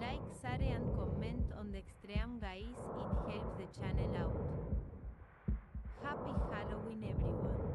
Like, share and comment on the stream guys, it helps the channel out. Happy Halloween everyone.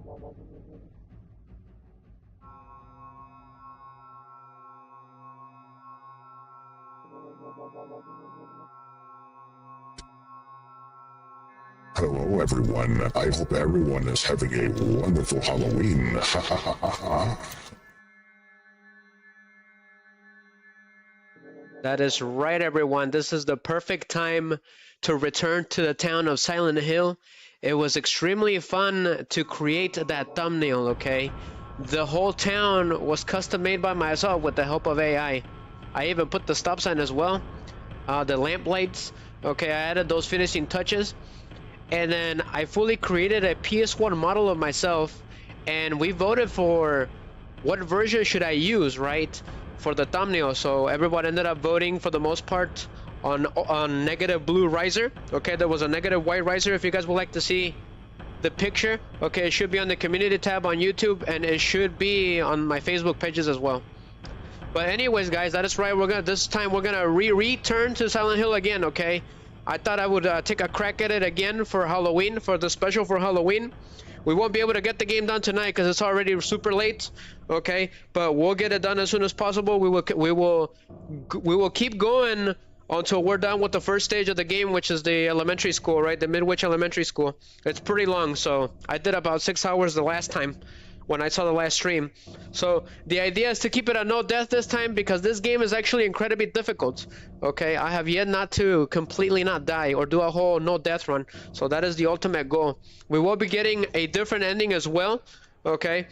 Hello everyone, I hope everyone is having a wonderful Halloween. Ha ha ha ha ha. That is right, everyone. This is the perfect time to return to the town of Silent Hill. It was extremely fun to create that thumbnail, okay? The whole town was custom made by myself with the help of AI. I even put the stop sign as well, the lamp lights, okay? I added those finishing touches. And then I fully created a PS1 model of myself, and we voted for what version should I use, right, for the thumbnail. So everyone ended up voting for the most part on negative blue riser. Okay, there was a negative white riser. If you guys would like to see the picture, okay, it should be on the community tab on YouTube, and it should be on my Facebook pages as well. But anyways, guys, that is right. This time we're gonna return to Silent Hill again, okay? I thought I would take a crack at it again for Halloween, for the special for Halloween. We won't be able to get the game done tonight because it's already super late, okay? But we'll get it done as soon as possible. We will keep going until we're done with the first stage of the game, which is the elementary school, right? The Midwich Elementary School. It's pretty long, so I did about 6 hours the last time when I saw the last stream. So the idea is to keep it a no death this time because this game is actually incredibly difficult. Okay, I have yet not to completely not die or do a whole no death run. So that is the ultimate goal. We will be getting a different ending as well. Okay,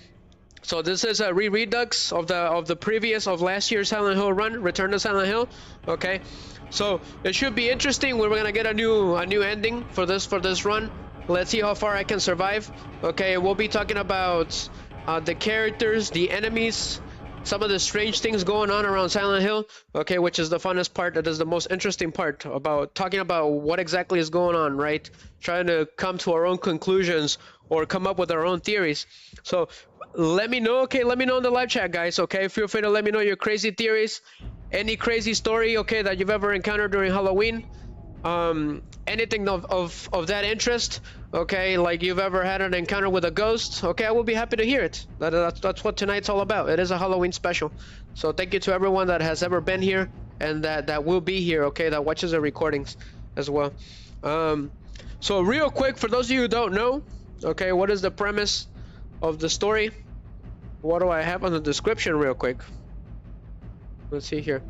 so this is a redux of the last year's Silent Hill run, Return to Silent Hill. Okay, so it should be interesting. We're gonna get a new ending for this run. Let's see how far I can survive. Okay, we'll be talking about the characters, the enemies, some of the strange things going on around Silent Hill, okay, which is the funnest part. That is the most interesting part, about talking about what exactly is going on, right? Trying to come to our own conclusions or come up with our own theories. So let me know, okay? Let me know in the live chat, guys, okay? Feel free to let me know your crazy theories, any crazy story, okay, that you've ever encountered during Halloween. Anything of that interest, okay, like you've ever had an encounter with a ghost, okay, I will be happy to hear it. That's what tonight's all about. It is a Halloween special. So thank you to everyone that has ever been here and that will be here, okay, that watches the recordings as well. So real quick, for those of you who don't know, okay, what is the premise of the story? What do I have on the description real quick? Let's see here.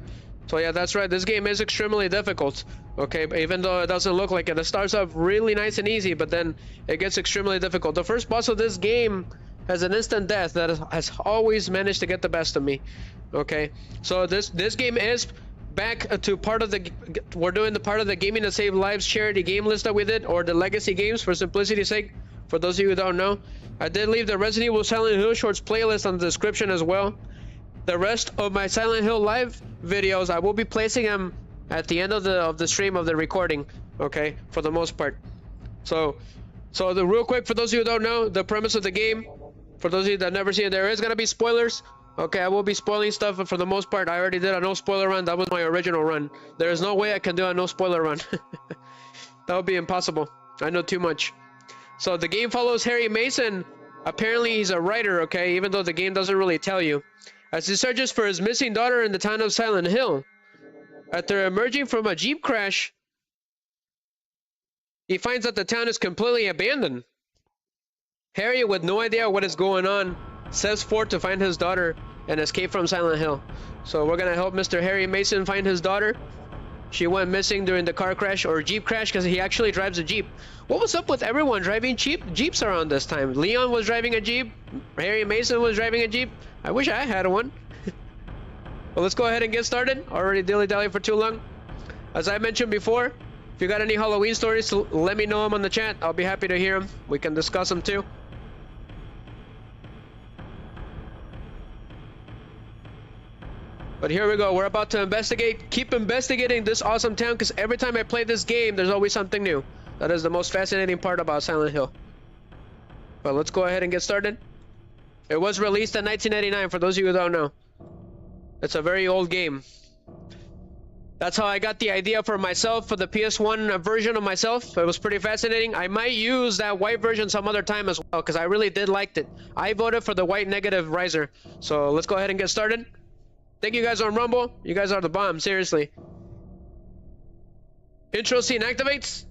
So yeah, that's right, this game is extremely difficult, okay, even though it doesn't look like it. It starts off really nice and easy, but then it gets extremely difficult. The first boss of this game has an instant death that has always managed to get the best of me, okay? So this game is back to part of the, we're doing the part of the Gaming to Save Lives charity game list that we did, or the legacy games for simplicity's sake. For those of you who don't know, I did leave the Resident Evil Silent Hill Shorts playlist on the description as well. The rest of my Silent Hill live videos, I will be placing them at the end of the stream of the recording, okay, for the most part. So the real quick, for those of you who don't know, the premise of the game, for those of you that never seen it, there is gonna be spoilers. Okay, I will be spoiling stuff, but for the most part, I already did a no spoiler run. That was my original run. There is no way I can do a no spoiler run. That would be impossible. I know too much. So the game follows Harry Mason. Apparently he's a writer, okay, even though the game doesn't really tell you, as he searches for his missing daughter in the town of Silent Hill. After emerging from a Jeep crash, he finds that the town is completely abandoned. Harry, with no idea what is going on, sets forth to find his daughter and escape from Silent Hill. So we're gonna help Mr. Harry Mason find his daughter. She went missing during the car crash, or Jeep crash, because he actually drives a Jeep. What was up with everyone driving Jeeps around this time? Leon was driving a Jeep. Harry Mason was driving a Jeep. I wish I had one. Well, let's go ahead and get started. Already dilly-dally for too long. As I mentioned before, if you got any Halloween stories, let me know them on the chat. I'll be happy to hear them. We can discuss them too. But here we go. We're about to investigate. Keep investigating this awesome town, because every time I play this game, there's always something new. That is the most fascinating part about Silent Hill. But let's go ahead and get started. It was released in 1989, for those of you who don't know. It's a very old game. That's how I got the idea for myself, for the PS1 version of myself. It was pretty fascinating. I might use that white version some other time as well, because I really did like it. I voted for the white negative riser. So let's go ahead and get started. Thank you guys on Rumble. You guys are the bomb, seriously. Intro scene activates.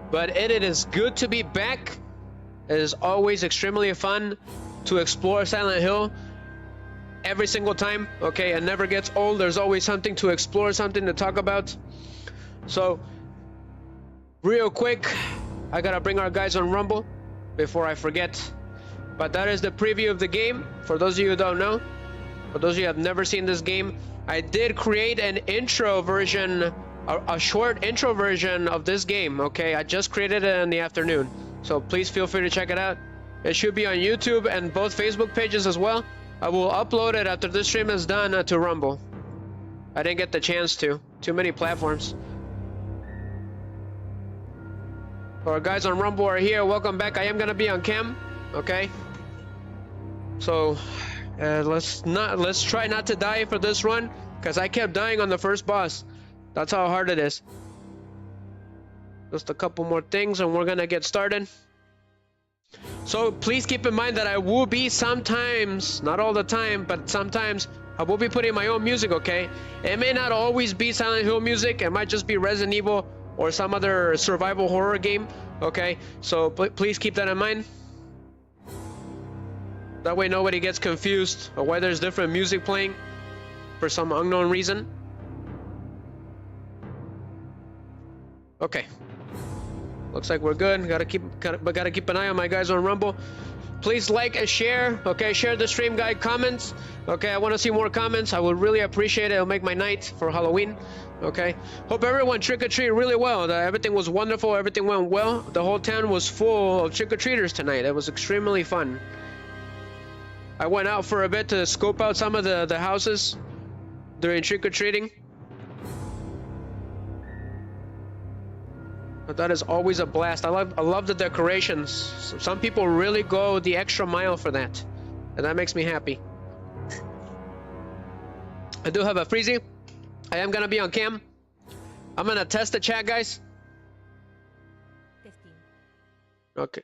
But it is good to be back. It is always extremely fun to explore Silent Hill every single time. Okay, it never gets old. There's always something to explore, something to talk about. So, real quick, I gotta bring our guys on Rumble before I forget. But that is the preview of the game. For those of you who don't know, for those of you who have never seen this game, I did create an intro version, a short intro version of this game, okay? I just created it in the afternoon, so please feel free to check it out. It should be on YouTube and both Facebook pages as well. I will upload it after this stream is done to Rumble. I didn't get the chance to. Too many platforms. Our guys on Rumble are here. Welcome back. I am gonna be on cam, okay? So let's try not to die for this run, because I kept dying on the first boss. That's how hard it is. Just a couple more things and we're gonna get started. So please keep in mind that I will be sometimes, not all the time, but sometimes I will be putting my own music, okay? It may not always be Silent Hill music. It might just be Resident Evil or some other survival horror game, okay? So please keep that in mind. That way nobody gets confused or why there's different music playing for some unknown reason. Okay, looks like we're good. Gotta keep an eye on my guys on Rumble. Please like and share. Okay, share the stream, guide, comments. Okay, I want to see more comments. I would really appreciate it. It'll make my night for Halloween. Okay, hope everyone trick-or-treated really well. Everything was wonderful. Everything went well. The whole town was full of trick-or-treaters tonight. It was extremely fun. I went out for a bit to scope out some of the houses during trick-or-treating. But that is always a blast. I love the decorations. Some people really go the extra mile for that, and that makes me happy. I do have a freezy. I am gonna be on cam. I'm gonna test the chat, guys. Testing. Okay.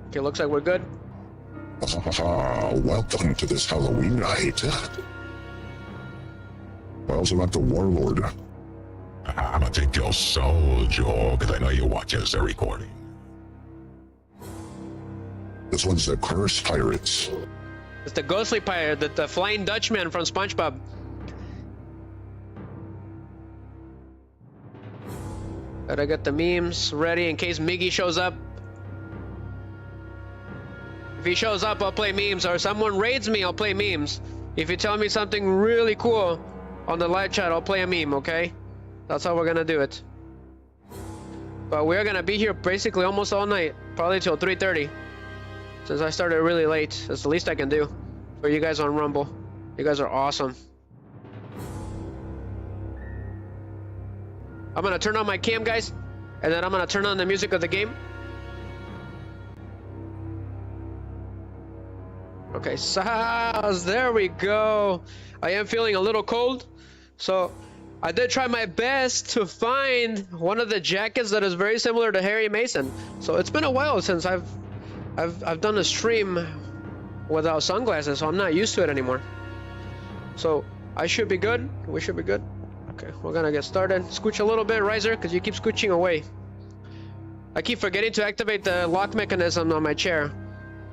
Okay, looks like we're good. Welcome to this Halloween night. How's about the Warlord? I'ma take your soul, Joe, because I know you're watching the recording. This one's the Cursed Pirates. It's the ghostly pirate, the Flying Dutchman from SpongeBob. Gotta get the memes ready in case Miggy shows up. If he shows up, I'll play memes, or someone raids me, I'll play memes. If you tell me something really cool on the live chat, I'll play a meme, okay? That's how we're gonna do it. But we're gonna be here basically almost all night, probably till 3:30. Since I started really late, that's the least I can do for you guys on Rumble. You guys are awesome. I'm gonna turn on my cam, guys, and then I'm gonna turn on the music of the game. Okay, Saz, there we go. I am feeling a little cold, so I did try my best to find one of the jackets that is very similar to Harry Mason. So it's been a while since I've done a stream without sunglasses, so I'm not used to it anymore. So I should be good. We should be good. Okay, we're gonna get started. Scooch a little bit, Riser, because you keep scooching away. I keep forgetting to activate the lock mechanism on my chair.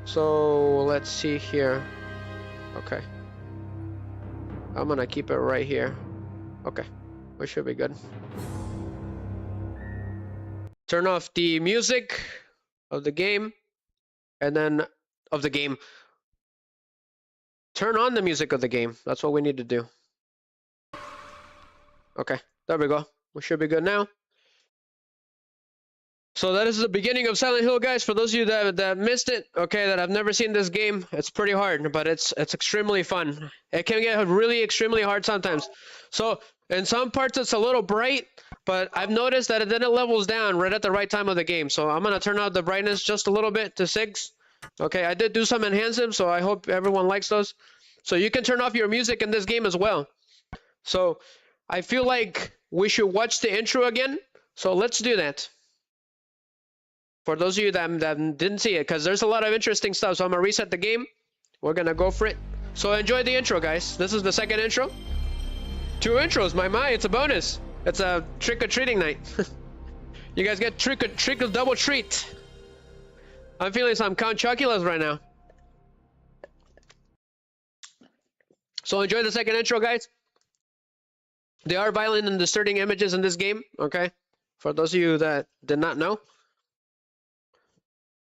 So let's see here. Okay. I'm gonna keep it right here. Okay, we should be good. Turn off the music of the game, and then of the game. Turn on the music of the game. That's what we need to do. Okay, there we go. We should be good now. So that is the beginning of Silent Hill, guys. For those of you that missed it, okay, that have never seen this game, it's pretty hard, but it's extremely fun. It can get really extremely hard sometimes. So in some parts it's a little bright, but I've noticed that then it levels down right at the right time of the game. So I'm gonna turn out the brightness just a little bit to 6. Okay, I did do some enhancements, so I hope everyone likes those. So you can turn off your music in this game as well. So I feel like we should watch the intro again. So let's do that. For those of you that didn't see it, because there's a lot of interesting stuff. So I'm going to reset the game. We're going to go for it. So enjoy the intro, guys. This is the second intro. 2 intros, my, it's a bonus. It's a trick-or-treating night. You guys get trick or double treat. I'm feeling some Count Chocula's right now. So enjoy the second intro, guys. There are violent and disturbing images in this game, okay? For those of you that did not know.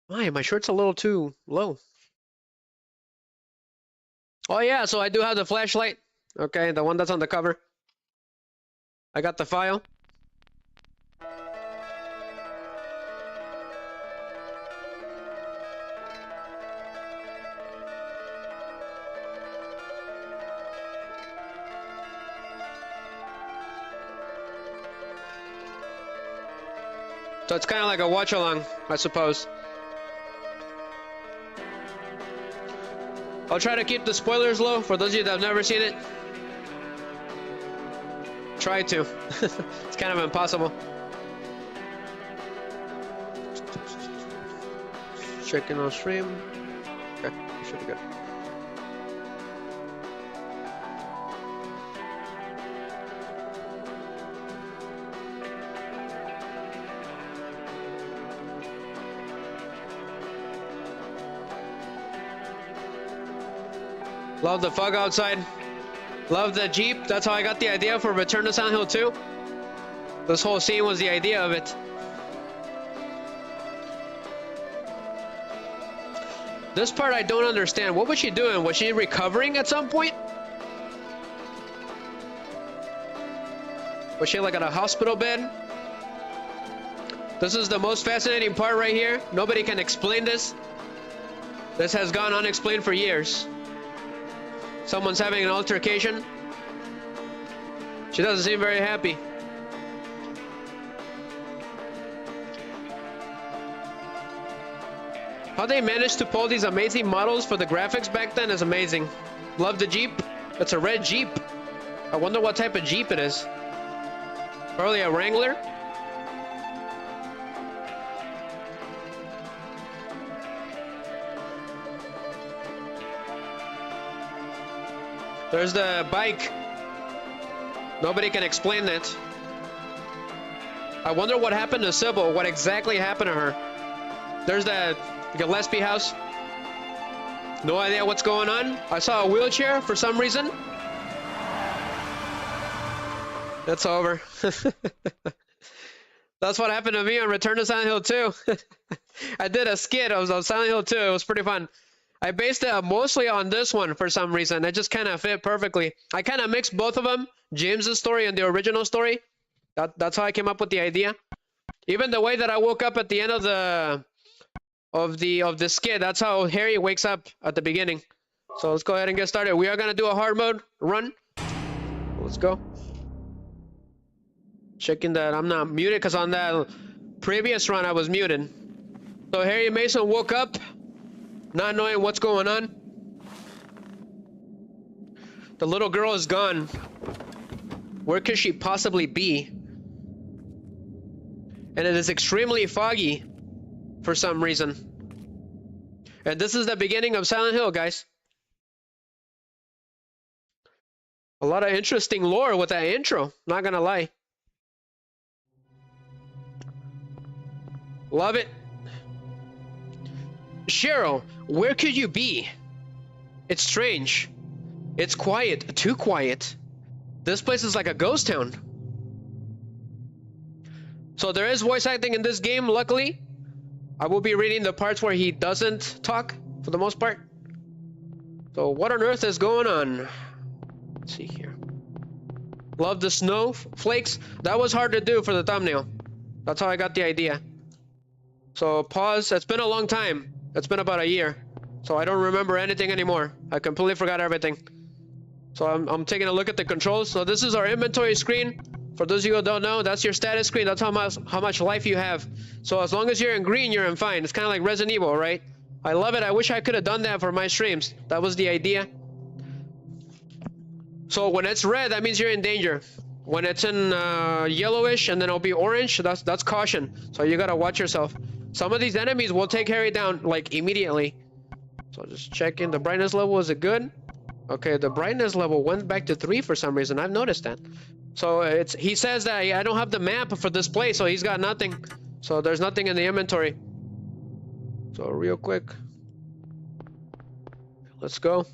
My shirt's a little too low. Oh yeah, so I do have the flashlight. Okay, the one that's on the cover. I got the file. So it's kind of like a watch along, I suppose. I'll try to keep the spoilers low for those of you that have never seen it. Try to. It's kind of impossible. Checking on stream. Okay, should be good. Love the fog outside. Love the Jeep. That's how I got the idea for Return to Silent Hill 2. This whole scene was the idea of it. This part I don't understand. What was she doing? Was she recovering at some point? Was she like at a hospital bed? This is the most fascinating part right here. Nobody can explain this. This has gone unexplained for years. Someone's having an altercation. She doesn't seem very happy. How they managed to pull these amazing models for the graphics back then is amazing. Love the Jeep. It's a red Jeep. I wonder what type of Jeep it is. Probably a Wrangler. There's the bike. Nobody can explain that. I wonder what happened to Sybil. What exactly happened to her? There's the Gillespie house. No idea what's going on. I saw a wheelchair for some reason. That's over. That's what happened to me on Return to Silent Hill 2. I did a skit of Silent Hill 2. It was pretty fun. I based it mostly on this one for some reason. It just kind of fit perfectly. I kind of mixed both of them, James's story and the original story. That's how I came up with the idea. Even the way that I woke up at the end of the skit, that's how Harry wakes up at the beginning. So let's go ahead and get started. We are gonna do a hard mode run. Let's go. Checking that I'm not muted because on that previous run I was muted. So Harry Mason woke up, not knowing what's going on. The little girl is gone. Where could she possibly be? And it is extremely foggy for some reason. And this is the beginning of Silent Hill, guys. A lot of interesting lore with that intro, not gonna lie. Love it. Cheryl, where could you be? It's strange. It's quiet, too quiet. This place is like a ghost town. So there is voice acting in this game, luckily. I will be reading the parts where he doesn't talk, for the most part. So what on earth is going on? Let's see here. Love the snow flakes. That was hard to do for the thumbnail. That's how I got the idea. So pause. It's been a long time. It's been about a year. So I don't remember anything anymore. I completely forgot everything. So I'm taking a look at the controls. So this is our inventory screen. For those of you who don't know, that's your status screen. That's how much life you have. So as long as you're in green, you're in fine. It's kind of like Resident Evil, right? I love it. I wish I could have done that for my streams. That was the idea. So when it's red, that means you're in danger. When it's in yellowish and then it'll be orange, that's caution. So you gotta watch yourself. Some of these enemies will take Harry down like immediately. So just checking the brightness level. Is it good? Okay, the brightness level went back to 3 for some reason. I've noticed that. So he says that I don't have the map for this place, so he's got nothing. So there's nothing in the inventory. So real quick, let's go.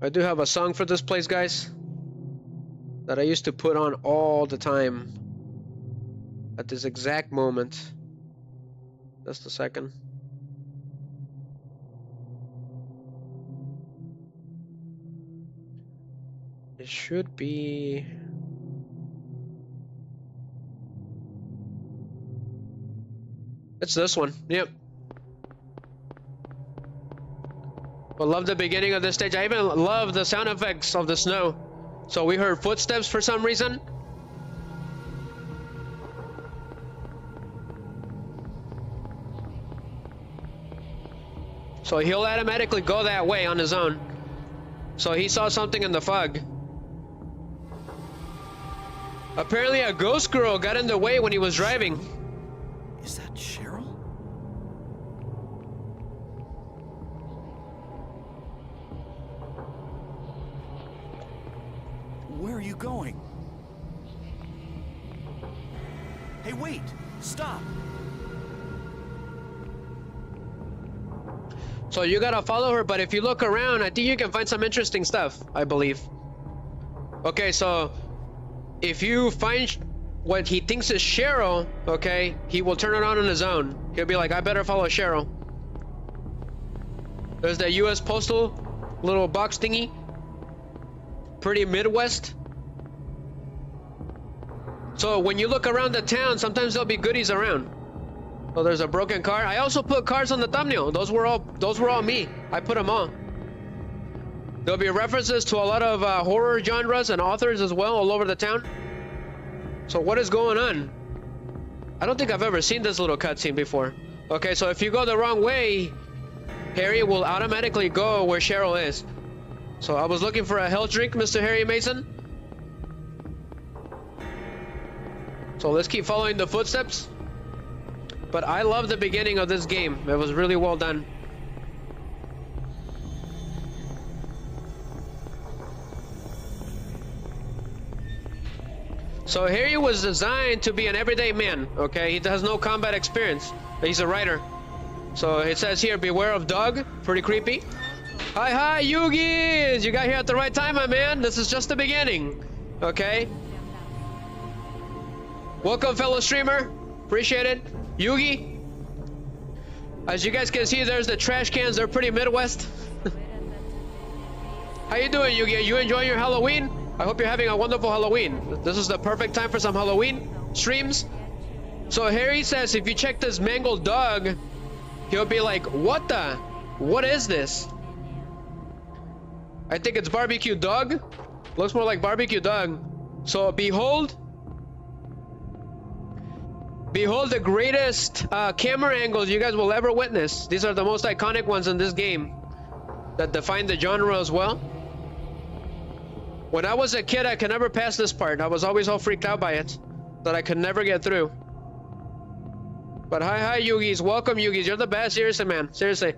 I do have a song for this place, guys, that I used to put on all the time at this exact moment. Just a second. It should be... It's this one. Yep. I love the beginning of this stage. I even love the sound effects of the snow. So we heard footsteps for some reason. So he'll automatically go that way on his own. So he saw something in the fog. Apparently a ghost girl got in the way when he was driving. Is that Cheryl? Where are you going? Hey, wait! Stop! So you gotta follow her, but if you look around, I think you can find some interesting stuff, I believe. Okay, so if you find what he thinks is Cheryl, okay, he will turn it on his own. He'll be like, I better follow Cheryl. There's that US Postal little box thingy. Pretty Midwest. So when you look around the town, sometimes there'll be goodies around. Oh, there's a broken car. I also put cars on the thumbnail. Those were all me. I put them all. There'll be references to a lot of horror genres and authors as well all over the town. So what is going on? I don't think I've ever seen this little cutscene before. Okay, so if you go the wrong way, Harry will automatically go where Cheryl is. So I was looking for a health drink, Mr. Harry Mason. So let's keep following the footsteps. But I love the beginning of this game. It was really well done. So Harry was designed to be an everyday man, okay? He has no combat experience. He's a writer. So it says here, beware of dog. Pretty creepy. Hi, Yugi! You got here at the right time, my man. This is just the beginning, okay? Welcome, fellow streamer. Appreciate it. Yugi. As you guys can see, there's the trash cans. They're pretty Midwest. How you doing, Yugi? Are you enjoying your Halloween? I hope you're having a wonderful Halloween. This is the perfect time for some Halloween streams. So Harry says if you check this mangled dog, he'll be like, what is this? I think it's barbecue dog. Looks more like barbecue dog. So behold the greatest camera angles you guys will ever witness. These are the most iconic ones in this game that define the genre as well. When I was a kid, I could never pass this part. I was always all freaked out by it, that I could never get through. But hi, Yugis. Welcome, Yugis. You're the best. Seriously, man. Seriously.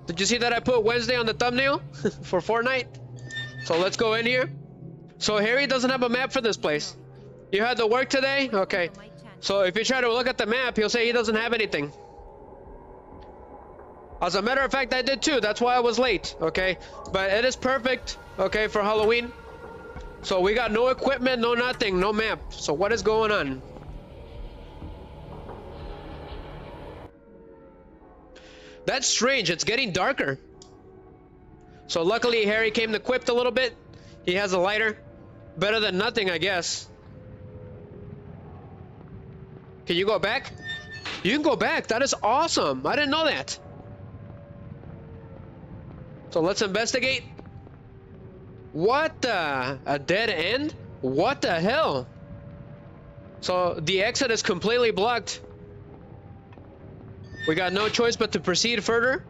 Did you see that I put Wednesday on the thumbnail for Fortnite? So let's go in here. So Harry doesn't have a map for this place. You had to work today? Okay. So if you try to look at the map, he'll say he doesn't have anything. As a matter of fact, I did too. That's why I was late, okay? But it is perfect, okay, for Halloween. So we got no equipment, no nothing, no map. So what is going on? That's strange. It's getting darker. So luckily Harry came equipped a little bit. He has a lighter. Better than nothing, I guess. Can you go back? You can go back. That is awesome. I didn't know that. So let's investigate. What the? A dead end? What the hell? So the exit is completely blocked. We got no choice but to proceed further.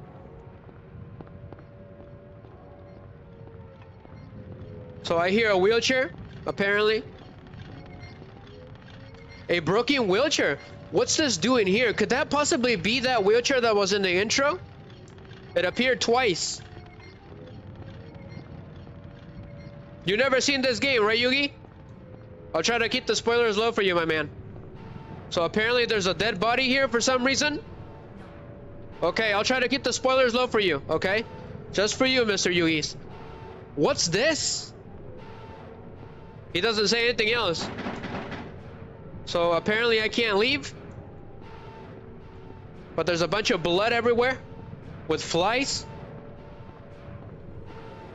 So I hear a wheelchair, apparently. A broken wheelchair. What's this doing here? Could that possibly be that wheelchair that was in the intro? It appeared twice. You never seen this game, right, Yugi? I'll try to keep the spoilers low for you, my man. So apparently there's a dead body here for some reason. Okay, I'll try to keep the spoilers low for you, okay? Just for you, Mr. Yugi. What's this? He doesn't say anything else. So apparently I can't leave. But there's a bunch of blood everywhere with flies.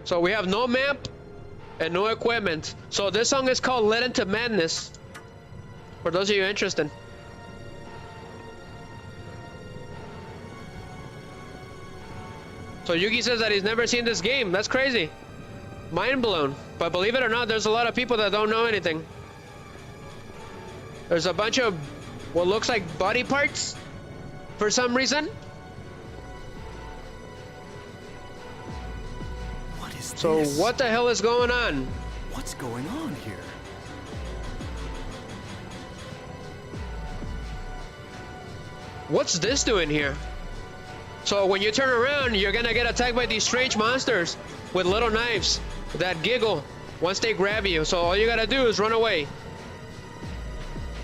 So we have no map and no equipment. So this song is called Led Into Madness, for those of you interested. So Yugi says that he's never seen this game. That's crazy. Mind blown. But believe it or not, there's a lot of people that don't know anything. There's a bunch of what looks like body parts for some reason. What is So this? what the hell is going on? What's going on here? What's this doing here? So when you turn around, you're gonna get attacked by these strange monsters with little knives that giggle once they grab you. So all you gotta do is run away.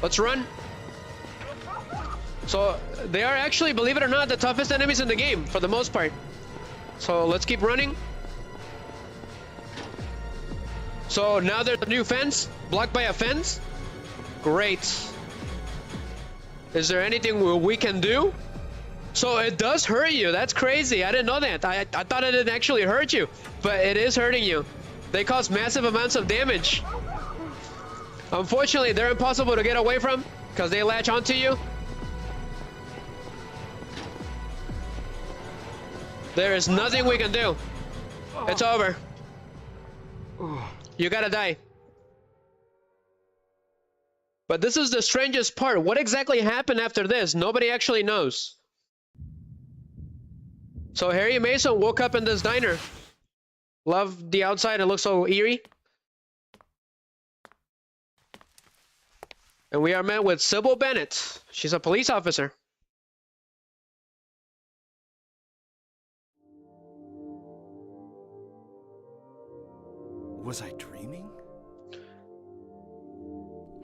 Let's run. So they are actually, believe it or not, the toughest enemies in the game for the most part. So let's keep running. So now there's a new fence, blocked by a fence. Great. Is there anything we can do? So it does hurt you. That's crazy. I didn't know that. I thought it didn't actually hurt you, but it is hurting you. They cause massive amounts of damage. Unfortunately, they're impossible to get away from because they latch onto you. There is nothing we can do. It's over. You gotta die. But this is the strangest part. What exactly happened after this? Nobody actually knows. So Harry Mason woke up in this diner. Love the outside. It looks so eerie. And we are met with Sybil Bennett. She's a police officer. Was I dreaming?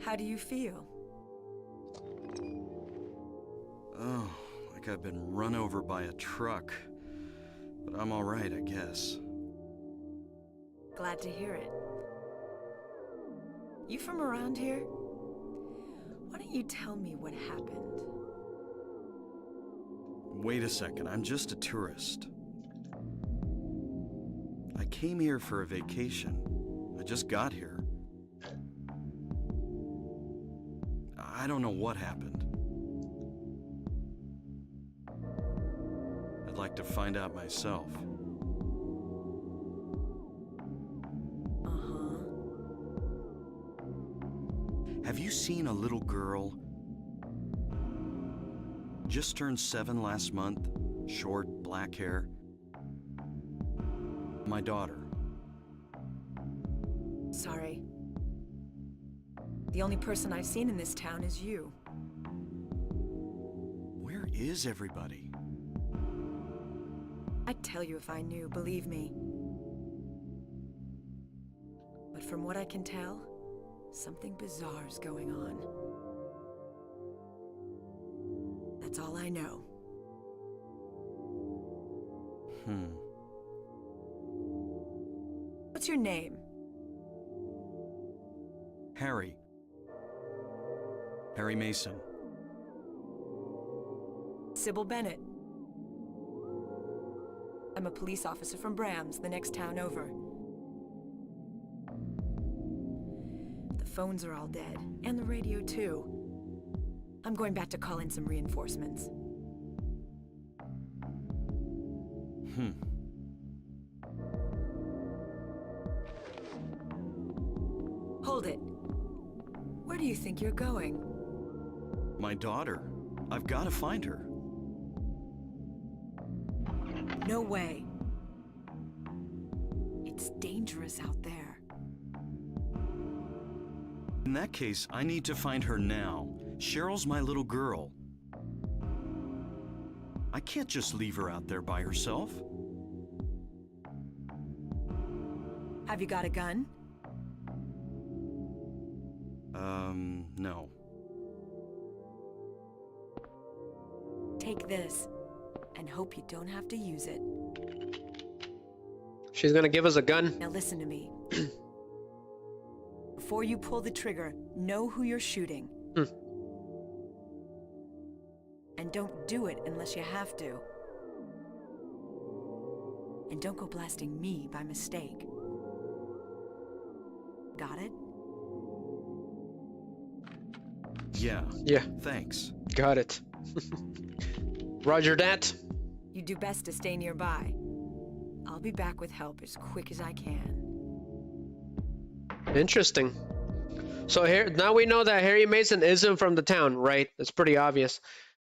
How do you feel? Oh, like I've been run over by a truck. But I'm all right, I guess. Glad to hear it. You from around here? Why don't you tell me what happened? Wait a second, I'm just a tourist. I came here for a vacation. I just got here. I don't know what happened. I'd like to find out myself. Uh-huh. Have you seen a little girl? Just turned 7 last month, short, black hair. My daughter. Sorry. The only person I've seen in this town is you. Where is everybody? I'd tell you if I knew, believe me. But from what I can tell, something bizarre's going on. That's all I know. What's your name? Harry. Harry Mason. Sybil Bennett. I'm a police officer from Brams, the next town over. The phones are all dead, and the radio too. I'm going back to call in some reinforcements. Hold it. Where do you think you're going? My daughter. I've got to find her. No way. It's dangerous out there. In that case, I need to find her now. Cheryl's my little girl. I can't just leave her out there by herself. Have you got a gun? No. Take this, and hope you don't have to use it. She's gonna give us a gun. Now listen to me. Before you pull the trigger, know who you're shooting. And don't do it unless you have to. And don't go blasting me by mistake. Got it? Yeah. Thanks. Got it. Roger that. You do best to stay nearby. I'll be back with help as quick as I can. Interesting. So here now we know that Harry Mason isn't from the town, right? It's pretty obvious.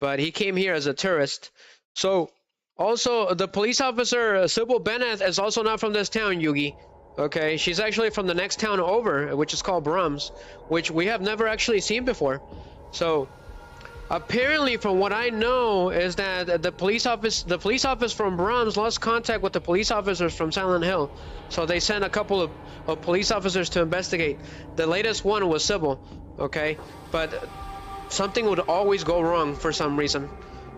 But he came here as a tourist. So also the police officer Sybil Bennett is also not from this town, Yugi. Okay, she's actually from the next town over, which is called Brahms, which we have never actually seen before. So apparently, from what I know, is that the police office from Brahms lost contact with the police officers from Silent Hill. So they sent a couple of police officers to investigate. The latest one was Sybil, okay? But something would always go wrong for some reason.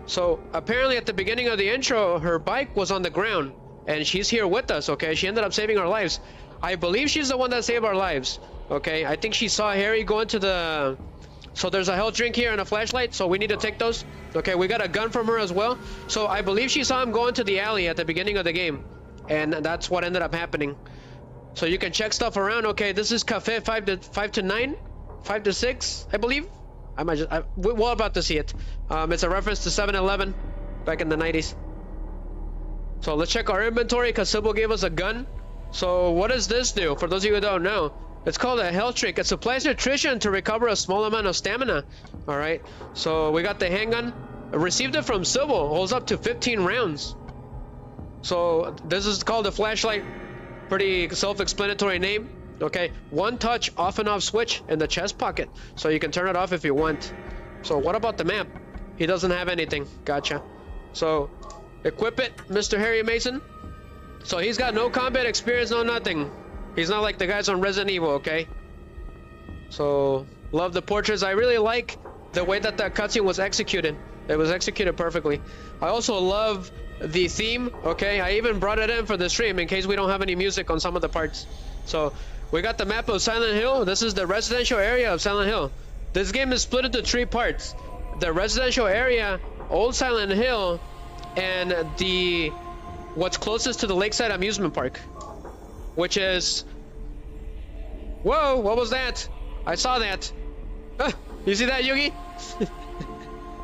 So apparently at the beginning of the intro, her bike was on the ground. And she's here with us, okay? She ended up saving our lives. I believe she's the one that saved our lives, okay? I think she saw Harry go into the... So there's a health drink here and a flashlight, so we need to take those. Okay, we got a gun from her as well. So I believe she saw him go into the alley at the beginning of the game. And that's what ended up happening. So you can check stuff around. Okay, this is Cafe 5 to 9? 5 to 6, I believe? We're about to see it. It's a reference to 7-Eleven back in the 90s. So let's check our inventory because Sybil gave us a gun. So what does this do? For those of you who don't know, it's called a health drink. It supplies nutrition to recover a small amount of stamina. All right. So we got the handgun. I received it from Sybil. Holds up to 15 rounds. So this is called a flashlight. Pretty self-explanatory name. Okay. One touch off and off switch in the chest pocket. So you can turn it off if you want. So what about the map? He doesn't have anything. Gotcha. So equip it, Mr. Harry Mason. So he's got no combat experience, no nothing. He's not like the guys on Resident Evil, okay? So, love the portraits. I really like the way that that cutscene was executed. It was executed perfectly. I also love the theme, okay? I even brought it in for the stream in case we don't have any music on some of the parts. So, we got the map of Silent Hill. This is the residential area of Silent Hill. This game is split into 3 parts. The residential area, Old Silent Hill, and the what's closest to the Lakeside Amusement Park, which is... Whoa, what was that? I saw that. You see that, Yugi?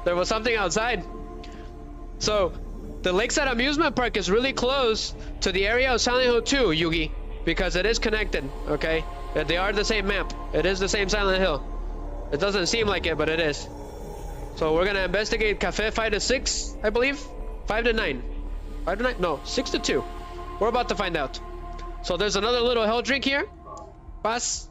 There was something outside. So the Lakeside Amusement Park is really close to the area of Silent Hill 2, Yugi, because it is connected, okay? They are the same map. It is the same Silent Hill. It doesn't seem like it, but it is. So we're gonna investigate Cafe 5 to 6, I believe. 5 to 9. 5 to 9? No, 6 to 2. We're about to find out. So there's another little hell drink here. Pass.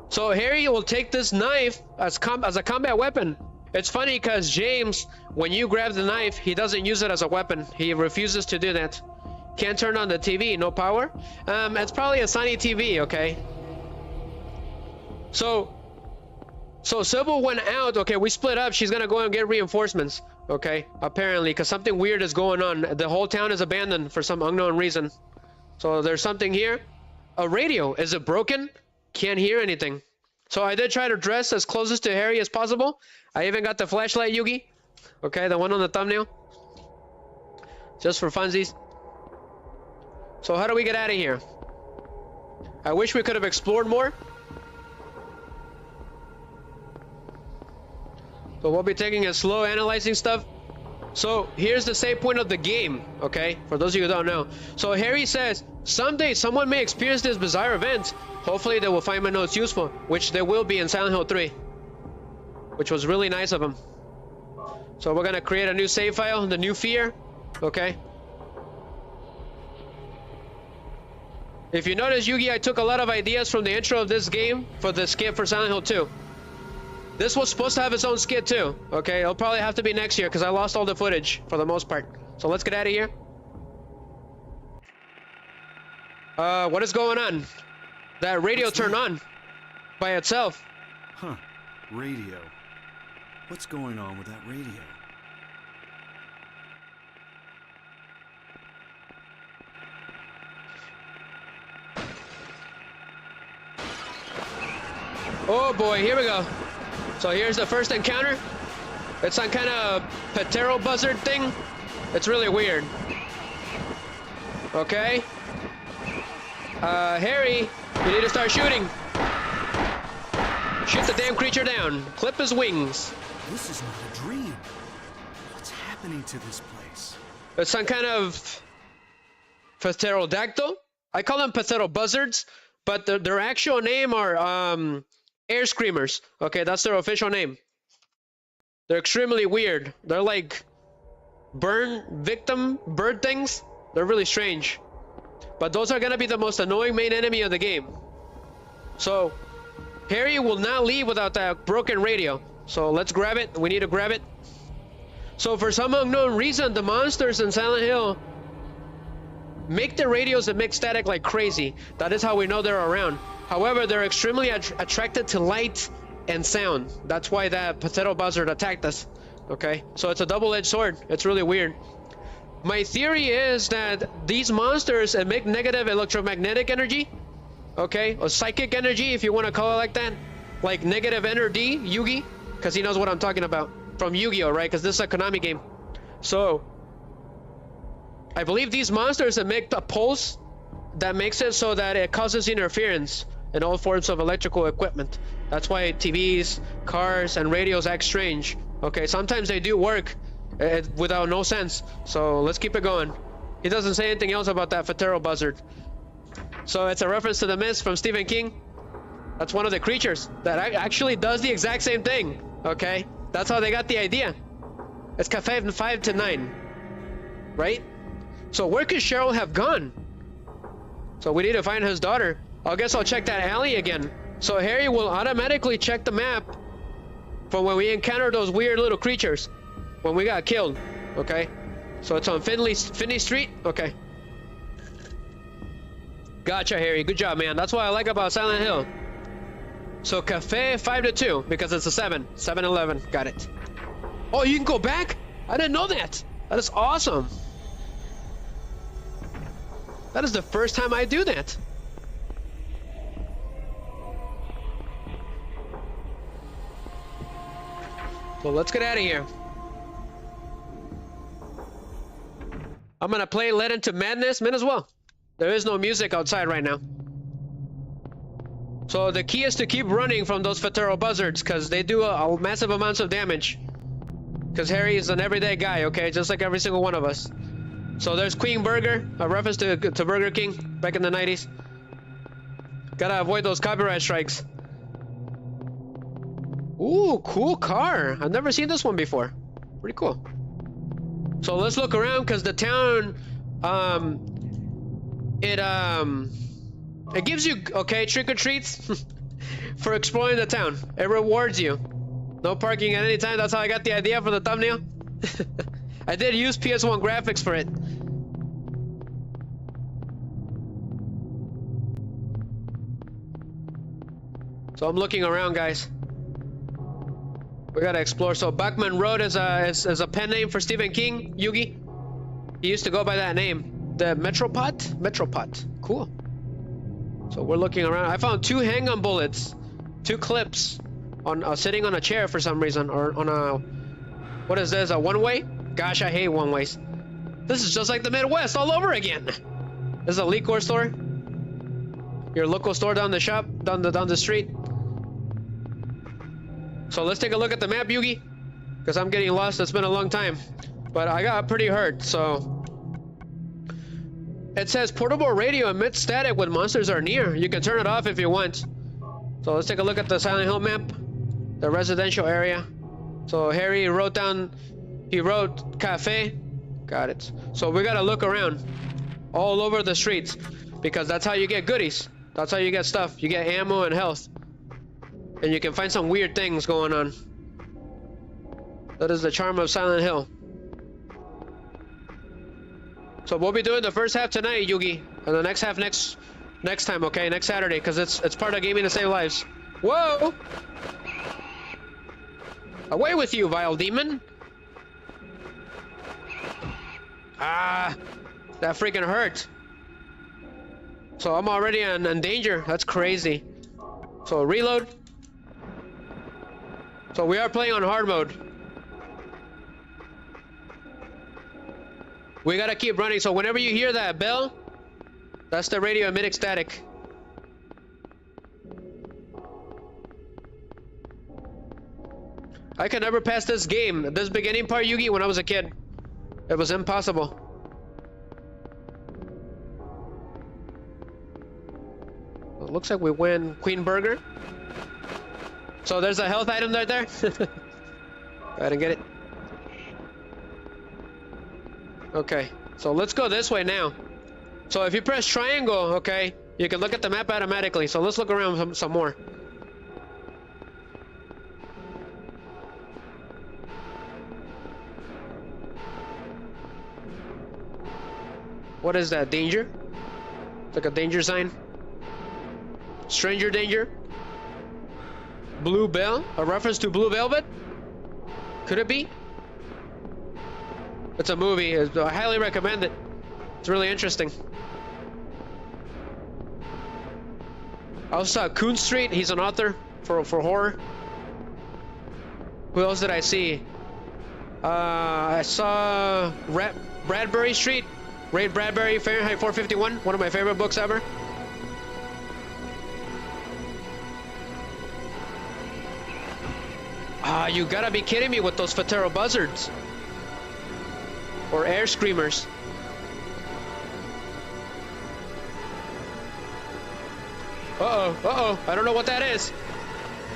So Harry will take this knife as a combat weapon. It's funny because James, when you grab the knife, he doesn't use it as a weapon. He refuses to do that. Can't turn on the TV, no power. It's probably a Sony TV, okay? So Sybil went out. Okay, we split up. She's gonna go and get reinforcements. Okay, apparently, because something weird is going on. The whole town is abandoned for some unknown reason. So there's something here. A radio. Is it broken? Can't hear anything. So I did try to dress as closest to Harry as possible. I even got the flashlight, Yugi. Okay, the one on the thumbnail. Just for funsies. So how do we get out of here? I wish we could have explored more. So we'll be taking it slow, analyzing stuff. So here's the save point of the game, okay? For those of you who don't know. So Harry says, someday someone may experience this bizarre event. Hopefully they will find my notes useful, which they will be in Silent Hill 3. Which was really nice of him. So we're gonna create a new save file, the new fear, okay? If you notice, Yugi, I took a lot of ideas from the intro of this game for the skit for Silent Hill 2. This was supposed to have its own skit too, okay? It'll probably have to be next year because I lost all the footage for the most part. So let's get out of here. What is going on? That radio turned on by itself. Huh. Radio. What's going on with that radio? Oh boy, here we go. So here's the first encounter. It's some kind of Patero buzzard thing. It's really weird. Okay. Harry, you need to start shooting. Shoot the damn creature down. Clip his wings. This is not a dream. What's happening to this place? It's some kind of pterodactyl. I call them Patero buzzards, but their actual name are air screamers. Okay, that's their official name. They're extremely weird. They're like burn victim bird things. They're really strange. But those are gonna be the most annoying main enemy of the game. So Harry will not leave without that broken radio. So let's grab it. We need to grab it. So for some unknown reason, the monsters in Silent Hill make the radios emit static like crazy. That is how we know they're around. However, they're extremely attracted to light and sound. That's why that potato buzzard attacked us. Okay, so it's a double-edged sword. It's really weird. My theory is that these monsters emit negative electromagnetic energy. Okay, or psychic energy, if you want to call it like that. Like negative energy, Yugi, because he knows what I'm talking about. From Yu-Gi-Oh, right? Because this is a Konami game. So I believe these monsters emit a pulse that makes it so that it causes interference in all forms of electrical equipment. That's why TVs, cars, and radios act strange. Okay, sometimes they do work without no sense. So let's keep it going. He doesn't say anything else about that Fatero buzzard. So it's a reference to The Mist from Stephen King. That's one of the creatures that actually does the exact same thing. Okay, that's how they got the idea. It's Cafe 5 to 9, right? So where could Cheryl have gone? So we need to find his daughter. I guess I'll check that alley again. So Harry will automatically check the map from when we encounter those weird little creatures when we got killed. Okay, so it's on Finney Street. Okay, gotcha, Harry. Good job, man. That's what I like about Silent Hill. So Cafe 5 to 2 because it's a 7-Eleven. Got it. Oh, you can go back? I didn't know that. That is awesome. That is the first time I do that. So let's get out of here. I'm gonna play Led Into Madness, might as well. There is no music outside right now. So the key is to keep running from those Fatero buzzards because they do a massive amounts of damage. Because Harry is an everyday guy, okay? Just like every single one of us. So there's Queen Burger, a reference to Burger King back in the 90s. Gotta avoid those copyright strikes. Ooh, cool car. I've never seen this one before. Pretty cool. So let's look around because the town, it gives you, okay, trick-or-treats for exploring the town. It rewards you. No parking at any time. That's how I got the idea for the thumbnail. I did use PS1 graphics for it. So I'm looking around, guys. We gotta explore. So Buckman Road is a pen name for Stephen King, Yugi. He used to go by that name. The Metropot? Metropot. Cool. So we're looking around. I found 2 handgun bullets, 2 clips on sitting on a chair for some reason, or on a, what is this, a one-way? Gosh, I hate one-ways. This is just like the Midwest all over again. This is a liquor store. Your local store down the shop, down the street. So let's take a look at the map, Yugi, because I'm getting lost. It's been a long time, but I got pretty hurt. So it says portable radio emits static when monsters are near. You can turn it off if you want. So let's take a look at the Silent Hill map, the residential area. So Harry wrote down, he wrote cafe. Got it. So we gotta look around all over the streets, because that's how you get goodies. That's how you get stuff. You get ammo and health. And you can find some weird things going on. That is the charm of Silent Hill. So we'll be doing the first half tonight, Yugi, and the next half next time, okay? Next Saturday, because it's part of Gaming to Save Lives. Whoa! Away with you, vile demon! Ah, that freaking hurt. So I'm already in danger. That's crazy. So reload. So we are playing on hard mode. We gotta keep running. So whenever you hear that bell, that's the radio emitting static. I could never pass this game, this beginning part, Yugi, when I was a kid. It was impossible. It looks like we win Queen Burger. So there's a health item right there. Go ahead and get it. Okay, so let's go this way now. So if you press triangle, okay, you can look at the map automatically. So let's look around some more. What is that? Danger? It's like a danger sign. Stranger danger. Blue Bell? A reference to Blue Velvet? Could it be? It's a movie. I highly recommend it. It's really interesting. I also saw Coon Street. He's an author for horror. Who else did I see? I saw Bradbury Street. Ray Bradbury, Fahrenheit 451. One of my favorite books ever. Ah, you gotta be kidding me with those Fatero buzzards. Or air screamers. Uh-oh, uh-oh. I don't know what that is.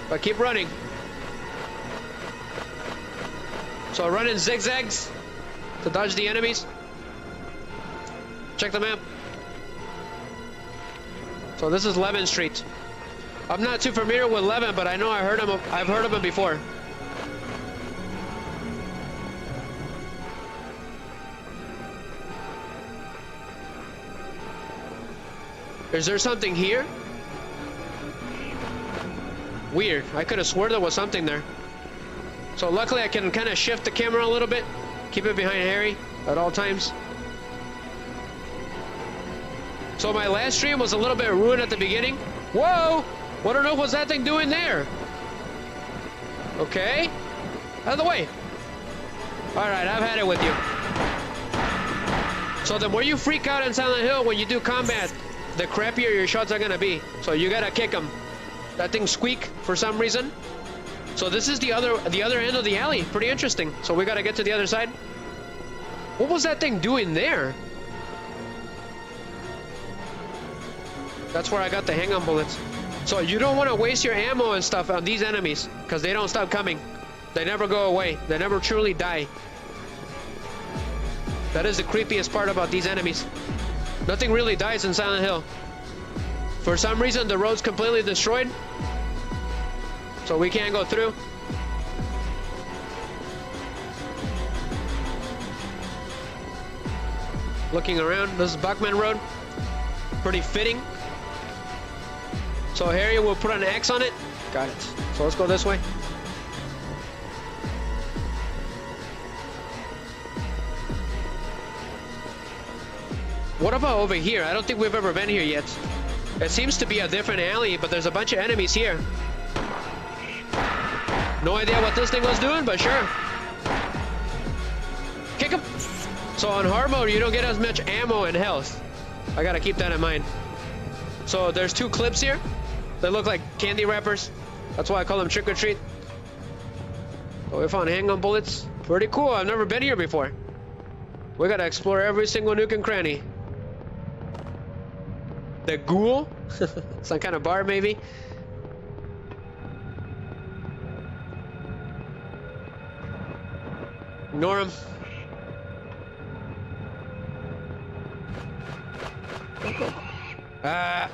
But keep running. So run in zigzags to dodge the enemies. Check the map. So this is Levin Street. I'm not too familiar with Levin, but I know I've heard of him before. Is there something here? Weird. I could have swore there was something there. So luckily I can kind of shift the camera a little bit. Keep it behind Harry at all times. So my last stream was a little bit ruined at the beginning. Whoa! What on earth was that thing doing there? Okay. Out of the way. Alright, I've had it with you. So the more you freak out in Silent Hill when you do combat, the crappier your shots are gonna be. So you gotta kick them. That thing squeak for some reason. So this is the other end of the alley. Pretty interesting. So we gotta get to the other side. What was that thing doing there? That's where I got the hang-on bullets. So you don't want to waste your ammo and stuff on these enemies, because they don't stop coming. They never go away. They never truly die. That is the creepiest part about these enemies. Nothing really dies in Silent Hill. For some reason, the road's completely destroyed. So we can't go through. Looking around, this is Buckman Road. Pretty fitting. So Harry will put an X on it. Got it. So let's go this way. What about over here? I don't think we've ever been here yet. It seems to be a different alley, but there's a bunch of enemies here. No idea what this thing was doing, but sure. Kick him. So on hard mode, you don't get as much ammo and health. I gotta keep that in mind. So there's two clips here. They look like candy wrappers. That's why I call them trick or treat. So we found handgun bullets. Pretty cool. I've never been here before. We gotta explore every single nook and cranny. The ghoul? Some kind of bar, maybe? Ignore him.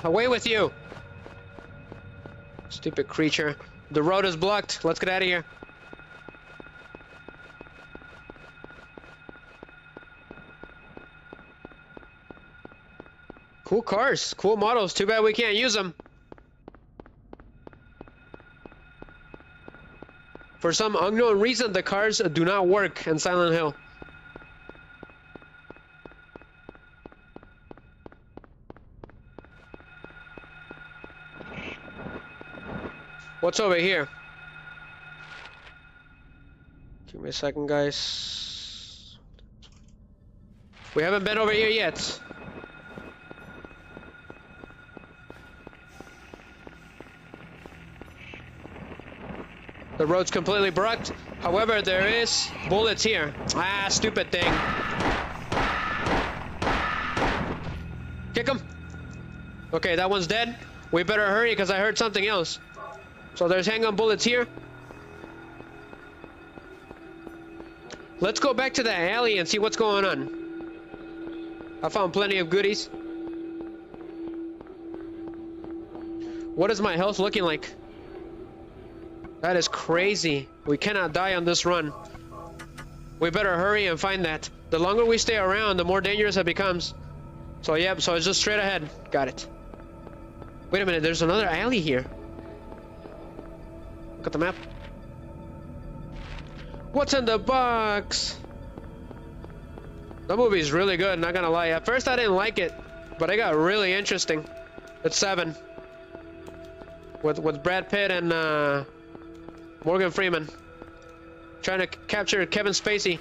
Away with you! Stupid creature. The road is blocked. Let's get out of here. Cool cars, cool models. Too bad we can't use them. For some unknown reason, the cars do not work in Silent Hill. What's over here? Give me a second, guys. We haven't been over here yet. The road's completely blocked. However, there is bullets here. Ah, stupid thing. Kick him. Okay, that one's dead. We better hurry because I heard something else. So there's handgun bullets here. Let's go back to the alley and see what's going on. I found plenty of goodies. What is my health looking like? That is crazy. We cannot die on this run. We better hurry and find that. The longer we stay around, the more dangerous it becomes. So yep, so it's just straight ahead. Got it. Wait a minute, there's another alley here. Look at the map. What's in the box? The movie's really good, not gonna lie. At first I didn't like it, but it got really interesting. It's 7. With Brad Pitt and Morgan Freeman. Trying to capture Kevin Spacey.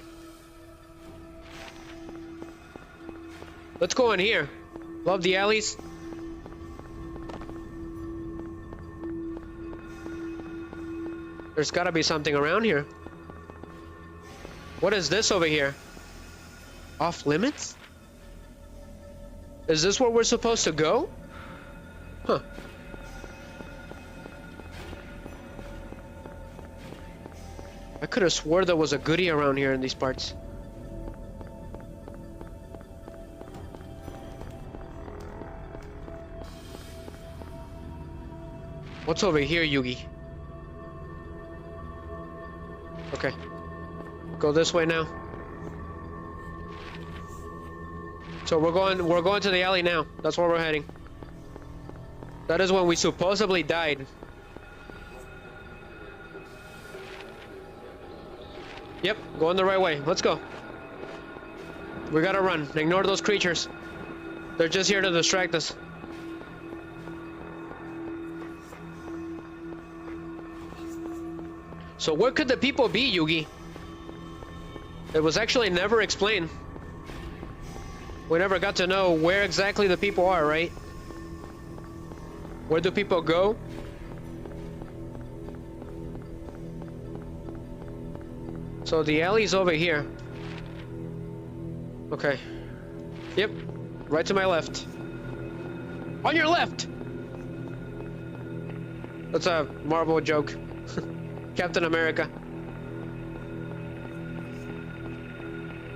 Let's go in here. Love the alleys. There's gotta be something around here. What is this over here? Off limits? Is this where we're supposed to go? Huh. I could have swore there was a goodie around here in these parts. What's over here, Yugi? Okay. Go this way now. So we're going to the alley now. That's where we're heading. That is when we supposedly died. Yep, going the right way. Let's go. We gotta run. Ignore those creatures. They're just here to distract us. So where could the people be, Yugi? It was actually never explained. We never got to know where exactly the people are, right? Where do people go? So the alley's over here. Okay. Yep. Right to my left. On your left! That's a Marvel joke. Captain America.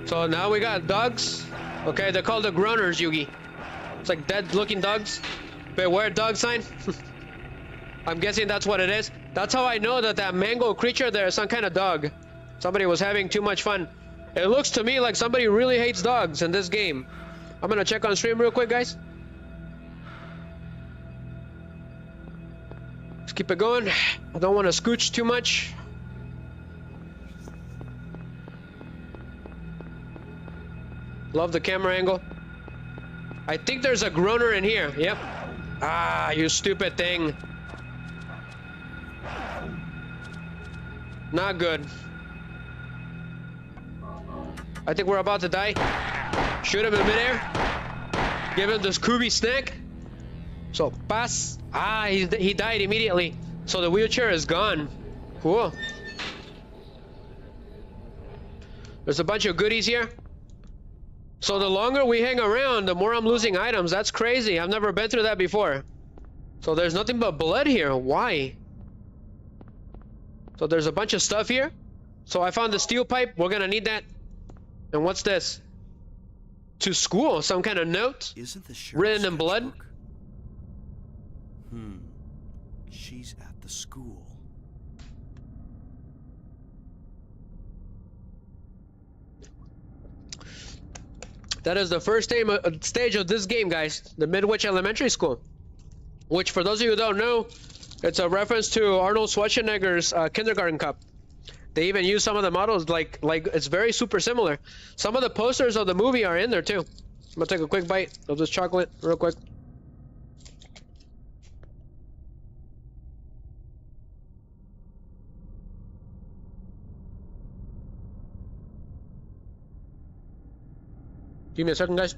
So now we got dogs. Okay, they're called the groaners, Yugi. It's like dead-looking dogs. Beware dog sign. I'm guessing that's what it is. That's how I know that mango creature there is some kind of dog. Somebody was having too much fun. It looks to me like somebody really hates dogs in this game. I'm gonna check on stream real quick, guys. Let's keep it going. I don't want to scooch too much. Love the camera angle. I think there's a groaner in here. Yep. Ah, you stupid thing. Not good. I think we're about to die. Shoot him in midair. Give him this Scooby snack. So, pass. Ah, he died immediately. So the wheelchair is gone. Cool. There's a bunch of goodies here. So the longer we hang around, the more I'm losing items. That's crazy. I've never been through that before. So there's nothing but blood here. Why? So there's a bunch of stuff here. So I found the steel pipe. We're gonna need that. And what's this? To school. Some kind of note. Isn't the written in blood? sketchbook? She's at the school. That is the first stage of this game, guys. The Midwich Elementary School. Which, for those of you who don't know, it's a reference to Arnold Schwarzenegger's kindergarten cup. They even use some of the models, like it's very super similar. Some of the posters of the movie are in there too. I'm gonna take a quick bite of this chocolate real quick. Give me a second, guys.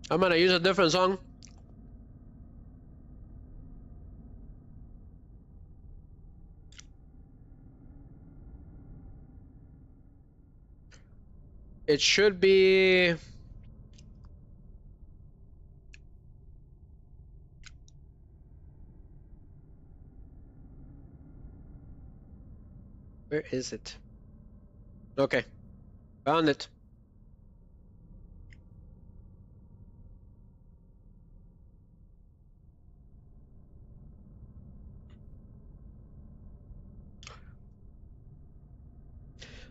I'm gonna use a different song. It should be... Where is it? Okay, found it.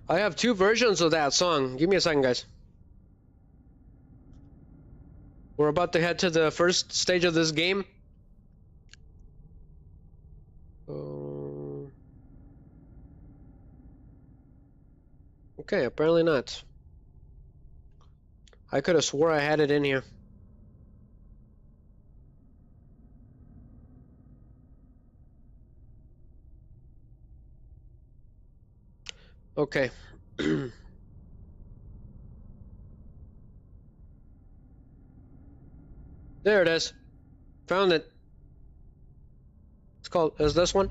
I have two versions of that song. Give me a second, guys. We're about to head to the first stage of this game. Okay, apparently not. I could have swore I had it in here. Okay. There it is. Found it. It's called, is this one?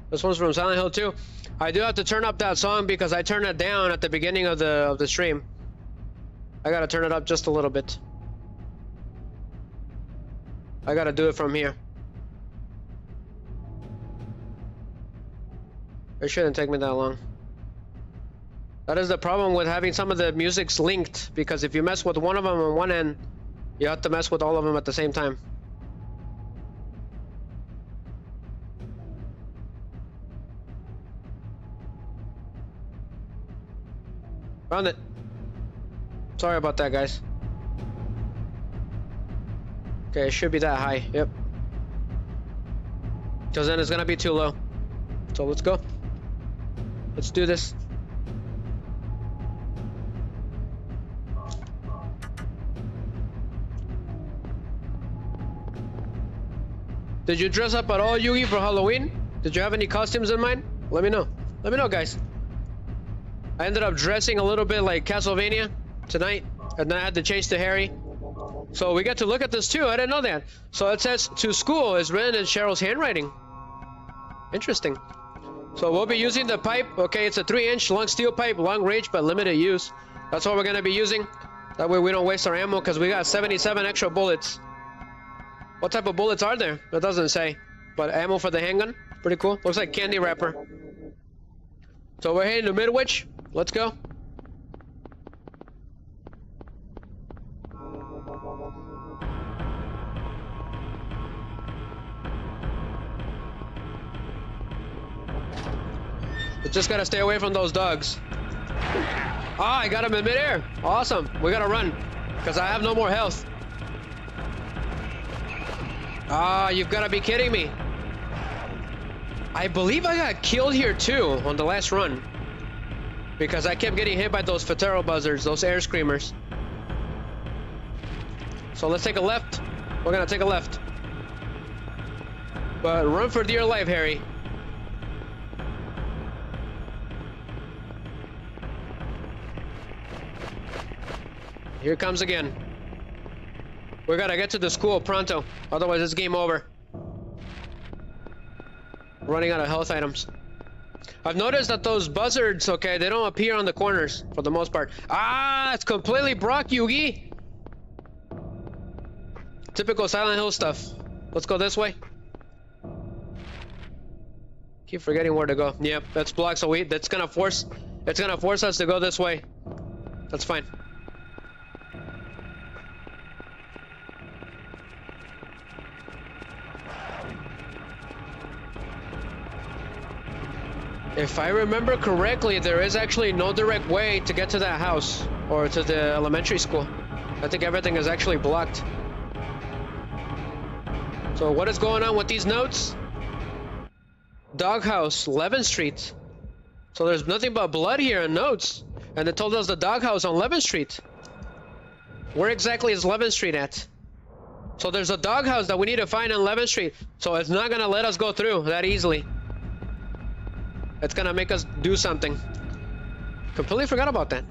This one's from Silent Hill 2. I do have to turn up that song because I turned it down at the beginning of the stream. I gotta turn it up just a little bit. I gotta do it from here. It shouldn't take me that long. That is the problem with having some of the musics linked, because if you mess with one of them on one end, you have to mess with all of them at the same time. Found it. Sorry about that, guys. Okay, it should be that high. Yep. Because then it's gonna be too low. So let's go. Let's do this. Did you dress up at all, Yugi, for Halloween? Did you have any costumes in mind? Let me know. Let me know, guys. I ended up dressing a little bit like Castlevania tonight, and then I had to change to Harry. So we get to look at this too. I didn't know that. So it says "to school" is written in Cheryl's handwriting. Interesting. So we'll be using the pipe. Okay, it's a 3-inch long steel pipe, long range but limited use. That's what we're gonna be using. That way we don't waste our ammo, because we got 77 extra bullets. What type of bullets are there? It doesn't say. But ammo for the handgun? Pretty cool. Looks like candy wrapper. So we're heading to Midwich. Let's go. We just gotta stay away from those dogs. Ah, I got him in midair. Awesome. We gotta run, because I have no more health. Ah, you've gotta be kidding me. I believe I got killed here too on the last run. Because I kept getting hit by those Fatero buzzards, those air screamers. So let's take a left. We're gonna take a left. But run for dear life, Harry. Here it comes again. We gotta get to the school pronto. Otherwise it's game over. Running out of health items. I've noticed that those buzzards, okay, they don't appear on the corners for the most part. Ah, it's completely Brock, Yugi. Typical Silent Hill stuff. Let's go this way. Keep forgetting where to go. Yep, that's blocked, so it's gonna force us to go this way. That's fine. If I remember correctly, there is actually no direct way to get to that house or to the elementary school. I think everything is actually blocked. So what is going on with these notes? Doghouse, 11th Street. So there's nothing but blood here and notes. And they told us the doghouse on 11th Street. Where exactly is 11th Street at? So there's a doghouse that we need to find on 11th Street. So it's not gonna let us go through that easily. It's gonna make us do something. Completely forgot about that.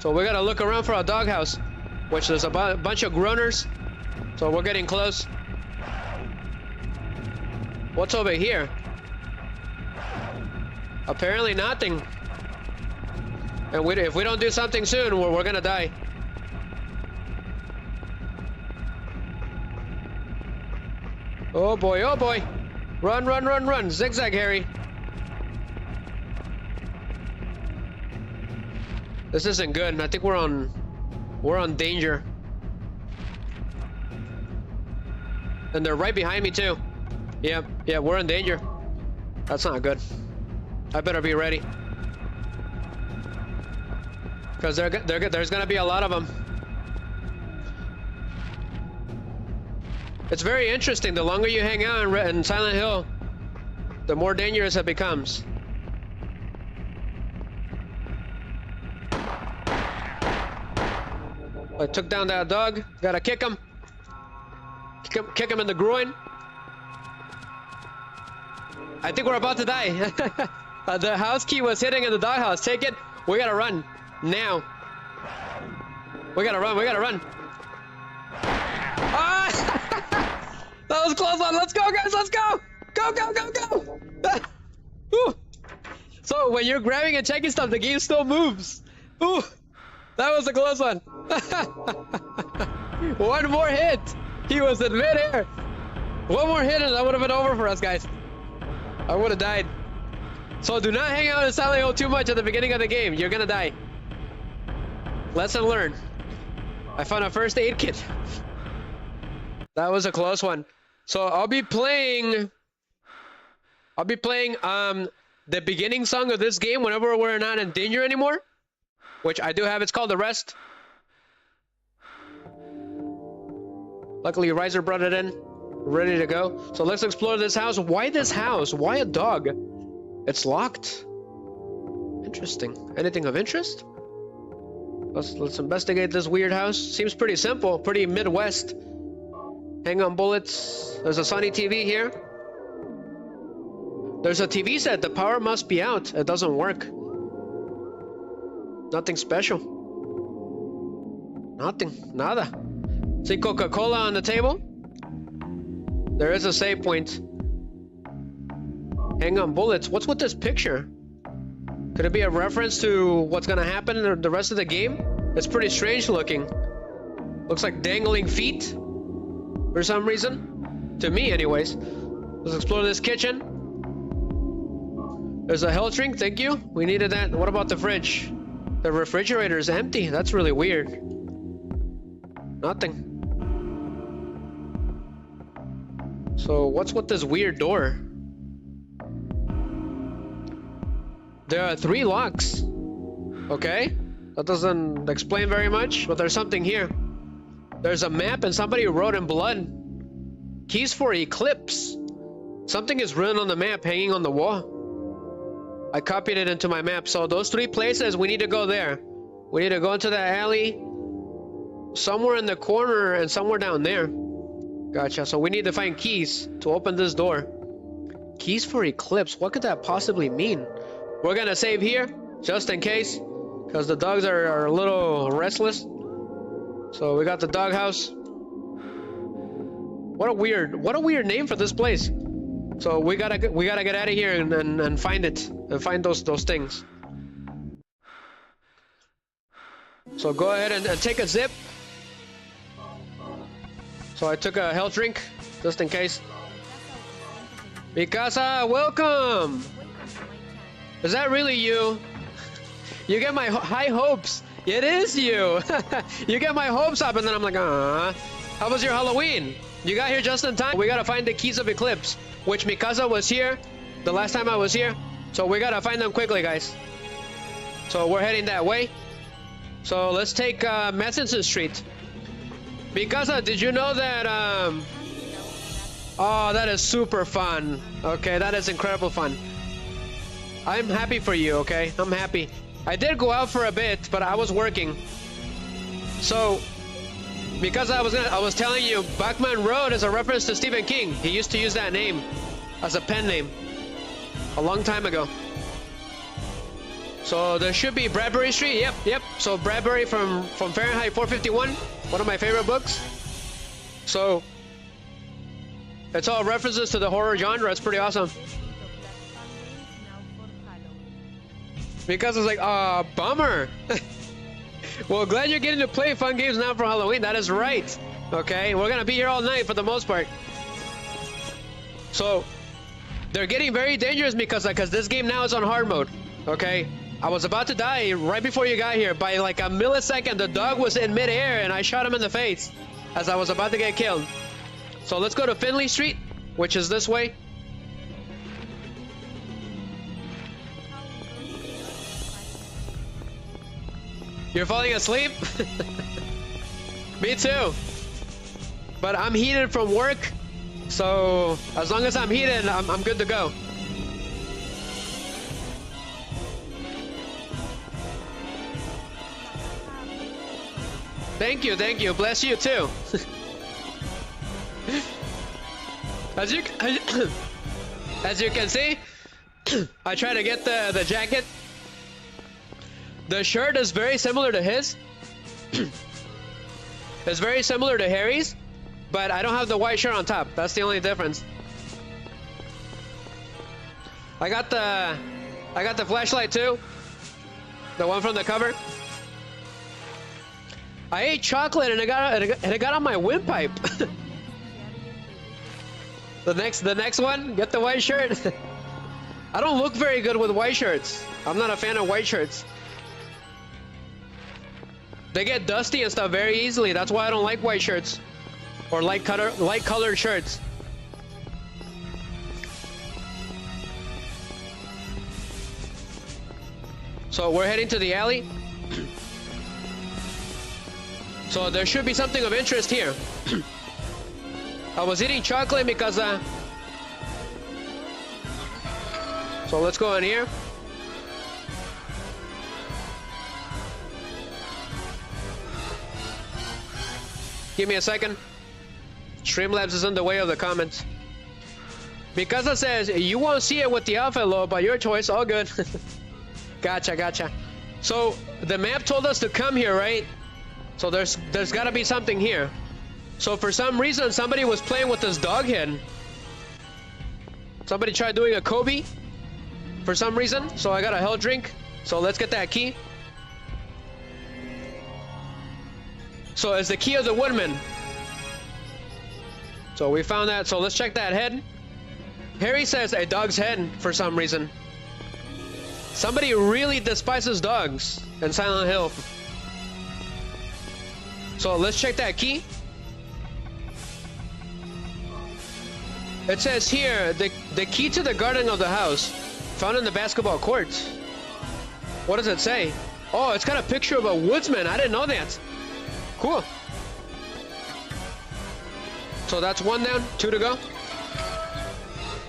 So we gotta look around for a doghouse, which there's a bunch of groaners. So we're getting close. What's over here? Apparently nothing. And if we don't do something soon, we're gonna die. Oh boy, oh boy. Run, run, run, run. Zigzag, Harry. This isn't good. I think we're on danger. And they're right behind me too. Yep, yeah, we're in danger. That's not good. I better be ready. Because there's gonna be a lot of them. It's very interesting. The longer you hang out in Silent Hill, the more dangerous it becomes. I took down that dog. Gotta kick him. Kick him in the groin. I think we're about to die. The house key was hitting in the doghouse. Take it. We gotta run now. We gotta run. We gotta run. Ah! That was close one. Let's go, guys. Let's go. Go, go, go, go. Ooh. So when you're grabbing and checking stuff, the game still moves. Ooh, that was a close one. One more hit. He was in midair. One more hit and that would have been over for us, guys. I would have died. So do not hang out in Silent Hill too much at the beginning of the game. You're gonna die. Lesson learned. I found a first aid kit. That was a close one. So I'll be playing the beginning song of this game whenever we're not in danger anymore, which I do have. It's called The Rest. Luckily Riser brought it in, ready to go. So let's explore this house. Why this house? Why a dog? It's locked. Interesting. Anything of interest? Let's investigate this weird house. Seems pretty simple, pretty Midwest. Hang on bullets. There's a Sony TV here. There's a TV set. The power must be out. It doesn't work. Nothing special. Nothing. Nada. See Coca-Cola on the table? There is a save point. Hang on bullets. What's with this picture? Could it be a reference to what's gonna happen in the rest of the game? It's pretty strange looking. Looks like dangling feet for some reason. To me, anyways. Let's explore this kitchen. There's a health drink, thank you. We needed that. What about the fridge? The refrigerator is empty. That's really weird. Nothing. So what's with this weird door? There are 3 locks. Okay. That doesn't explain very much, but there's something here. There's a map and somebody wrote in blood. Keys for Eclipse. Something is written on the map hanging on the wall. I copied it into my map. So those 3 places, we need to go there. We need to go into that alley, somewhere in the corner, and somewhere down there. Gotcha. So we need to find keys to open this door. Keys for Eclipse. What could that possibly mean? We're gonna save here, just in case, because the dogs are a little restless. So we got the doghouse. What a weird name for this place. So we gotta get out of here and find it and find those things. So go ahead and take a zip. So I took a health drink just in case. Mikasa, welcome. Is that really you? You get my high hopes. It is you. You get my hopes up, and then I'm like, how was your Halloween? You got here just in time. We gotta find the keys of Eclipse, which Mikasa was here the last time I was here. So we gotta find them quickly, guys. So we're heading that way. So let's take Messenson Street. Mikasa, did you know that, oh, that is super fun. Okay, that is incredible fun. I'm happy for you, okay? I'm happy. I did go out for a bit, but I was working. So, because I was telling you, Bachman Road is a reference to Stephen King. He used to use that name as a pen name a long time ago. So there should be Bradbury Street. Yep. So Bradbury from Fahrenheit 451, one of my favorite books. So it's all references to the horror genre. It's pretty awesome. Because it's like, bummer. Well, glad you're getting to play fun games now for Halloween. That is right. Okay, we're gonna be here all night for the most part. So they're getting very dangerous because this game now is on hard mode. Okay, I was about to die right before you got here. By like a millisecond, the dog was in midair and I shot him in the face as I was about to get killed. So let's go to Finley Street, which is this way. You're falling asleep? Me too. But I'm heated from work, so as long as I'm heated, I'm good to go. Thank you. Bless you too. As you can see, I try to get the jacket. The shirt is very similar to his. It's very similar to Harry's, but I don't have the white shirt on top. That's the only difference. I got the flashlight too. The one from the cover. I ate chocolate and it got on my windpipe. The next one, get the white shirt. I don't look very good with white shirts. I'm not a fan of white shirts. They get dusty and stuff very easily. That's why I don't like white shirts or light colored shirts. So we're heading to the alley. So there should be something of interest here. I was eating chocolate because so let's go in here. Give me a second. Streamlabs is in the way of the comments. Mikasa says, you won't see it with the outfit low, but your choice, all good. Gotcha. So the map told us to come here, right? So there's gotta be something here. So for some reason, somebody was playing with this dog head. Somebody tried doing a Kobe for some reason. So I got a health drink. So let's get that key. So it's the key of the woodman. So we found that. So let's check that head. Harry says a dog's head for some reason. Somebody really despises dogs in Silent Hill. So let's check that key. It says here, the key to the garden of the house, found in the basketball courts. What does it say? Oh, it's got a picture of a woodsman. I didn't know that. Cool. So that's one down, 2 to go.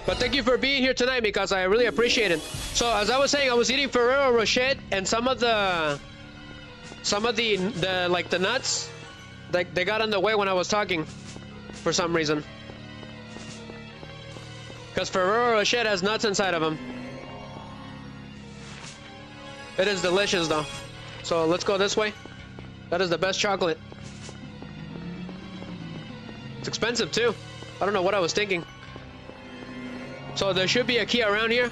But thank you for being here tonight, because I really appreciate it. So as I was saying, I was eating Ferrero Rocher, and some of the like the nuts, they got in the way when I was talking, for some reason. Because Ferrero Rocher has nuts inside of them. It is delicious though. So let's go this way. That is the best chocolate. It's expensive too. I don't know what I was thinking. So there should be a key around here,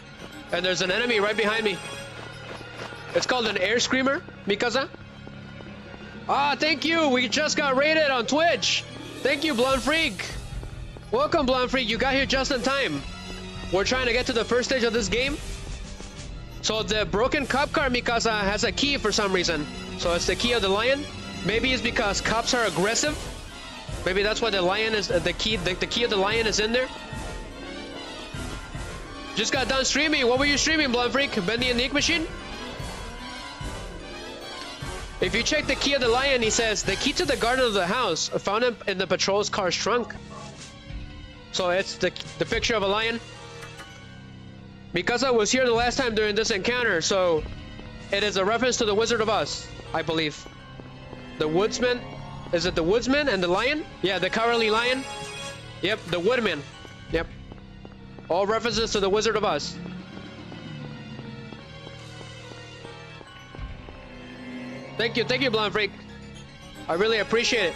and there's an enemy right behind me. It's called an air screamer, Mikasa. Ah, thank you. We just got raided on Twitch. Thank you, Blonde Freak. Welcome, Blonde Freak. You got here just in time. We're trying to get to the first stage of this game. So the broken cop car, Mikasa, has a key for some reason. So it's the key of the lion. Maybe it's because cops are aggressive. Maybe that's why the lion is the key of the lion is in there. Just got done streaming. What were you streaming, Blonde Freak? Bendy and the Ink Machine? If you check the key of the lion, he says, the key to the garden of the house found in the patrol's car's trunk. So it's the picture of a lion. Mikasa was here the last time during this encounter, so it is a reference to the Wizard of Oz, I believe. The woodsman, is it the woodsman and the lion? Yeah, the cowardly lion. Yep, the woodman. Yep. All references to the Wizard of Oz. Thank you, Blonde Freak. I really appreciate it.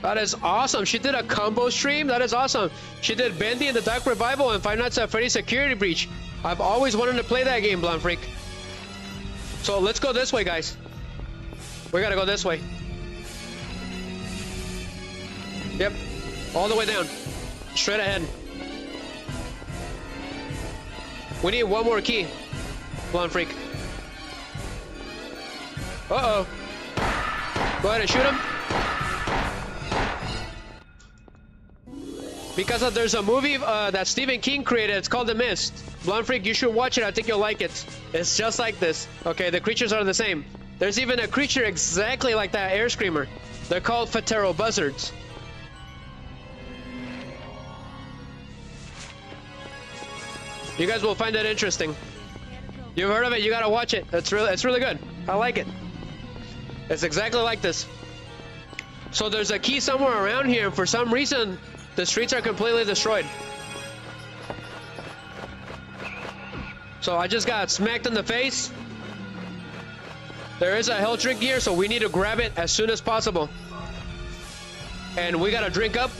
That is awesome. She did a combo stream. That is awesome. She did Bendy and the Dark Revival and Five Nights at Freddy's Security Breach. I've always wanted to play that game, Blonde Freak. So let's go this way, guys. We gotta go this way. Yep. All the way down. Straight ahead. We need one more key, Blonde Freak. Uh-oh. Go ahead and shoot him. Because there's a movie that Stephen King created. It's called The Mist. Blonde Freak, you should watch it. I think you'll like it. It's just like this. Okay, the creatures are the same. There's even a creature exactly like that air screamer. They're called Ptero buzzards. You guys will find that interesting. You've heard of it, you gotta watch it. It's really good. I like it. It's exactly like this. So there's a key somewhere around here, and for some reason, the streets are completely destroyed. So I just got smacked in the face. There is a health drink here, so we need to grab it as soon as possible. And we gotta drink up,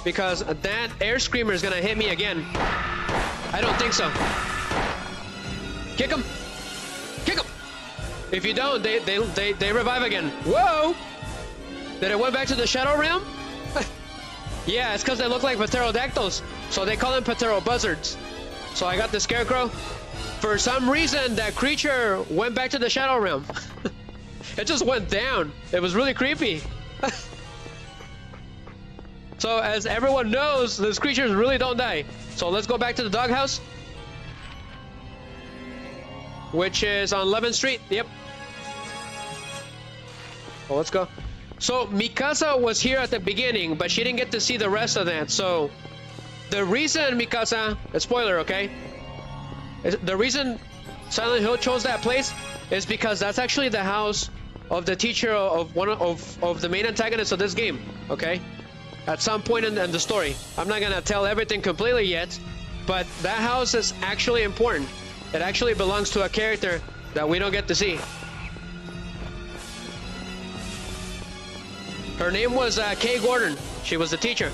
because that air screamer is gonna hit me again. I don't think so. Kick him! Kick him! If you don't, they revive again. Whoa! Did it went back to the Shadow Realm? Yeah, it's because they look like pterodactyls, so they call them Ptero buzzards. So I got the scarecrow. For some reason, that creature went back to the Shadow Realm. It just went down. It was really creepy. So as everyone knows, these creatures really don't die. So let's go back to the doghouse, which is on 11th Street. Yep. Well, let's go. So Mikasa was here at the beginning, but she didn't get to see the rest of that. So the reason Mikasa, a spoiler, okay? The reason Silent Hill chose that place is because that's actually the house of the teacher of one of the main antagonists of this game, okay? At some point in the story. I'm not gonna tell everything completely yet, but that house is actually important. It actually belongs to a character that we don't get to see. Her name was Kay Gordon. She was the teacher.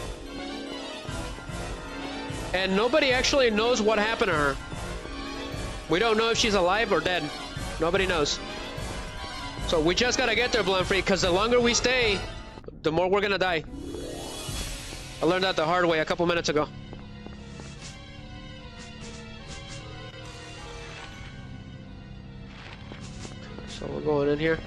And nobody actually knows what happened to her. We don't know if she's alive or dead. Nobody knows. So we just gotta get there, Blonde Freak, because the longer we stay, the more we're gonna die. I learned that the hard way a couple minutes ago. So we're going in here.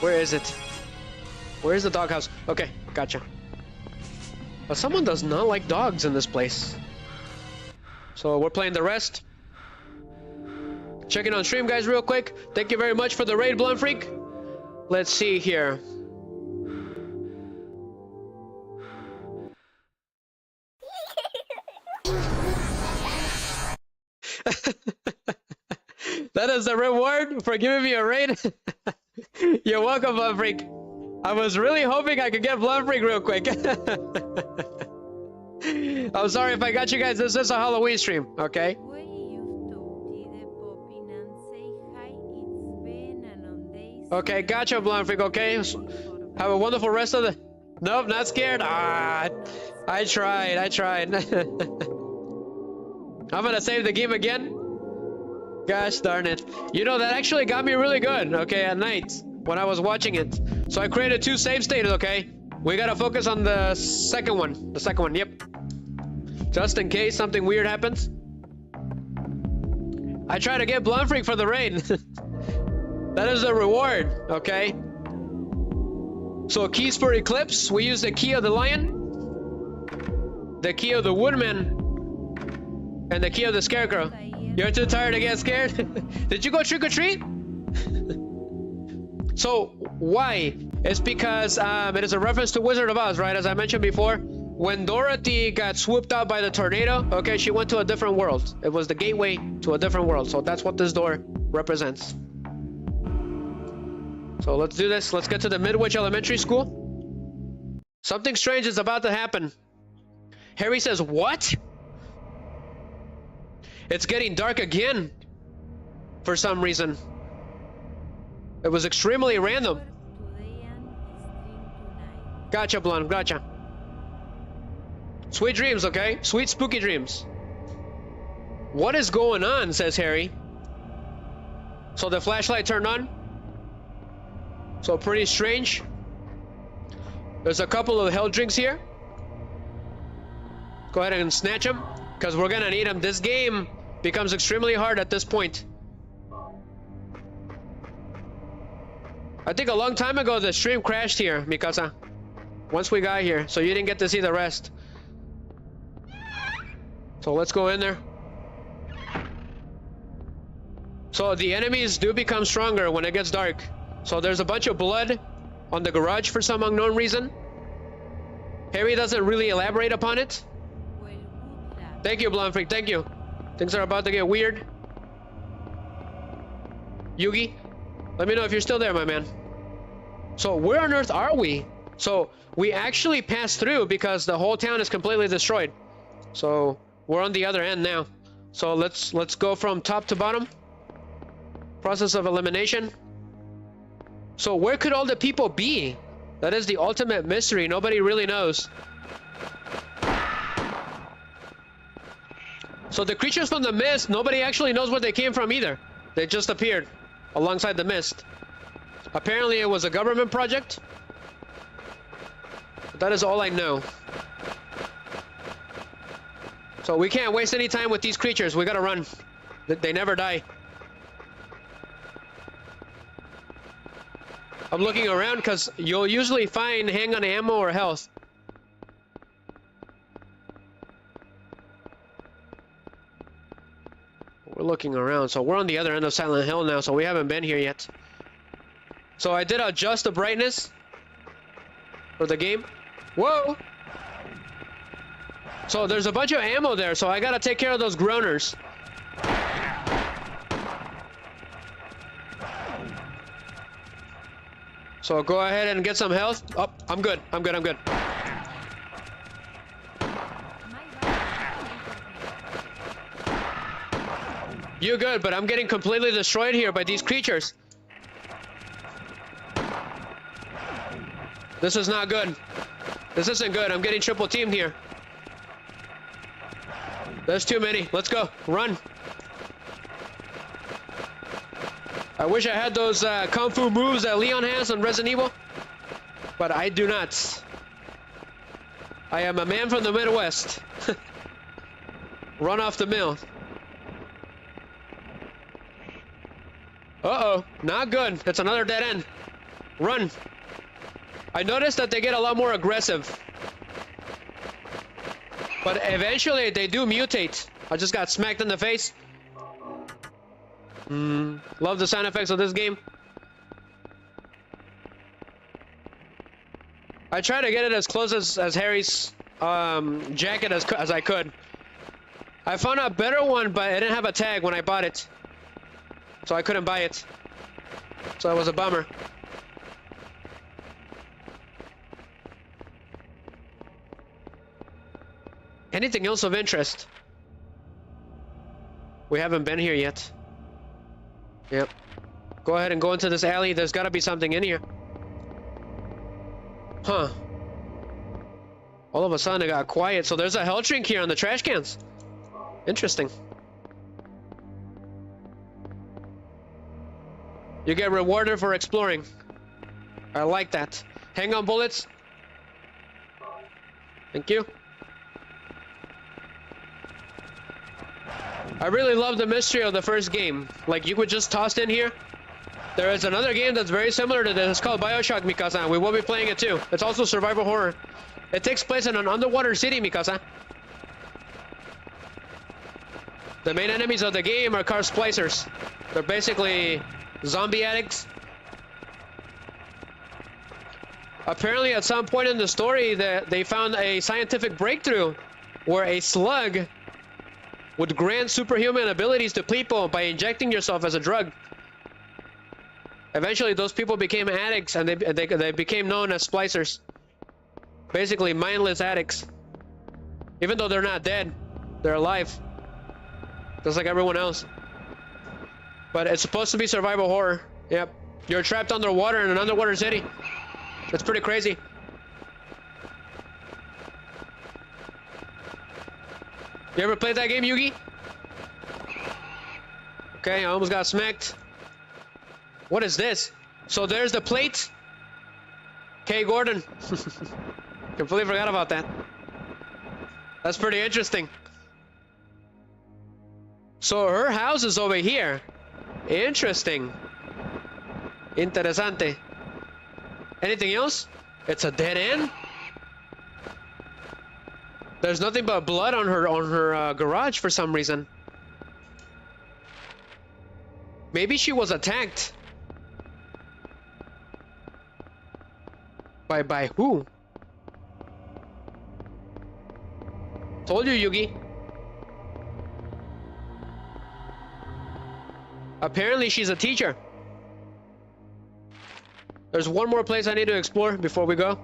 Where is it? Where is the doghouse? Okay, gotcha. But someone does not like dogs in this place. So we're playing the rest. Checking on stream, guys, real quick. Thank you very much for the raid, Blunt Freak. Let's see here. That is the reward for giving me a raid. You're welcome, Blunt Freak. I was really hoping I could get Blunt Freak real quick. I'm sorry if I got you guys. This is a Halloween stream, okay? Okay, gotcha, Blunt Freak, okay? Have a wonderful rest of the... Nope, not scared. Ah, I tried. I'm gonna save the game again. Gosh darn it. You know, that actually got me really good, okay, at night when I was watching it. So I created 2 save states, okay? We gotta focus on the second one. The second one, yep. Just in case something weird happens. I try to get Blunt Freak for the raid. That is the reward, okay? So keys for Eclipse, we use the key of the lion, the key of the woodman, and the key of the scarecrow. You're too tired to get scared? Did you go trick-or-treat? So, why? It's because it is a reference to Wizard of Oz, right? As I mentioned before, when Dorothy got swooped out by the tornado, okay, she went to a different world. It was the gateway to a different world. So that's what this door represents. So let's do this. Let's get to the Midwich Elementary School. Something strange is about to happen. Harry says, what? It's getting dark again. For some reason. It was extremely random. Gotcha, Blonde. Gotcha. Sweet dreams, okay? Sweet spooky dreams. What is going on, says Harry. So the flashlight turned on. So pretty strange. There's a couple of health drinks here. Go ahead and snatch them, because we're gonna need them. This game becomes extremely hard at this point. I think a long time ago the stream crashed here, Mikasa. Once we got here, so you didn't get to see the rest. So let's go in there. So the enemies do become stronger when it gets dark. So there's a bunch of blood on the garage for some unknown reason. Harry doesn't really elaborate upon it. Thank you, Blonde Freak, thank you. Things are about to get weird. Yugi, let me know if you're still there, my man. So where on earth are we? So we actually passed through because the whole town is completely destroyed. So we're on the other end now. So let's go from top to bottom. Process of elimination. So where could all the people be? That is the ultimate mystery. Nobody really knows. So the creatures from the mist, nobody actually knows where they came from either. They just appeared alongside the mist. Apparently it was a government project. But that is all I know. So we can't waste any time with these creatures. We gotta run. They never die. I'm looking around because you'll usually find handgun ammo or health. We're looking around. So we're on the other end of Silent Hill now, so we haven't been here yet. So I did adjust the brightness for the game. Whoa! So there's a bunch of ammo there, so I gotta take care of those groaners. So go ahead and get some health. Oh, I'm good. I'm good. I'm good. You're good, but I'm getting completely destroyed here by these creatures. This is not good. This isn't good. I'm getting triple teamed here. There's too many. Let's go. Run. I wish I had those kung fu moves that Leon has on Resident Evil, but I do not. I am a man from the Midwest. Run off the mill. Uh-oh, not good. It's another dead end. Run. I noticed that they get a lot more aggressive. But eventually they do mutate. I just got smacked in the face. Love the sound effects of this game. I tried to get it as close as Harry's jacket as I could. I found a better one, but it didn't have a tag when I bought it. So I couldn't buy it. So it was a bummer. Anything else of interest? We haven't been here yet. Yep. Go ahead and go into this alley. There's gotta be something in here. Huh. All of a sudden it got quiet. So there's a health drink here on the trash cans. Interesting. You get rewarded for exploring. I like that. Hang on bullets. Thank you. I really love the mystery of the first game. Like, you could just toss in here. There is another game that's very similar to this. It's called BioShock, Mikasa. We will be playing it too. It's also survival horror. It takes place in an underwater city, Mikasa. The main enemies of the game are car splicers. They're basically zombie addicts. Apparently, at some point in the story, they found a scientific breakthrough where a slug would grant superhuman abilities to people by injecting yourself as a drug. Eventually, those people became addicts, and they became known as splicers. Basically, mindless addicts. Even though they're not dead, they're alive. Just like everyone else. But it's supposed to be survival horror. Yep. You're trapped underwater in an underwater city. That's pretty crazy. You ever played that game, Yugi? Okay, I almost got smacked. What is this? So there's the plate. Kay Gordon. Completely forgot about that. That's pretty interesting. So her house is over here. Interesting. Interesante. Anything else? It's a dead end? There's nothing but blood on her garage for some reason. Maybe she was attacked. By who? Told you, Yugi. Apparently she's a teacher. There's one more place I need to explore before we go.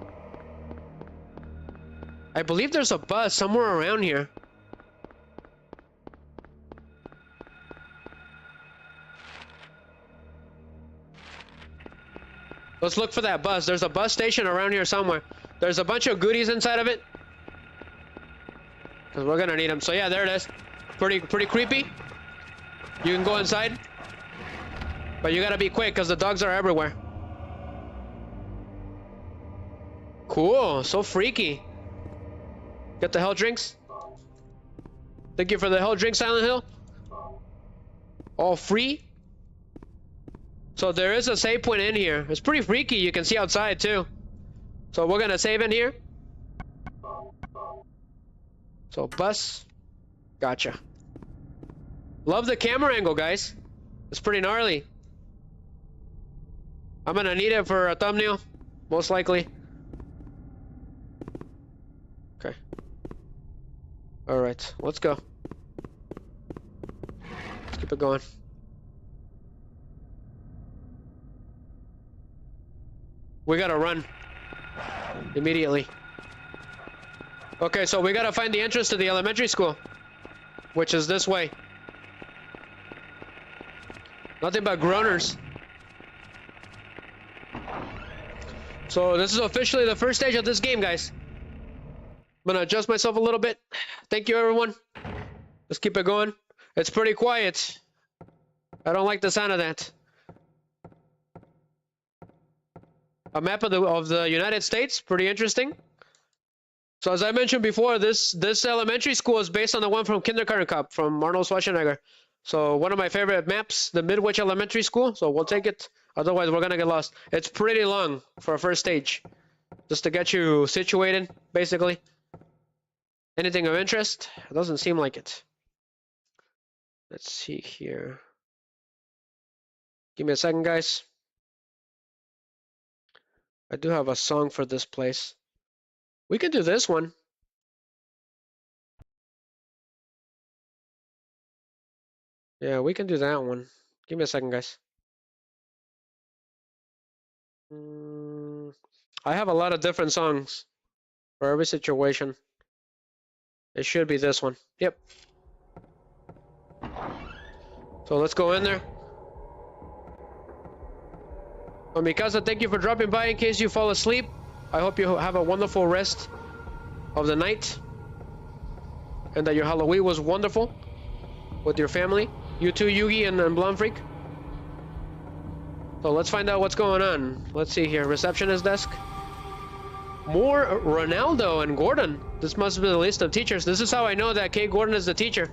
I believe there's a bus somewhere around here. Let's look for that bus. There's a bus station around here somewhere. There's a bunch of goodies inside of it. Because we're gonna need them. So yeah, there it is. Pretty creepy. You can go inside. But you gotta be quick because the dogs are everywhere. Cool. So freaky. Get the health drinks. Thank you for the health drink, Silent Hill. All free. So there is a save point in here. It's pretty freaky. You can see outside too. So we're gonna save in here. So bus. Gotcha. Love the camera angle, guys. It's pretty gnarly. I'm gonna need it for a thumbnail, most likely. Okay. All right, let's go. Let's keep it going. We gotta run immediately. Okay, so we gotta find the entrance to the elementary school, which is this way. Nothing but groaners. So this is officially the first stage of this game, guys. I'm gonna adjust myself a little bit. Thank you, everyone. Let's keep it going. It's pretty quiet. I don't like the sound of that. A map of the United States, pretty interesting. So as I mentioned before, this elementary school is based on the one from Kindergarten Cop from Arnold Schwarzenegger. So one of my favorite maps, the Midwich Elementary School. So we'll take it. Otherwise, we're gonna get lost. It's pretty long for a first stage, just to get you situated, basically. Anything of interest? It doesn't seem like it. Let's see here. Give me a second, guys. I do have a song for this place. We can do this one. Yeah, we can do that one. Give me a second, guys. I have a lot of different songs for every situation. It should be this one. Yep. So let's go in there. Mikasa, thank you for dropping by in case you fall asleep. I hope you have a wonderful rest of the night. And that your Halloween was wonderful with your family. You too, Yugi and Blonde Freak. So let's find out what's going on. Let's see here. Receptionist desk. More Ronaldo and Gordon. This must be the list of teachers. This is how I know that Kay Gordon is the teacher.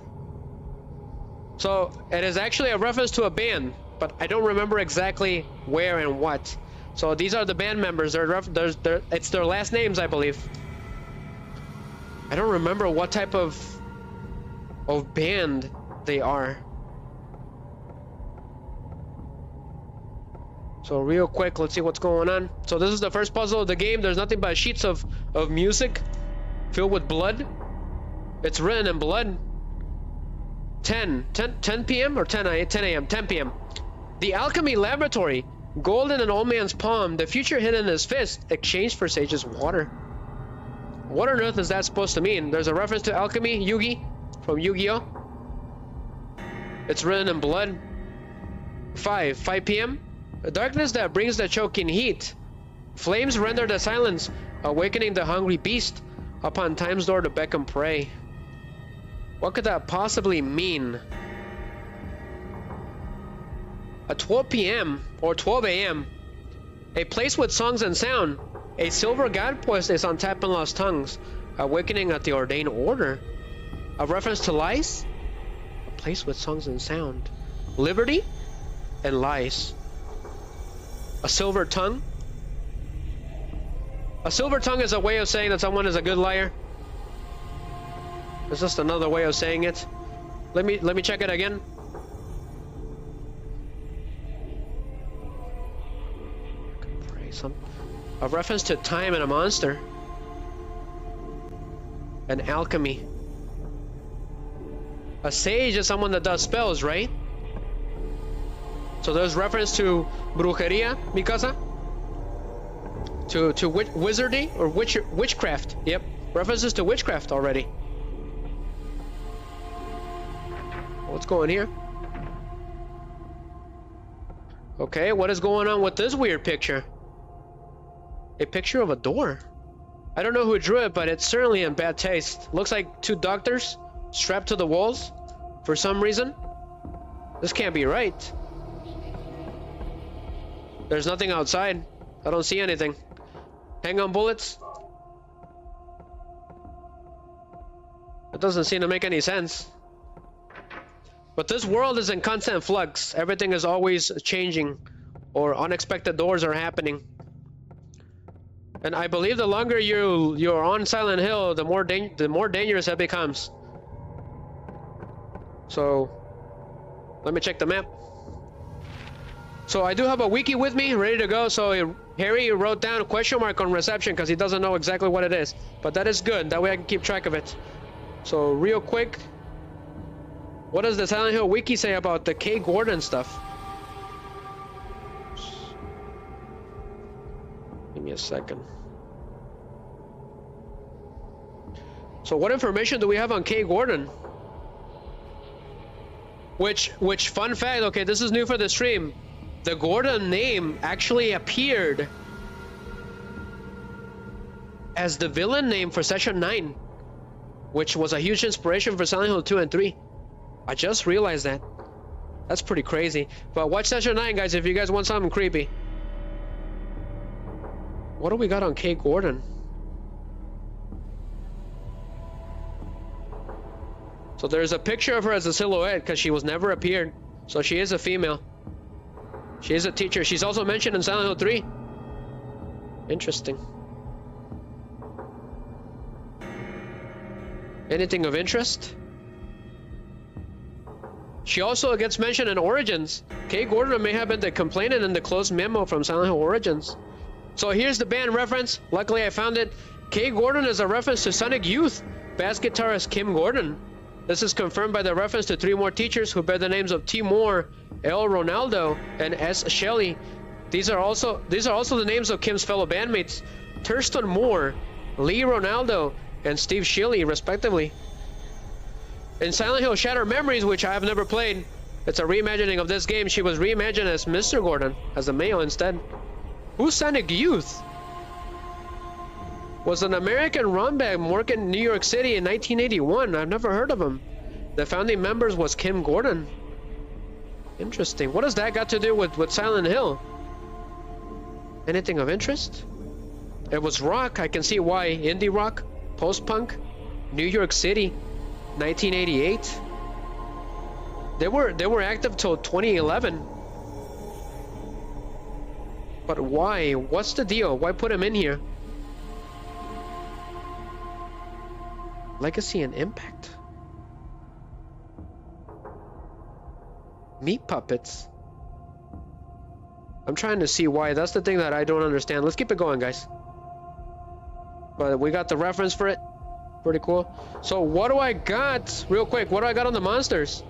So it is actually a reference to a band, but I don't remember exactly where and what. So these are the band members. It's their last names, I believe. I don't remember what type of band they are. So real quick, let's see what's going on. So this is the first puzzle of the game. There's nothing but sheets of music filled with blood. It's written in blood. 10 p.m. or 10 a.m. 10 p.m. The alchemy laboratory. Gold in an old man's palm. The future hidden in his fist. Exchanged for Sage's water. What on earth is that supposed to mean? There's a reference to alchemy, Yugi, from Yu-Gi-Oh! It's written in blood. 5 p.m. The darkness that brings the choking heat. Flames render the silence, awakening the hungry beast upon time's door to beckon prey. What could that possibly mean? At 12 p.m. or 12 a.m., a place with songs and sound. A silver god post is on tap in lost tongues, awakening at the ordained order. A reference to lies? A place with songs and sound. Liberty and lies. A silver tongue? A silver tongue is a way of saying that someone is a good liar. It's just another way of saying it. Let me check it again. A reference to time and a monster. An alchemy. A sage is someone that does spells, right? So there's reference to brujeria, Mikasa? To wizardry or witchcraft. Yep, references to witchcraft already. What's going here? Okay, what is going on with this weird picture? A picture of a door. I don't know who drew it, but it's certainly in bad taste. Looks like two doctors strapped to the walls for some reason. This can't be right. There's nothing outside. I don't see anything. Hang on bullets. It doesn't seem to make any sense. But this world is in constant flux. Everything is always changing, or unexpected doors are happening. And I believe the longer you're on Silent Hill, the more dangerous it becomes. So let me check the map. So I do have a wiki with me, ready to go. So Harry wrote down a question mark on reception because he doesn't know exactly what it is. But that is good. That way I can keep track of it. So real quick, what does the Silent Hill wiki say about the Kay Gordon stuff? Give me a second. So what information do we have on Kay Gordon? Which fun fact, okay, this is new for the stream. The Gordon name actually appeared as the villain name for Session 9, which was a huge inspiration for Silent Hill 2 and 3. I just realized that. That's pretty crazy. But watch Session 9, guys, if you guys want something creepy. What do we got on Kay Gordon? So there's a picture of her as a silhouette because she was never appeared. So she is a female. She is a teacher. She's also mentioned in Silent Hill 3. Interesting. Anything of interest? She also gets mentioned in Origins Kay Gordon may have been the complainant in the closed memo from Silent Hill Origins. So here's the band reference. Luckily I found it. Kay Gordon is a reference to Sonic Youth bass guitarist Kim Gordon. This is confirmed by the reference to 3 more teachers who bear the names of T. Moore, L. Ronaldo, and S. Shelley. These are also the names of Kim's fellow bandmates, Thurston Moore, Lee Ronaldo, and Steve Shelley, respectively. In Silent Hill Shattered Memories, which I have never played, it's a reimagining of this game. She was reimagined as Mr. Gordon, as a male instead. Who's Sonic Youth? Was an American rock band working in New York City in 1981. I've never heard of him. The founding members was Kim Gordon. Interesting. What does that got to do with Silent Hill? Anything of interest? It was rock. I can see why. Indie rock, post-punk, New York City, 1988. They were active till 2011. But why? What's the deal? Why put him in here? Legacy and Impact. Meat puppets. I'm trying to see why. That's the thing that I don't understand. Let's keep it going, guys. But we got the reference for it. Pretty cool. So what do I got? Real quick, what do I got on the monsters?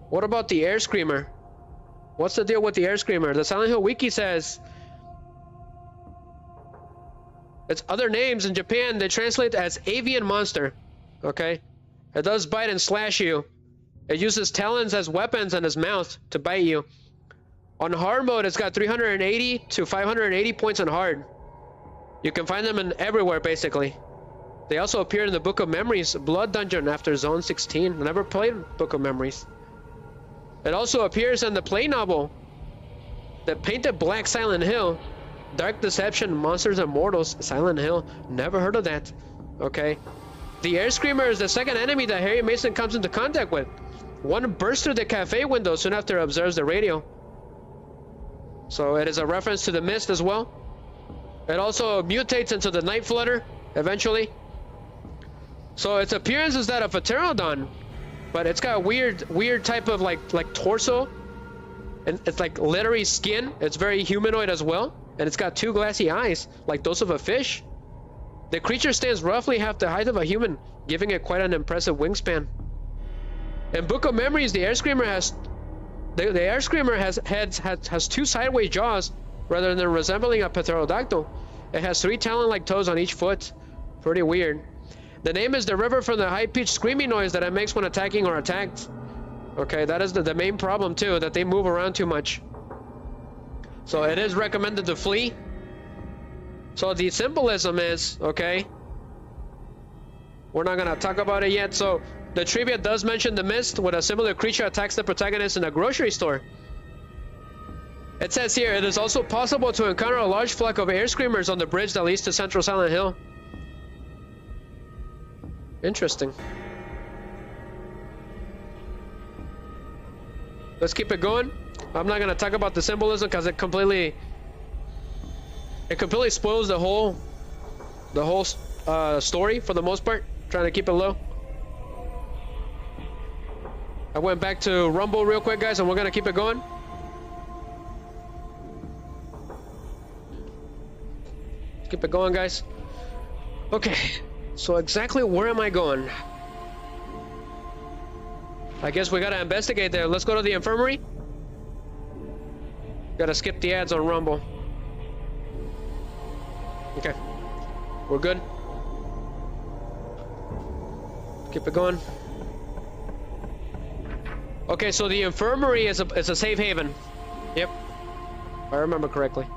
What about the Air Screamer? What's the deal with the Air Screamer? The Silent Hill Wiki says its other names in Japan, they translate as avian monster. Okay? It does bite and slash you. It uses talons as weapons and its mouth to bite you. On hard mode, it's got 380 to 580 points on hard. You can find them in everywhere, basically. They also appear in the Book of Memories Blood Dungeon after Zone 16. I never played Book of Memories. It also appears in the play novel, The Painted Black Silent Hill, Dark Deception, Monsters and Mortals, Silent Hill. Never heard of that. Okay. The Air Screamer is the second enemy that Harry Mason comes into contact with. One bursts through the cafe window soon after it observes the radio. So it is a reference to the Mist as well. It also mutates into the Night Flutter eventually. So its appearance is that of a pterodon, but it's got a weird type of like torso, and it's like leathery skin. It's very humanoid as well, and it's got 2 glassy eyes like those of a fish. The creature stands roughly half the height of a human, giving it quite an impressive wingspan. In Book of Memories, the Air Screamer has has 2 sideways jaws rather than resembling a pterodactyl. It has 3 talon-like toes on each foot. Pretty weird. The name is derived from the high-pitched screaming noise that it makes when attacking or attacked. Okay, that is the main problem too, that they move around too much. So it is recommended to flee. So the symbolism is, okay, we're not gonna talk about it yet. So the trivia does mention the Mist, when a similar creature attacks the protagonist in a grocery store. It says here, it is also possible to encounter a large flock of air screamers on the bridge that leads to Central Silent Hill. Interesting. Let's keep it going. I'm not gonna talk about the symbolism because it completely spoils the whole story for the most part. Trying to keep it low. I went back to Rumble real quick, guys, and we're gonna keep it going. Keep it going, guys. Okay, so exactly where am I going? I guess we gotta investigate there. Let's go to the infirmary. Gotta skip the ads on Rumble. Okay, we're good. Keep it going. Okay, so the infirmary is a safe haven. Yep, if I remember correctly.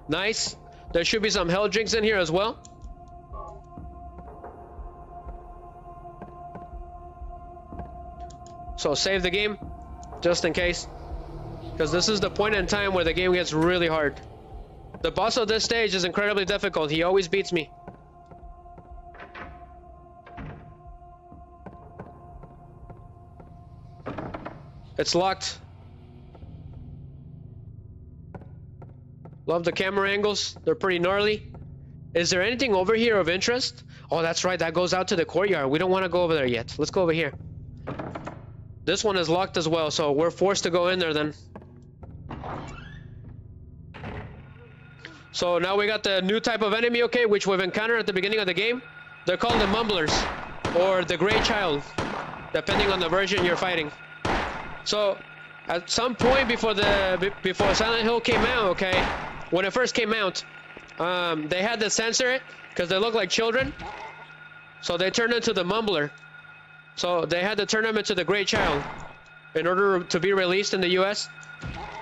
Nice. There should be some hell drinks in here as well. So save the game, just in case. Because this is the point in time where the game gets really hard. The boss of this stage is incredibly difficult. He always beats me. It's locked. Love the camera angles. They're pretty gnarly. Is there anything over here of interest? Oh, that's right. That goes out to the courtyard. We don't want to go over there yet. Let's go over here. This one is locked as well, so we're forced to go in there then. So now we got the new type of enemy, okay, which we've encountered at the beginning of the game. They're called the Mumblers, or the Grey Child, depending on the version you're fighting. So, at some point before Silent Hill came out, okay, when it first came out, they had to censor it because they look like children. So they turned into the Mumbler. So they had to turn them into the Grey Child in order to be released in the US.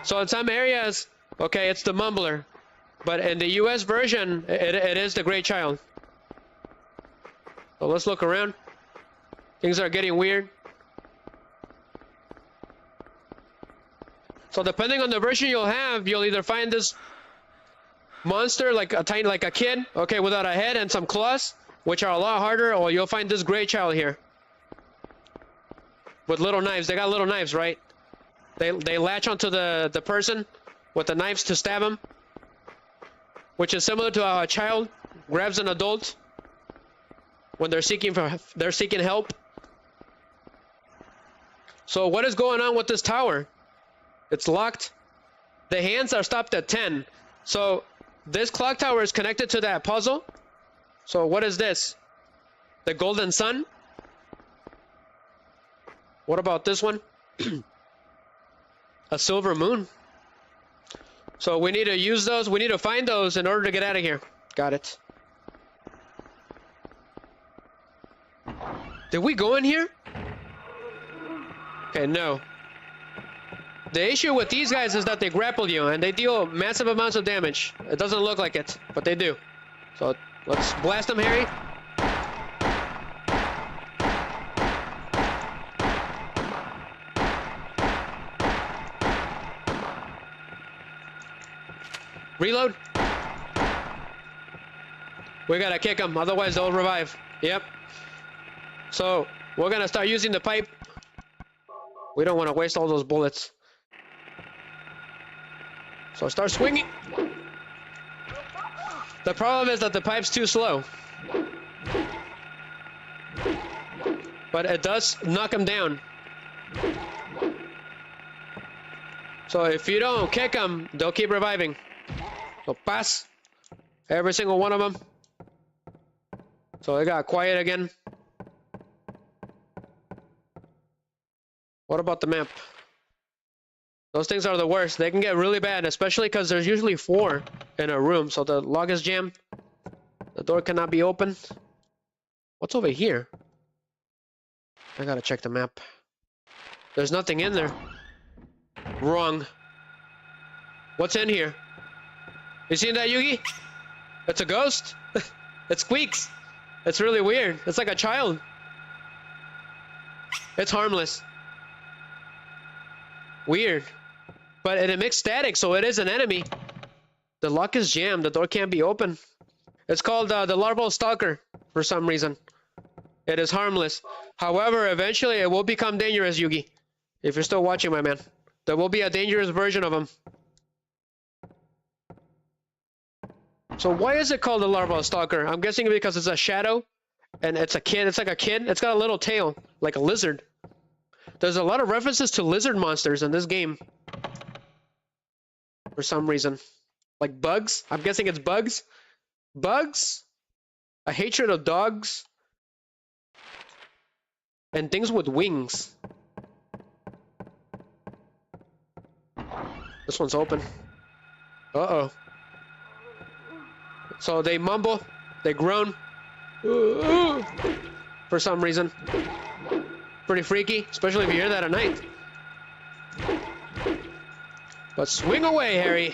So in some areas, okay, it's the Mumbler. But in the US version, it is the Grey Child. So let's look around. Things are getting weird. So depending on the version you'll have, you'll either find this monster like a kid, okay, without a head and some claws, which are a lot harder, or you'll find this Grey Child here with little knives. They got little knives, right? They latch onto the person with the knives to stab him, which is similar to how a child grabs an adult when they're seeking help. So what is going on with this tower? It's locked. The hands are stopped at 10. So this clock tower is connected to that puzzle. So what is this? The golden sun? What about this one? A silver moon. So we need to use those. We need to find those in order to get out of here. Got it. Did we go in here? Okay, no. The issue with these guys is that they grapple you and they deal massive amounts of damage. It doesn't look like it, but they do. So let's blast them, Harry. Reload. We gotta kick them, otherwise they'll revive. Yep. So we're gonna start using the pipe. We don't want to waste all those bullets. So start swinging. The problem is that the pipe's too slow. But it does knock them down. So if you don't kick them, they'll keep reviving. So pass. Every single one of them. So it got quiet again. What about the map? Those things are the worst. They can get really bad, especially because there's usually 4 in a room. So the lock is jammed. The door cannot be opened. What's over here? I gotta check the map. There's nothing in there. Wrong. What's in here? You seen that, Yugi? It's a ghost. It squeaks. It's really weird. It's like a child. It's harmless. Weird. But it emits static, so it is an enemy. The lock is jammed. The door can't be opened. It's called the larval stalker for some reason. It is harmless. However, eventually it will become dangerous, Yugi. If you're still watching, my man. There will be a dangerous version of him. So why is it called the larval stalker? I'm guessing because it's a shadow. And it's a kid. It's like a kid. It's got a little tail. Like a lizard. There's a lot of references to lizard monsters in this game. For some reason. Like bugs? I'm guessing it's bugs? Bugs? A hatred of dogs? And things with wings. This one's open. Uh-oh. So they mumble. They groan. For some reason. Pretty freaky, especially if you hear that at night. But swing away, Harry.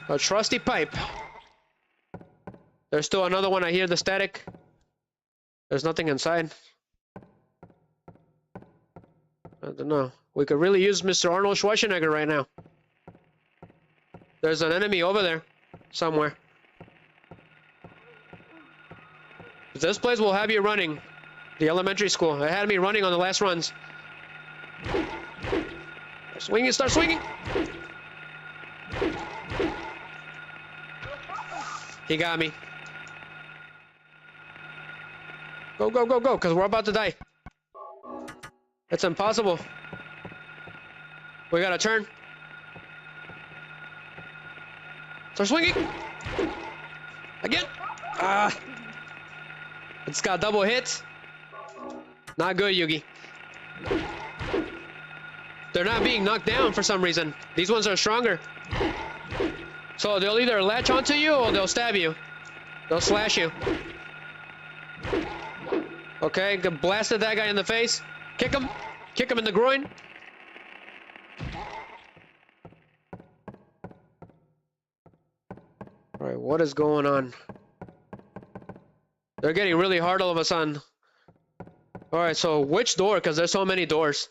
A trusty pipe. There's still another one. I hear the static. There's nothing inside. I don't know. We could really use Mr. Arnold Schwarzenegger right now. There's an enemy over there. Somewhere. This place will have you running. The elementary school. It had me running on the last runs. Swinging, start swinging. He got me. Go, go, go, go, because we're about to die. It's impossible. We gotta turn. Start swinging. Again. Ah. It's got double hits. Not good, Yugi. They're not being knocked down for some reason. These ones are stronger. So they'll either latch onto you or they'll stab you. They'll slash you. Okay, blasted that guy in the face. Kick him. Kick him in the groin. All right, what is going on? They're getting really hard all of a sudden. All right, so which door? Because there's so many doors.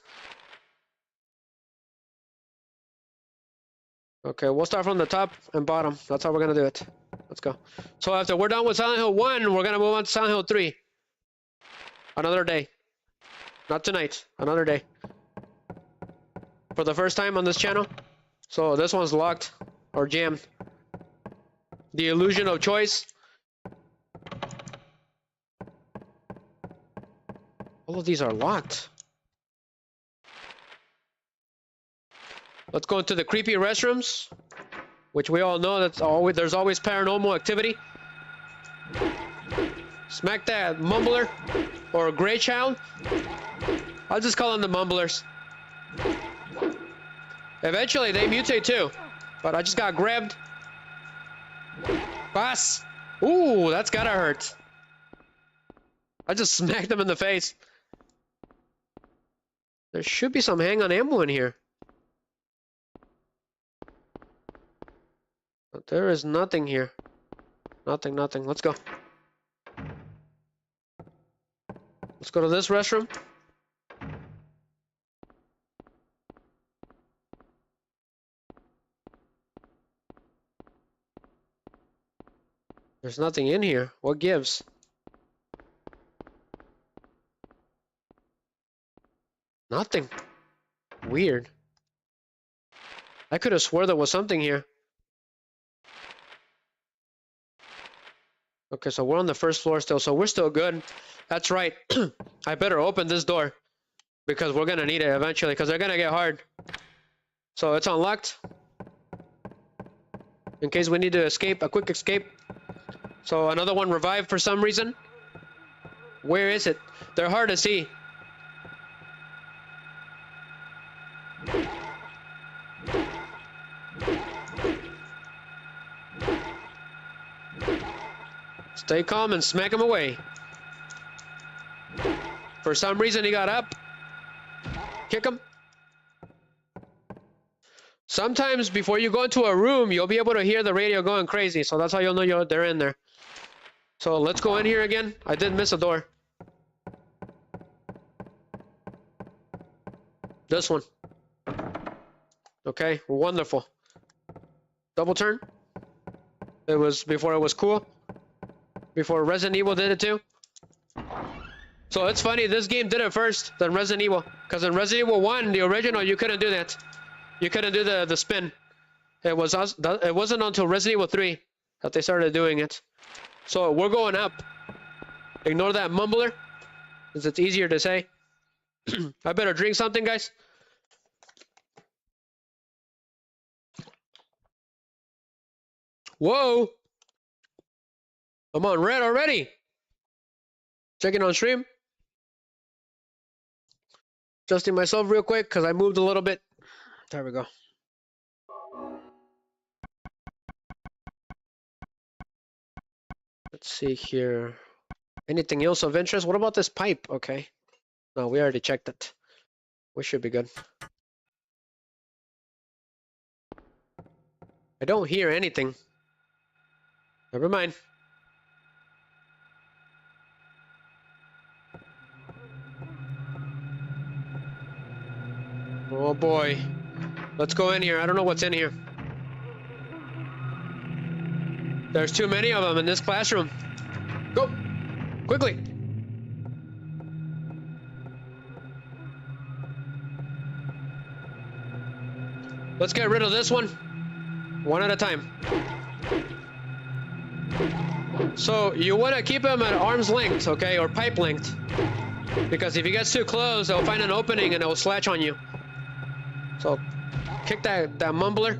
Okay, we'll start from the top and bottom. That's how we're gonna do it. Let's go. So after we're done with Silent Hill 1, we're gonna move on to Silent Hill 3. Another day. Not tonight. Another day. For the first time on this channel. So this one's locked or jammed. The illusion of choice. All of these are locked. Let's go into the creepy restrooms, which we all know there's always paranormal activity. Smack that mumbler or gray child. I'll just call them the mumblers. Eventually they mutate too, but I just got grabbed. Boss. Ooh, that's gotta hurt. I just smacked him in the face. There should be some hang-on ammo in here. But there is nothing here. Nothing, nothing. Let's go. Let's go to this restroom. There's nothing in here. What gives? Nothing. Weird. I could have swore there was something here. Okay, so we're on the first floor still, so we're still good. That's right. I better open this door because we're gonna need it eventually because they're gonna get hard. So it's unlocked. In case we need to escape, a quick escape. So another one revived for some reason. Where is it? They're hard to see. Stay calm and smack him away. For some reason he got up. Kick him. Sometimes before you go into a room, you'll be able to hear the radio going crazy. So that's how you'll know they're in there. So let's go in here again. I did miss a door. This one. Okay, wonderful. Double turn. It was before it was cool. Before Resident Evil did it too. So it's funny, this game did it first than Resident Evil. Because in Resident Evil 1, the original, you couldn't do that. You couldn't do the spin. It wasn't until Resident Evil 3 that they started doing it. So we're going up. Ignore that mumbler, because it's easier to say. I better drink something, guys. Whoa! I'm on red already. Checking on stream. Adjusting myself real quick because I moved a little bit. There we go. Let's see here. Anything else of interest? What about this pipe? Okay. No, we already checked it. We should be good. I don't hear anything. Never mind. Oh boy. Let's go in here. I don't know what's in here. There's too many of them in this classroom. Go! Quickly! Let's get rid of this one. One at a time. So you want to keep him at arm's length, okay, or pipe length, because if he gets too close, they'll find an opening and they'll slatch on you. So kick that mumbler.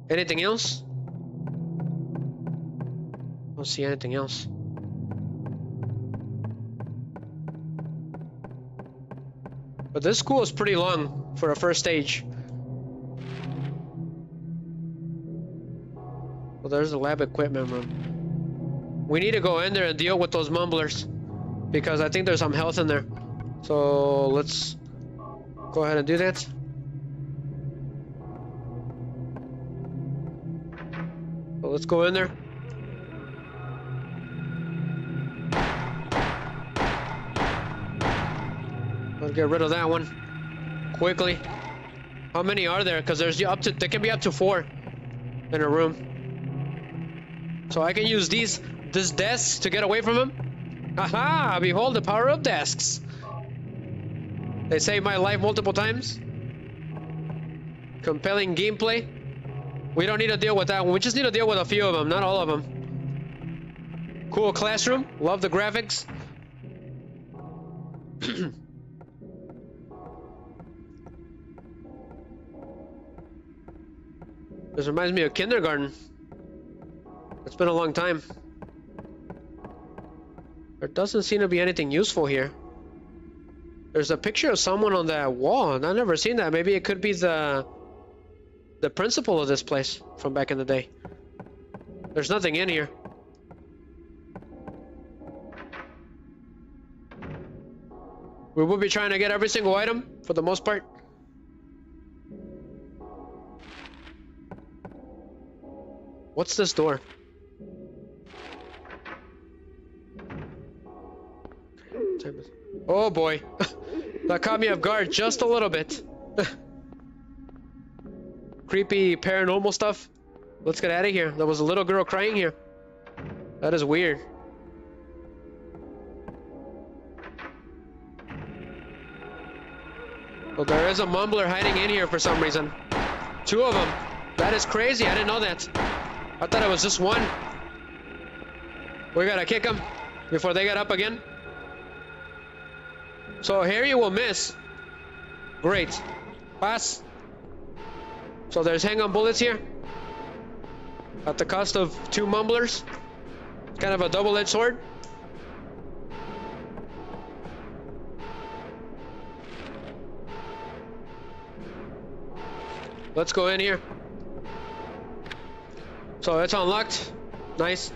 Anything else? Don't see anything else. But this school is pretty long for a first stage. Well, there's the lab equipment room. We need to go in there and deal with those mumblers, because I think there's some health in there. So let's go ahead and do that. So let's go in there. Let's get rid of that one quickly. How many are there? Because there's up to, there can be up to 4 in a room. So I can use this desk to get away from him. Aha! Behold the power of desks. They saved my life multiple times. Compelling gameplay. We don't need to deal with that one. We just need to deal with a few of them, not all of them. Cool classroom. Love the graphics. This reminds me of kindergarten. It's been a long time. There doesn't seem to be anything useful here. There's a picture of someone on that wall, and I've never seen that. Maybe it could be the principal of this place from back in the day. There's nothing in here. We will be trying to get every single item for the most part. What's this door? Oh boy. That caught me off guard just a little bit. Creepy paranormal stuff. Let's get out of here. There was a little girl crying here. That is weird. Well, there is a mumbler hiding in here for some reason. 2 of them. That is crazy. I didn't know that. I thought it was just 1. We gotta kick them before they get up again. So here you will miss. Great. Pass. So there's hang-on bullets here. At the cost of 2 mumblers. Kind of a double-edged sword. Let's go in here. So it's unlocked. Nice.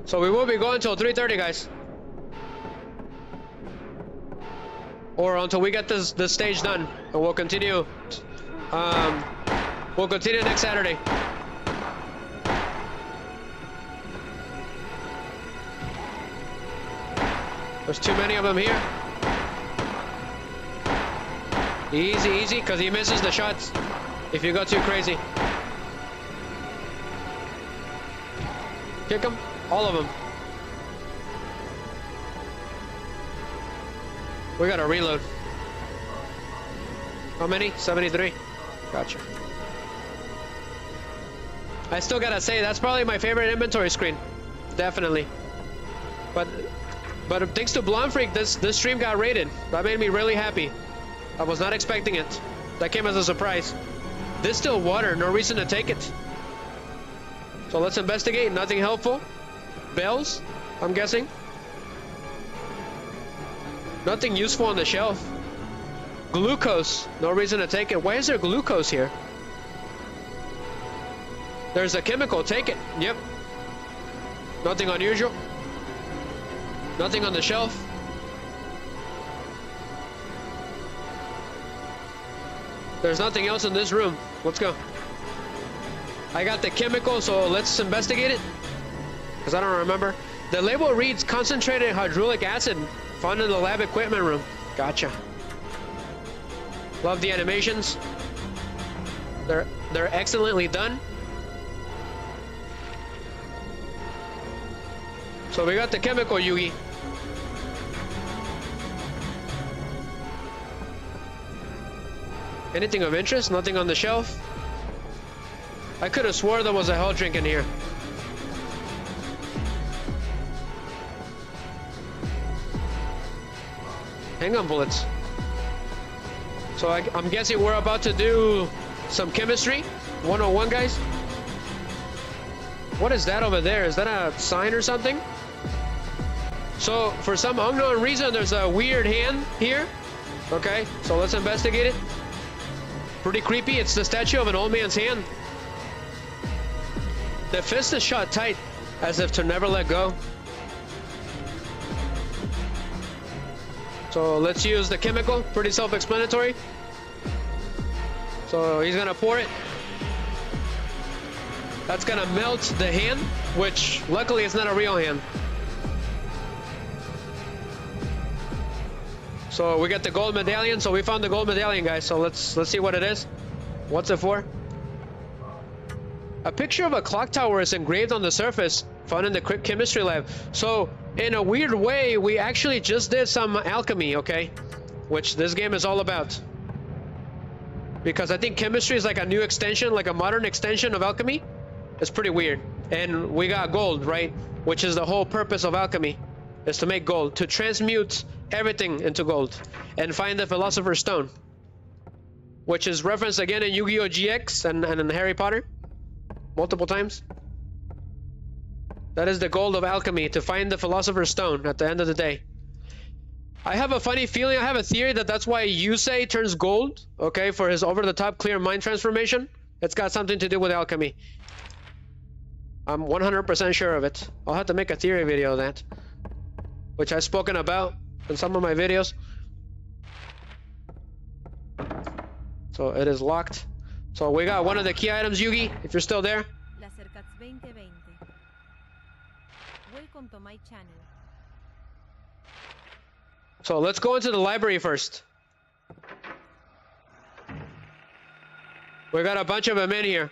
So we will be going till 3:30, guys. Or until we get this stage done, and we'll continue. We'll continue next Saturday. There's too many of them here. Easy, easy, because he misses the shots if you go too crazy. Kick them, all of them. We gotta reload. How many? 73. Gotcha. I still gotta say, that's probably my favorite inventory screen. Definitely. But thanks to Blonde Freak, this stream got rated. That made me really happy. I was not expecting it. That came as a surprise. Distilled water, no reason to take it. So let's investigate. Nothing helpful. Bells, I'm guessing. Nothing useful on the shelf. Glucose, no reason to take it. Why is there glucose here? There's a chemical, take it. Yep. Nothing unusual. Nothing on the shelf. There's nothing else in this room. Let's go. I got the chemical, so let's investigate it. Because I don't remember. The label reads concentrated hydraulic acid found in the lab equipment room. Gotcha. Love the animations. They're excellently done. So we got the chemical, Yugi. Anything of interest? Nothing on the shelf. I could have swore there was a health drink in here. Hang on, bullets. So I'm guessing we're about to do some chemistry. 101, guys. What is that over there? Is that a sign or something? So for some unknown reason, there's a weird hand here. Okay, so let's investigate it. Pretty creepy. It's the statue of an old man's hand. The fist is shot tight, as if to never let go. So let's use the chemical. Pretty self-explanatory. So he's gonna pour it. That's gonna melt the hand, which luckily it's not a real hand. So we got the gold medallion. So we found the gold medallion, guys. So let's see what it is. What's it for? A picture of a clock tower is engraved on the surface, found in the chemistry lab. So in a weird way, we actually just did some alchemy, okay? Which this game is all about. Because I think chemistry is like a new extension, like a modern extension of alchemy. It's pretty weird. And we got gold, right? Which is the whole purpose of alchemy, is to make gold, to transmute everything into gold and find the Philosopher's Stone, which is referenced again in Yu-Gi-Oh! GX and in Harry Potter multiple times. That is the goal of alchemy, to find the Philosopher's Stone at the end of the day. I have a funny feeling, I have a theory that that's why Yusei turns gold, okay, for his over-the-top clear mind transformation. It's got something to do with alchemy. I'm 100% sure of it. I'll have to make a theory video of that, which I've spoken about in some of my videos. So it is locked. So we got one of the key items, Yugi, if you're still there. Lasercats 2020. Welcome to my channel. So let's go into the library first. We got a bunch of them in here.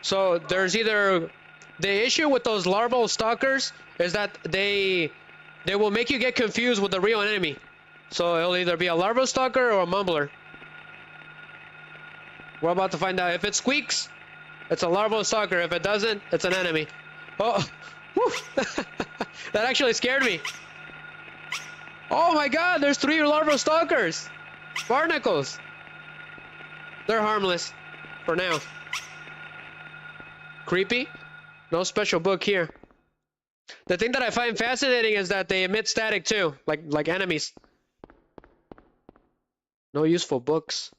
So there's either... The issue with those larval stalkers is that they will make you get confused with the real enemy. So it'll either be a larval stalker or a mumbler. We're about to find out. If it squeaks, it's a larval stalker. If it doesn't, it's an enemy. Oh, whew. That actually scared me. Oh my god, there's 3 larval stalkers. Barnacles. They're harmless for now. Creepy. No special book here. The thing that I find fascinating is that they emit static too, like enemies. No useful books.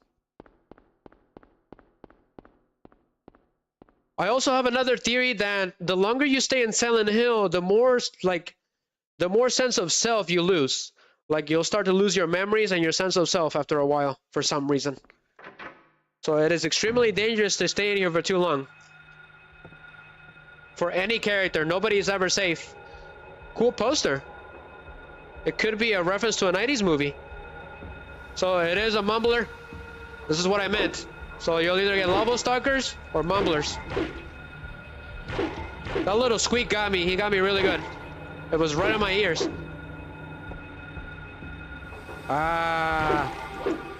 I also have another theory that the longer you stay in Silent Hill, the more sense of self you lose. Like you'll start to lose your memories and your sense of self after a while for some reason. So it is extremely dangerous to stay in here for too long. For any character, nobody is ever safe. Cool poster. It could be a reference to a 90s movie. So it is a mumbler. This is what I meant. So you'll either get larval stalkers or mumblers. That little squeak got me. He got me really good. It was right in my ears.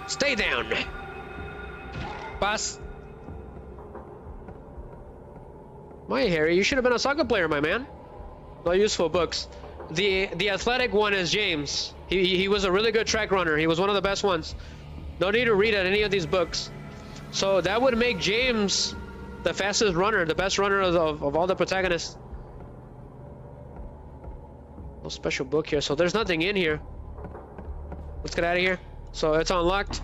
Stay down. Boss. My Harry, you should have been a soccer player, my man. No useful books. The athletic one is James. He was a really good track runner. He was one of the best ones. No need to read any of these books. So that would make James the fastest runner, the best runner of all the protagonists. No special book here, so there's nothing in here. Let's get out of here. So it's unlocked.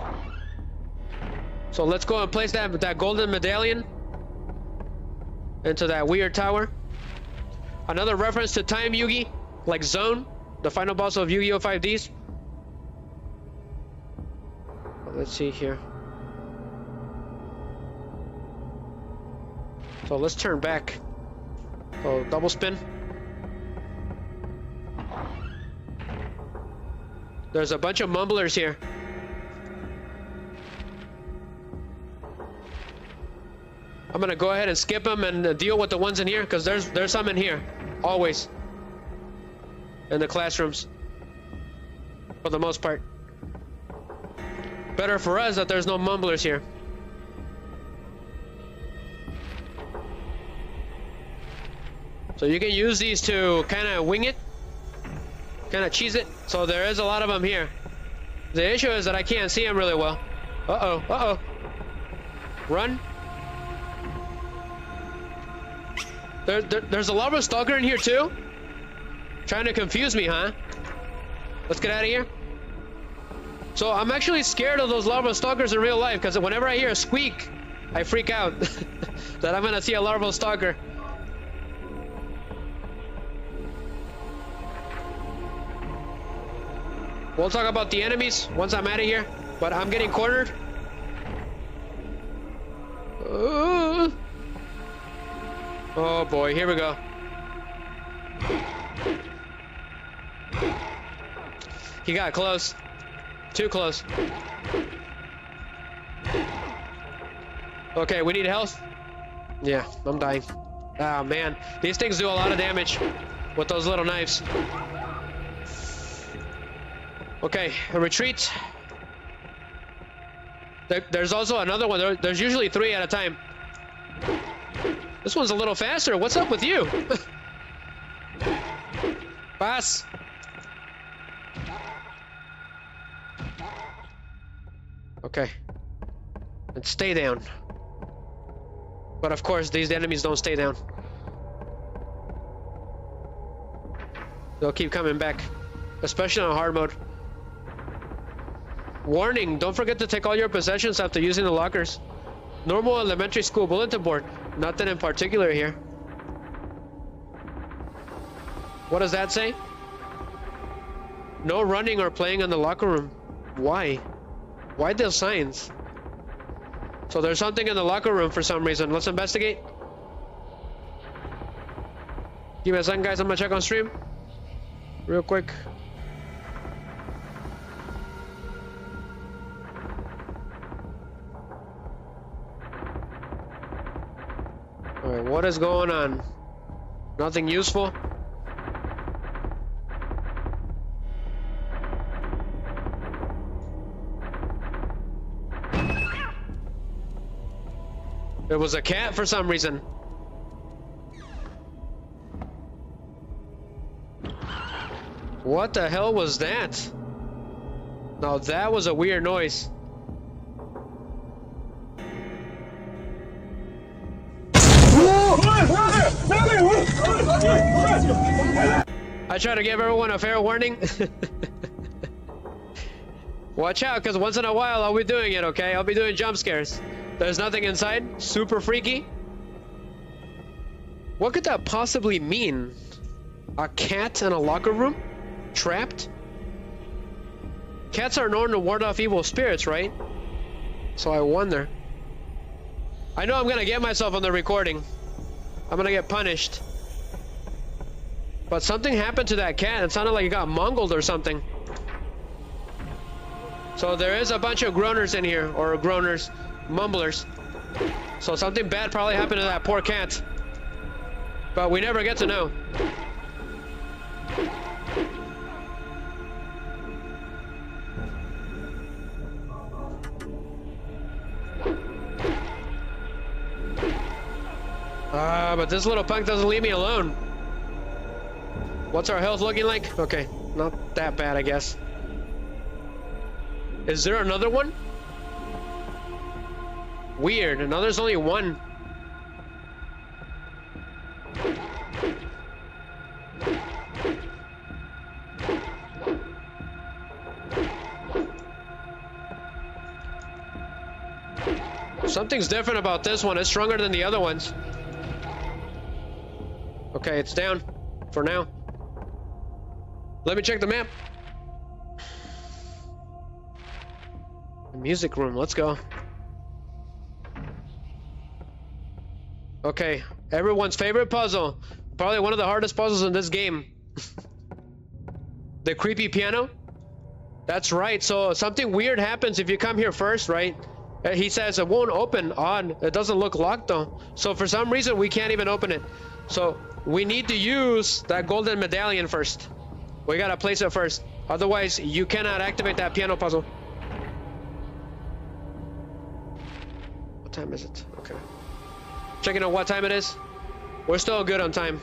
So let's go and place that golden medallion into that weird tower. Another reference to Time Yugi, like Zone, the final boss of Yu-Gi-Oh! 5Ds. Let's see here. So let's turn back. So double spin. There's a bunch of mumblers here. I'm gonna go ahead and skip them and deal with the ones in here, because there's some in here, always. In the classrooms, for the most part. Better for us that there's no mumblers here. So you can use these to kind of wing it, kind of cheese it. So there is a lot of them here. The issue is that I can't see them really well. Uh-oh, uh-oh. Run. There's a larva stalker in here too? Trying to confuse me, huh? Let's get out of here. So I'm actually scared of those larva stalkers in real life, because whenever I hear a squeak, I freak out that I'm gonna see a larval stalker. We'll talk about the enemies once I'm out of here, but I'm getting cornered. Oh boy, here we go. He got close. Too close. Okay, we need health. Yeah, I'm dying. Ah, man. These things do a lot of damage with those little knives. Okay, a retreat. There's also another one. There's usually 3 at a time. This one's a little faster. What's up with you? Pass. Okay. And stay down. But of course, these enemies don't stay down. They'll keep coming back. Especially on hard mode. Warning, don't forget to take all your possessions after using the lockers. Normal elementary school bulletin board. Nothing in particular here. What does that say? No running or playing in the locker room. Why? Why those signs? So there's something in the locker room for some reason. Let's investigate. Give me a second, guys. I'm gonna check on stream. Real quick. Alright, what is going on? Nothing useful? It was a cat for some reason. What the hell was that? Now that was a weird noise. I try to give everyone a fair warning. Watch out, because once in a while I'll be doing it, okay? I'll be doing jump scares. There's nothing inside. Super freaky. What could that possibly mean? A cat in a locker room? Trapped? Cats are known to ward off evil spirits, right? So I wonder. I know I'm gonna get myself on the recording. I'm gonna get punished. But something happened to that cat. It sounded like it got mangled or something. So there is a bunch of groaners in here, or groaners, mumblers. So something bad probably happened to that poor cat. But we never get to know. But this little punk doesn't leave me alone. What's our health looking like? Okay, not that bad, I guess. Is there another one? Weird. No, there's only one. Something's different about this one. It's stronger than the other ones. Okay, it's down for now. Let me check the map. The music room, let's go. Okay, everyone's favorite puzzle. Probably one of the hardest puzzles in this game. The creepy piano? That's right, so something weird happens if you come here first, right? He says it won't open. Odd. It doesn't look locked though. So for some reason we can't even open it. So we need to use that golden medallion first. We gotta place it first. Otherwise you cannot activate that piano puzzle. 'Cause it says it won't open. Odd. It doesn't look locked though. So for some reason we can't even open it. So we need to use that golden medallion first. We gotta place it first. Otherwise you cannot activate that piano puzzle. 'Cause it says it won't open. Odd. It doesn't look locked though. So we need to use that golden medallion first. We gotta place it first. Otherwise you cannot activate that piano puzzle. What time is it? Okay. Checking out what time it is. We're still good on time.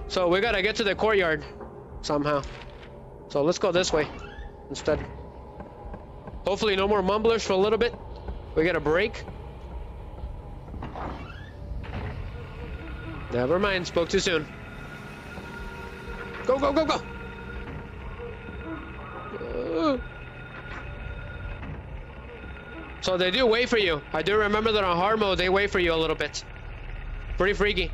So we gotta get to the courtyard somehow. So let's go this way instead. Hopefully no more mumblers for a little bit. We got a break. Never mind, spoke too soon. Go, go, go, go! So they do wait for you. I do remember that on hard mode, they wait for you a little bit. Pretty freaky.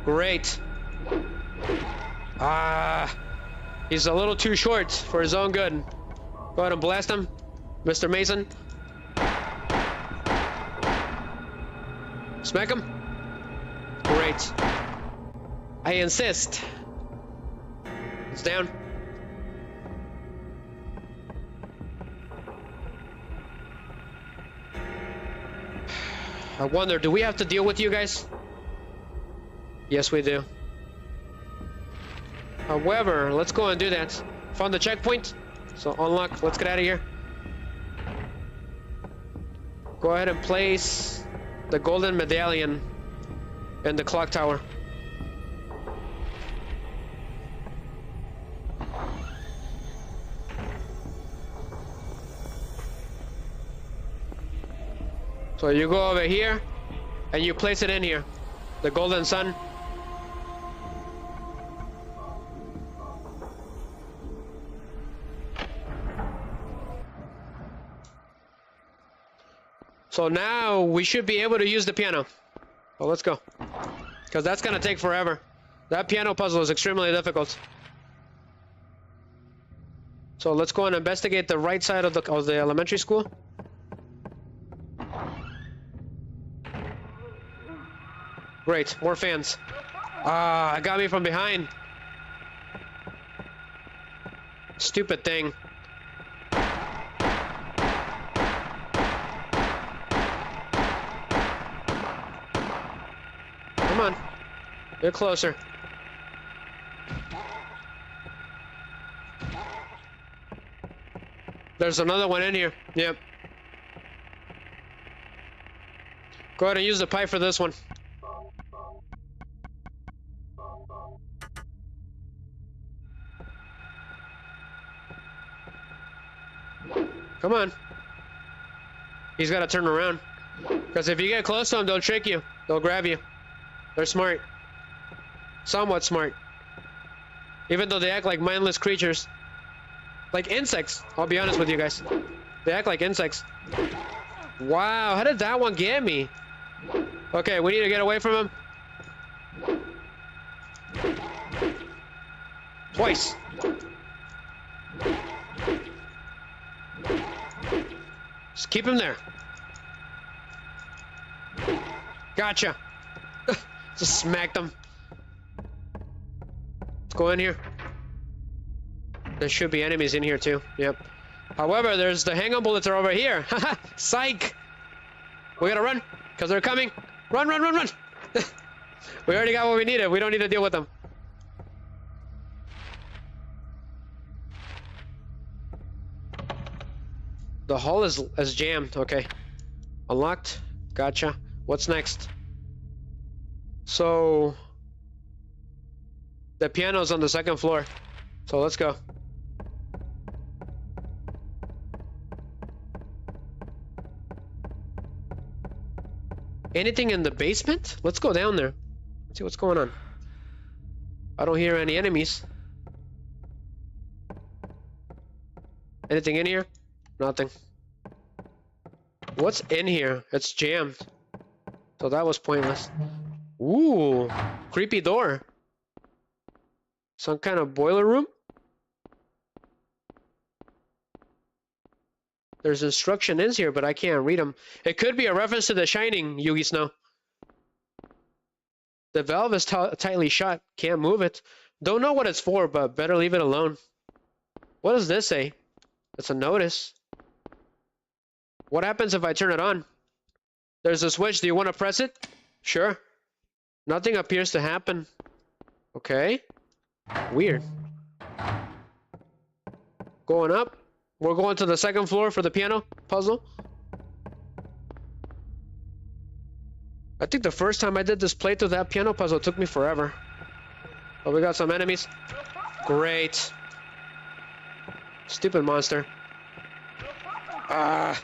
Great. Ah, he's a little too short for his own good. Go ahead and blast him, Mr. Mason. Smack him. Great. I insist. It's down. I wonder, do we have to deal with you guys? Yes, we do. However, let's go and do that. Found the checkpoint. So unlock. Let's get out of here. Go ahead and place the golden medallion in the clock tower. So you go over here and you place it in here. The golden sun. So now we should be able to use the piano. Well, let's go. Because that's going to take forever. That piano puzzle is extremely difficult. So let's go and investigate the right side of the elementary school. Great, more fans. Ah, it got me from behind. Stupid thing. Come on. Get closer. There's another one in here. Yep. Go ahead and use the pipe for this one. Come on. He's got to turn around. Because if you get close to them, they'll trick you. They'll grab you. They're smart. Somewhat smart. Even though they act like mindless creatures. Like insects. I'll be honest with you guys. They act like insects. Wow, how did that one get me? Okay, we need to get away from him. Twice. Just keep him there. Gotcha. Just smacked him. Let's go in here. There should be enemies in here too. Yep. However, there's the hang-on bullets are over here. Haha. Psych. We gotta run because they're coming. Run, run, run, run. We already got what we needed. We don't need to deal with them. The hall is jammed. Okay. Unlocked. Gotcha. What's next? So the piano's on the second floor. So let's go. Anything in the basement? Let's go down there. Let's see what's going on. I don't hear any enemies. Anything in here? Nothing. What's in here? It's jammed. So that was pointless. Ooh, creepy door. Some kind of boiler room? There's instructions here, but I can't read them. It could be a reference to The Shining, Yugi Snow. The valve is tightly shut. Can't move it. Don't know what it's for, but better leave it alone. What does this say? It's a notice. What happens if I turn it on? There's a switch. Do you want to press it? Sure. Nothing appears to happen. Okay. Weird. Going up. We're going to the second floor for the piano puzzle. I think the first time I did this playthrough, that piano puzzle took me forever. Oh, we got some enemies. Great. Stupid monster. Ah.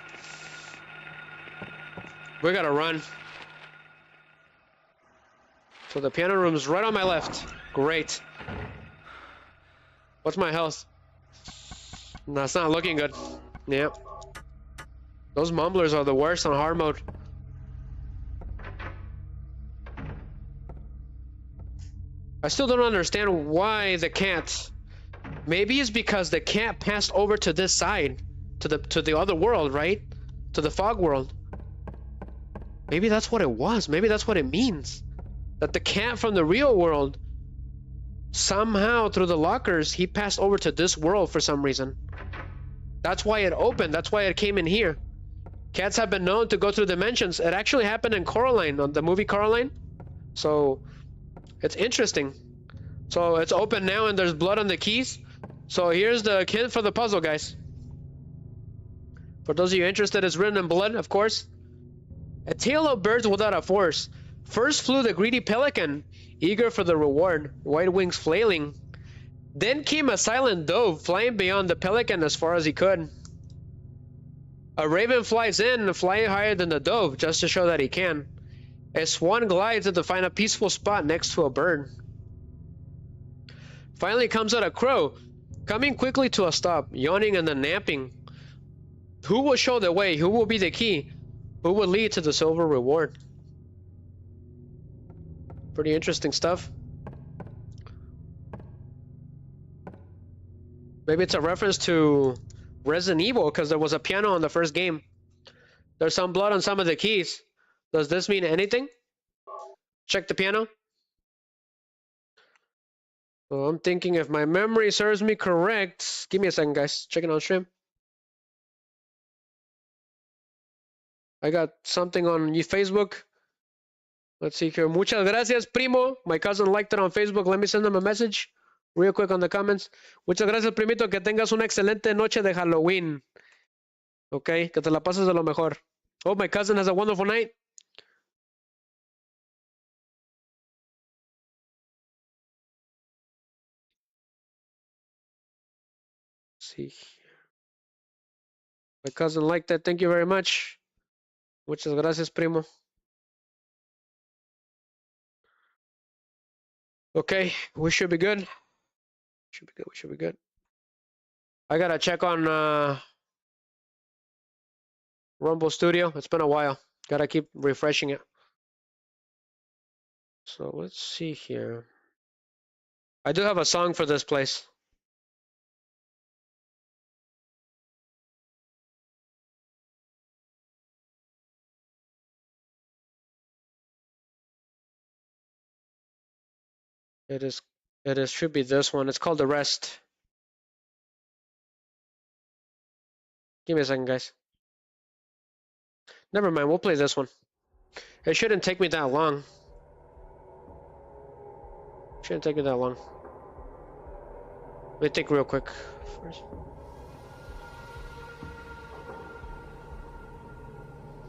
We gotta run. So the piano room's right on my left. Great. What's my health? No, it's not looking good. Yep. Those mumblers are the worst on hard mode. I still don't understand why the cat. Maybe it's because the cat passed over to this side, to the other world, right? To the fog world. Maybe that's what it was. Maybe that's what it means. That the cat from the real world, somehow through the lockers, he passed over to this world for some reason. That's why it opened. That's why it came in here. Cats have been known to go through dimensions. It actually happened in Coraline, on the movie Coraline. So it's interesting. So it's open now and there's blood on the keys. So here's the hint for the puzzle, guys. For those of you interested, it's written in blood, of course. A tail of birds without a force. First flew the greedy pelican, eager for the reward, white wings flailing. Then came a silent dove, flying beyond the pelican as far as he could. A raven flies in, flying higher than the dove, just to show that he can. A swan glides to find a peaceful spot next to a bird. Finally comes out a crow, coming quickly to a stop, yawning and then napping. Who will show the way? Who will be the key? Who will lead to the silver reward? Pretty interesting stuff. Maybe it's a reference to Resident Evil because there was a piano in the first game. There's some blood on some of the keys. Does this mean anything? Check the piano. So I'm thinking if my memory serves me correct. Give me a second, guys. Check it on stream. I got something on Facebook. Let's see here. Muchas gracias, primo. My cousin liked it on Facebook. Let me send him a message real quick on the comments. Muchas gracias, primito. Que tengas una excelente noche de Halloween. Okay, que te la pases de lo mejor. Hope my cousin has a wonderful night. Let's see. My cousin liked that. Thank you very much. Muchas gracias, primo. Okay, we should be good. Should be good. We should be good. I gotta check on Rumble Studio. It's been a while. Gotta keep refreshing it. So let's see here. I do have a song for this place. It is should be this one. It's called The Rest. Give me a second, guys. Never mind, we'll play this one. It shouldn't take me that long. Shouldn't take me that long. Let me think real quick first.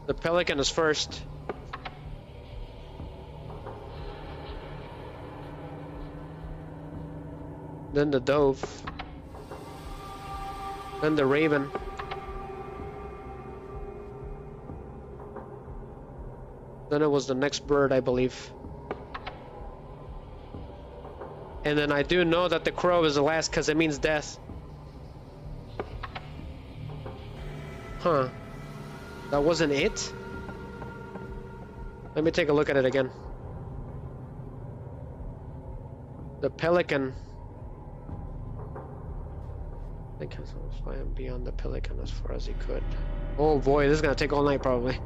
The pelican is first. Then the dove. Then the raven. Then it was the next bird, I believe. And then I do know that the crow is the last because it means death. Huh. That wasn't it? Let me take a look at it again. The pelican. I think he was flying beyond the pelican as far as he could. Oh boy, this is gonna take all night probably.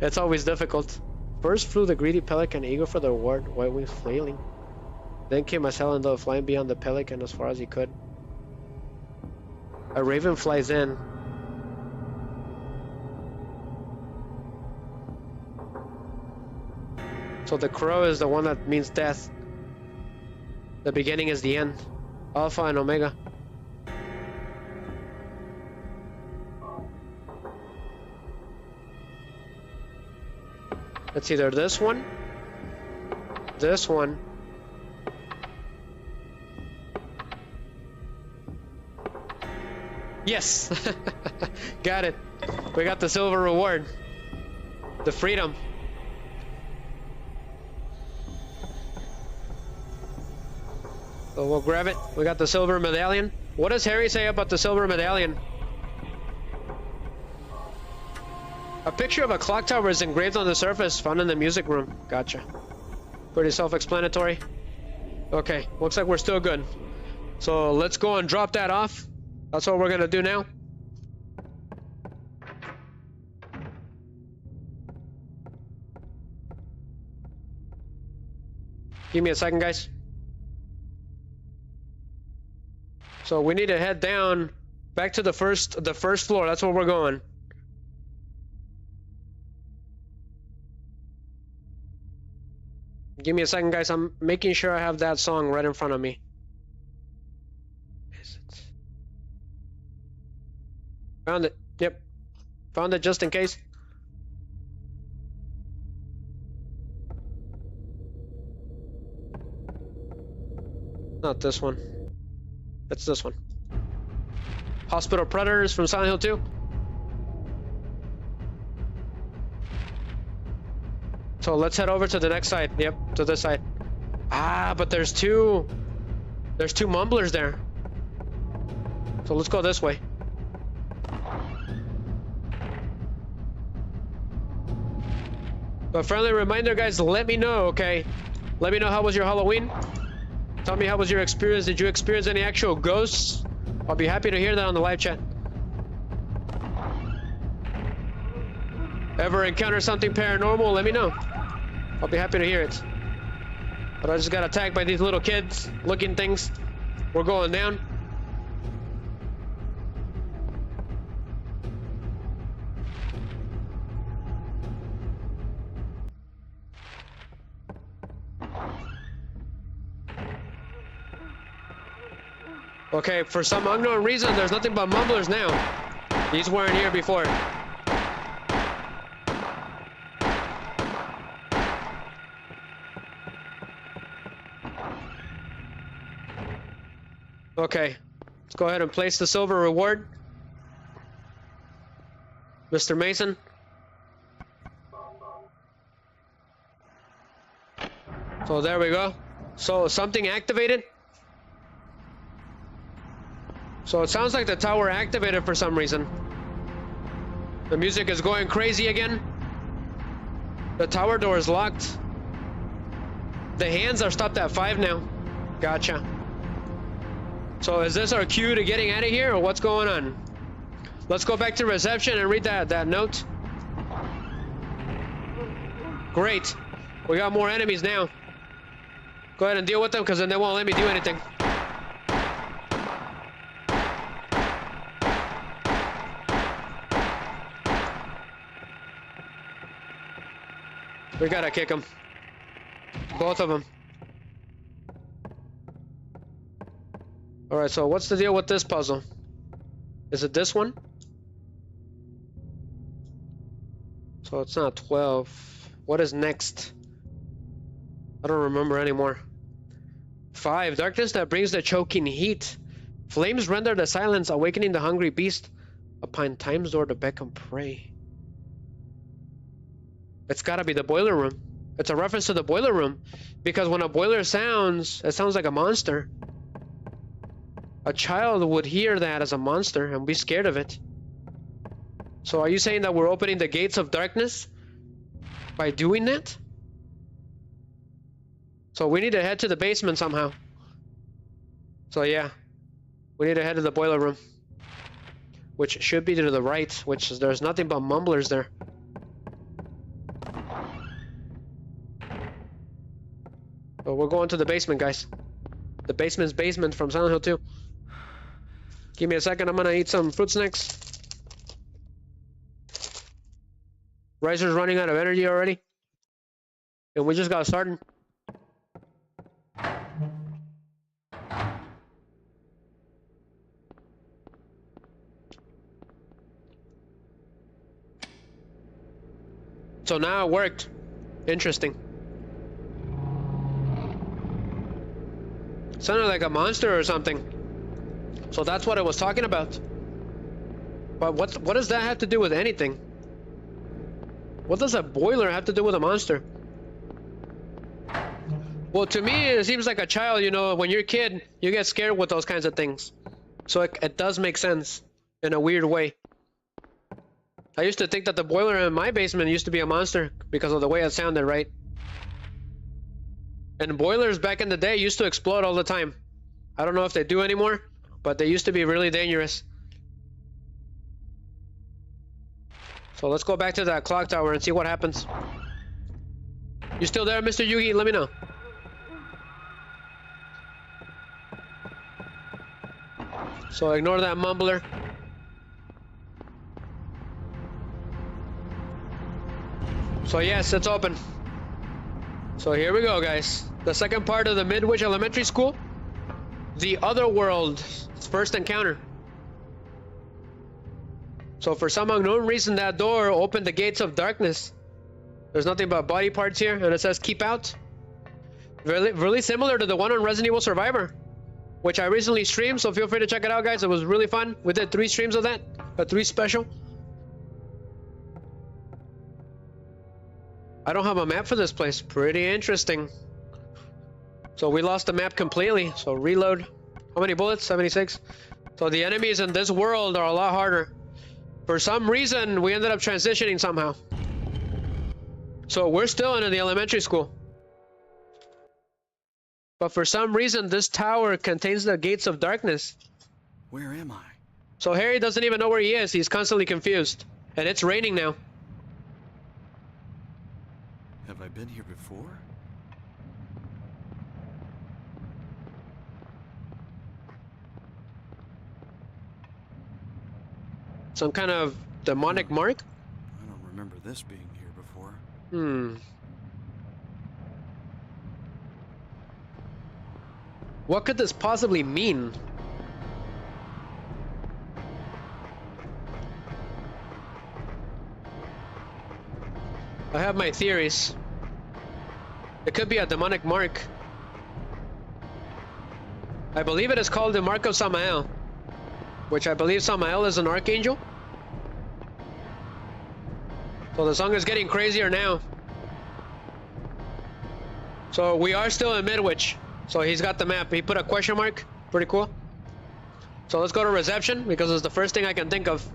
It's always difficult. First flew the greedy pelican, eager for the reward, white wings flailing. Then came a silent dove, flying beyond the pelican as far as he could. A raven flies in. So the crow is the one that means death. The beginning is the end. Alpha and Omega. It's either this one, this one, yes! Got it. We got the silver reward. The freedom. So we'll grab it. We got the silver medallion. What does Harry say about the silver medallion? A picture of a clock tower is engraved on the surface, found in the music room. Gotcha. Pretty self-explanatory. Okay, looks like we're still good. So let's go and drop that off. That's what we're gonna do now. Give me a second, guys. So we need to head down back to the first floor. That's where we're going. Give me a second, guys. I'm making sure I have that song right in front of me. Is it? Found it. Yep. Found it just in case. Not this one. It's this one. Hospital Predators from Silent Hill 2. So let's head over to the next side. Yep, to this side. Ah, but there's two mumblers there. So let's go this way. But friendly reminder, guys, let me know, okay? Let me know how was your Halloween. Tell me how was your experience. Did you experience any actual ghosts? I'll be happy to hear that on the live chat. Ever encounter something paranormal? Let me know. I'll be happy to hear it. But I just got attacked by these little kids looking things. We're going down. Okay, for some unknown reason, there's nothing but mumblers now. These weren't here before. Okay, let's go ahead and place the silver reward. Mr. Mason. So there we go. So something activated. So it sounds like the tower activated for some reason. The music is going crazy again. The tower door is locked. The hands are stopped at 5 now. Gotcha. So is this our cue to getting out of here, or what's going on? Let's go back to reception and read that note. Great. We got more enemies now. Go ahead and deal with them, because then they won't let me do anything. We gotta kick them. Both of them. Alright, so what's the deal with this puzzle? Is it this one? So it's not 12. What is next? I don't remember anymore. 5. Darkness that brings the choking heat. Flames render the silence, awakening the hungry beast upon time's door to beck and pray. It's gotta be the boiler room. It's a reference to the boiler room. Because when a boiler sounds, it sounds like a monster. A child would hear that as a monster and be scared of it. So are you saying that we're opening the gates of darkness by doing that? So we need to head to the basement somehow. So yeah, we need to head to the boiler room, which should be to the right, which is, there's nothing but mumblers there. So we're going to the basement, guys. The basement's basement from Silent Hill 2. Give me a second, I'm gonna eat some fruit snacks. Riser's running out of energy already. And we just got started. So now it worked. Interesting. Sounded like a monster or something. So that's what I was talking about. But what does that have to do with anything? What does a boiler have to do with a monster? Well, to me, it seems like a child, you know, when you're a kid, you get scared with those kinds of things. So it does make sense in a weird way. I used to think that the boiler in my basement used to be a monster because of the way it sounded, right? And boilers back in the day used to explode all the time. I don't know if they do anymore, but they used to be really dangerous. So let's go back to that clock tower and see what happens. You still there, Mr. Yugi? Let me know. So ignore that mumbler. So yes, it's open. So here we go, guys. The second part of the Midwich Elementary School. The other world's first encounter. So for some unknown reason, that door opened the gates of darkness. There's nothing but body parts here, and it says keep out. Really similar to the one on Resident Evil Survivor, which I recently streamed, so feel free to check it out, guys. It was really fun. We did 3 streams of that, a 3 special. I don't have a map for this place. Pretty interesting. So we lost the map completely, so reload. How many bullets? 76. So the enemies in this world are a lot harder. For some reason, we ended up transitioning somehow. So we're still in the elementary school. But for some reason, this tower contains the gates of darkness. Where am I? So Harry doesn't even know where he is. He's constantly confused. And it's raining now. Have I been here before? Some kind of demonic mark? I don't remember this being here before. What could this possibly mean? I have my theories. It could be a demonic mark. I believe it is called the Mark of Samael, which I believe Samael is an archangel. So the song is getting crazier now. So we are still in Midwich. So he's got the map. He put a question mark. Pretty cool. So let's go to reception because it's the first thing I can think of.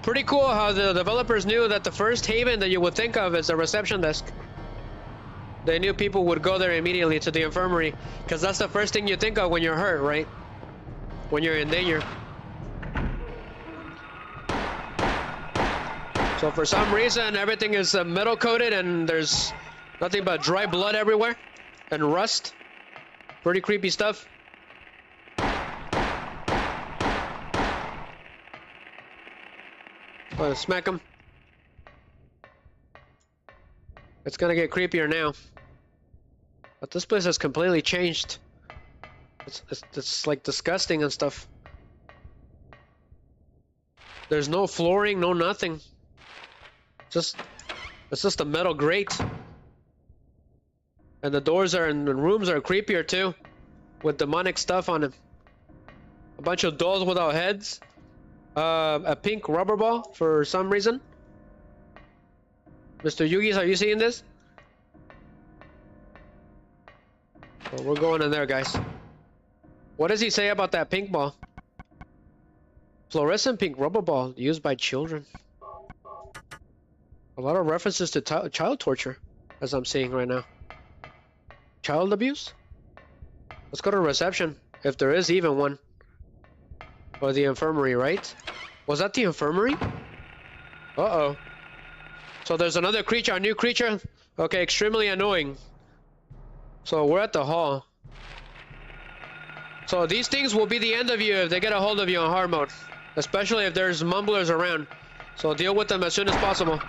Pretty cool how the developers knew that the first haven that you would think of is the reception desk. They knew people would go there immediately to the infirmary because that's the first thing you think of when you're hurt, right? When you're in danger. So for some reason, everything is metal coated and there's nothing but dry blood everywhere and rust. Pretty creepy stuff. Oh, smack him. It's gonna get creepier now. But this place has completely changed. It's like disgusting and stuff. There's no flooring, no nothing. It's just a metal grate. And the doors are and the rooms are creepier too, with demonic stuff on them. A bunch of dolls without heads. A pink rubber ball for some reason. Mr. Yugi, are you seeing this? Well, we're going in there, guys. What does he say about that pink ball? Fluorescent pink rubber ball used by children. A lot of references to child torture, as I'm seeing right now. Child abuse? Let's go to reception, if there is even one. Or the infirmary, right? Was that the infirmary? Uh-oh. So there's another creature, a new creature. Okay, extremely annoying. So we're at the hall. So these things will be the end of you if they get a hold of you on hard mode. Especially if there's mumblers around. So deal with them as soon as possible.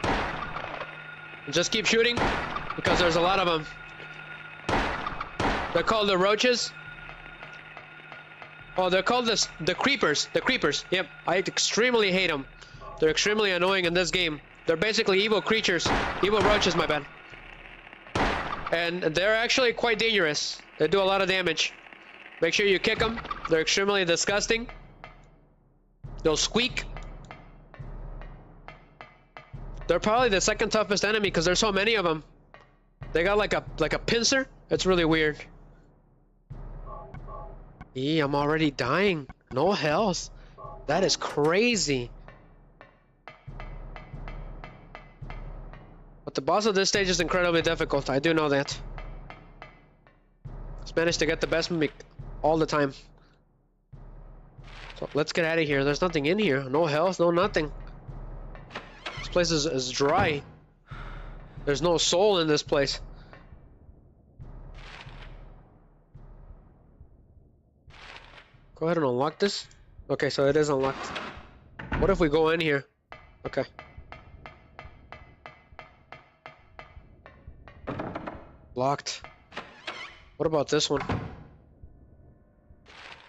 And just keep shooting, because there's a lot of them. They're called the roaches. Oh, they're called the creepers. The creepers. Yep, I extremely hate them. They're extremely annoying in this game. They're basically evil creatures. Evil roaches, my bad. And they're actually quite dangerous. They do a lot of damage. Make sure you kick them. They're extremely disgusting. They'll squeak. They're probably the second toughest enemy because there's so many of them. They got like a pincer. It's really weird. I'm already dying. No health. That is crazy. But the boss of this stage is incredibly difficult. I do know that. Just managed to get the best mimic all the time. So let's get out of here. There's nothing in here. No health, no nothing. This place is dry. There's no soul in this place. Go ahead and unlock this. Okay, so it is unlocked. What if we go in here? Okay. Locked. What about this one?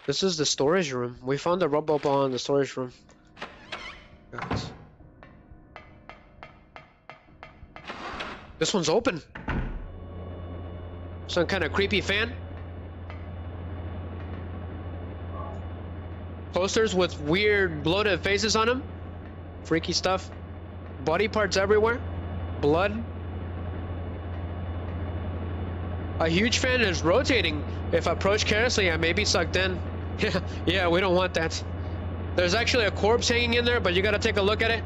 This is the storage room. We found the rubber ball in the storage room. Guys. This one's open. Some kind of creepy fan. Posters with weird bloated faces on them. Freaky stuff. Body parts everywhere. Blood. A huge fan is rotating. If approached carelessly, I may be sucked in. Yeah, we don't want that. There's actually a corpse hanging in there, but you gotta take a look at it.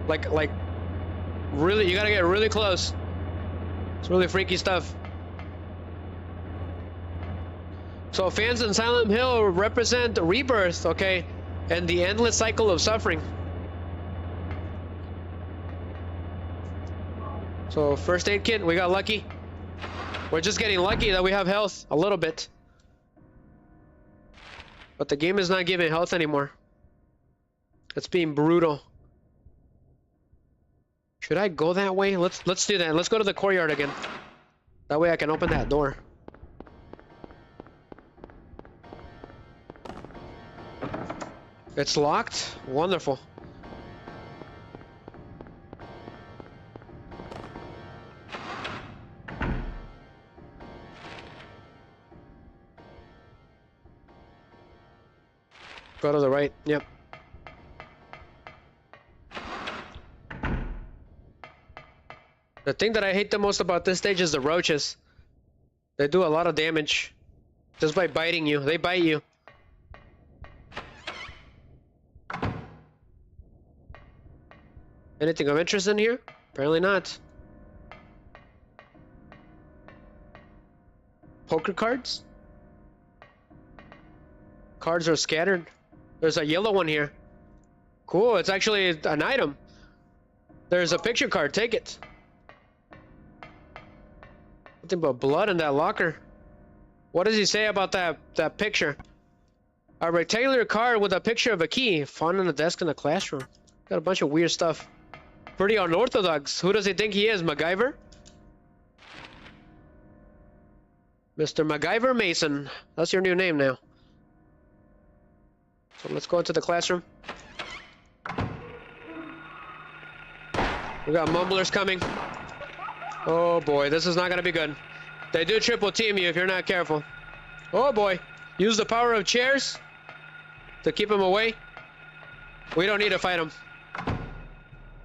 Like, really, you gotta get really close. It's really freaky stuff. So fans in Silent Hill represent rebirth, okay? And the endless cycle of suffering. So first aid kit, we got lucky. We're just getting lucky that we have health, a little bit. But the game is not giving health anymore. It's being brutal. Should I go that way? Let's do that. Let's go to the courtyard again. That way I can open that door. It's locked? Wonderful. Go to the right. Yep. The thing that I hate the most about this stage is the roaches. They do a lot of damage just by biting you. They bite you. Anything of interest in here? Apparently not. Poker cards? Cards are scattered. There's a yellow one here. Cool, it's actually an item. There's a picture card, take it. Nothing but blood in that locker. What does he say about that picture? A rectangular card with a picture of a key found on the desk in the classroom. Got a bunch of weird stuff. Pretty unorthodox. Who does he think he is, MacGyver? Mr. MacGyver Mason. That's your new name now. So let's go into the classroom. We got mumblers coming. Oh boy, this is not gonna be good. They do triple team you if you're not careful. Oh boy, use the power of chairs to keep them away. We don't need to fight them.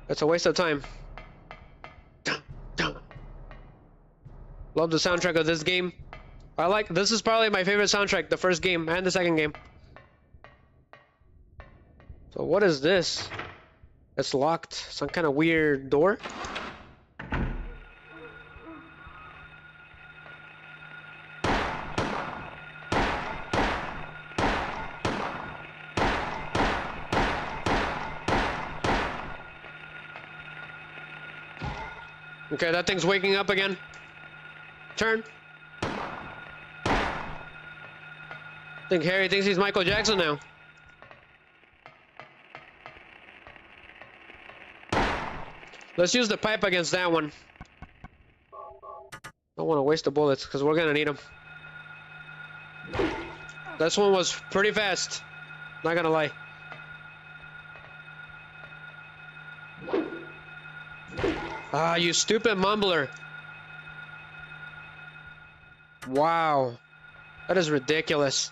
That's a waste of time. Love the soundtrack of this game. This is probably my favorite soundtrack, the first game and the second game. So what is this? It's locked. Some kind of weird door. Okay, that thing's waking up again. Turn. I think Harry thinks he's Michael Jackson now. Let's use the pipe against that one. Don't want to waste the bullets because we're gonna need them. This one was pretty fast. Not gonna lie. Ah, you stupid mumbler. Wow. That is ridiculous.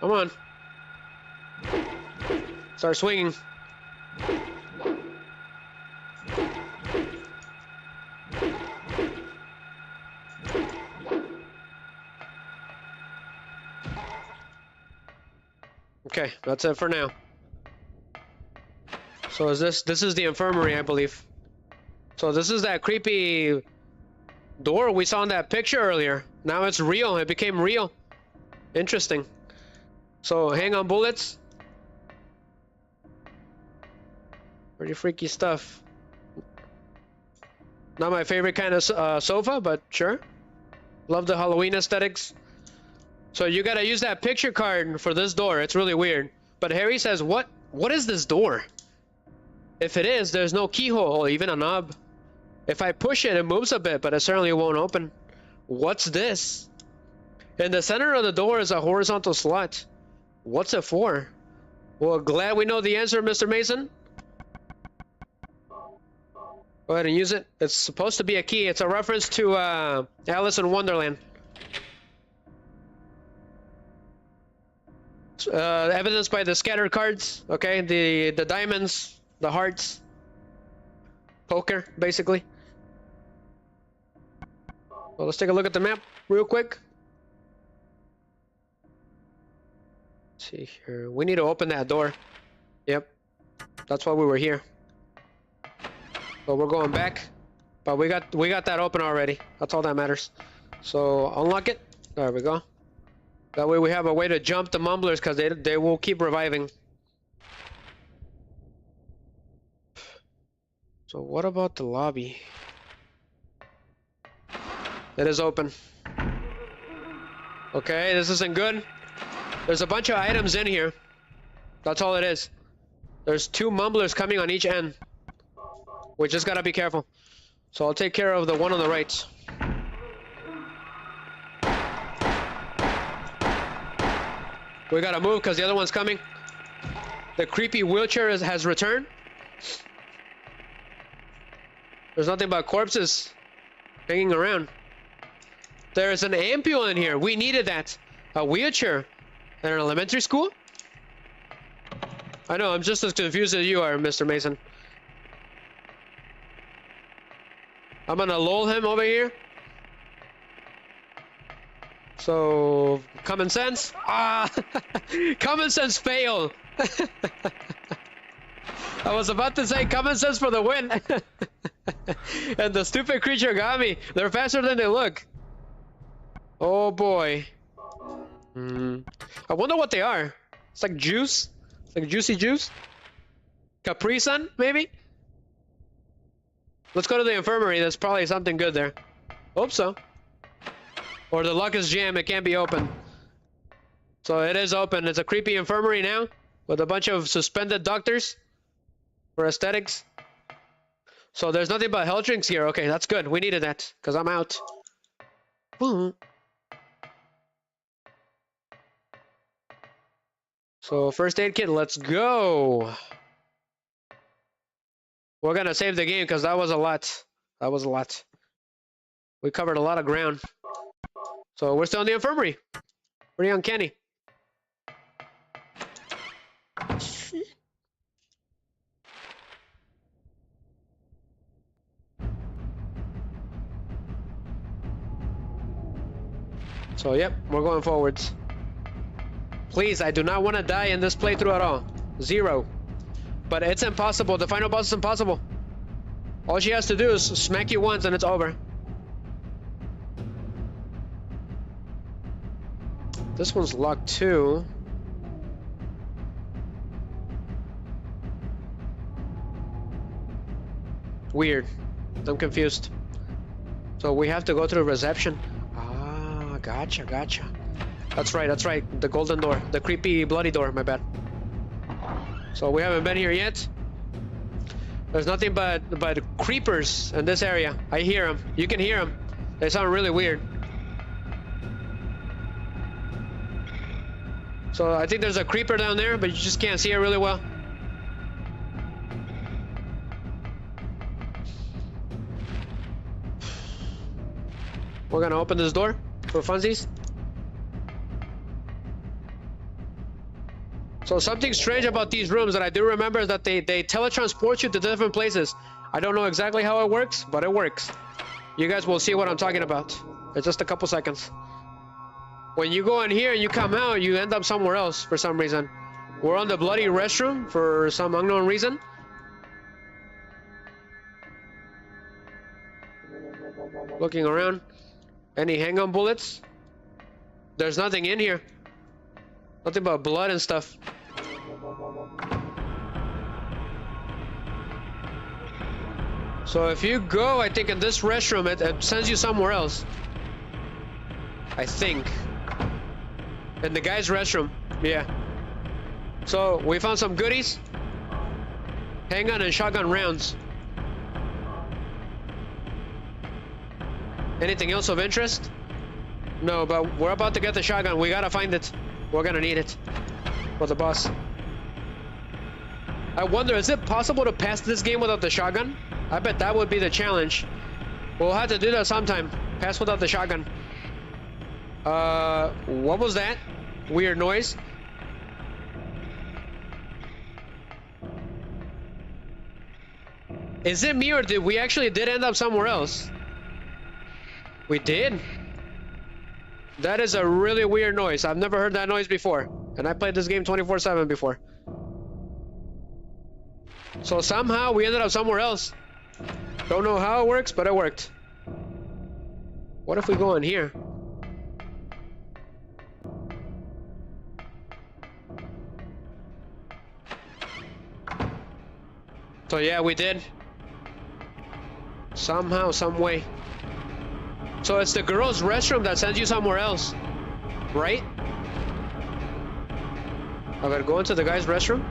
Come on. Start swinging. Okay, that's it for now. So is this is the infirmary, I believe. So this is that creepy door we saw in that picture earlier. Now it's real. It became real. Interesting. So hang on bullets. Pretty freaky stuff. Not my favorite kind of sofa, but sure. Love the Halloween aesthetics. So you gotta use that picture card for this door. It's really weird. But Harry says, what is this door? If it is, there's no keyhole or even a knob. If I push it, it moves a bit, but it certainly won't open. What's this? In the center of the door is a horizontal slot. What's it for? Well, glad we know the answer, Mr. Mason. Go ahead and use it. It's supposed to be a key. It's a reference to Alice in Wonderland. Evidenced by the scattered cards, okay? The diamonds, the hearts. Poker, basically. Well, let's take a look at the map real quick. Let's see here. We need to open that door. Yep. That's why we were here. But we're going back. But we got that open already. That's all that matters. So unlock it. There we go. That way we have a way to jump the mumblers because they will keep reviving. So what about the lobby? It is open. Okay, this isn't good. There's a bunch of items in here. That's all it is. There's 2 mumblers coming on each end. We just gotta be careful. So I'll take care of the one on the right. We gotta move because the other one's coming. The creepy wheelchair has returned. There's nothing but corpses hanging around. There's an ampule in here. We needed that. A wheelchair at an elementary school? I know, I'm just as confused as you are, Mr. Mason. I'm gonna lull him over here. So, common sense? Ah! Common sense fail! I was about to say common sense for the win. And the stupid creature got me. They're faster than they look. Oh boy. I wonder what they are. It's like juice. It's like juicy juice. Capri Sun, maybe? Let's go to the infirmary. There's probably something good there. Hope so. Or the lock is jammed. It can't be open. So it is open. It's a creepy infirmary now with a bunch of suspended doctors for aesthetics. So there's nothing but health drinks here. Okay, that's good. We needed that because I'm out. So first aid kit, let's go. We're gonna save the game because that was a lot. That was a lot. We covered a lot of ground. So we're still in the infirmary. Pretty uncanny. So yep, we're going forwards. Please, I do not want to die in this playthrough at all. 0. But it's impossible. The final boss is impossible. All she has to do is smack you once and it's over. This one's locked too. Weird. I'm confused. So we have to go through reception. Ah, gotcha, gotcha. That's right, that's right. The golden door. The creepy bloody door, my bad. So we haven't been here yet. There's nothing but creepers in this area. I hear them. You can hear them. They sound really weird. So I think there's a creeper down there, but you just can't see it really well. We're gonna open this door for funsies. So something strange about these rooms that I do remember is that they teletransport you to different places. I don't know exactly how it works, but it works. You guys will see what I'm talking about in just a couple seconds. When you go in here and you come out, you end up somewhere else for some reason. We're on the bloody restroom for some unknown reason. Looking around. Any hang-on bullets? There's nothing in here. Nothing but blood and stuff. So if you go, I think in this restroom, it sends you somewhere else. I think. In the guy's restroom, yeah. So we found some goodies. Handgun and shotgun rounds. Anything else of interest? No, but we're about to get the shotgun. We gotta find it. We're gonna need it for the boss. I wonder, is it possible to pass this game without the shotgun? I bet that would be the challenge. We'll have to do that sometime. Pass without the shotgun. What was that? Weird noise. Is it me or did we actually end up somewhere else? We did? That is a really weird noise. I've never heard that noise before. And I played this game 24/7 before. So somehow we ended up somewhere else. Don't know how it works, but it worked. What if we go in here? So yeah, we did. Somehow, some way. So it's the girls' restroom that sends you somewhere else, right? I gotta go into the guy's restroom.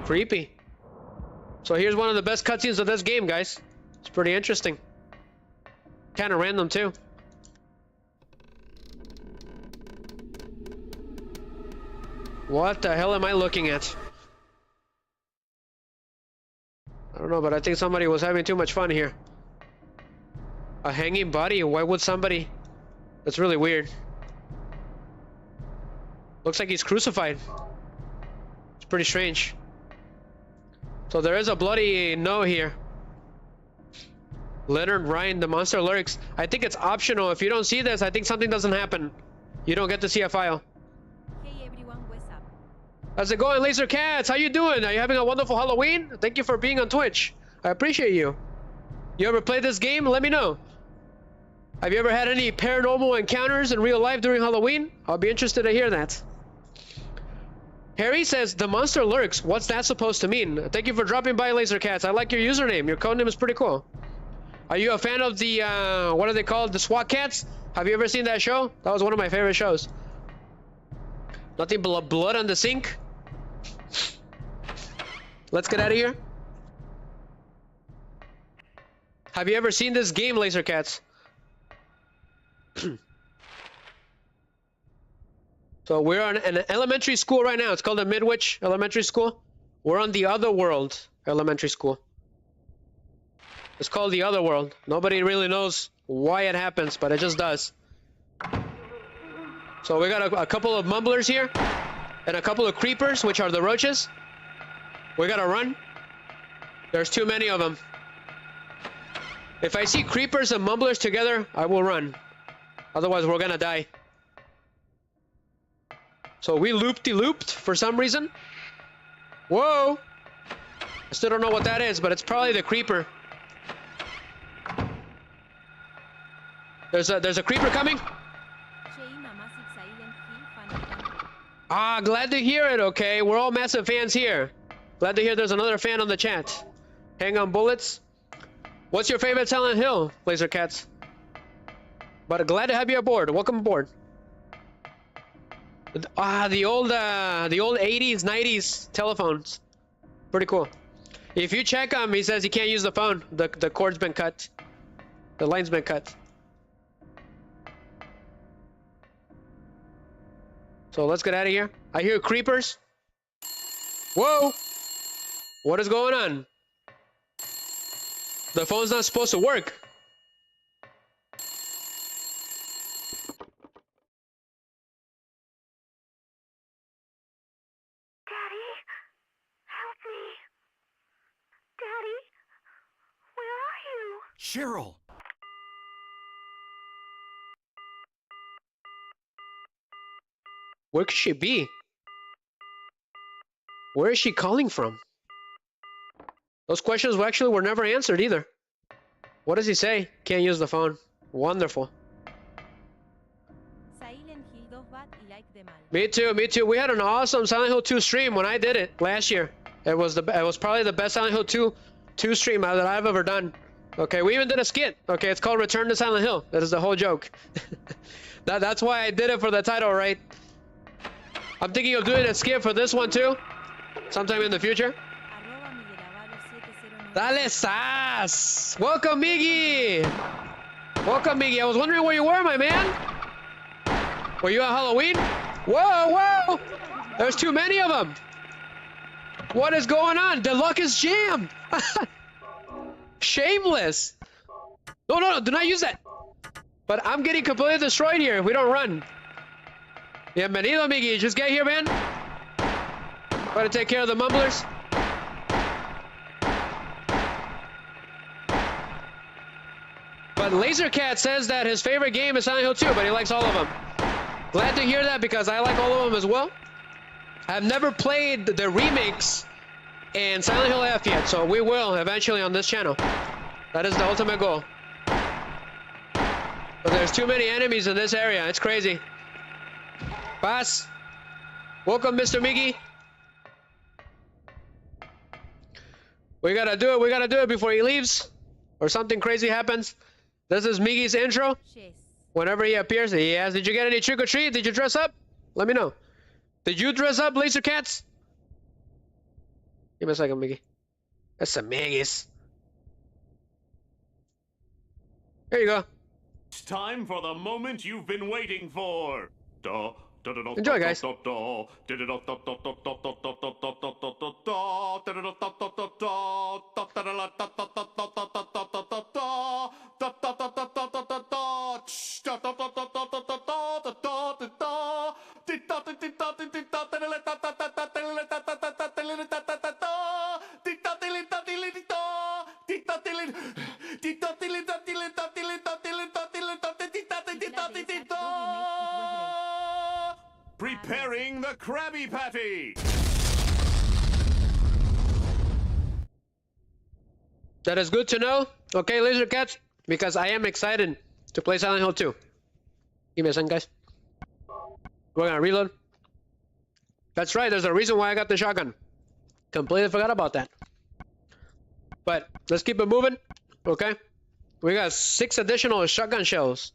Creepy. So here's one of the best cutscenes of this game, guys. It's pretty interesting. Kind of random too. What the hell am I looking at? I don't know, but I think somebody was having too much fun here. A hanging body? Why would somebody? That's really weird. Looks like he's crucified. It's pretty strange. So there is a bloody note here. Leonard Ryan, the monster lyrics. I think it's optional. If you don't see this, I think something doesn't happen. You don't get to see a file. Hey everyone, what's up? How's it going, Laser Cats? How you doing? Are you having a wonderful Halloween? Thank you for being on Twitch. I appreciate you. You ever played this game? Let me know. Have you ever had any paranormal encounters in real life during Halloween? I'll be interested to hear that. Harry says, the monster lurks. What's that supposed to mean? Thank you for dropping by, Laser Cats. I like your username. Your codename is pretty cool. Are you a fan of the, what are they called? The SWAT Cats? Have you ever seen that show? That was one of my favorite shows. Nothing but blood on the sink. Let's get out of here. Have you ever seen this game, Laser Cats? So we're on an elementary school right now. It's called the Midwich Elementary School. We're on the Other World Elementary School. It's called the Other World. Nobody really knows why it happens, but it just does. So we got a couple of mumblers here and a couple of creepers, which are the roaches. We gotta run. There's too many of them. If I see creepers and mumblers together, I will run. Otherwise, we're gonna die. So we looped for some reason. Whoa! I still don't know what that is, but it's probably the creeper. There's a creeper coming. Ah, glad to hear it, okay? We're all massive fans here. Glad to hear there's another fan on the chat. Hang on bullets. What's your favorite Silent Hill, Laser Cats? But glad to have you aboard. Welcome aboard. Ah, the old 80s, 90s telephones. Pretty cool. If you check him, he says he can't use the phone. The cord's been cut. The line's been cut. So let's get out of here. I hear creepers. Whoa! What is going on? The phone's not supposed to work. Daddy, help me. Daddy, where are you? Cheryl! Where could she be? Where is she calling from? Those questions were never answered either. What does he say? Can't use the phone. Wonderful. Silent Hill 2 bat y like de mal. Me too, me too. We had an awesome Silent Hill 2 stream when I did it last year. It was probably the best Silent Hill 2 stream that I've ever done. Okay, we even did a skit. Okay, it's called Return to Silent Hill. That is the whole joke. That's why I did it for the title, right? I'm thinking of doing a skit for this one too, sometime in the future. Arroba Miguel Avalo 709. Dale sas! Welcome, Miggy! Welcome, Miggy. I was wondering where you were, my man. Were you at Halloween? Whoa, whoa! There's too many of them. What is going on? The luck is jammed. Shameless. No, no, no, do not use that. But I'm getting completely destroyed here if we don't run. Bienvenido, Miggy. Just get here, man. Gotta take care of the mumblers. But Lasercat says that his favorite game is Silent Hill 2, but he likes all of them. Glad to hear that because I like all of them as well. I've never played the remakes in Silent Hill F yet, so we will eventually on this channel. That is the ultimate goal. But there's too many enemies in this area. It's crazy. Pass. Welcome, Mr. Miggy. We gotta do it. We gotta do it before he leaves, or something crazy happens. This is Miggy's intro. Yes. Whenever he appears, he asks, "Did you get any trick or treat? Did you dress up? Let me know. Did you dress up, Laser Cats?" Give me a second, Miggy. That's some Miggy's. Here you go. It's time for the moment you've been waiting for. Enjoy, guys. Preparing the Krabby Patty! That is good to know. Okay, Laser Cats, because I am excited to play Silent Hill 2. Give me a second, guys. We're gonna reload. That's right, there's a reason why I got the shotgun. Completely forgot about that. But let's keep it moving, okay? We got 6 additional shotgun shells.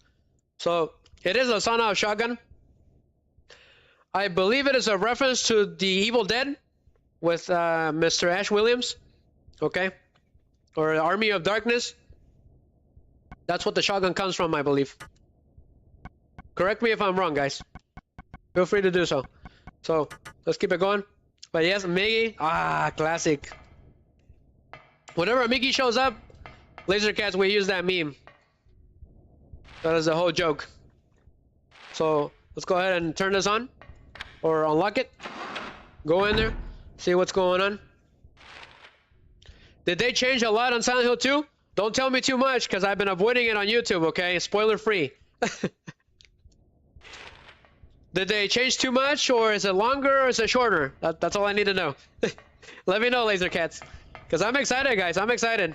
So it is a son-of shotgun. I believe it is a reference to the Evil Dead with Mr. Ash Williams, okay? Or Army of Darkness. That's what the shotgun comes from, I believe. Correct me if I'm wrong, guys. Feel free to do so. So, let's keep it going. But yes, Miggy. Ah, classic. Whenever Miggy shows up, Laser Cats, we use that meme. That is the whole joke. So, let's go ahead and turn this on. Or unlock it. Go in there. See what's going on. Did they change a lot on Silent Hill 2? Don't tell me too much, because I've been avoiding it on YouTube, okay? Spoiler free. Did they change too much, or is it longer, or is it shorter? That's all I need to know. Let me know, Laser Cats. Because I'm excited, guys. I'm excited.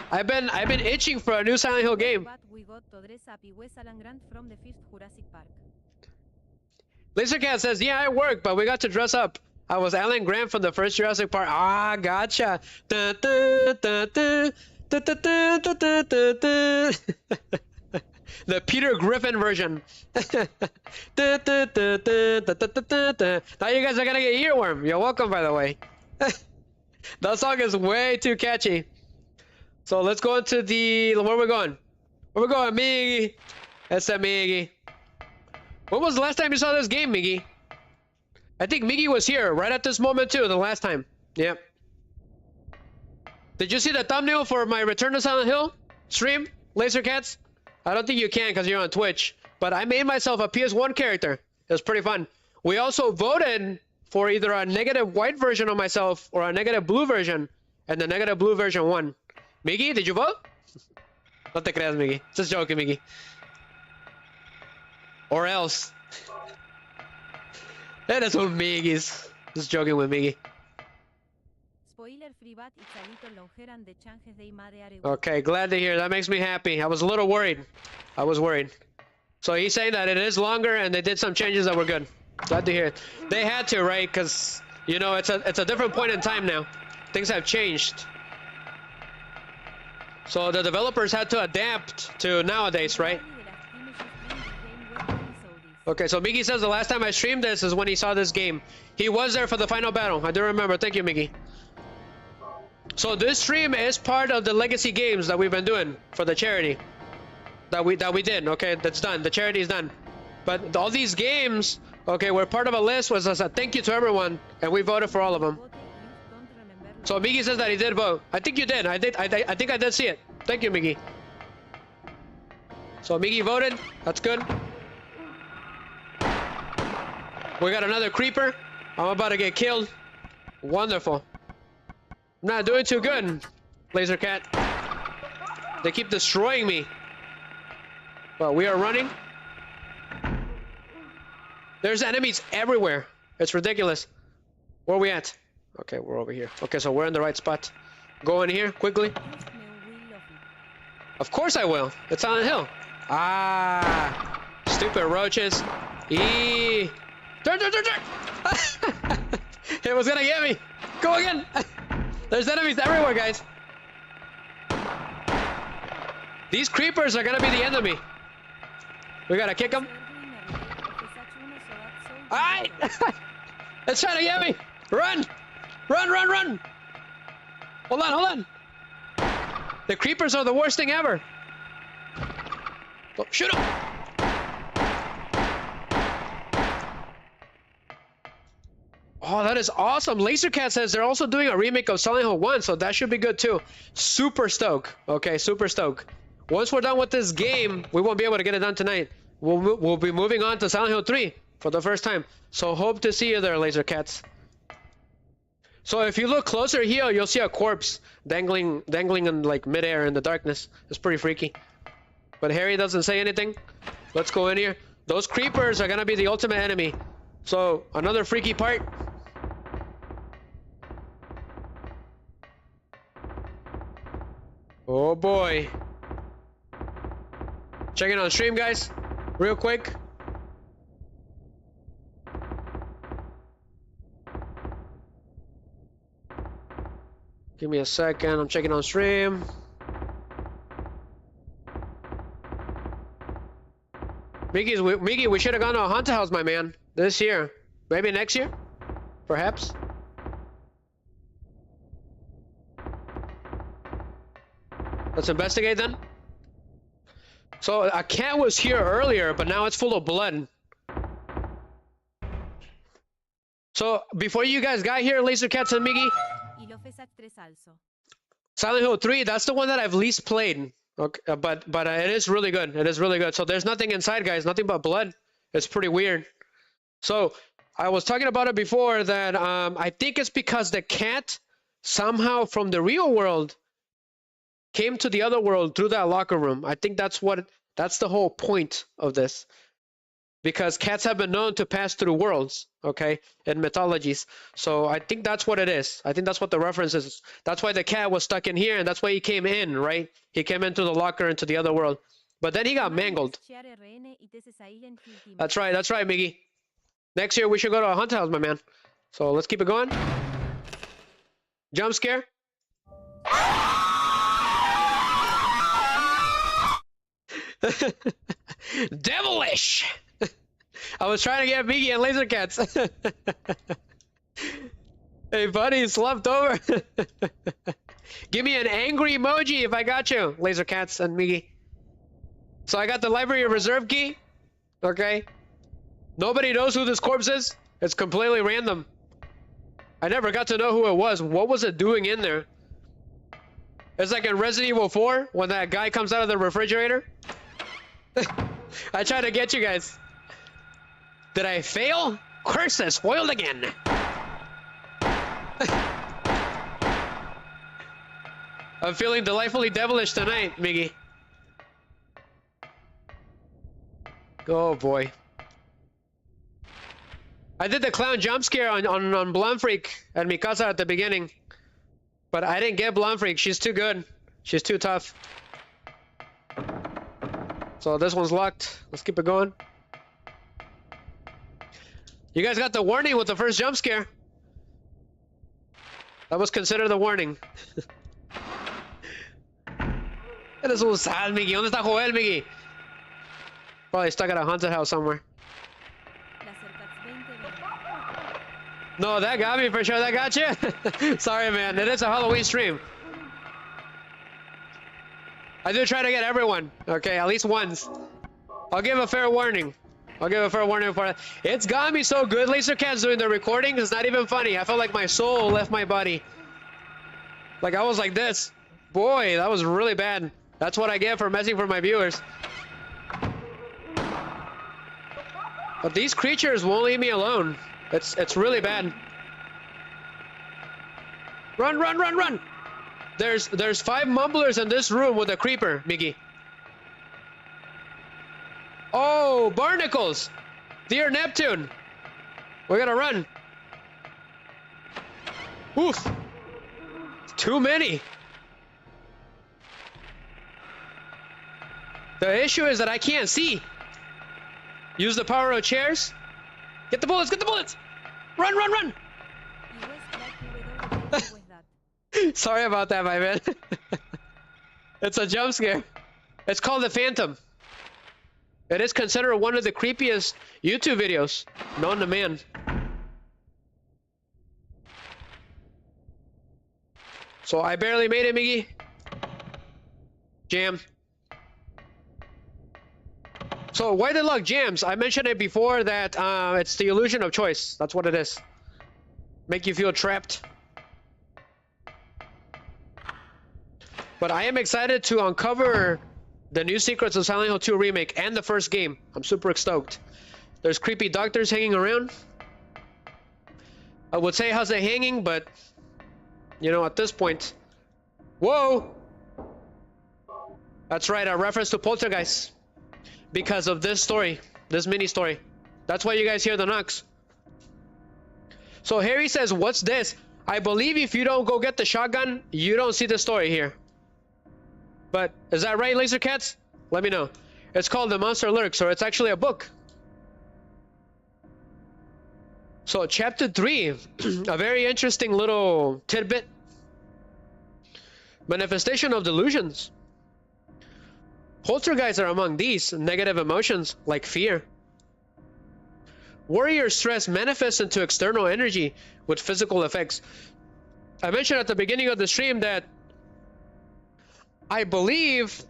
I've been itching for a new Silent Hill game. But we got to dress up y Wes Alan Grant from the 5th Jurassic Park. Lasercat says, yeah, I work, but we got to dress up. I was Alan Grant from the first Jurassic Park. Ah, gotcha. Da, da, da, da, da, da, da, da, da, da. The Peter Griffin version. Da, da, da, da, da, da, da, da, da. Now you guys are gonna get earworm. You're welcome, by the way. That song is way too catchy. So let's go into the... Where are we going? Where are we going, Miggy? That's a Miggy. When was the last time you saw this game, Miggy? I think Miggy was here right at this moment too, the last time. Yep. Did you see the thumbnail for my Return to Silent Hill stream, Lasercats? I don't think you can because you're on Twitch. But I made myself a PS1 character. It was pretty fun. We also voted for either a negative white version of myself or a negative blue version, and the negative blue version won. Miggy, did you vote? No te creas, Miggy. Just joking, Miggy. Or else. Eres un Miggy's. Just joking with Miggy. Okay, glad to hear. That makes me happy. I was a little worried. I was worried. So he's saying that it is longer and they did some changes that were good. Glad to hear it. They had to, right? Because, you know, it's a different point in time now. Things have changed. So the developers had to adapt to nowadays, right? Okay, so Miggy says the last time I streamed this is when he saw this game. He was there for the final battle. I do remember. Thank you, Miggy. So this stream is part of the legacy games that we've been doing for the charity. That we did. Okay, that's done. The charity is done. But all these games, okay, were part of a list. Was as a thank you to everyone, and we voted for all of them. So Miggy says that he did vote. I think you did. I think I did see it. Thank you, Miggy. So Miggy voted. That's good. We got another creeper. I'm about to get killed. Wonderful. Not doing too good, Laser Cat. They keep destroying me. But we are running. There's enemies everywhere. It's ridiculous. Where are we at? Okay, we're over here. Okay, so we're in the right spot. Go in here quickly. Of course I will. It's Silent Hill. Ah, stupid roaches. Eee. Turn. It was gonna get me. Go again. There's enemies everywhere, guys. These creepers are gonna be the enemy. We gotta kick them. Alright! It's trying to get me! Run! Run! Hold on. The creepers are the worst thing ever. Oh, shoot them! Oh, that is awesome. Lasercat says they're also doing a remake of Silent Hill 1, so that should be good too. Super stoked. Okay, super stoked. Once we're done with this game, we won't be able to get it done tonight. We'll be moving on to Silent Hill 3 for the first time. So hope to see you there, Lasercats. So if you look closer here, you'll see a corpse dangling in like midair in the darkness. It's pretty freaky. But Harry doesn't say anything. Let's go in here. Those creepers are gonna be the ultimate enemy. So another freaky part. Oh boy. Checking on stream, guys, real quick. Give me a second. I'm checking on stream. Miggy, we should have gone to a haunted house, my man. This year. Maybe next year? Perhaps? Let's investigate then. So a cat was here earlier, but now it's full of blood. So before you guys got here, Lasercats and Miggy, Silent Hill 3, that's the one that I've least played. Okay, but it is really good. It is really good. So there's nothing inside, guys. Nothing but blood. It's pretty weird. So I was talking about it before that I think it's because the cat somehow from the real world came to the other world through that locker room. I think that's the whole point of this. Because cats have been known to pass through worlds, okay, in mythologies. So I think that's what it is. I think that's what the reference is. That's why the cat was stuck in here, and that's why he came in, right? He came into the locker into the other world. But then he got mangled. That's right, Miggy. Next year we should go to a haunted house, my man. So let's keep it going. Jump scare. Devilish! I was trying to get Miggy and Lasercats. Hey buddy, slumped over. Give me an angry emoji if I got you, Lasercats and Miggy. So I got the library reserve key. Okay. Nobody knows who this corpse is. It's completely random. I never got to know who it was. What was it doing in there? It's like in Resident Evil 4 when that guy comes out of the refrigerator. I tried to get you guys. Did I fail? Curses, foiled again. I'm feeling delightfully devilish tonight, Miggy. Oh boy. I did the clown jump scare on Blonde Freak and Mikasa at the beginning. But I didn't get Blonde Freak. She's too good. She's too tough. So this one's locked. Let's keep it going. You guys got the warning with the first jump scare. That was considered the warning. Eres un sal, Miggy. ¿Dónde está Joel, Miggy? Probably stuck at a haunted house somewhere. No, that got me for sure. That got you? Sorry, man. It is a Halloween stream. I do try to get everyone. Okay, at least once. I'll give a fair warning. I'll give a fair warning for it. It's got me so good. Laser Cat's doing the recording. It's not even funny. I felt like my soul left my body. Like I was like this. Boy, that was really bad. That's what I get for messing for my viewers. But these creatures won't leave me alone. It's really bad. Run, run, run, run! There's 5 mumblers in this room with a creeper, Miggy. Oh, barnacles! Dear Neptune! We gotta run. Oof! Too many. The issue is that I can't see. Use the power of chairs. Get the bullets, get the bullets! Run, run, run! Sorry about that, my man. It's a jump scare. It's called The Phantom. It is considered one of the creepiest YouTube videos known to man. So I barely made it, Miggy. Jam. So why the luck jams? I mentioned it before that it's the illusion of choice. That's what it is. Make you feel trapped. But I am excited to uncover the new secrets of Silent Hill 2 Remake and the first game. I'm super stoked. There's creepy doctors hanging around. I would say how's it hanging, but you know, at this point. Whoa! That's right, a reference to Poltergeist. Because of this story, this mini story. That's why you guys hear the knocks. So Harry says, what's this? I believe if you don't go get the shotgun, you don't see the story here. But is that right, Laser Cats? Let me know. It's called The Monster Lurks, or it's actually a book. So chapter 3, a very interesting little tidbit. Manifestation of delusions. Poltergeists are among these negative emotions, like fear. Worry or stress manifests into external energy with physical effects. I mentioned at the beginning of the stream that I believe...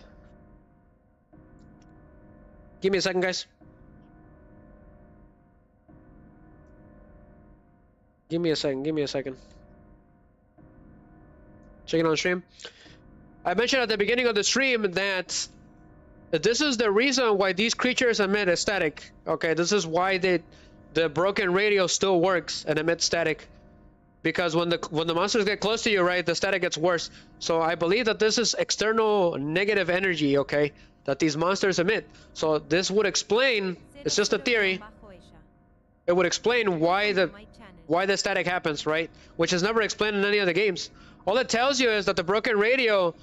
Give me a second, guys. Give me a second. Checking on stream. I mentioned at the beginning of the stream that this is the reason why these creatures emit a static. Okay, this is why the broken radio still works and emits static. Because when the monsters get close to you, right, the static gets worse. So I believe that this is external negative energy, okay, that these monsters emit. So this would explain, it's just a theory, it would explain why the static happens, right? Which is never explained in any of the games. All it tells you is that the broken radio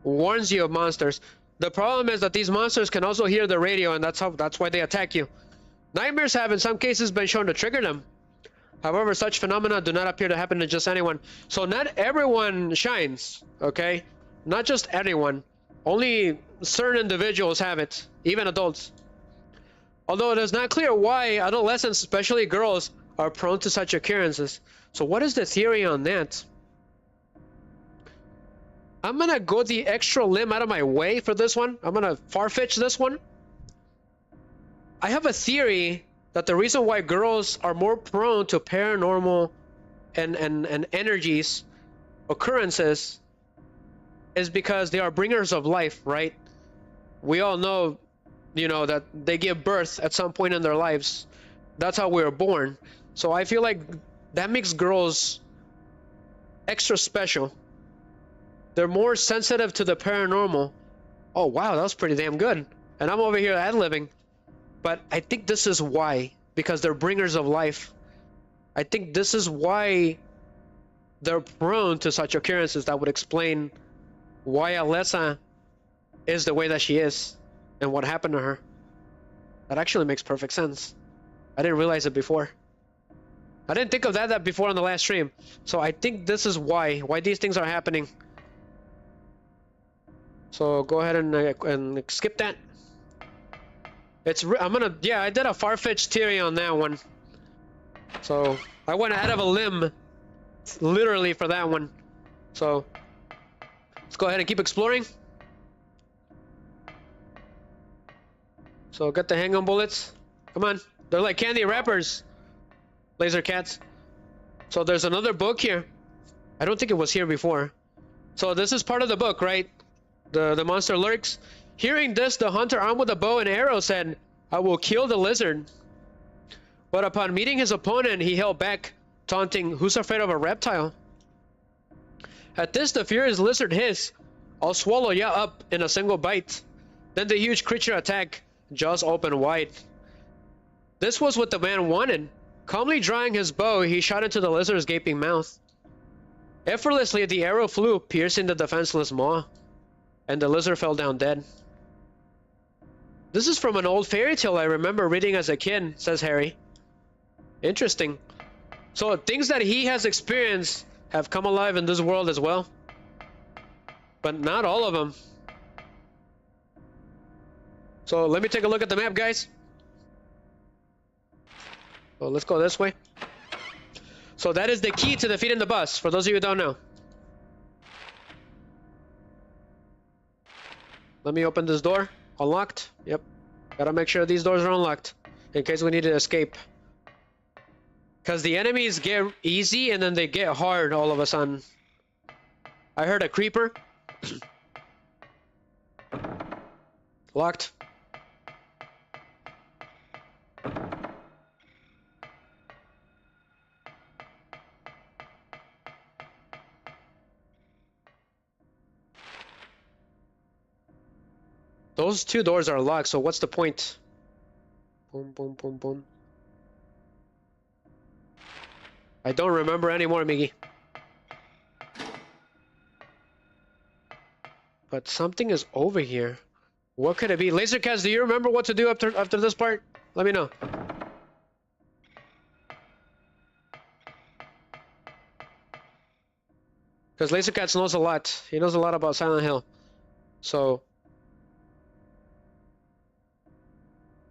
warns you of monsters. The problem is that these monsters can also hear the radio, and that's why they attack you. Nightmares have in some cases been shown to trigger them. However, such phenomena do not appear to happen to just anyone. So not everyone shines, okay? Not just anyone. Only certain individuals have it, even adults. Although it is not clear why adolescents, especially girls, are prone to such occurrences. So what is the theory on that? I'm gonna go the extra limb out of my way for this one. I'm gonna far-fetch this one. I have a theory that the reason why girls are more prone to paranormal and energies, occurrences, is because they are bringers of life, right? We all know, you know, that they give birth at some point in their lives. That's how we were born. So I feel like that makes girls extra special. They're more sensitive to the paranormal. Oh wow, that was pretty damn good. And I'm over here ad-libbing. But I think this is why. Because they're bringers of life. I think this is why they're prone to such occurrences. That would explain why Alessa is the way that she is. And what happened to her. That actually makes perfect sense. I didn't realize it before. I didn't think of that before on the last stream. So I think this is why these things are happening. So go ahead and skip that. I did a far-fetched theory on that one. So I went out of a limb, literally, for that one. So let's go ahead and keep exploring. So get the hang on bullets. Come on, they're like candy wrappers. Laser cats. So there's another book here. I don't think it was here before. So this is part of the book, right? The monster lurks. Hearing this, the hunter armed with a bow and arrow said, "I will kill the lizard." But upon meeting his opponent, he held back, taunting, "Who's afraid of a reptile?" At this, the furious lizard hissed, "I'll swallow ya up in a single bite." Then the huge creature attacked, jaws open wide. This was what the man wanted. Calmly drawing his bow, he shot into the lizard's gaping mouth. Effortlessly, the arrow flew, piercing the defenseless maw, and the lizard fell down dead. This is from an old fairy tale I remember reading as a kid, says Harry. Interesting. So things that he has experienced have come alive in this world as well. But not all of them. So let me take a look at the map, guys. So let's go this way. So that is the key to defeating the boss, for those of you who don't know. Let me open this door. Unlocked. Yep. Gotta make sure these doors are unlocked in case we need to escape. Because the enemies get easy and then they get hard all of a sudden. I heard a creeper. Locked. Those two doors are locked, so what's the point? Boom, boom, boom, boom. I don't remember anymore, Miggy. But something is over here. What could it be? Lasercats, do you remember what to do after this part? Let me know. Because Lasercats knows a lot. He knows a lot about Silent Hill. So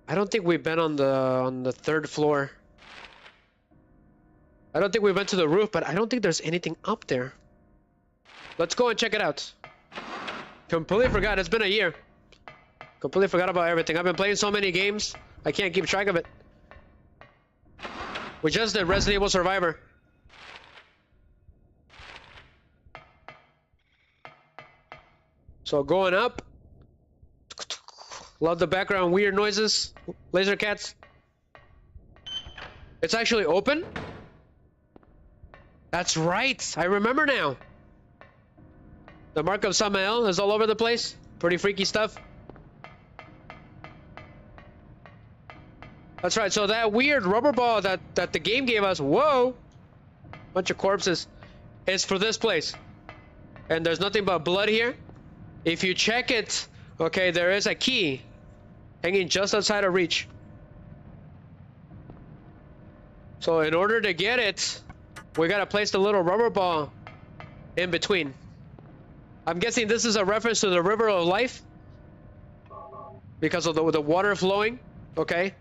I don't think we've been on the third floor. I don't think we went to the roof, but I don't think there's anything up there. Let's go and check it out. Completely forgot. It's been a year. Completely forgot about everything. I've been playing so many games, I can't keep track of it. We just did Resident Evil Survivor. So going up. Love the background weird noises. Laser cats. It's actually open? That's right. I remember now. The mark of Samael is all over the place. Pretty freaky stuff. That's right. So that weird rubber ball that the game gave us, whoa, bunch of corpses, is for this place. And there's nothing but blood here. If you check it, okay, there is a key hanging just outside of reach. So in order to get it, we gotta place the little rubber ball in between. I'm guessing this is a reference to the river of life because of the water flowing. Okay.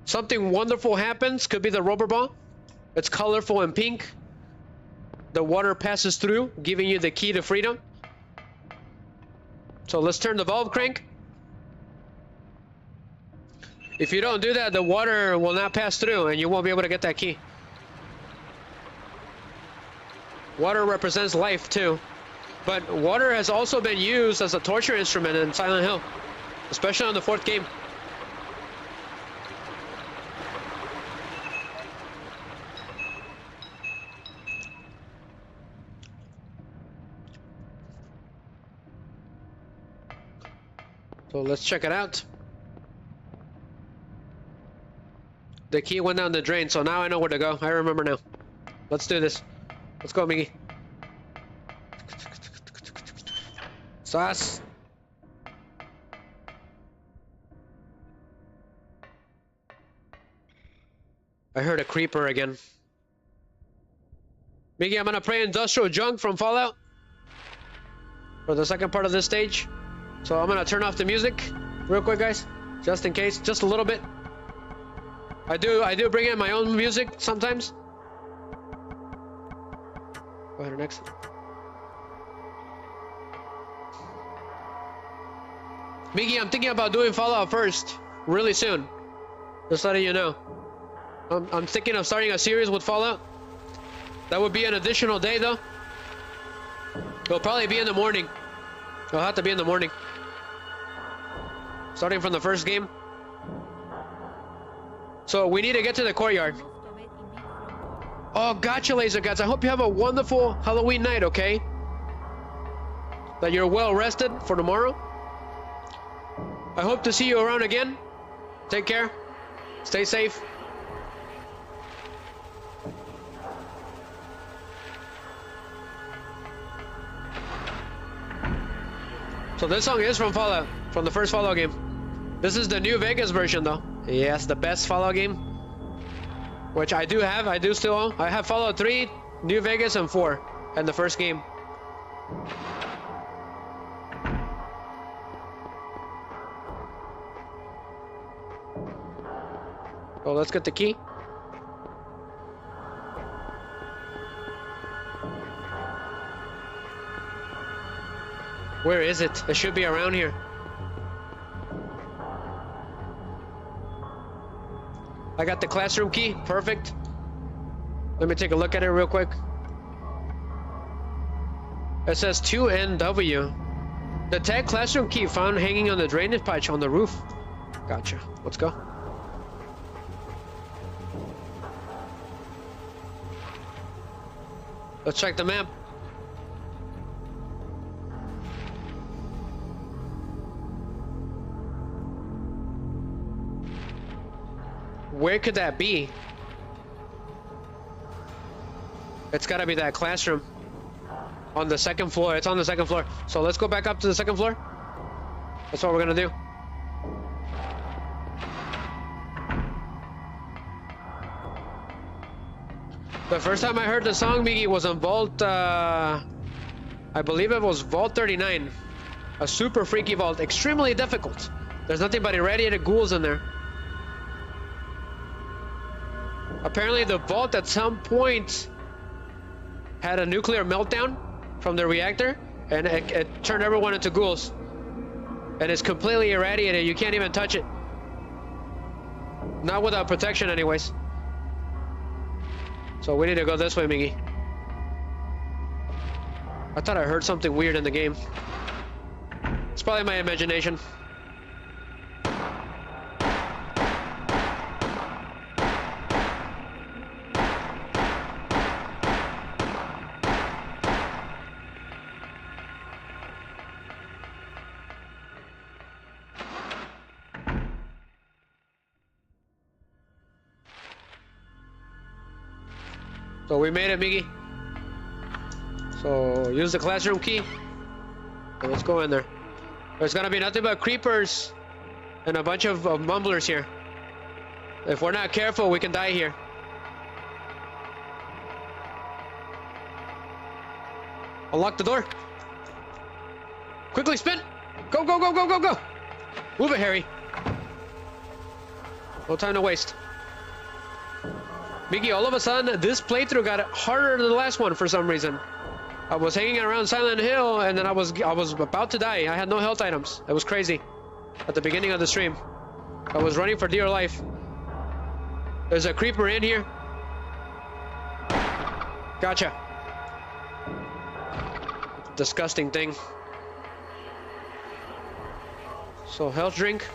Something wonderful happens. Could be the rubber ball. It's colorful and pink. The water passes through, giving you the key to freedom. So let's turn the valve crank. If you don't do that, the water will not pass through and you won't be able to get that key. Water represents life too. But water has also been used as a torture instrument in Silent Hill, especially on the 4th game. So let's check it out. The key went down the drain, so now I know where to go. I remember now. Let's do this. Let's go, Miggy. Sauce. I heard a creeper again. Miggy, I'm gonna play Industrial Junk from Fallout for the second part of this stage. So I'm gonna turn off the music real quick, guys, just in case, just a little bit. I do bring in my own music sometimes. Go ahead, next. Miggy, I'm thinking about doing Fallout first, really soon. Just letting you know. I'm thinking of starting a series with Fallout. That would be an additional day, though. It'll probably be in the morning. It'll have to be in the morning. Starting from the first game. So we need to get to the courtyard. Oh, gotcha, Laser Cats. I hope you have a wonderful Halloween night, okay? That you're well rested for tomorrow. I hope to see you around again. Take care. Stay safe. So this song is from Fallout, from the first Fallout game. This is the New Vegas version, though. Yes, the best Fallout game, which I do have. I do still own. I have Fallout 3, New Vegas, and 4, and the first game. Oh, let's get the key. Where is it? It should be around here. I got the classroom key. Perfect. Let me take a look at it real quick. It says 2NW. The tag classroom key found hanging on the drainage pipe on the roof. Gotcha. Let's go. Let's check the map. Where could that be? It's gotta be that classroom on the second floor. It's on the second floor. So let's go back up to the second floor. That's what we're gonna do. The first time I heard the song, Miggy, was on Vault, I believe it was Vault 39. A super freaky vault, extremely difficult. There's nothing but irradiated ghouls in there. Apparently the vault at some point had a nuclear meltdown from the reactor, and it turned everyone into ghouls. And it's completely irradiated. You can't even touch it. Not without protection anyways. So we need to go this way, Miggy. I thought I heard something weird in the game. It's probably my imagination. So we made it, Miggy. So use the classroom key. And let's go in there. There's gonna be nothing but creepers and a bunch of mumblers here. If we're not careful, we can die here. Unlock the door. Quickly spin. Go, go, go, go, go, go. Move it, Harry. No time to waste. Miggy, all of a sudden, this playthrough got harder than the last one for some reason. I was hanging around Silent Hill, and then I was about to die. I had no health items. It was crazy. At the beginning of the stream, I was running for dear life. There's a creeper in here. Gotcha. disgusting thing. So health drink.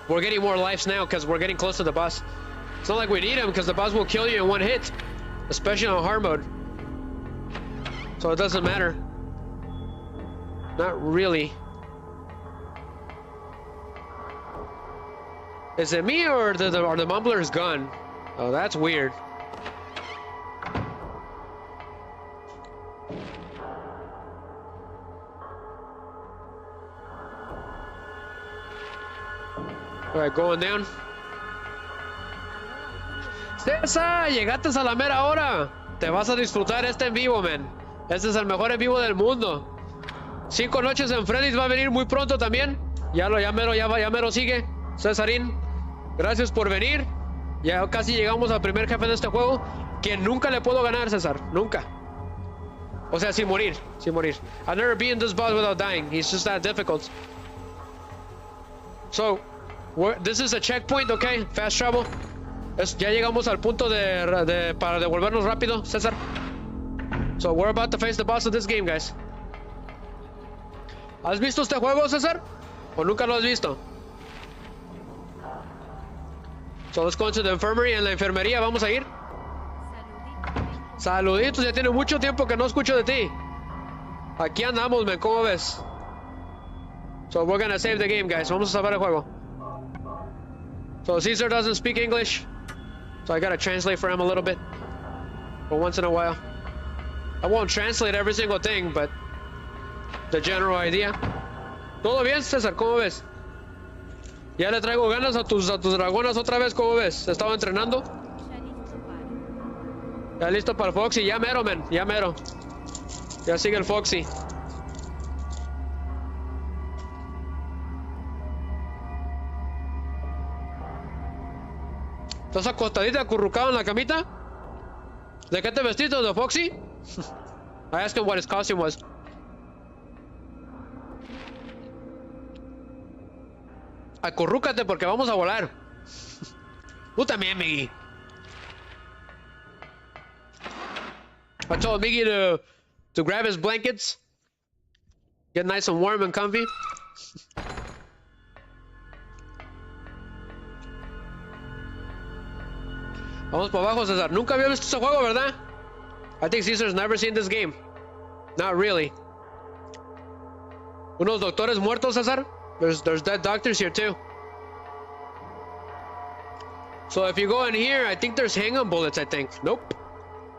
We're getting more lives now because we're getting close to the boss. It's not like we need him because the boss will kill you in one hit, especially on hard mode. So it doesn't matter. Not really. Is it me or the mumbler's gun? Oh, that's weird. Alright, going down. César, llegaste a la mera hora. Te vas a disfrutar este en vivo, man. Este es el mejor en vivo del mundo. 5 noches en Freddy's va a venir muy pronto también. Ya mero sigue. Césarín, gracias por venir. Ya casi llegamos al primer jefe de este juego, que nunca le puedo ganar, César. Nunca. O sea, sin morir. I've never beaten this boss without dying. He's just that difficult. So, this is a checkpoint, okay? Fast travel. Ya llegamos al punto para devolvernos rápido, César. So, we're about to face the boss of this game, guys. ¿Has visto este juego, César? ¿O nunca lo has visto? So, let's go into the infirmary. En la enfermería vamos a ir. Saluditos, ya tiene mucho tiempo que no escucho de ti. Aquí andamos, man, ¿cómo ves? So, we're gonna save the game, guys. Vamos a salvar el juego. So, Caesar doesn't speak English. So, I gotta translate for him a little bit. For once in a while. I won't translate every single thing, but the general idea. ¿Todo bien, César? ¿Cómo ves? Ya le traigo ganas a tus dragonas otra vez, ¿cómo ves? Estaba entrenando. Ya listo para el Foxy, ya mero, man, ya mero. Ya sigue el Foxy. ¿Estás acostadita, acurrucado en la camita? ¿De qué te vestiste, de Foxy? I asked him what his costume was. Acurrúcate porque vamos a volar. Tú también, Miggy. I told Miggy to grab his blankets, get nice and warm and comfy. Vamos para abajo, César. Nunca había visto ese juego, ¿verdad? I think Caesar's never seen this game. Not really. Unos doctores muertos, César. There's dead doctors here too. So if you go in here, I think there's hang-on bullets, I think. Nope.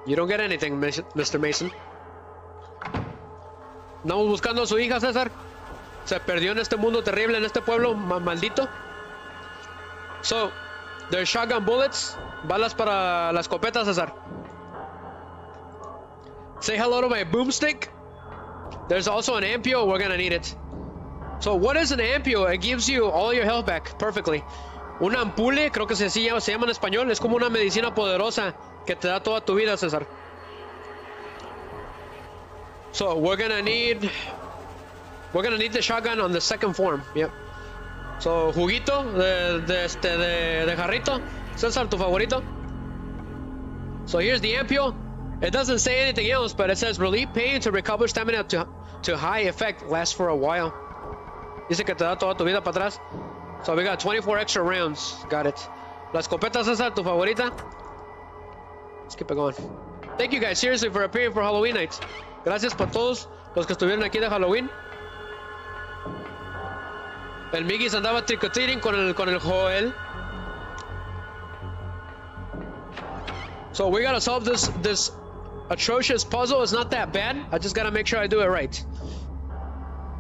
You don't get anything, Mr. Mason. Andamos buscando a su hija, César. Se perdió en este mundo terrible, en este pueblo maldito. So, there's shotgun bullets. Balas para la escopeta, César. Say hello to my boomstick. There's also an ampule. We're gonna need it. So, what is an ampule? It gives you all your health back perfectly. Una ampule, creo que se llama en español. Es como una medicina poderosa que te da toda tu vida, César. So, we're gonna need the shotgun on the second form. Yep. So, juguito de jarrito. César, tu favorito. So, here's the ampule. It doesn't say anything else, but it says relieve pain to recover stamina to high effect. Lasts for a while. Dice que te da toda tu vida para atrás. So we got 24 extra rounds. Got it. La escopeta, César, tu favorita. Let's keep it going. Thank you guys, seriously, for appearing for Halloween night. Gracias por todos los que estuvieron aquí de Halloween. El Miggy andaba trick-or-treating con el Joel. So we gotta solve this atrocious puzzle. It's not that bad. I just gotta make sure I do it right.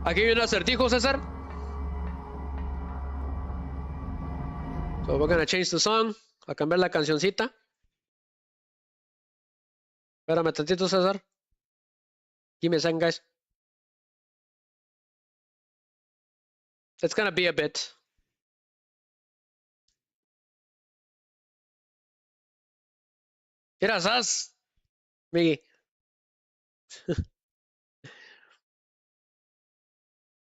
Aquí hay un acertijo, César. So we're gonna change the song. A cambiar la cancioncita. Espérame tantito, César. Give me a second, guys. It's gonna be a bit. Mira, Sas. Miggy.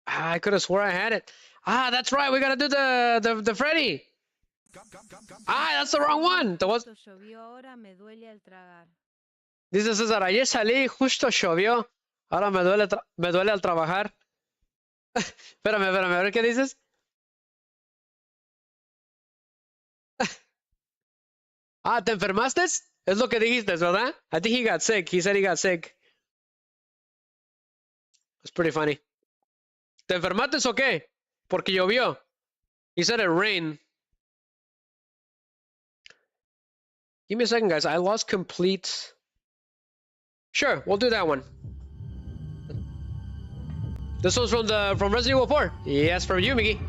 I could have swore I had it. Ah, that's right. We gotta do the Freddy. Ah, that's the wrong one. There was. Llovió ahora, me duele al tragar. Dice César, ayer salí, justo llovió. Ahora me duele al trabajar. Espérame, a ver qué dices. Ah, ¿te enfermaste? Es lo que dijiste, ¿verdad? I think he got sick. He said he got sick. It's pretty funny. ¿Te enfermaste o qué? Porque llovió. He said it rained. Give me a second, guys. I lost complete. Sure, we'll do that one. This one's from Resident Evil 4. Yes, from you, Miggy.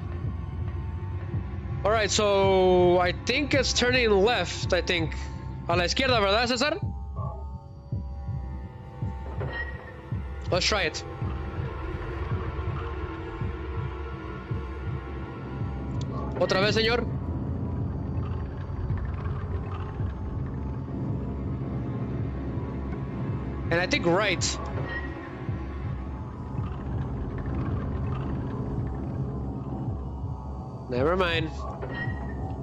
All right, so I think it's turning left. I think a la izquierda, ¿verdad, César? Let's try it. Otra vez, señor. And I think right. Never mind.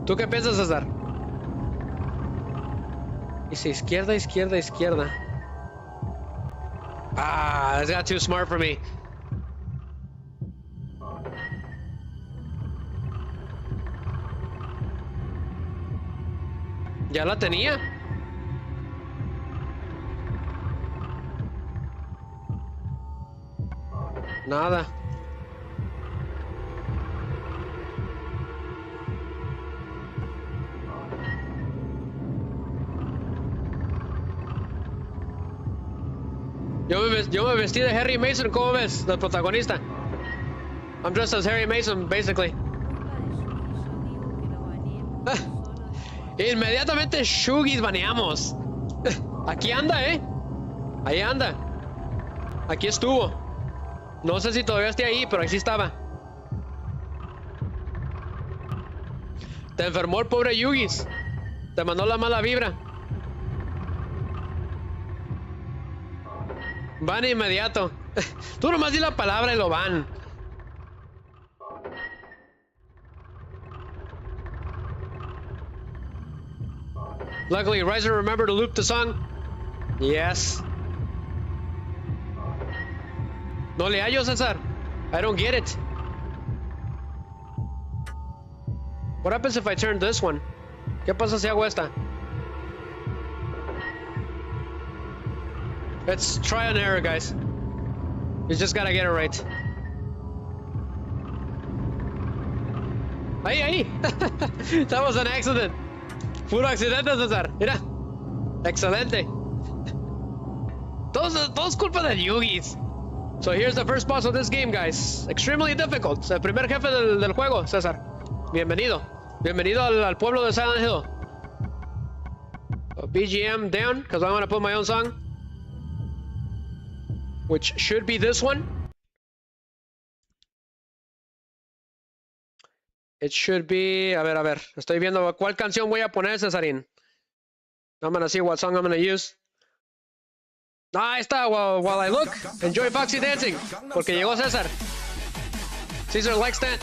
¿Tú qué piensas, César? Dice izquierda, izquierda, izquierda. Ah, that's got too smart for me. ¿Ya la tenía? Nada. Yo me vestí de Harry Mason, ¿cómo ves? Del protagonista. I'm dressed as Harry Mason, basically. Inmediatamente Shugis baneamos. Aquí anda, Ahí anda. Aquí estuvo. No sé si todavía esté ahí, pero ahí sí estaba. Te enfermó el pobre Yugis. Te mandó la mala vibra. Van inmediato. Tú nomás di la palabra y lo van. Luckily, Riser remembered to loop the song. Yes. No le hallo, César. I don't get it. What happens if I turn this one? ¿Qué pasa si hago esta? It's try and error, guys. You just gotta get it right. Ahí. That was an accident. Puro accidente, César. Mira. Excelente. Todo es culpa de Yugis. So here's the first boss of this game, guys. Extremely difficult. El primer jefe del juego, César. Bienvenido. Bienvenido al pueblo de Silent Hill. So BGM down, because I'm gonna put my own song. Which should be this one. It should be... A ver. Estoy viendo cuál canción voy a poner, Cesarín. I'm gonna see what song I'm gonna use. Ah, ahí está. While I look, enjoy Foxy dancing. Porque llegó César. Caesar likes that.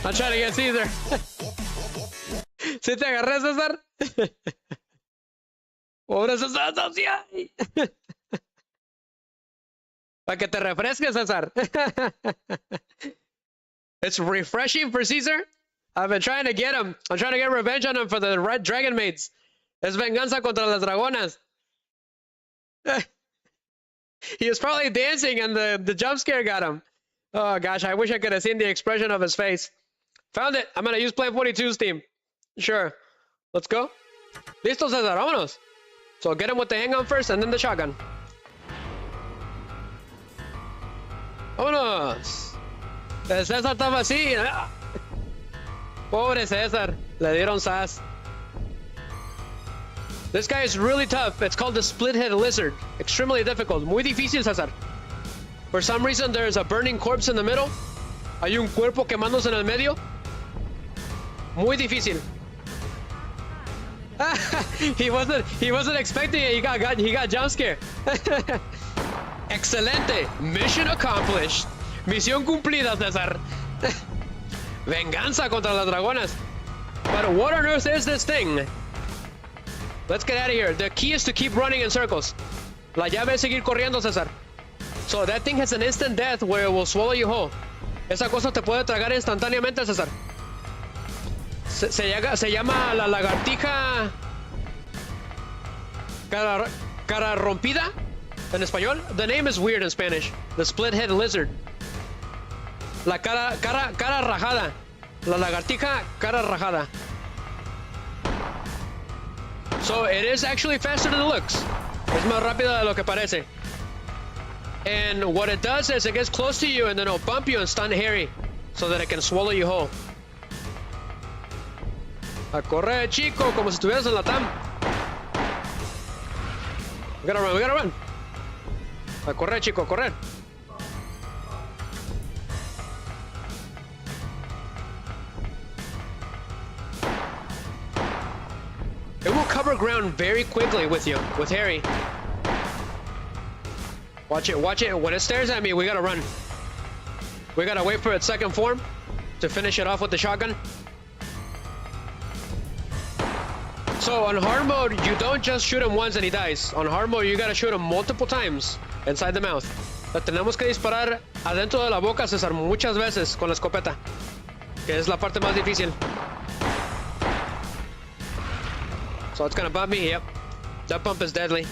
I'm trying to get Caesar. ¿Sí te agarré, César? Pobre César, para que te refresques, César. It's refreshing for Caesar. I've been trying to get him. I'm trying to get revenge on him for the red dragon maids. Es venganza contra las dragonas. He was probably dancing and the jump scare got him. Oh gosh, I wish I could have seen the expression of his face. Found it. I'm gonna use Plan 42's team. Sure. Let's go. Listo, César. Vámonos. So get him with the handgun first and then the shotgun. Vámonos. El César estaba así. Pobre César. Le dieron sas. This guy is really tough. It's called the split-head lizard. Extremely difficult. Muy difícil, César. For some reason, there's a burning corpse in the middle. Hay un cuerpo quemándose en el medio. Muy difícil. He wasn't expecting it. He got jump scared. Excelente. Mission accomplished. Misión cumplida, César. Venganza contra las dragonas. But what on earth is this thing? Let's get out of here. The key is to keep running in circles. La llave es seguir corriendo, César. So that thing has an instant death where it will swallow you whole. Esa cosa te puede tragar instantáneamente, César. Se llama la lagartija cara rompida en español. The name is weird in Spanish. The split head lizard. La cara rajada. La lagartija cara rajada. So it is actually faster than it looks. Es más rápida de lo que parece. And what it does is it gets close to you and then it'll bump you and stun Harry so that it can swallow you whole. A correr, chico, como si estuvieras en la TAM. We gotta run. A correr, chico, a correr. It will cover ground very quickly with Harry. Watch it. When it stares at me, we gotta run. We gotta wait for its second form to finish it off with the shotgun. So on hard mode, you don't just shoot him once and he dies. On hard mode, you gotta shoot him multiple times inside the mouth. La tenemos que disparar adentro de la boca, César, muchas veces con la escopeta, que es la parte más difícil. So it's gonna bump me, yep. That bump is deadly.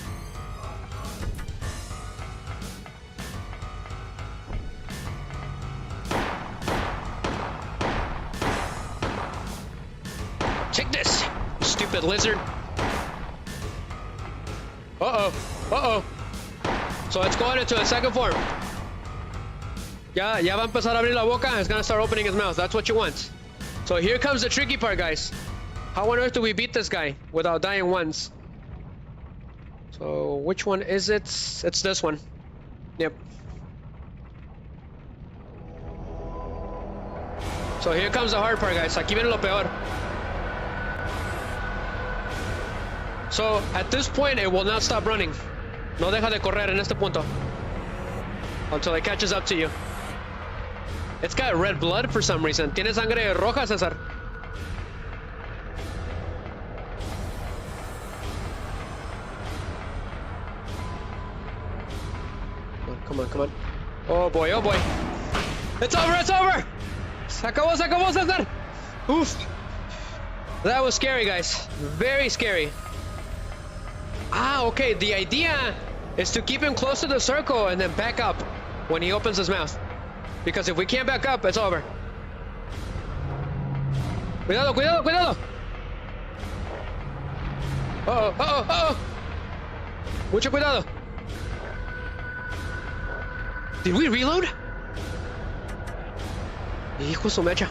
Take this, you stupid lizard. Uh-oh. So it's going into a second form. Ya va a empezar a abrir la boca. It's gonna start opening his mouth. That's what you want. So here comes the tricky part, guys. How on earth do we beat this guy without dying once? So which one is it? It's this one. Yep. So here comes the hard part, guys. Aquí viene lo peor. So at this point, it will not stop running. No deja de correr en este punto until it catches up to you. It's got red blood for some reason. Tiene sangre roja, César. Come on. Oh boy. It's over! Se acabó, César! Oof. That was scary, guys. Very scary. Okay. The idea is to keep him close to the circle and then back up when he opens his mouth. Because if we can't back up, it's over. Cuidado! Uh-oh! Mucho cuidado! Did we reload? Hijo su mecha.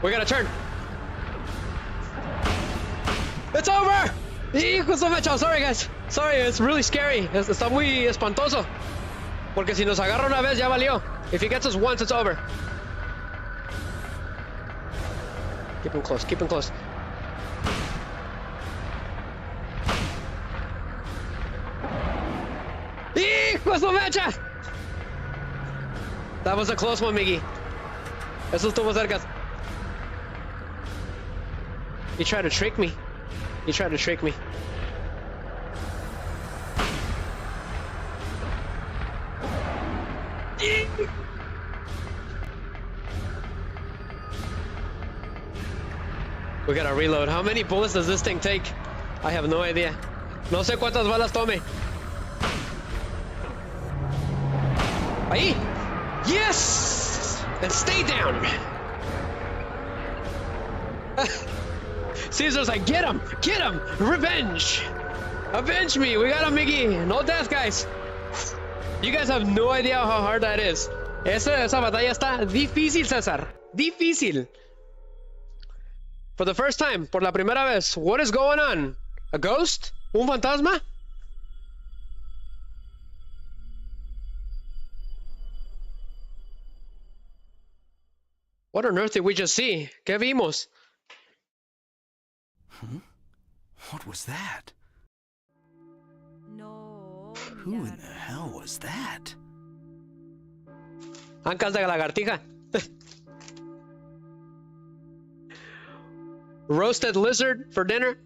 We gotta turn. It's over! Hijo su mecha. Sorry, guys. Sorry, it's really scary. Está muy espantoso. Porque si nos agarra una vez, ya valió. If he gets us once, it's over. Keep him close. Hijo su mecha! That was a close one, Miggy. Eso estuvo cerca. He tried to trick me. We gotta reload. How many bullets does this thing take? I have no idea. No sé cuántas balas tome. Ahí! Yes! And stay down! Caesar's like, get him! Revenge! Avenge me! We got him, Miggy! No death, guys! You guys have no idea how hard that is. Esa batalla está difícil, César. Difícil. For the first time, por la primera vez, what is going on? A ghost? Un fantasma? What on earth did we just see? ¿Qué vimos? Huh? What was that? No. Who in mirar. the hell was that? Ancas de lagartija. Roasted lizard for dinner.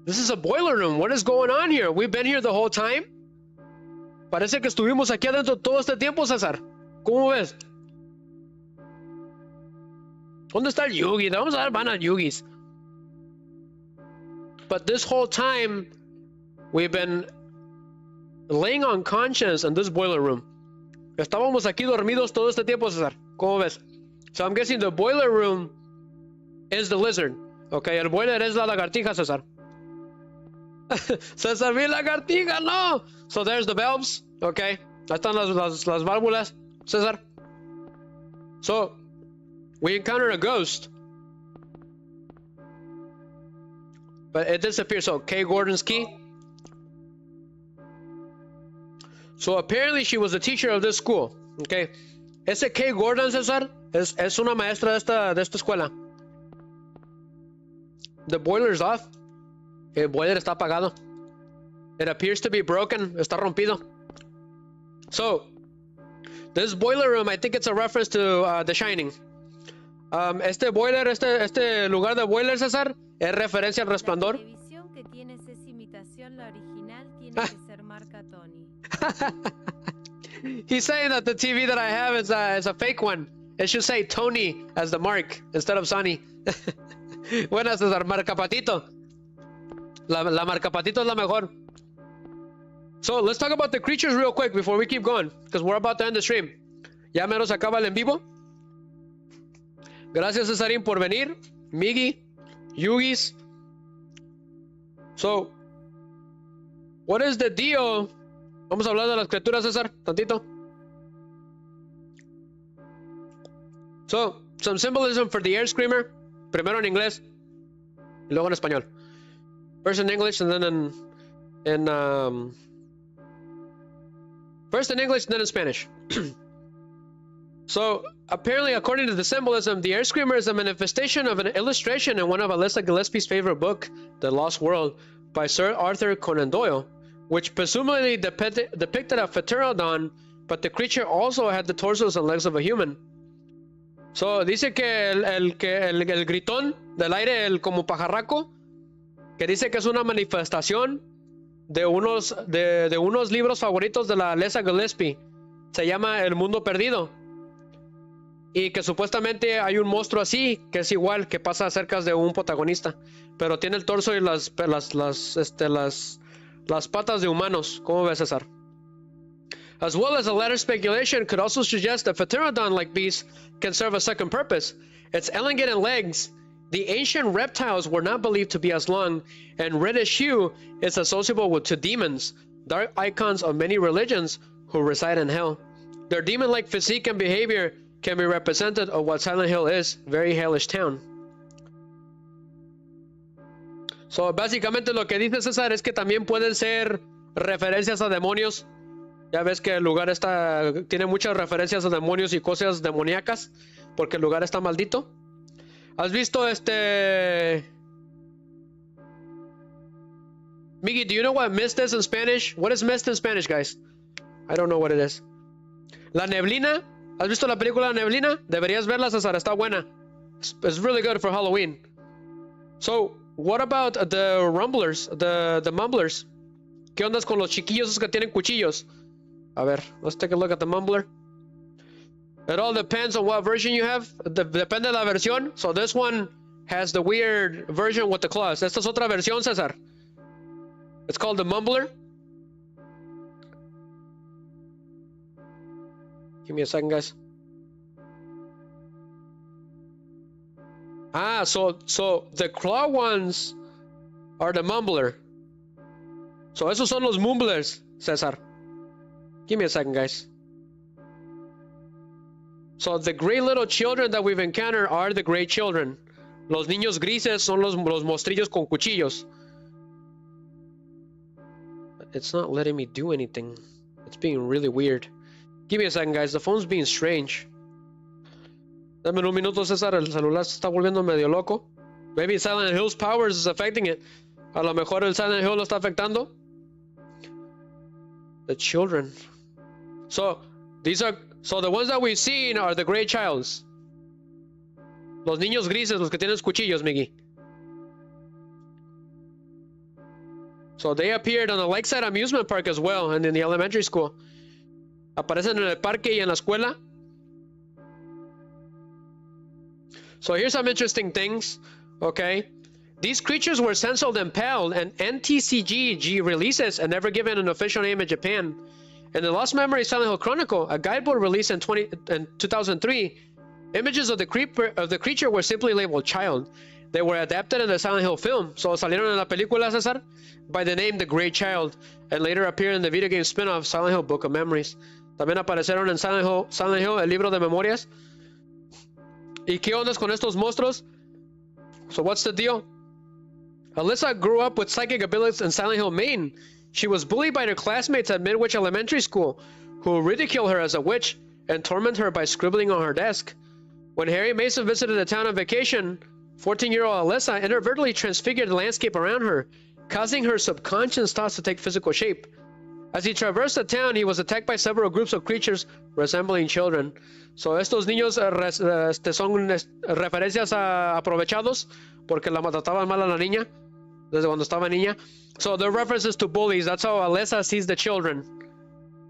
This is a boiler room. What is going on here? We've been here the whole time. Parece que estuvimos aquí adentro todo este tiempo, César. ¿Cómo ves? ¿Dónde está el Yugi? Le vamos a dar van al Yugis. But this whole time, we've been laying unconscious in this boiler room. Estábamos aquí dormidos todo este tiempo, César. ¿Cómo ves? So I'm guessing the boiler room is the lizard. Okay, el boiler es la lagartija, César. César, vi lagartija, no. So there's the valves. Okay, ahí están las válvulas, César. So we encountered a ghost, but it disappeared. So Kay Gordon's key. So apparently she was the teacher of this school. Okay, ese Kay Gordon, César, es una maestra de esta escuela. The boiler's off. El boiler está apagado. It appears to be broken. Está rompido. So, this boiler room, I think it's a reference to The Shining. Este boiler, este lugar de boiler, César, es referencia al Resplandor. La televisión que tienes es imitación, la original tiene que ser marca Tony. He's saying that the TV that I have is a fake one. It should say Tony as the mark instead of Sonny. Buenas, César. Marca Patito. La marca Patito es la mejor. So, let's talk about the creatures real quick before we keep going, because we're about to end the stream. Ya menos acaba el en vivo. Gracias, Cesarín, por venir. Migi, Yugis. So, what is the deal? Vamos a hablar de las criaturas, César, tantito. So, some symbolism for the air screamer. Primero en inglés, y luego en español. First in English and then first in English and then in Spanish. So apparently, according to the symbolism, the air screamer is a manifestation of an illustration in one of Alyssa Gillespie's favorite book, The Lost World, by Sir Arthur Conan Doyle, which presumably depicted a pterodon, but the creature also had the torsos and legs of a human. So dice que el gritón del aire, el como pajarraco, que dice que es una manifestación de unos libros favoritos de la Alyssa Gillespie. Se llama El Mundo Perdido. Y que supuestamente hay un monstruo así, que es igual, que pasa cerca de un protagonista. Pero tiene el torso y las patas de humanos. ¿Cómo ves, César? As well as the latter speculation could also suggest that pterodon-like beasts can serve a second purpose. Its elongated legs, the ancient reptiles were not believed to be as long, and reddish hue is associable to demons, dark icons of many religions who reside in hell. Their demon-like physique and behavior can be represented of what Silent Hill is, very hellish town. So, básicamente lo que dice César es que también pueden ser referencias a demonios. Ya ves que el lugar tiene muchas referencias a demonios y cosas demoníacas, porque el lugar está maldito. ¿Has visto Miggy, do you know what mist is in Spanish? What is mist in Spanish, guys? I don't know what it is. La neblina. ¿Has visto la película La Neblina? Deberías verla, César. Está buena. It's really good for Halloween. So, what about the rumblers, the mumblers? ¿Qué ondas con los chiquillos que tienen cuchillos? A ver, let's take a look at the mumbler. It all depends on what version you have. Depende de la versión. So this one has the weird version with the claws. Esta es otra versión, César. It's called the mumbler. Give me a second, guys. So the claw ones are the mumbler. So esos son los mumblers, César. Give me a second, guys. So the gray little children that we've encountered are the gray children. Los niños grises son los mostrillos con cuchillos. It's not letting me do anything. It's being really weird. Give me a second, guys. The phone's being strange. Dame un minuto, César. El celular se está volviendo medio loco. Maybe Silent Hill's powers is affecting it. A lo mejor el Silent Hill lo está afectando. The children. So the ones that we've seen are the gray childs. Los niños grises, los que tienen cuchillos, Miggy. So they appeared on the Lakeside Amusement Park as well, and in the elementary school. Aparecen en el parque y en la escuela. So here's some interesting things, okay? These creatures were censored and impaled, and NTCG releases and never given an official name in Japan. In the Lost Memory Silent Hill Chronicle, a guidebook released in 2003, images of the creature were simply labeled child. They were adapted in the Silent Hill film, so salieron en la película, César, by the name The Grey Child, and later appeared in the video game spin-off Silent Hill Book of Memories. También aparecieron en Silent Hill, el libro de memorias. ¿Y qué ondas con estos monstruos? So what's the deal? Alyssa grew up with psychic abilities in Silent Hill, Maine. She was bullied by her classmates at Midwich Elementary School, who ridiculed her as a witch and torment her by scribbling on her desk. When Harry Mason visited the town on vacation, 14-year-old Alyssa inadvertently transfigured the landscape around her, causing her subconscious thoughts to take physical shape. As he traversed the town, he was attacked by several groups of creatures resembling children. So estos niños son referencias a aprovechados porque la maltrataban mal a la niña desde cuando estaba niña. So they're references to bullies. That's how Alyssa sees the children.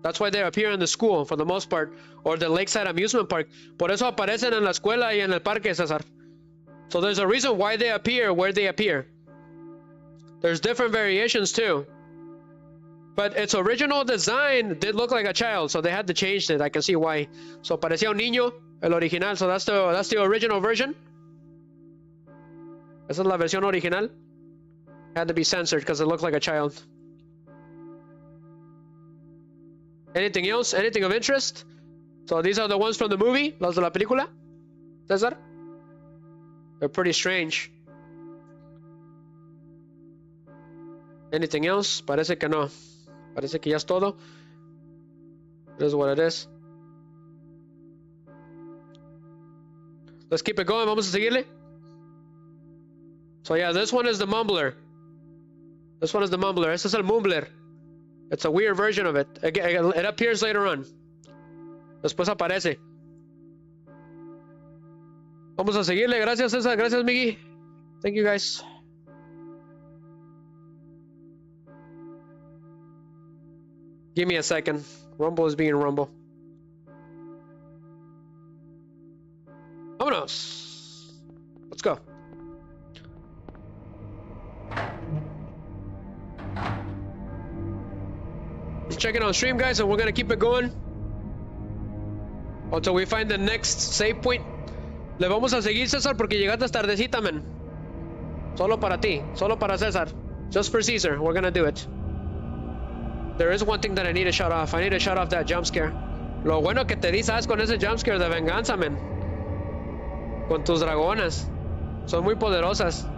That's why they appear in the school for the most part, or the Lakeside Amusement Park. Por eso aparecen en la escuela y en el parque, César. So there's a reason why they appear where they appear. There's different variations too. But its original design did look like a child, so they had to change it. I can see why. So parecía un niño, el original. So that's the original version. Esa es la versión original. Had to be censored because it looked like a child. Anything else? Anything of interest? So these are the ones from the movie, los de la película, César. They're pretty strange. Anything else? Parece que no. Parece que ya es todo. It is what it is. Let's keep it going. Vamos a seguirle. So yeah, this one is the Mumbler. This one is the Mumbler. Este es el Mumbler. It's a weird version of it. It appears later on. Después aparece. Vamos a seguirle. Gracias, César. Gracias, Miggy. Thank you, guys. Give me a second. Rumble is being Rumble. Vámonos. Let's go. Just checking on stream, guys, and we're gonna keep it going until we find the next save point. Le vamos a seguir, César, porque llegaste tardecita, man. Solo para ti. Solo para César. Just for Caesar. We're gonna do it. There is one thing that I need to shut off. I need to shut off that jump scare. Lo bueno que te di, ¿sabes? Con ese jump scare de venganza, man. Con tus dragonas. Son muy poderosas.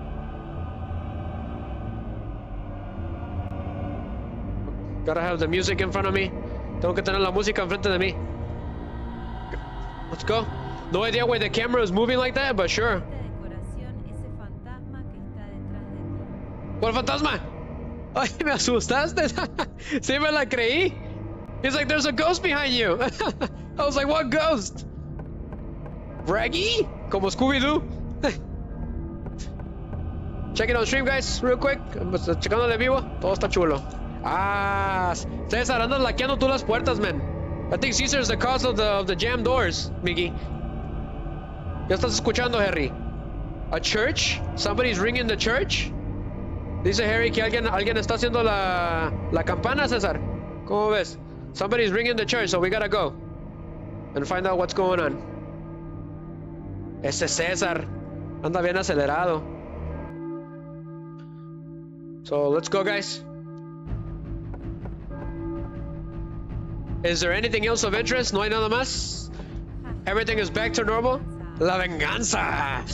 Gotta have the music in front of me. Tengo que tener la música enfrente de mí. Let's go. No idea why the camera is moving like that, but sure. ¿Cuál fantasma? Ay, me asustaste. Sí me la creí. He's like, there's a ghost behind you. I was like, what ghost? Raggy? Como Scooby-Doo. Check it on stream, guys, real quick. Checando de vivo. Todo está chulo. Ah, César, andas laqueando tú las puertas, man. I think Caesar is the cause of the jammed doors, Miggy. Ya estás escuchando, Harry. A church? Somebody's ringing the church? Dice Harry que alguien está haciendo la campana, César. ¿Cómo ves? Somebody's ringing the church, so we gotta go and find out what's going on. Ese César anda bien acelerado. So let's go, guys. Is there anything else of interest? No hay nada más. Everything is back to normal. La venganza.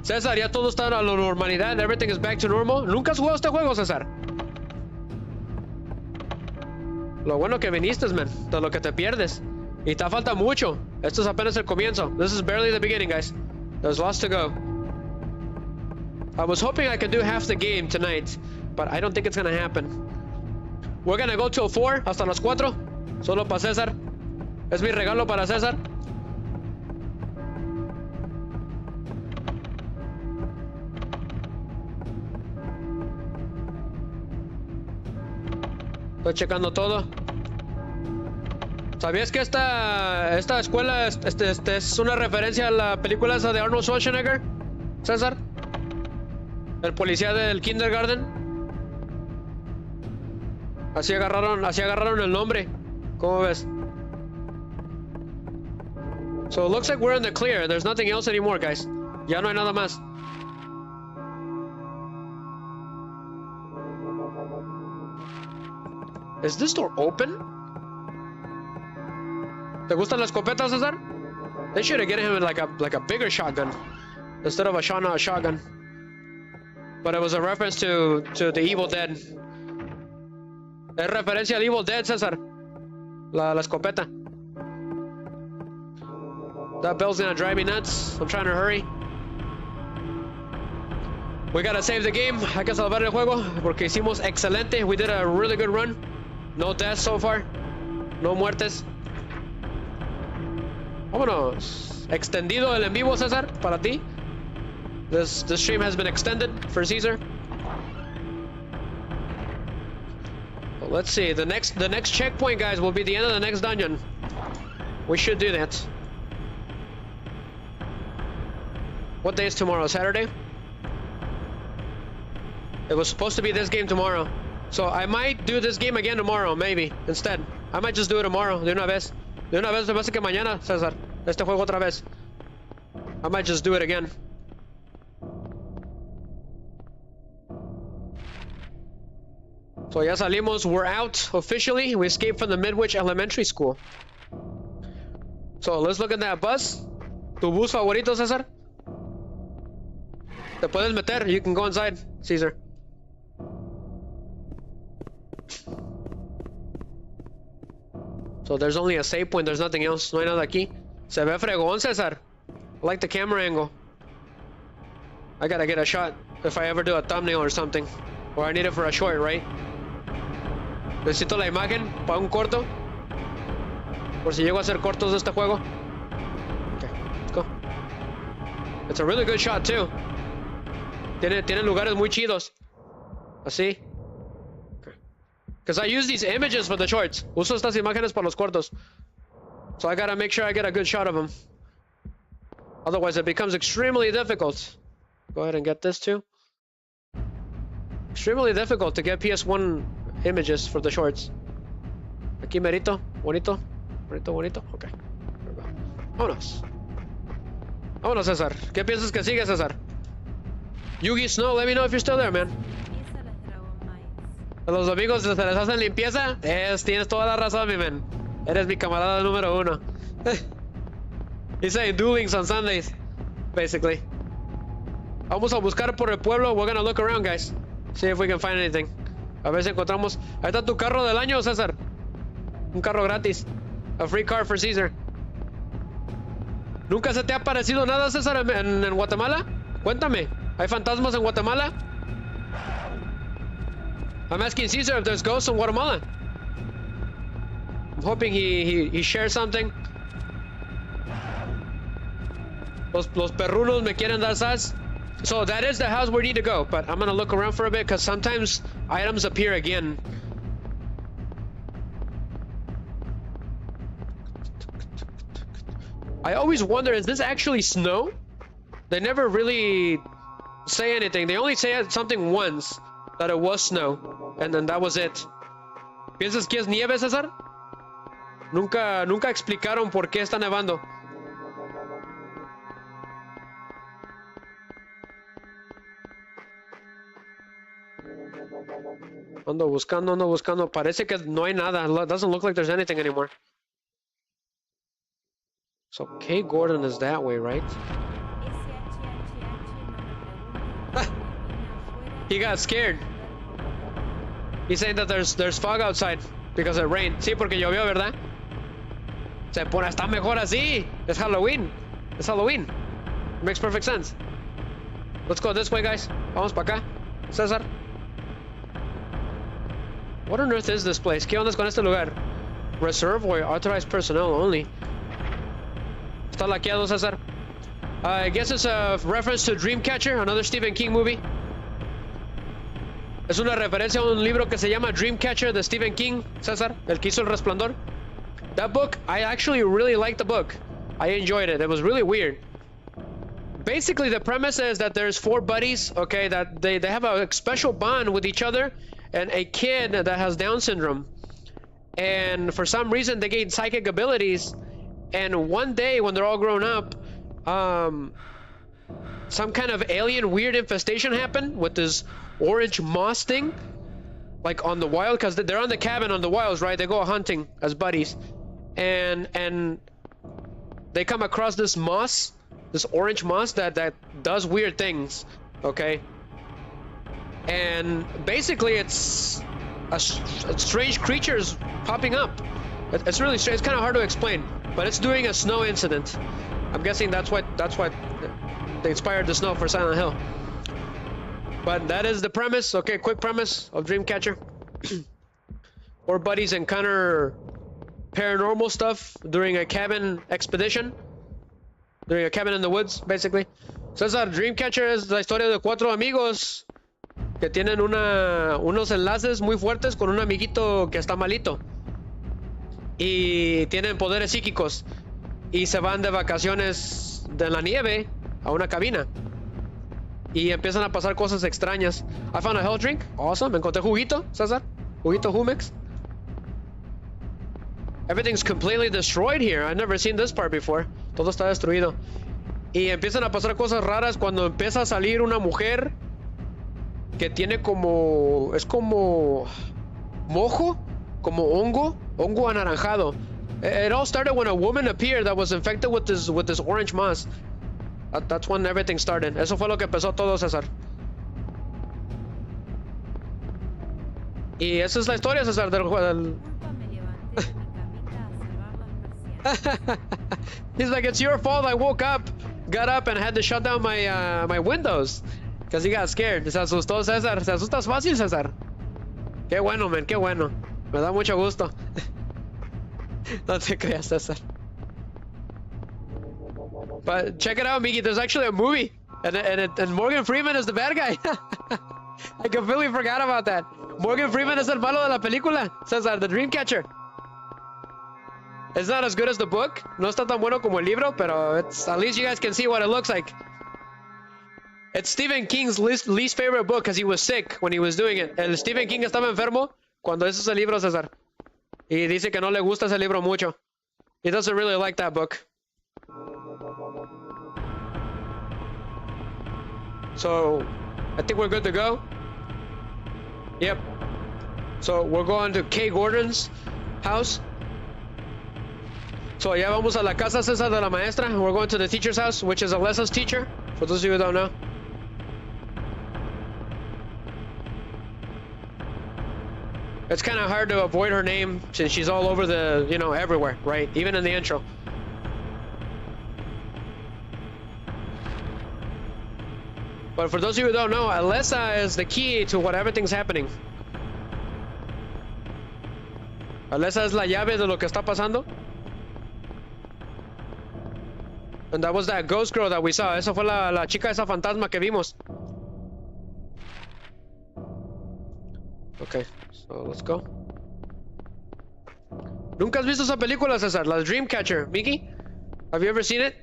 César, ya todo está a la normalidad. Everything is back to normal. ¿Nunca has jugado este juego, César? Lo bueno que viniste, man. De lo que te pierdes. Y te falta mucho. Esto es apenas el comienzo. This is barely the beginning, guys. There's lots to go. I was hoping I could do half the game tonight, but I don't think it's gonna happen. We're gonna go till 4, hasta las 4. Solo para César. Es mi regalo para César. Estoy checando todo. ¿Sabías que esta escuela es una referencia a la película esa de Arnold Schwarzenegger? César. El policía del kindergarten. Así agarraron el nombre. ¿Cómo ves? So it looks like we're in the clear. There's nothing else anymore, guys. Ya no hay nada más. Is this door open? ¿Te gustan las escopetas, César? They should have given him like a bigger shotgun instead of a shotgun. But it was a reference to the Evil Dead. Es referencia al Evil Dead, César. La escopeta. That bell's gonna drive me nuts. I'm trying to hurry. We gotta save the game. Hay que salvar el juego porque hicimos excelente. We did a really good run. No deaths so far. No muertes. Vámonos. Extendido el en vivo, César, para ti. This stream has been extended for Caesar. Well, let's see. The next checkpoint, guys, will be the end of the next dungeon. We should do that. What day is tomorrow? Saturday? It was supposed to be this game tomorrow. So I might do this game again tomorrow, maybe, instead. I might just do it tomorrow, de una vez. De una vez, me parece que mañana, César. Este juego otra vez. I might just do it again. So ya salimos, we're out officially. We escaped from the Midwich Elementary School. So let's look at that bus. Tu bus favorito, César? Te puedes meter, you can go inside, Caesar. So there's only a save point, there's nothing else. No hay nada aquí. Se ve fregón, César. I like the camera angle. I gotta get a shot if I ever do a thumbnail or something. Or I need it for a short, right? Necesito la imagen para un corto. Por si llego a hacer cortos de este juego. Okay, let's go. It's a really good shot too. Tiene lugares muy chidos. Así. Because I use these images for the shorts. Uso estas imágenes para los cortos. So I gotta make sure I get a good shot of them. Otherwise it becomes extremely difficult. Go ahead and get this too. Extremely difficult to get PS1 images for the shorts. Aquí merito. Bonito. Bonito, bonito. Okay. There we go. Vámonos. Vámonos, César. ¿Qué piensas que sigue, César? Yugi Snow, let me know if you're still there, man. A los amigos se les hacen limpieza. Tienes toda la razón, mi man. Eres mi camarada número 1. He's saying duelings on Sundays, basically. Vamos a buscar por el pueblo. We're gonna look around, guys. See if we can find anything. A ver si encontramos. Ahí está tu carro del año, César. Un carro gratis. A free car for Caesar. ¿Nunca se te ha parecido nada, César, en Guatemala? Cuéntame. ¿Hay fantasmas en Guatemala? I'm asking Caesar if there's ghosts in Guatemala. I'm hoping he shares something. Los perrunos me quieren dar sas. So that is the house we need to go, but I'm gonna look around for a bit because sometimes items appear again. I always wonder, is this actually snow? They never really say anything. They only say something once, that it was snow, and then that was it. ¿Piensas que es nieve, César? Nunca explicaron por qué está nevando. Ando buscando. Parece que no hay nada. It doesn't look like there's anything anymore. So K. Gordon is that way, right? He got scared. He's saying that there's fog outside because it rained. Sí, porque llovió, ¿verdad? Se pone, está mejor así. Es Halloween. It's Halloween. Makes perfect sense. Let's go this way, guys. Vamos para acá. César. What on earth is this place? ¿Qué onda con este lugar? Reserve or authorized personnel only. Está laqueado, César. I guess it's a reference to Dreamcatcher, another Stephen King movie. Es una referencia a un libro que se llama Dreamcatcher de Stephen King, César, el que hizo El Resplandor. That book, I actually really liked the book. I enjoyed it. It was really weird. Basically, the premise is that there's 4 buddies, okay, that they have a special bond with each other, and a kid that has Down syndrome. And for some reason, they gain psychic abilities. And one day, when they're all grown up, some kind of alien weird infestation happened with this orange moss thing, like on the wild, because they're on the cabin on the wilds, right? They go hunting as buddies, and they come across this moss, this orange moss that does weird things, okay? And basically, it's strange creatures popping up. It's really strange. It's kind of hard to explain, but it's during a snow incident. I'm guessing that's why they inspired the snow for Silent Hill. But that is the premise. Okay, quick premise of Dreamcatcher. 4 buddies encounter paranormal stuff during a cabin expedition. During a cabin in the woods, basically. César, Dreamcatcher es la historia de 4 amigos que tienen unos enlaces muy fuertes con un amiguito que está malito. Y tienen poderes psíquicos. Y se van de vacaciones de la nieve a una cabina. Y empiezan a pasar cosas extrañas. I found a health drink. Awesome. Encontré juguito, César. Juguito Humex. Everything's completely destroyed here. I've never seen this part before. Todo está destruido. Y empiezan a pasar cosas raras cuando empieza a salir una mujer que tiene como... es como... mojo, como hongo anaranjado. It all started when a woman appeared that was infected with this orange moss. That's when everything started. Eso fue lo que empezó todo, César. Y esa es la historia, César, del juego. He's like, it's your fault. I woke up, got up, and had to shut down my windows because he got scared. Se asustó, César. Se asustas fácil, César. Qué bueno, man. Qué bueno. Me da mucho gusto. No te creas, César. But check it out, Miki. There's actually a movie, and Morgan Freeman is the bad guy. I completely forgot about that. Morgan Freeman es el malo de la película, César, the Dreamcatcher. It's not as good as the book. No está tan bueno como el libro, pero it's at least you guys can see what it looks like. It's Stephen King's least favorite book because he was sick when he was doing it. El Stephen King estaba enfermo cuando hizo ese libro, César. Y dice que no le gusta ese libro mucho. He doesn't really like that book. So, I think we're good to go. Yep. So, we're going to Kay Gordon's house. So, ya vamos a la casa, César, de la maestra. We're going to the teacher's house, which is Alessa's teacher, for those of you who don't know. It's kind of hard to avoid her name since she's all over the, you know, everywhere, right? Even in the intro. But for those of you who don't know, Alessa is the key to what everything's happening. Alessa es la llave de lo que está pasando. And that was that ghost girl that we saw. Esa fue la chica, esa fantasma que vimos. Okay, so let's go. ¿Nunca has visto esa película, César? La Dreamcatcher. Miki? Have you ever seen it?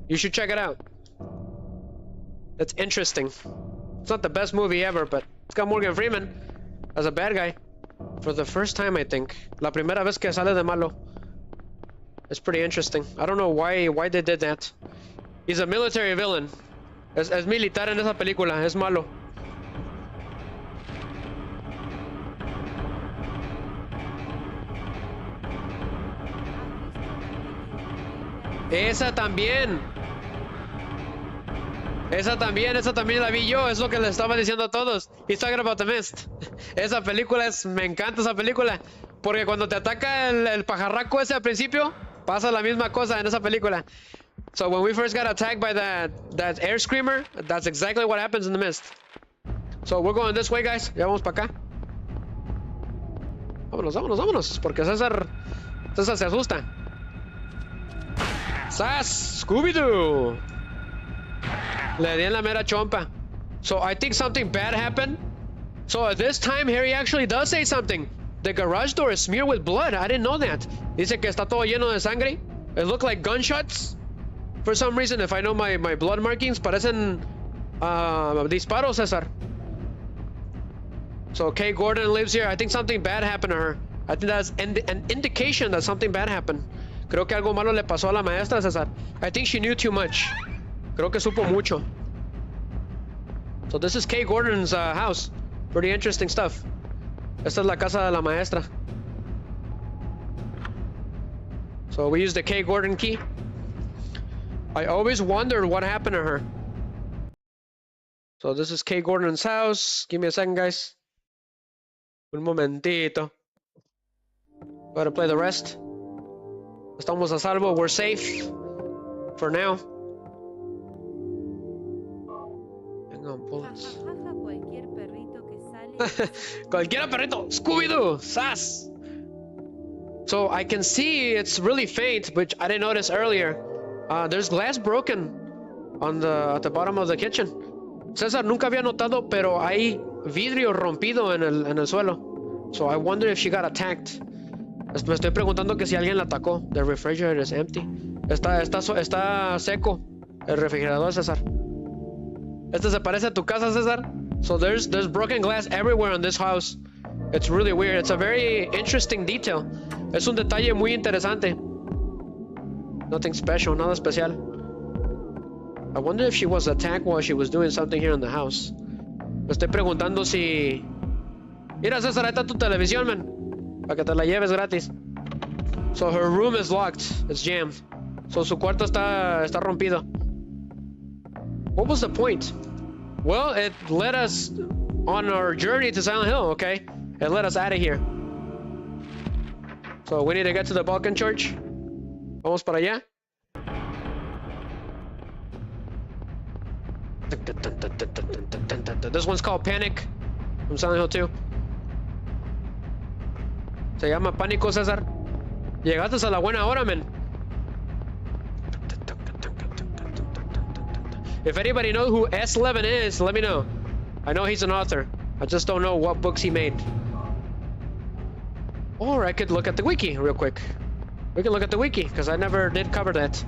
You should check it out. It's interesting. It's not the best movie ever, but it's got Morgan Freeman as a bad guy. For the first time, I think. La primera vez que sale de malo. It's pretty interesting. I don't know why they did that. He's a military villain. Es militar en esa película. Es malo. Esa también. Esa también la vi yo, es lo que les estaba diciendo a todos. He's talking about the mist. Esa película me encanta esa película. Porque cuando te ataca el pajarraco ese al principio, pasa la misma cosa en esa película. So when we first got attacked by that air screamer, that's exactly what happens in the mist. So we're going this way, guys. Ya vamos para acá. Vámonos, porque César se asusta. ¡Sas! ¡Scooby-Doo! Le di en la mera chompa. So I think something bad happened. So this time Harry actually does say something. The garage door is smeared with blood. I didn't know that. Dice que está todo lleno de sangre. It looked like gunshots. For some reason, if I know my blood markings, parecen disparos, César. So Kay Gordon lives here. I think something bad happened to her. I think that's an indication that something bad happened. Creo que algo malo le pasó a la maestra, César. I think she knew too much. Creo que supo mucho. So this is Kay Gordon's house. Pretty interesting stuff. Esta es la casa de la maestra. So we use the Kay Gordon key. I always wondered what happened to her. So this is Kay Gordon's house. Give me a second, guys. Un momentito. Gotta play the rest. Estamos a salvo. We're safe. For now. Hang on, bullets. Cualquier perrito que sale. Cualquiera perrito. Scooby-Doo. Sas. So I can see it's really faint, which I didn't notice earlier. There's glass broken at the bottom of the kitchen. César nunca había notado, pero hay vidrio rompido en el suelo. So I wonder if she got attacked. Me estoy preguntando que si alguien la atacó. The refrigerator is empty. Está seco el refrigerador, César. Este se parece a tu casa, César. So there's broken glass everywhere in this house. It's really weird. It's a very interesting detail. Es un detalle muy interesante. Nothing special, nada especial. I wonder if she was attacked while she was doing something here in the house. Me estoy preguntando si... Mira, César, ahí está tu televisión, man. Para que te la lleves gratis. So her room is locked. It's jammed. So su cuarto está rompido. What was the point? Well, it led us on our journey to Silent Hill, okay? It led us out of here. So we need to get to the Balkan Church. Vamos para allá. This one's called Panic from Silent Hill 2. Se llama Pánico, César. Llegaste a la buena hora, man. If anybody knows who S. Levin is, let me know. I know he's an author. I just don't know what books he made. Or I could look at the wiki real quick. We can look at the wiki, because I never did cover that.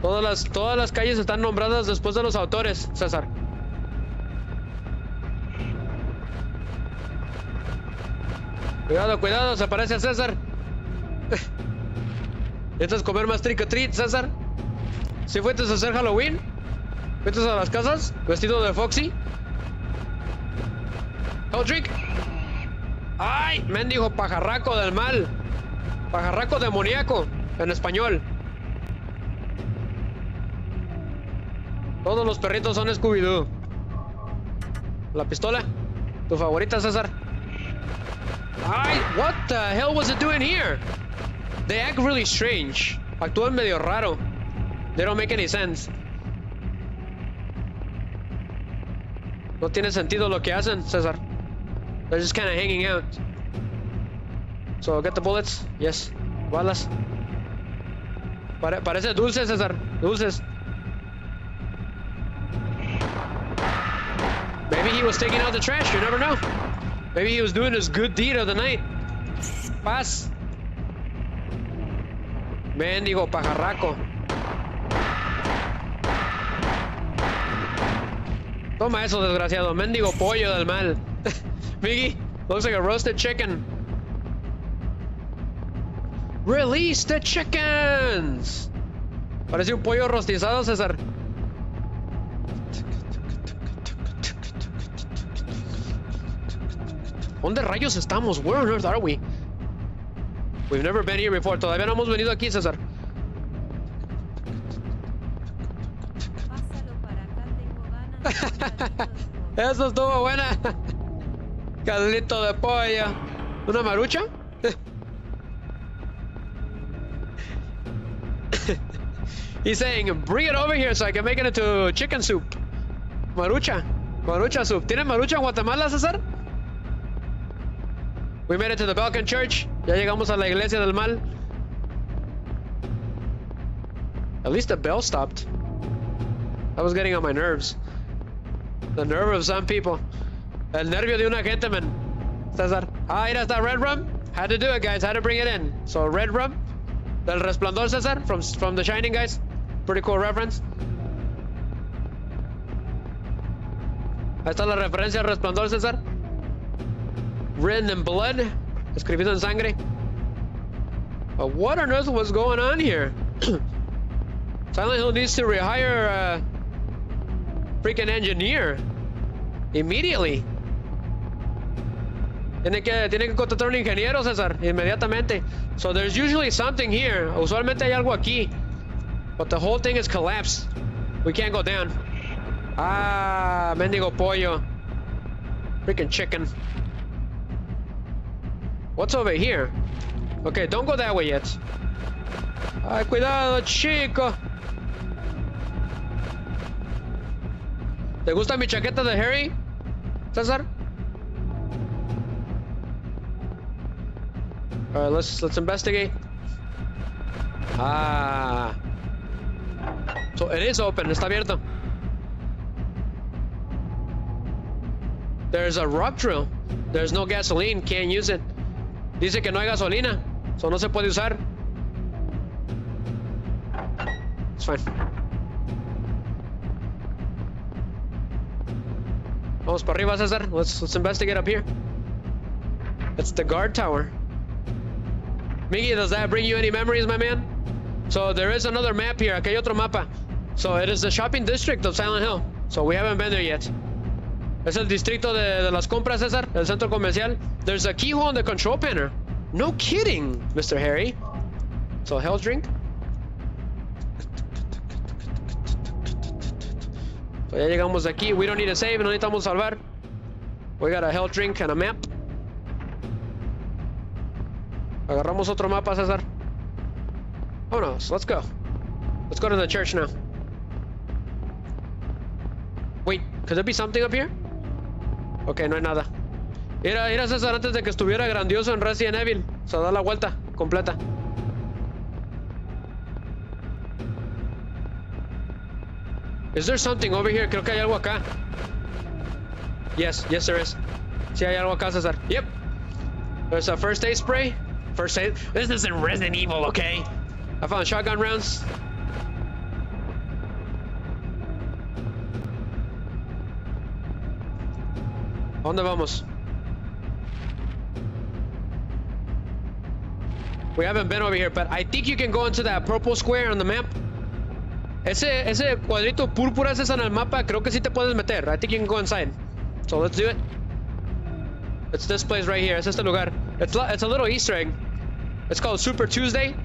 Todas las calles están nombradas después de los autores, César. Cuidado, se parece a César. ¿Necesitas comer más trick or treat, César? ¿Sí fuiste a hacer Halloween? ¿Fuiste a las casas? ¿Vestido de Foxy? ¿Hell trick? ¡Ay! Mendigo pajarraco del mal. Pajarraco demoníaco, en español. Todos los perritos son Scooby-Doo. La pistola. ¿Tu favorita, César? Ay, what the hell was it doing here? They act really strange. Actúan medio raro. They don't make any sense. No tiene sentido lo que hacen, César. They're just kind of hanging out. So, get the bullets. Yes. Balas. Parece dulces, César. Dulces. Maybe he was taking out the trash. You never know. Maybe he was doing his good deed of the night. Paz. Mendigo pajarraco. Toma eso, desgraciado. Mendigo pollo del mal. Miggy, looks like a roasted chicken. Release the chickens. Parece un pollo rostizado, César. ¿Dónde rayos estamos? Where on earth are we? We've never been here before. Todavía no hemos venido aquí, César. Eso estuvo buena. Caldito de pollo. ¿Una marucha? He's saying, bring it over here so I can make it into chicken soup. Marucha. Marucha soup. ¿Tienen marucha en Guatemala, César? We made it to the Balkan Church. Ya llegamos a la iglesia del mal. At least the bell stopped. I was getting on my nerves. The nerve of some people. El nervio de una gente, man. César. Ah, mira, está red rum. Had to do it, guys. Had to bring it in. So, red rum. Del Resplandor, César. From The Shining, guys. Pretty cool reference. Ahí está la referencia al Resplandor, César. Written in blood. Escribido en sangre. But what on earth was going on here? Silent Hill needs to rehire a freaking engineer. Immediately. Tiene que contratar un ingeniero, César, inmediatamente. So there's usually something here. Usualmente hay algo aquí. But the whole thing is collapsed. We can't go down. Ah, mendigo pollo. Freaking chicken. What's over here? Okay, don't go that way yet. Ay, cuidado, chico. ¿Te gusta mi chaqueta de Harry, César? Alright, let's investigate. Ah. So it is open, está abierto. There's a rock drill. There's no gasoline, can't use it. Dice que no hay gasolina, so no se puede usar. It's fine. Vamos para arriba, César. Let's investigate up here. It's the guard tower. Miggy, does that bring you any memories, my man? So there is another map here. Aquí hay otro mapa. So it is the shopping district of Silent Hill. So we haven't been there yet. Es el distrito de las compras, César. El centro comercial. There's a keyhole in the control panel. No kidding, Mr. Harry. So health drink. So ya llegamos aquí. We don't need a save. No necesitamos salvar. We got a health drink and a map. Agarramos otro mapa, César. Oh no, so let's go. Let's go to the church now. Wait, could there be something up here? Okay, no hay nada. Mira, César, antes de que estuviera grandioso en Resident Evil. Se da la vuelta completa. Is there something over here? Creo que hay algo acá. Yes, there is. Sí, hay algo acá, César. Yep. There's a first aid spray. First aid. This isn't Resident Evil, okay? I found shotgun rounds. ¿A dónde vamos? We haven't been over here, but I think you can go into that purple square on the map. Ese cuadrito púrpura es en el mapa. Creo que sí te puedes meter. I think you can go inside. So let's do it. It's this place right here. Es este lugar. It's a little Easter egg. It's called Super Tuesday.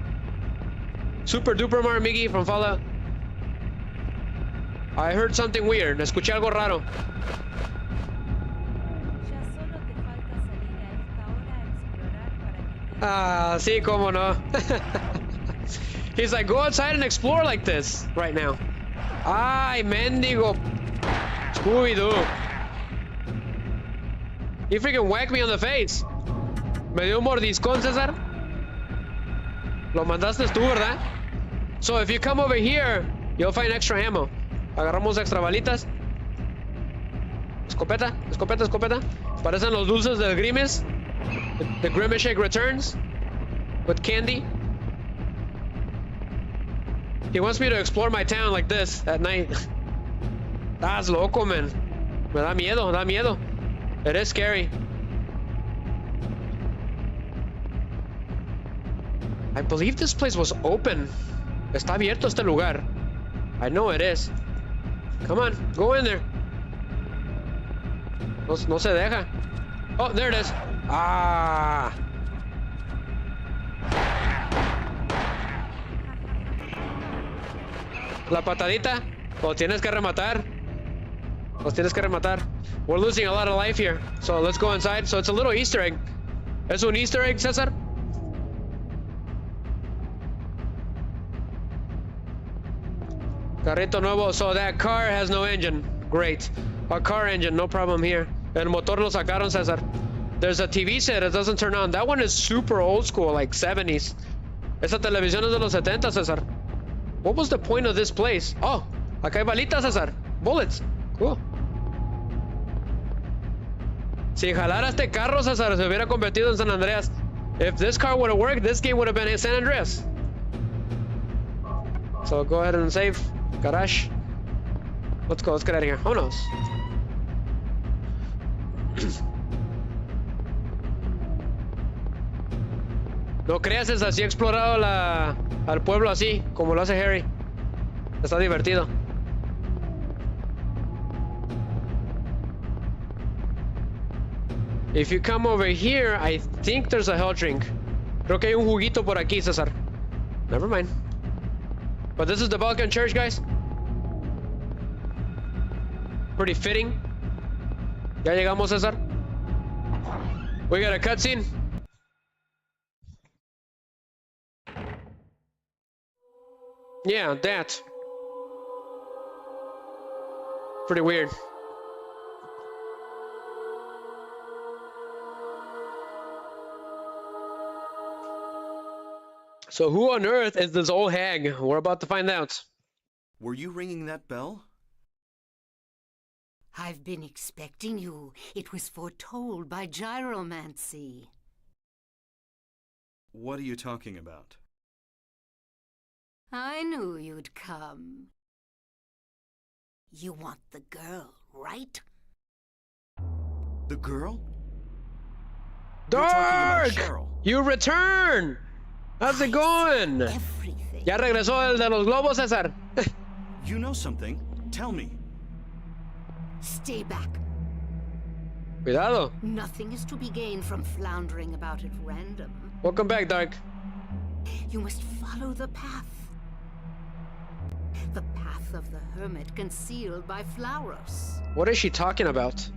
Super Duper Mar Miggy from Fallout. I heard something weird. Escuché algo raro. Ya solo te falta salir a esta hora a explorar para que te... Ah, sí, cómo no. He's like, go outside and explore like this right now. Ay, mendigo. Scooby-Doo. He freaking whacked me on the face. Me dio un mordiscón, César. Lo mandaste tú, ¿verdad? So if you come over here, you'll find extra ammo. Agarramos extra balitas. Escopeta. Parecen los dulces del Grimace. The Grimace Shake returns. With candy. He wants me to explore my town like this at night. Estás loco, man. Me da miedo. It is scary. I believe this place was open. Está abierto este lugar. I know it is. Come on, go in there. No se deja. Oh, there it is. Ah. La patadita. O tienes que rematar. Los tienes que rematar. We're losing a lot of life here. So let's go inside. So it's a little Easter egg. ¿Es un Easter egg, César? Carrito nuevo. So that car has no engine. Great. A car engine, no problem here. El motor lo sacaron, César. There's a TV set. It doesn't turn on. That one is super old school, like 70s. Esa televisión es de los 70, César. What was the point of this place? Oh, acá hay balitas, César. Bullets. Cool. Si jalara este carro, César, se hubiera convertido en San Andreas. If this car would have worked, this game would have been in San Andreas. So go ahead and save. Garage. Let's go. Let's get out of here. Vámonos. No creas, es así. He explorado al pueblo así, como lo hace Harry. Está divertido. If you come over here, I think there's a health drink. Creo que hay un juguito por aquí, César. Never mind. But this is the Balkan Church, guys. Pretty fitting. Ya llegamos, César. We got a cutscene. Yeah, that. Pretty weird. So who on earth is this old hag? We're about to find out. Were you ringing that bell? I've been expecting you. It was foretold by gyromancy. What are you talking about? I knew you'd come. You want the girl, right? The girl? Dark! You return! How's it going? Everything. Ya regresó el de los globos, César. You know something. Tell me. Stay back. Cuidado. Nothing is to be gained from floundering about at random. Welcome back, Dark. You must follow the path. The path of the hermit concealed by Flauros. What is she talking about?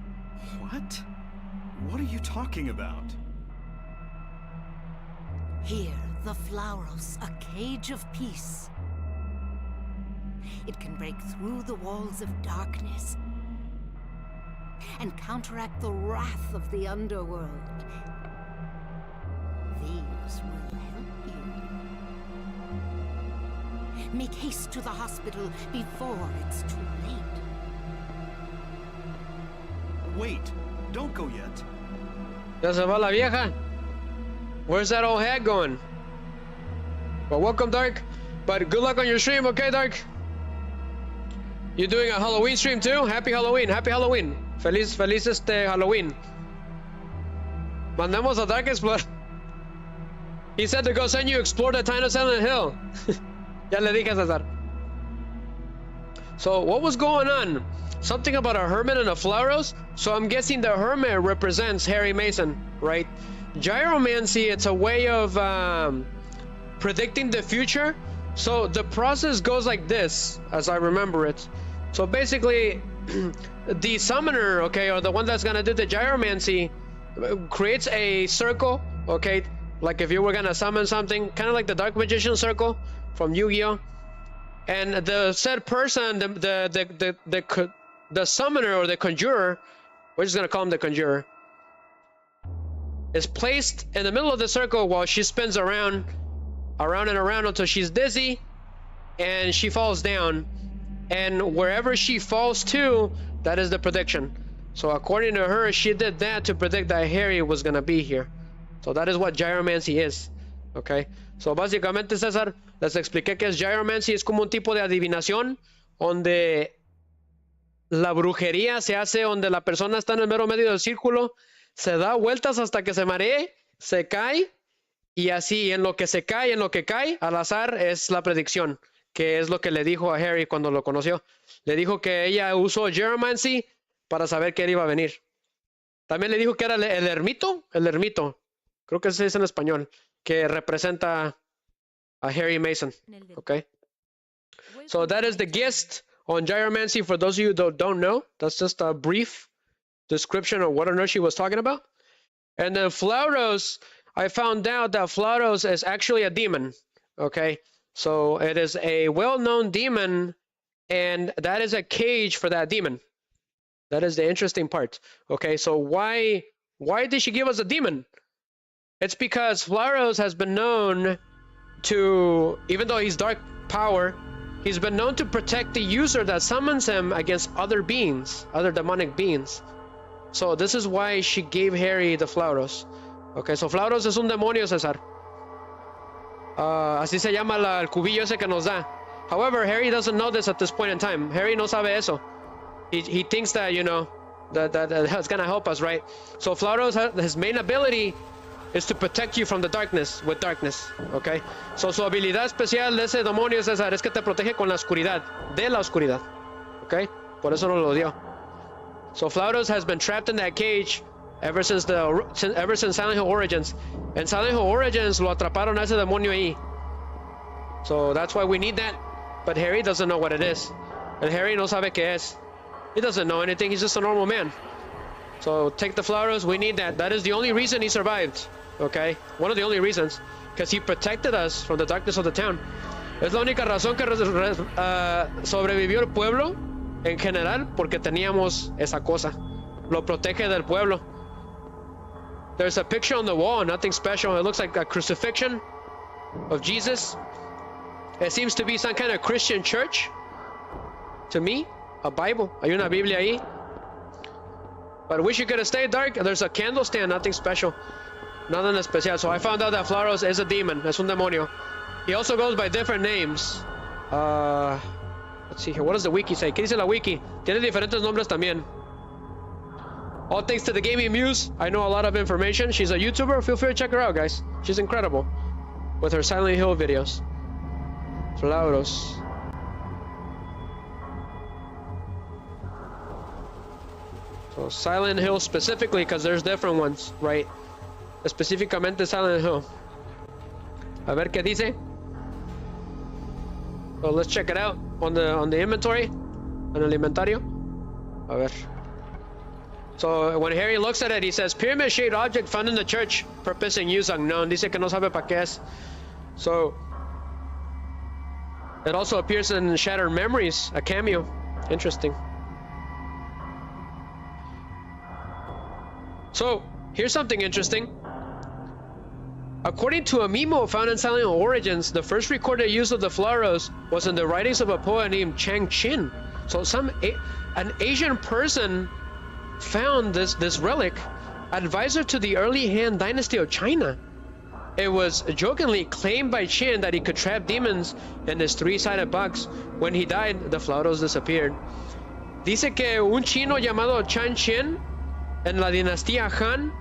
What? What are you talking about? Here, the Flauros, a cage of peace. It can break through the walls of darkness and counteract the wrath of the underworld. These will help you. Make haste to the hospital before it's too late. Wait, don't go yet. Ya se va la vieja. Where's that old hag going? Well, welcome, Dark. But good luck on your stream, okay, Dark? You doing a Halloween stream too? Happy Halloween, happy Halloween. Feliz Halloween. Mandamos a Dark explore. He said to go send you explore the town of Silent Hill. Ya le dije a César. So what was going on? Something about a hermit and a Flauros? So I'm guessing the hermit represents Harry Mason, right? Gyromancy, it's a way of predicting the future. So the process goes like this, as I remember it. So basically, the summoner, okay, or the one that's gonna do the gyromancy, creates a circle, okay, like if you were gonna summon something, kind of like the Dark Magician circle from Yu-Gi-Oh. And the said person, the summoner or the conjurer, we're just gonna call him the conjurer, is placed in the middle of the circle while she spins around and around until she's dizzy and she falls down. And wherever she falls to, that is the prediction. So according to her, she did that to predict that Harry was gonna be here. So that is what gyromancy is. Okay. So básicamente, César, les expliqué que es gyromancy. Es como un tipo de adivinación donde la brujería se hace donde la persona está en el mero medio del círculo, se da vueltas hasta que se maree, se cae, y así en lo que se cae, en lo que cae, al azar es la predicción, que es lo que le dijo a Harry cuando lo conoció. Le dijo que ella usó gyromancy para saber que él iba a venir. También le dijo que era el ermito, creo que ese es en español, que representa a Harry Mason. Okay. So that is the gist on gyromancy, for those of you that don't know, that's just a brief description of what on earth she was talking about. And then Flauros, I found out that Flauros is actually a demon. Okay, so it is a well-known demon, and that is a cage for that demon. That is the interesting part. Okay, so why did she give us a demon? It's because Flauros has been known to, even though he's dark power, he's been known to protect the user that summons him against other beings, other demonic beings. So this is why she gave Harry the Flauros. Okay, so Flauros es un demonio, César. Así se llama el cubillo ese que nos da. However, Harry doesn't know this at this point in time. Harry no sabe eso. He thinks that, you know, that it's gonna help us, right? So Flauros, his main ability is to protect you from the darkness, with darkness, okay? So su habilidad especial de ese demonio, César, es que te protege con la oscuridad, de la oscuridad, okay? Por eso nos lo dio. So Flauros has been trapped in that cage ever since Silent Hill Origins. En Silent Hill Origins lo atraparon a ese demonio ahí. So that's why we need that. But Harry doesn't know what it is. And Harry no sabe qué es. He doesn't know anything. He's just a normal man. So take the Flauros. We need that. That is the only reason he survived. Okay? One of the only reasons. Because he protected us from the darkness of the town. Es la única razón que sobrevivió el pueblo en general, porque teníamos esa cosa. Lo protege del pueblo. There's a picture on the wall, nothing special. It looks like a crucifixion of Jesus. It seems to be some kind of Christian church. To me, a Bible. Hay una Biblia ahí. But I wish you could have stayed dark. There's a candle stand, nothing special. Nothing especial. So I found out that Flauros is a demon. Es un demonio. He also goes by different names. Let's see here. What does the wiki say? ¿Qué dice la wiki? Tiene diferentes nombres también. All thanks to the Gaming Muse. I know a lot of information. She's a YouTuber. Feel free to check her out, guys. She's incredible with her Silent Hill videos. Flauros. So Silent Hill specifically, because there's different ones, right? Específicamente Silent Hill. A ver qué dice. So let's check it out on the inventory, on el inventario. A ver. So when Harry looks at it, he says, pyramid-shaped object found in the church, purpose and use unknown. Dice que no sabe pa' qué es. So it also appears in Shattered Memories, a cameo. Interesting. So here's something interesting. According to a memo found in Silent Hill Origins, the first recorded use of the Flauros was in the writings of a poet named Chang Chin. So an Asian person found this relic, advisor to the early Han Dynasty of China. It was jokingly claimed by Chin that he could trap demons in his three-sided box. When he died, the Flauros disappeared. Dice que un chino llamado Chang Chin en la dinastía Han,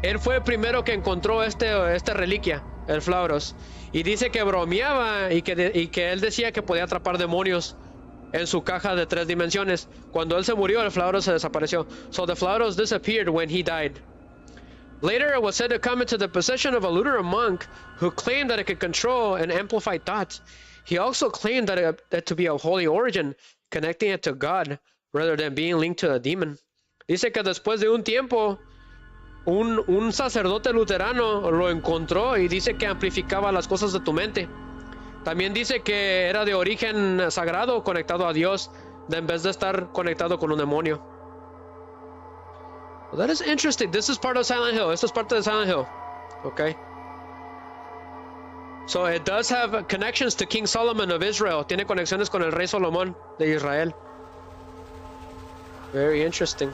él fue el primero que encontró esta reliquia, el Flauros. Y dice que bromeaba y que él decía que podía atrapar demonios en su caja de 3 dimensiones. Cuando él se murió, el Flauros se desapareció. So the Flauros disappeared when he died. Later, it was said to come into the possession of a Lutheran monk who claimed that it could control and amplify thoughts. He also claimed that to be of holy origin, connecting it to God rather than being linked to a demon. Dice que después de un tiempo, un sacerdote luterano lo encontró y dice que amplificaba las cosas de tu mente. También dice que era de origen sagrado, conectado a Dios, en vez de estar conectado con un demonio. Well, that is interesting. This is part of Silent Hill. Esto es parte de Silent Hill. Okay. So it does have connections to King Solomon of Israel. Tiene conexiones con el rey Salomón de Israel. Very interesting.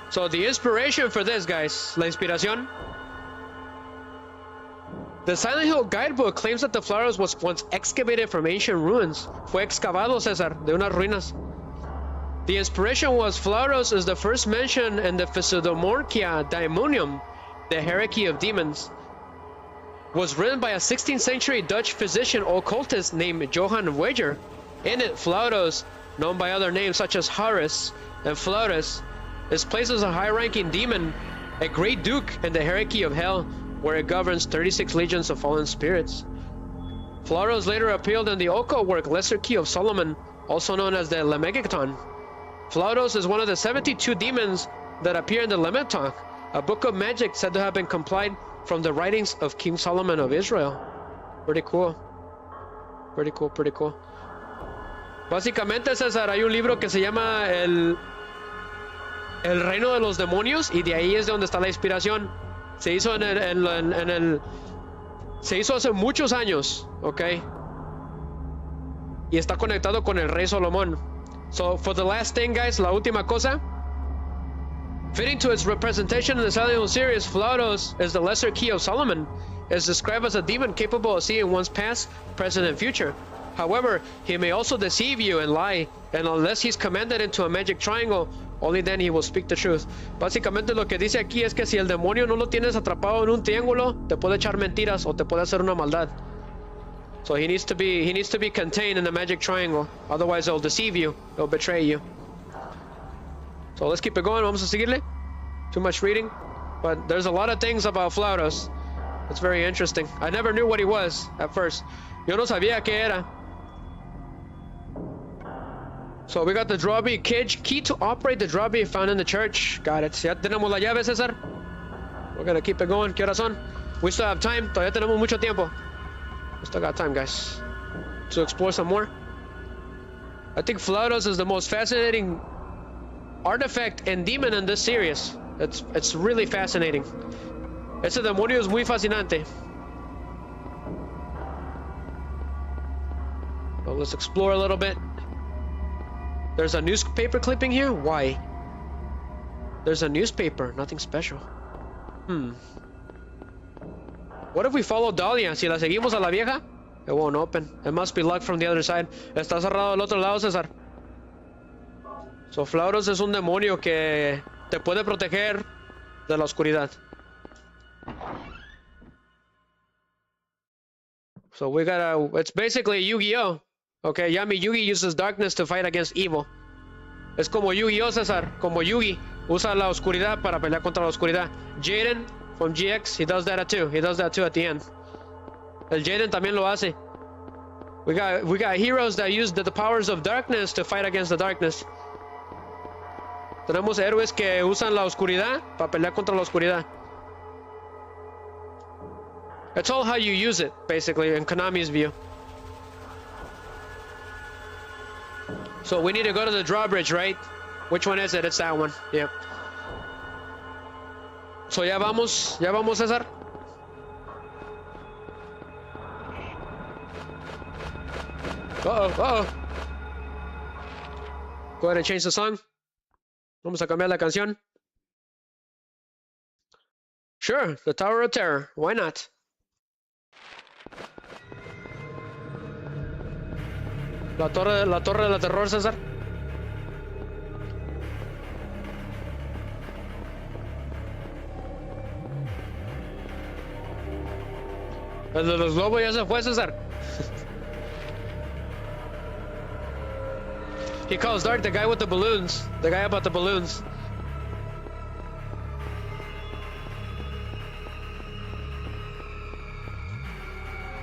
So the inspiration for this, guys, la inspiración. The Silent Hill guidebook claims that the Flauros was once excavated from ancient ruins. Fue excavado, César, de unas ruinas. The inspiration was Flauros is the first mention in the Pseudomorphia Daemonium, the hierarchy of demons. Was written by a 16th century Dutch physician occultist named Johann Weger. In it, Flauros, known by other names such as Horus and Flauros, is placed as a high-ranking demon, a great duke in the hierarchy of hell, where it governs 36 legions of fallen spirits. Flauros later appeared in the occult work Lesser Key of Solomon, also known as the Lemegecton. Flauros is one of the 72 demons that appear in the Lemegecton, a book of magic said to have been compiled from the writings of King Solomon of Israel. Pretty cool. Pretty cool, pretty cool. Básicamente, César, hay un libro que se llama El Reino de los Demonios y de ahí es de donde está la inspiración. Se hizo se hizo hace muchos años, ¿ok? Y está conectado con el Rey Solomón. So, for the last thing, guys, la última cosa. Fitting to its representation in the Silent Hill series, Flauros is the Lesser Key of Solomon. Is described as a demon capable of seeing one's past, present, and future. However, he may also deceive you and lie, and unless he's commanded into a magic triangle, only then he will speak the truth. Básicamente lo que dice aquí es que si el demonio no lo tienes atrapado en un triángulo, te puede echar mentiras o te puede hacer una maldad. So he needs to be contained in a magic triangle. Otherwise, he'll deceive you. He'll betray you. So let's keep it going. Vamos a seguirle. Too much reading, but there's a lot of things about Flauros. It's very interesting. I never knew what he was at first. Yo no sabía qué era. So we got the drawbridge key to operate the drawbridge found in the church. Got it. Ya tenemos la llave, César. We're gonna keep it going. ¿Qué horas son? We still have time. Todavía tenemos mucho tiempo. We still got time, guys, to explore some more. I think Flauros is the most fascinating artifact and demon in this series. It's really fascinating. Ese demonio es muy fascinante. Well, let's explore a little bit. There's a newspaper clipping here? Why? There's a newspaper, nothing special. What if we follow Dahlia? Si la seguimos a la vieja, it won't open. It must be locked from the other side. Está cerrado del otro lado, César. So Flauros es un demonio que te puede proteger de la oscuridad. So we gotta, it's basically Yu-Gi-Oh! Okay, Yami Yugi uses darkness to fight against evil. Es como Yu-Gi-Oh, César, como Yugi. Usa la oscuridad para pelear contra la oscuridad. Jaden from GX, he does that too. He does that too at the end. El Jaden también lo hace. We got heroes that use the powers of darkness to fight against the darkness. Tenemos héroes que usan la oscuridad para pelear contra la oscuridad. It's all how you use it, basically, in Konami's view. So we need to go to the drawbridge, right? Which one is it? It's that one. Yep. So ya vamos, César. Uh-oh. Go ahead and change the song. Vamos a cambiar la canción. Sure, the Tower of Terror. Why not? La torre de la terror, César. El de los globos ya se fue, César. He calls Dark the guy with the balloons. The guy about the balloons.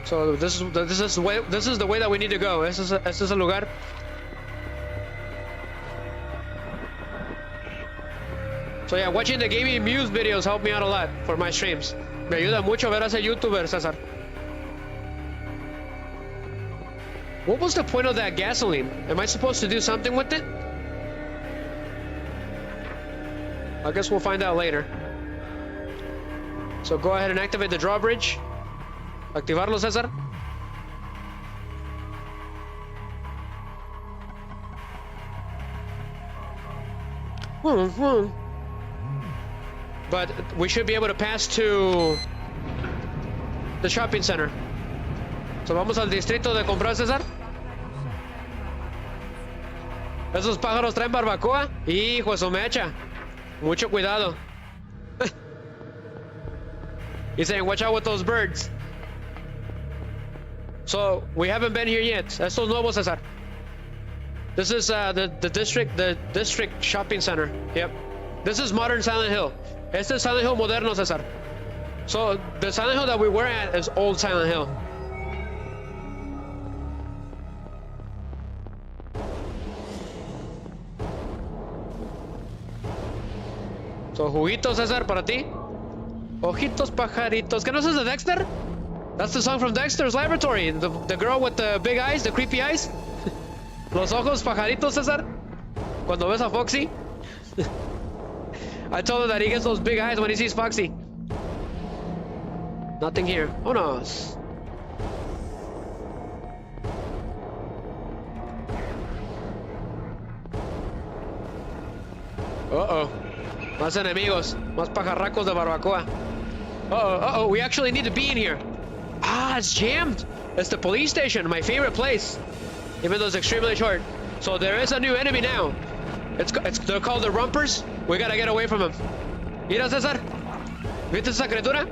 So this is the way that we need to go. Este es el lugar. So yeah, watching the Gaming Muse videos helped me out a lot for my streams. Me ayuda mucho ver a ese YouTuber, César. What was the point of that gasoline? Am I supposed to do something with it? I guess we'll find out later. So go ahead and activate the drawbridge. Activarlo, César. But we should be able to pass to the shopping center. So vamos al distrito de comprar, César. Esos pájaros traen barbacoa. Hijo de su mecha. Mucho cuidado. He's saying, watch out with those birds. So we haven't been here yet. Estos nuevos, César. This is the district shopping center. Yep. This is modern Silent Hill. Este es Silent Hill moderno, César. So the Silent Hill that we were at is old Silent Hill. So, juguitos, César, para ti. Ojitos pajaritos. ¿Qué no es de Dexter? That's the song from Dexter's Laboratory. The girl with the big eyes, the creepy eyes. Los ojos pajaritos, César. Cuando ves a Foxy. I told him that he gets those big eyes when he sees Foxy. Nothing here. Vámonos. Uh-oh. Más enemigos. Más pajarracos de barbacoa. Uh-oh. We actually need to be in here. Ah, it's jammed. It's the police station, my favorite place. Even though it's extremely short. So there is a new enemy now. They're called the Rumpers. We gotta get away from them. Mira, César. ¿Viste esa criatura?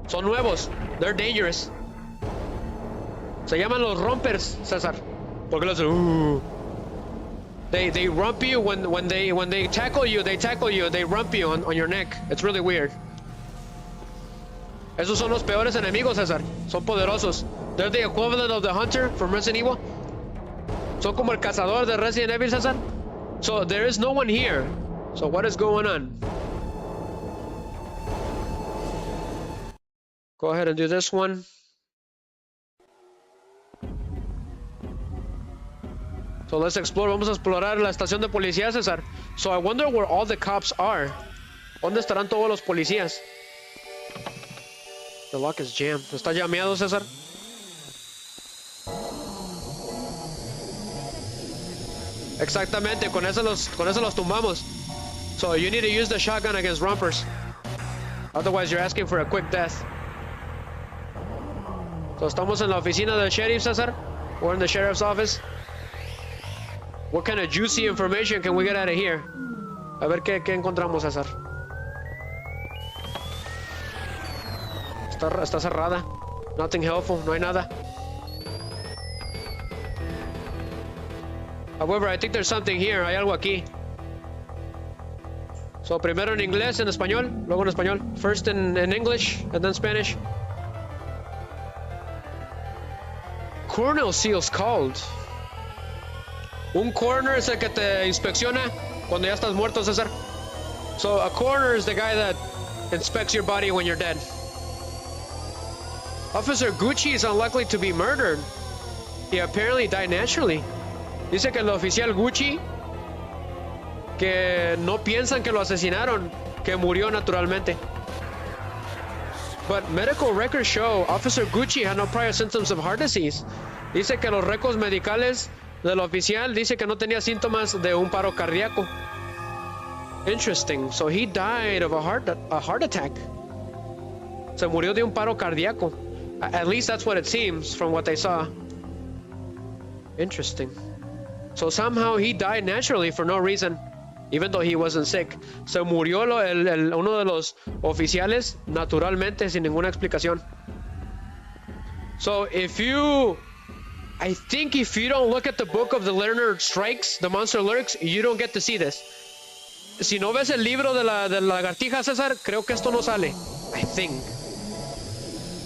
Son nuevos. They're dangerous. Se llaman los Rompers, César. Porque los... They rump you when they tackle you, they rump you on your neck. It's really weird. Esos son los peores enemigos, César. Son poderosos. They're the equivalent of the hunter from Resident Evil. Son como el cazador de Resident Evil, César. So there is no one here. So what is going on? Go ahead and do this one. So let's explore. Vamos a explorar la estación de policía, César. So I wonder where all the cops are. ¿Dónde estarán todos los policías? The lock is jammed. ¿Está llameado, César? Exactamente, con eso los tumbamos. So you need to use the shotgun against Rompers. Otherwise you're asking for a quick death. So estamos en la oficina del sheriff, César. We're in the sheriff's office. What kind of juicy information can we get out of here? A ver qué encontramos, César. Está cerrada. Nothing helpful. No hay nada. However, I think there's something here. Hay algo aquí. So, primero en inglés, en español, luego en español. First in English, and then Spanish. Coronel seals called. Un coroner es el que te inspecciona cuando ya estás muerto, César. So, a coroner is the guy that inspects your body when you're dead. Officer Gucci is unlikely to be murdered. He apparently died naturally. Dice que el oficial Gucci, que no piensan que lo asesinaron, que murió naturalmente. But medical records show Officer Gucci had no prior symptoms of heart disease. Dice que los récords medicales del oficial dice que no tenía síntomas de un paro cardíaco. Interesting. So he died of a heart attack. Se murió de un paro cardíaco. At least that's what it seems from what they saw. Interesting. So somehow he died naturally for no reason, even though he wasn't sick. Se murió uno de los oficiales naturalmente sin ninguna explicación. So I think if you don't look at the book of the Learner Strikes, the Monster Lurks, you don't get to see this. Si no ves el libro de la lagartija, César, creo que esto no sale. I think.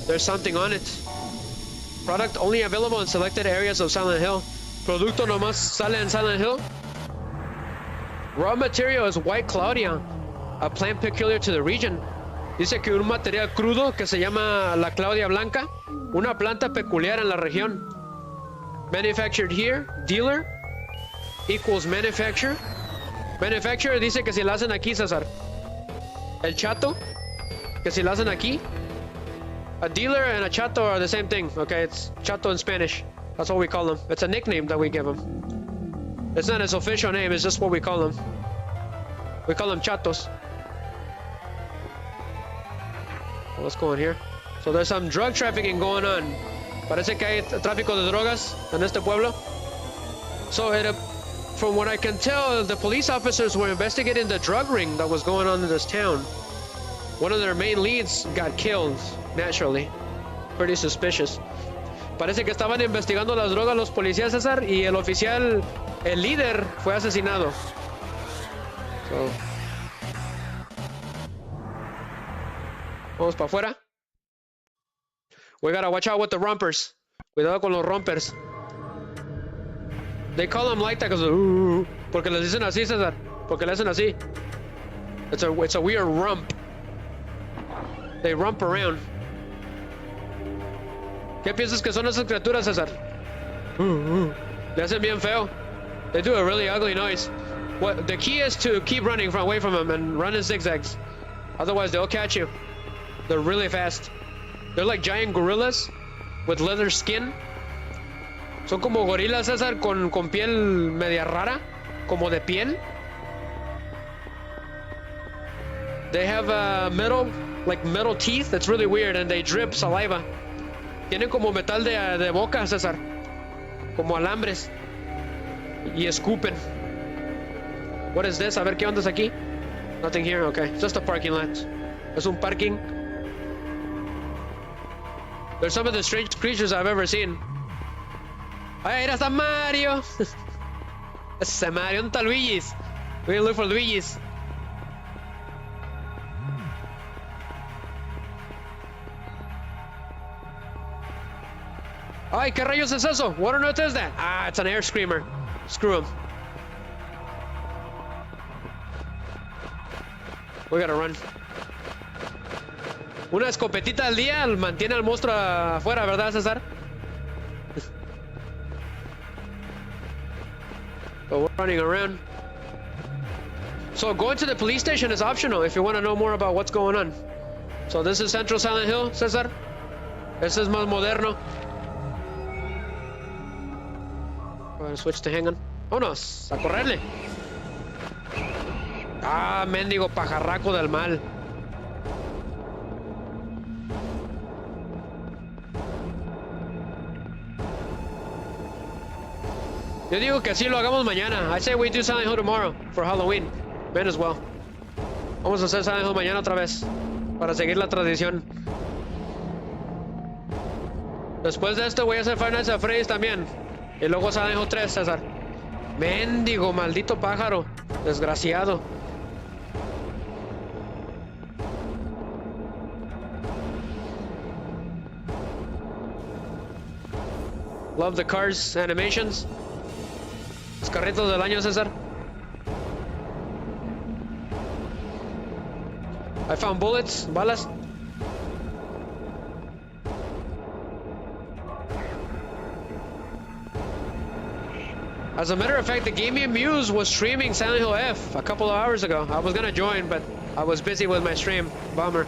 There's something on it. Product only available in selected areas of Silent Hill. Producto nomás sale en Silent Hill. Raw material is White Claudia, a plant peculiar to the region. Dice que un material crudo que se llama la Claudia Blanca, una planta peculiar en la región. Manufactured here, dealer, equals manufacturer. Manufacturer dice que si la hacen aquí, César. El chato, que si la hacen aquí. A dealer and a chato are the same thing. Okay, it's chato in Spanish. That's what we call them. It's a nickname that we give them. It's not his official name, it's just what we call them. We call them chatos. Well, let's go in here. So there's some drug trafficking going on. Parece que hay tráfico de drogas en este pueblo. So from what I can tell, the police officers were investigating the drug ring that was going on in this town. One of their main leads got killed, naturally. Pretty suspicious. Parece que estaban investigando las drogas los policías, César, y el oficial, el líder, fue asesinado. So, vamos para afuera. We gotta watch out with the rompers. Cuidado con los rompers. They call them like that because porque les dicen así, César. Porque le hacen así. It's a weird rump. They rump around. ¿Qué piensas que son esas criaturas, César? Le hacen bien feo. They do a really ugly noise. What the key is to keep running away from them and run in zigzags. Otherwise, they'll catch you. They're really fast. They're like giant gorillas with leather skin. Son como gorilas, César, con piel media rara, como de piel. They have metal teeth. That's really weird, and they drip saliva. Tienen como metal de boca, César. Como alambres. Y escupen. What is this? A ver, ¿qué onda es aquí? Nothing here, okay. Just a parking lot. Es un parking. They're some of the strange creatures I've ever seen. Ay, mira, está Mario. Ese Mario, ¿dónde está Luigi's? We're gonna look for Luigi's. Ay, ¿qué rayos es eso? What on earth is that? Ah, it's an air screamer. Screw him. We gotta run. Una escopetita al día mantiene al monstruo afuera, ¿verdad, César? But we're running around. So going to the police station is optional if you want to know more about what's going on. So this is Central Silent Hill, César. Este es más moderno. Go ahead and switch to hang on. ¡Vámonos! ¡A correrle! ¡Ah, mendigo pajarraco del mal! Yo digo que así lo hagamos mañana. I say we do Silent Hill tomorrow for Halloween. Might as well. Vamos a hacer Silent Hill mañana otra vez. Para seguir la tradición. Después de esto voy a hacer Five Nights at Freddy's también. Y luego Silent Hill 3, César. Mendigo, maldito pájaro. Desgraciado. Love the Cars animations. Los carritos del año, César. I found bullets, balas. As a matter of fact, the Gaming Muse was streaming Silent Hill F a couple of hours ago. I was gonna join, but I was busy with my stream. Bummer.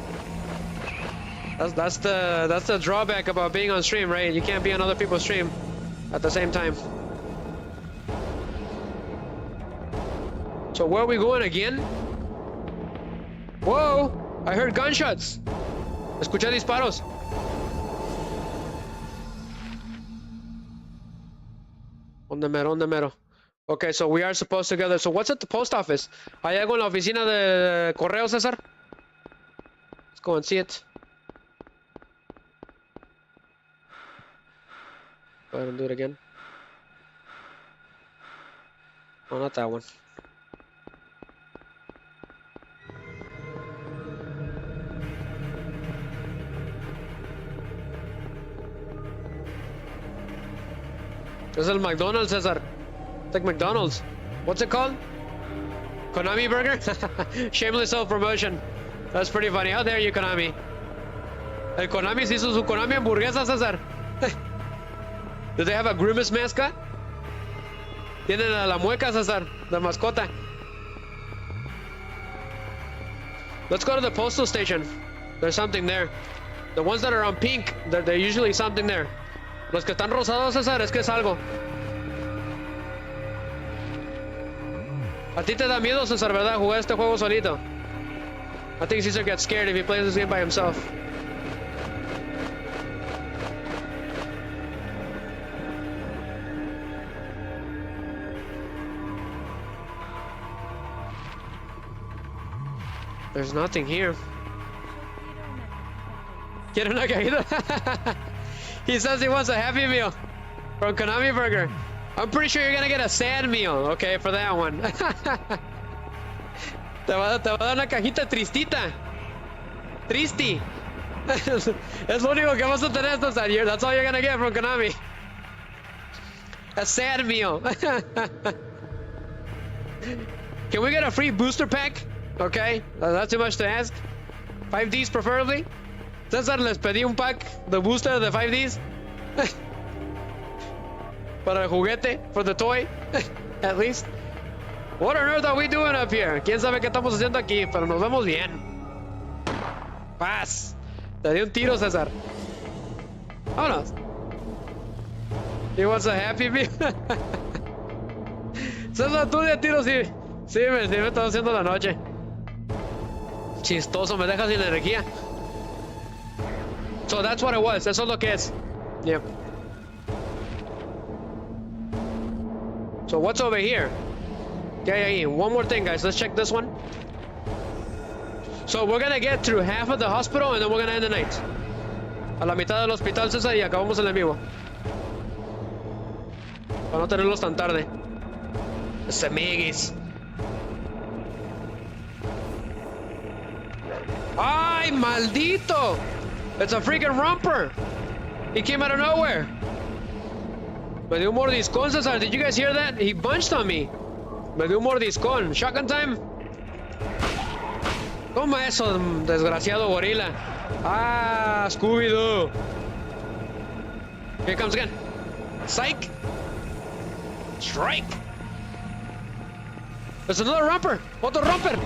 That's the drawback about being on stream, right? You can't be on other people's stream at the same time. So where are we going again? Whoa! I heard gunshots. Escuché disparos. ¿Dónde mero? Okay, so we are supposed to gather. So what's at the post office? ¿Hay algo en la oficina de correo, César? Let's go and see it. Go ahead and do it again. Oh, not that one. This is el McDonald's, César. It's like McDonald's. What's it called? Konami Burger? Shameless self-promotion. That's pretty funny. How dare you, Konami? El Konami se hizo su Konami hamburguesa, César. Do they have a Grimace mascot? Tienen a la mueca, César, the mascota. Let's go to the postal station. There's something there. The ones that are on pink, they're usually something there. Los que están rosados, César, es que es algo. A ti te da miedo, César, ¿verdad? Jugar este juego solito. I think Cesar gets scared if he plays this game by himself. There's nothing here. Quiero una cajita. He says he wants a Happy Meal from Konami Burger. I'm pretty sure you're gonna get a sad meal, okay, for that one. Te va a dar una cajita tristita. Tristi. Es lo único que vas a tener esta year. That's all you're gonna get from Konami. A sad meal. Can we get a free booster pack? Okay, that's too much to ask. 5Ds preferably. César, les pedí un pack de booster de 5Ds. Para el juguete, for the toy, at least. What on earth are we doing up here? ¿Quién sabe qué estamos haciendo aquí? Pero nos vemos bien. Paz. Te di un tiro, César. Vámonos. He wants a happy meal. César, tú de tiro, sí. Sí, me estás haciendo la noche. Chistoso, me dejas sin energía. So that's what it was. Eso es lo que es. Yep. So what's over here? Okay, one more thing, guys. Let's check this one. So we're gonna get through half of the hospital and then we're gonna end the night. A la mitad del hospital, César, y acabamos el en vivo. Para no tenerlos tan tarde. Semiguis. ¡Ay, maldito! It's a freaking romper! He came out of nowhere. Me dio un mordiscón, César. Did you guys hear that? He bunched on me. Me dio un mordiscón. Shotgun time. Toma eso, desgraciado gorila. Ah, Scooby-Doo. Here comes again. Psych. Strike. There's another romper. Otro romper.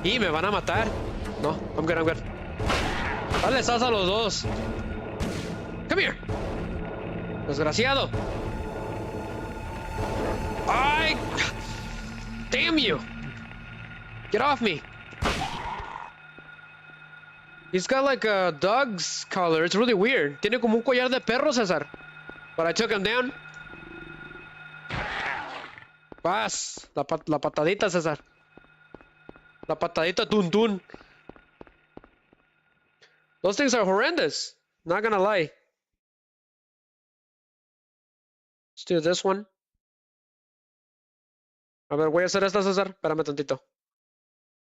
Y me van a matar. No, I'm good, I'm good. Dale salsa a los dos. Come here. Desgraciado. Ay. Damn you. Get off me. He's got like a dog's collar. It's really weird. Tiene como un collar de perro, César. But I took him down. Paz. La patadita, César. La patadita tun. Those things are horrendous. Not gonna lie. Let's do this one. A ver, voy a hacer esta, César. Espérame tantito.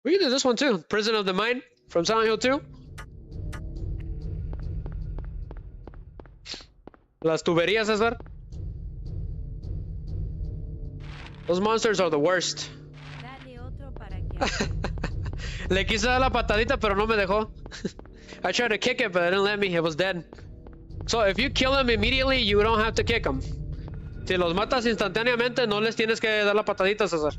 We can do this one too. Prison of the Mind from Silent Hill 2. Las tuberías, César. Those monsters are the worst. Dale otro para que... Le quise dar la patadita, pero no me dejó. I tried to kick it, but it didn't let me. It was dead. So if you kill him immediately, you don't have to kick him. Si los matas instantáneamente, no les tienes que dar la patadita, César.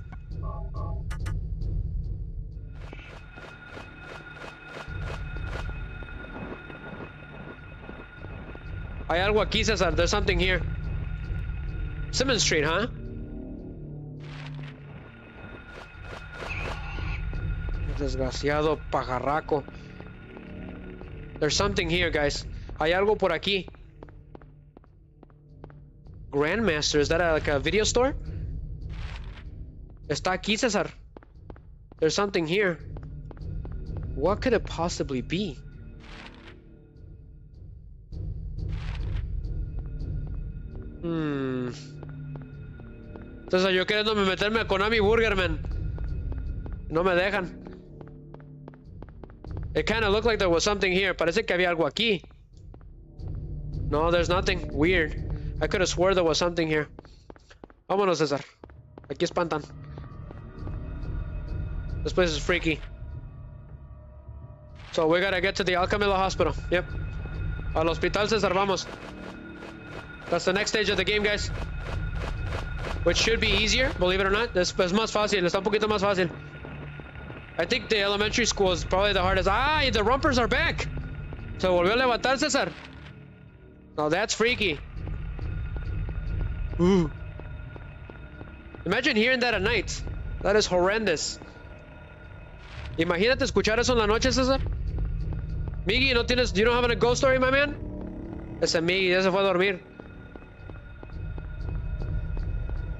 Hay algo aquí, César. There's something here. Simmons Street, huh? Desgraciado pajarraco. There's something here, guys. Hay algo por aquí. Grandmaster, is that like a video store? Está aquí, César. There's something here. What could it possibly be? César, yo queriéndome meterme a Konami Burger, man. No me dejan. It kind of looked like there was something here. Parece que había algo aquí. No, there's nothing. Weird. I could have swore there was something here. Vámonos, César. Aquí espantan. This place is freaky. So we gotta get to the Alcamila Hospital. Yep. Al hospital, César, vamos. That's the next stage of the game, guys. Which should be easier, believe it or not. Es más fácil. Está un poquito más fácil. I think the elementary school is probably the hardest. Ah, the rompers are back. Se volvió a levantar, César. Now that's freaky. Ooh. Imagine hearing that at night. That is horrendous. Imagínate escuchar eso en la noche, César. Miggy, ¿no tienes, you don't have a ghost story, my man? Ese Miggy ya se fue a dormir.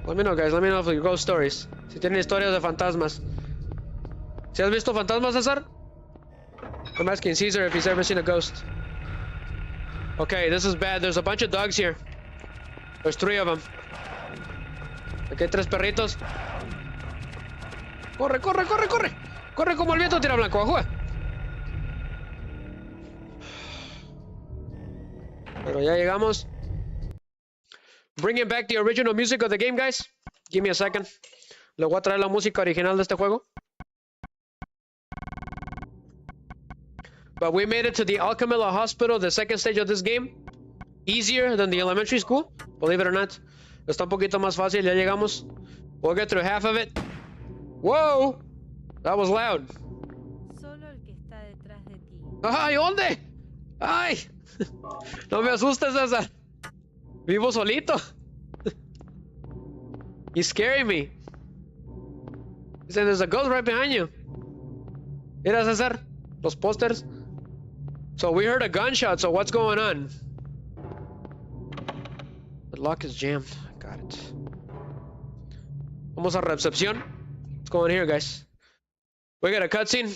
Let me know, guys. Let me know if you ghost stories. Si tienen historias de fantasmas. ¿Si has visto fantasmas, César? I'm asking Caesar if he's ever seen a ghost. Okay, this is bad. There's a bunch of dogs here. There's 3 of them. Aquí hay 3 perritos. Corre, corre, corre, corre. Corre como el viento, tira blanco. Ajuda. Pero ya llegamos. Bringing back the original music of the game, guys. Give me a second. Le voy a traer la música original de este juego. But we made it to the Alchemilla Hospital, the second stage of this game. Easier than the elementary school, believe it or not. Está un poquito más fácil, ya llegamos. We'll get through half of it. Whoa! That was loud. Solo el que está detrás de ti. ¡Ay, dónde! ¡Ay! No me asustes, César. Vivo solito. He's scaring me. He said there's a ghost right behind you. Mira, César. Los posters. So we heard a gunshot, so what's going on? The lock is jammed. Got it. Vamos a recepción. What's going on here, guys? We got a cutscene.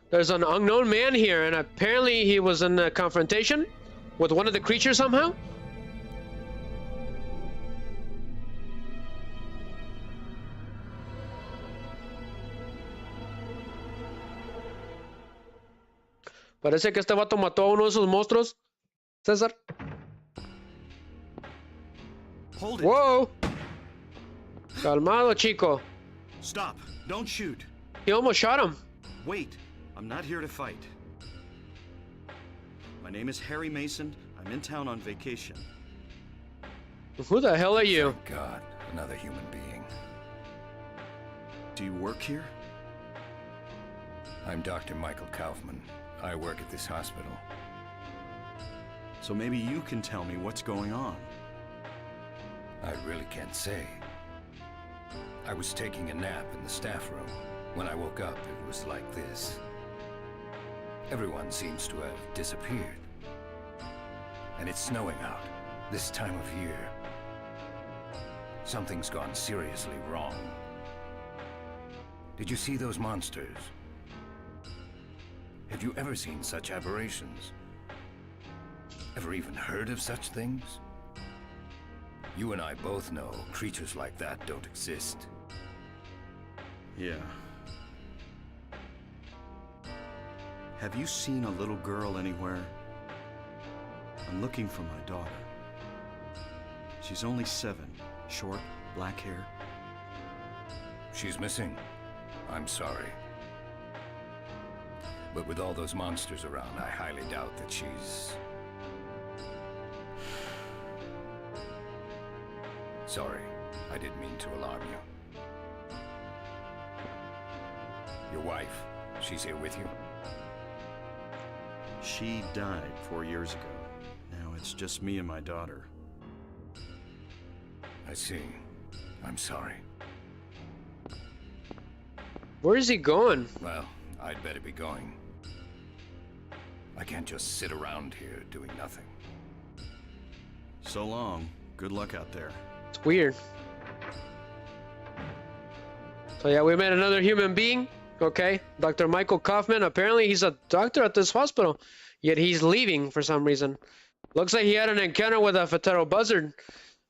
There's an unknown man here, and apparently he was in a confrontation with one of the creatures somehow. Parece que este vato mató a uno de esos monstruos. César. Hold it. Whoa. Calmado, chico. Stop. Don't shoot. He almost shot him. Wait. I'm not here to fight. My name is Harry Mason. I'm in town on vacation. Who the hell are you? Thank God, another human being. Do you work here? I'm Dr. Michael Kaufman. I work at this hospital. So maybe you can tell me what's going on. I really can't say. I was taking a nap in the staff room. When I woke up, it was like this. Everyone seems to have disappeared. And it's snowing out, this time of year. Something's gone seriously wrong. Did you see those monsters? Have you ever seen such aberrations? Ever even heard of such things? You and I both know creatures like that don't exist. Yeah. Have you seen a little girl anywhere? I'm looking for my daughter. She's only 7, short, black hair. She's missing. I'm sorry. But with all those monsters around, I highly doubt that she's... Sorry, I didn't mean to alarm you. Your wife, she's here with you? She died 4 years ago. Now it's just me and my daughter. I see. I'm sorry. Where is he going? Well, I'd better be going. I can't just sit around here doing nothing. So long. Good luck out there. It's weird. So yeah, we met another human being. Okay, Dr. Michael Kaufman. Apparently he's a doctor at this hospital, yet he's leaving for some reason. Looks like he had an encounter with a fetero buzzard.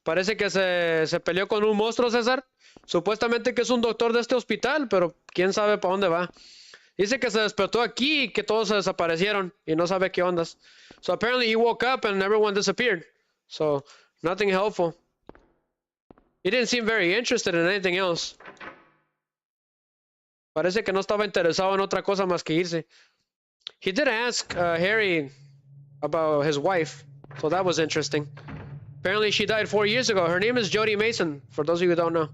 Parece que se peleó con un monstruo, César. Supuestamente que es un doctor de este hospital, pero quién sabe para dónde va. Dice que se despertó aquí y que todos se desaparecieron y no sabe qué ondas. So apparently he woke up and everyone disappeared. So nothing helpful. He didn't seem very interested in anything else. Parece que no estaba interesado en otra cosa más que irse. He did ask Harry about his wife, so that was interesting. Apparently she died 4 years ago. Her name is Jodie Mason, for those of you who don't know.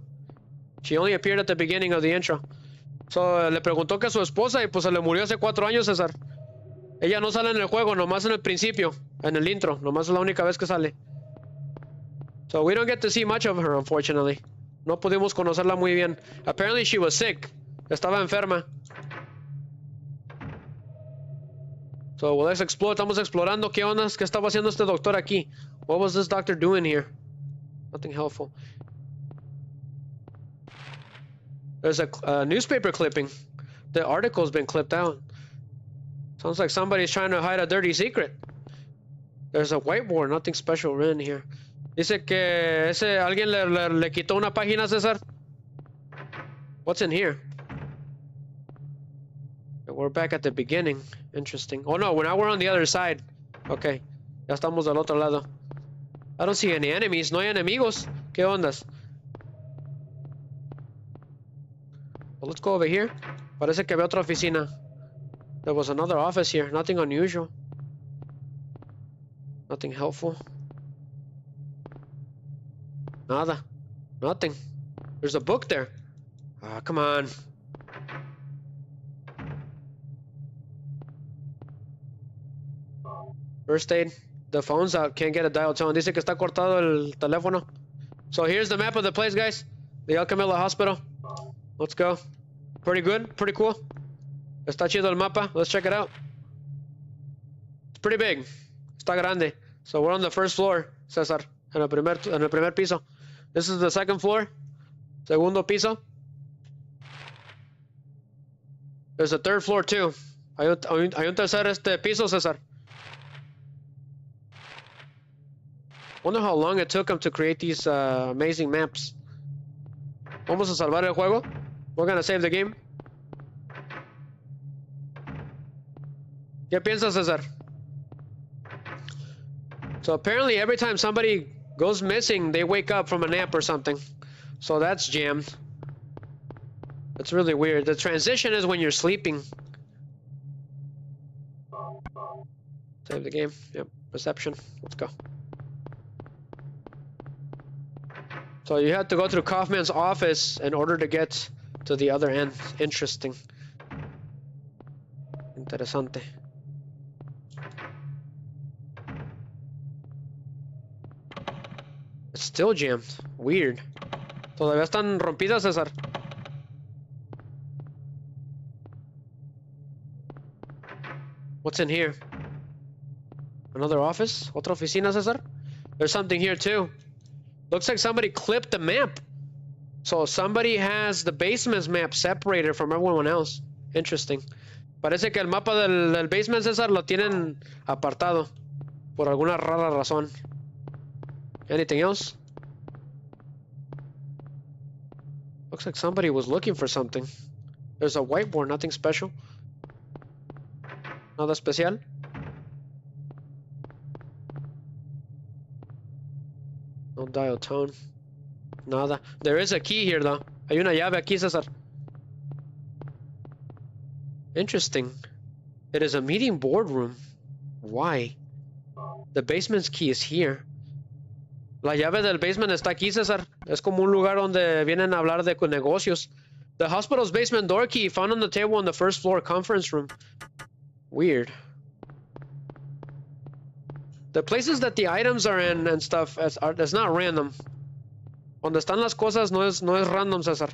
She only appeared at the beginning of the intro. So le preguntó que su esposa y pues se le murió hace 4 años, César. Ella no sale en el juego, nomás en el principio, en el intro. Nomás es la única vez que sale. So we don't get to see much of her, unfortunately. No pudimos conocerla muy bien. Apparently she was sick. Estaba enferma. So let's explore. Estamos explorando qué ondas, qué estaba haciendo este doctor aquí. What was this doctor doing here? Nothing helpful. There's a newspaper clipping. The article's been clipped out. Sounds like somebody's trying to hide a dirty secret. There's a whiteboard, nothing special written here. Dice que alguien le quitó una página, César. What's in here? We're back at the beginning. Interesting. Oh no, now we're on the other side. Okay. Ya estamos del otro lado. I don't see any enemies. No hay enemigos. ¿Qué ondas? Well, let's go over here. Parece que había otra oficina. There was another office here. Nothing unusual. Nothing helpful. Nada. Nothing. There's a book there. Ah, come on. First aid. The phone's out. Can't get a dial tone. Dice que está cortado el teléfono. So here's the map of the place, guys. The El Camilo Hospital. Let's go. Pretty good. Pretty cool. Está chido el mapa. Let's check it out. It's pretty big. Está grande. So we're on the first floor, Cesar. En el primer piso. This is the second floor. Segundo piso. There's a third floor too. Hay un tercer piso, Cesar. Wonder how long it took them to create these amazing maps. Vamos a salvar el juego. We're gonna save the game. ¿Qué piensas, Cesar? So apparently every time somebody goes missing, they wake up from a nap or something. So that's jammed. That's really weird. The transition is when you're sleeping. Save the game. Yep. Reception. Let's go. So you have to go through Kaufman's office in order to get to the other end. Interesting. Interesante. It's still jammed. Weird. Todavía están rompidas, César. What's in here? Another office? Otra oficina, César? There's something here too. Looks like somebody clipped the map. So somebody has the basement's map separated from everyone else. Interesting. Parece que el mapa del basement, César, lo tienen apartado. Por alguna rara razón. Anything else? Looks like somebody was looking for something. There's a whiteboard, nothing special. Nada especial. No dial tone. Nada. There is a key here though. Hay una llave aquí, César. Interesting. It is a meeting boardroom. Why? The basement's key is here. La llave del basement está aquí, César. Es como un lugar donde vienen a hablar de negocios. The hospital's basement door key found on the table in the first floor conference room. Weird. The places that the items are in and stuff, it's not random. Donde están las cosas no es random, César.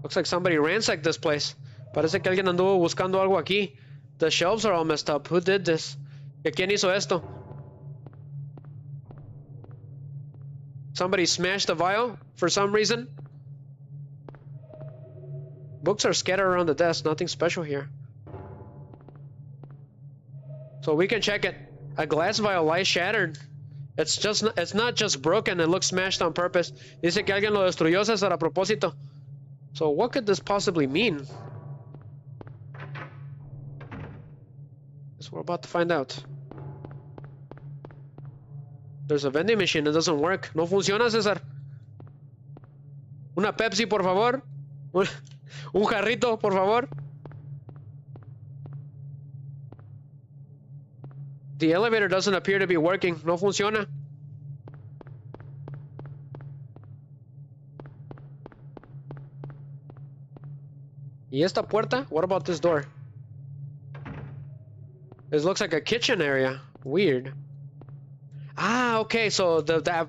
Looks like somebody ransacked this place. Parece que alguien anduvo buscando algo aquí. The shelves are all messed up. Who did this? ¿Quién hizo esto? Somebody smashed a vial for some reason. Books are scattered around the desk. Nothing special here. So we can check it. A glass vial lies shattered. It's not just broken. It looks smashed on purpose. Dice que alguien lo destruyó, César, a propósito. So what could this possibly mean? Guess we're about to find out. There's a vending machine. It doesn't work. No funciona, César. Una Pepsi, por favor. Un jarrito, por favor. The elevator doesn't appear to be working. No funciona. ¿Y esta puerta? What about this door? This looks like a kitchen area. Weird. Ah, okay, so that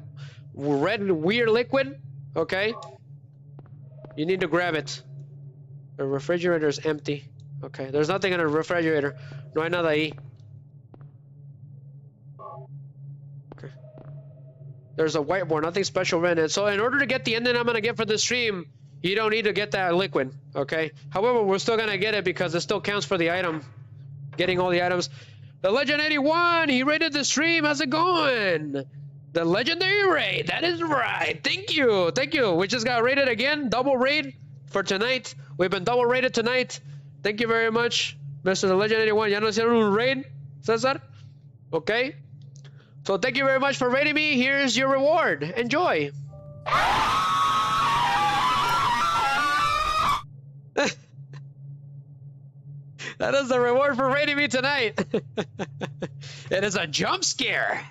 red weird liquid, okay. You need to grab it. The refrigerator is empty. Okay, there's nothing in the refrigerator. No hay nada ahí. Okay. There's a whiteboard, nothing special written. So in order to get the ending I'm gonna get for this stream, you don't need to get that liquid, okay? However, we're still gonna get it because it still counts for the item. Getting all the items. The Legend 81, he rated the stream. How's it going? The legendary raid. That is right. Thank you. Thank you. We just got rated again. Double raid for tonight. We've been double rated tonight. Thank you very much, Mr. The Legend 81. ¿Ya no hicieron un raid, Cesar? Okay. So thank you very much for raiding me. Here's your reward. Enjoy. That is the reward for raiding me tonight. It is a jump scare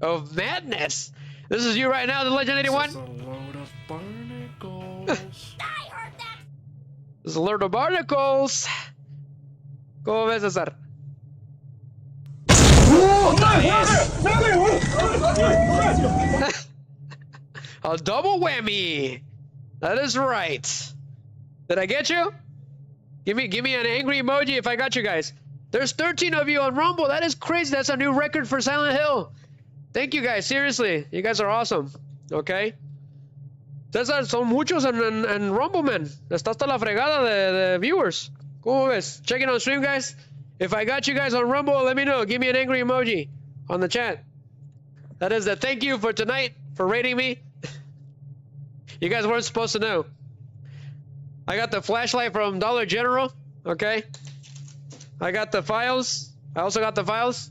of madness. This is you right now, The Legend 81. This is a load of barnacles. I heard that! This is a load of barnacles. ¿Cómo ves, César? A double whammy. That is right. Did I get you? Give me an angry emoji if I got you guys. There's 13 of you on Rumble. That is crazy. That's a new record for Silent Hill. Thank you guys. Seriously, you guys are awesome. Okay. César, son muchos en Rumble, man. Está hasta la fregada de viewers. ¿Cómo ves? Check it on stream, guys. If I got you guys on Rumble, let me know. Give me an angry emoji on the chat. That is the thank you for tonight for rating me. You guys weren't supposed to know. I got the flashlight from Dollar General. Okay. I got the files. I also got the files.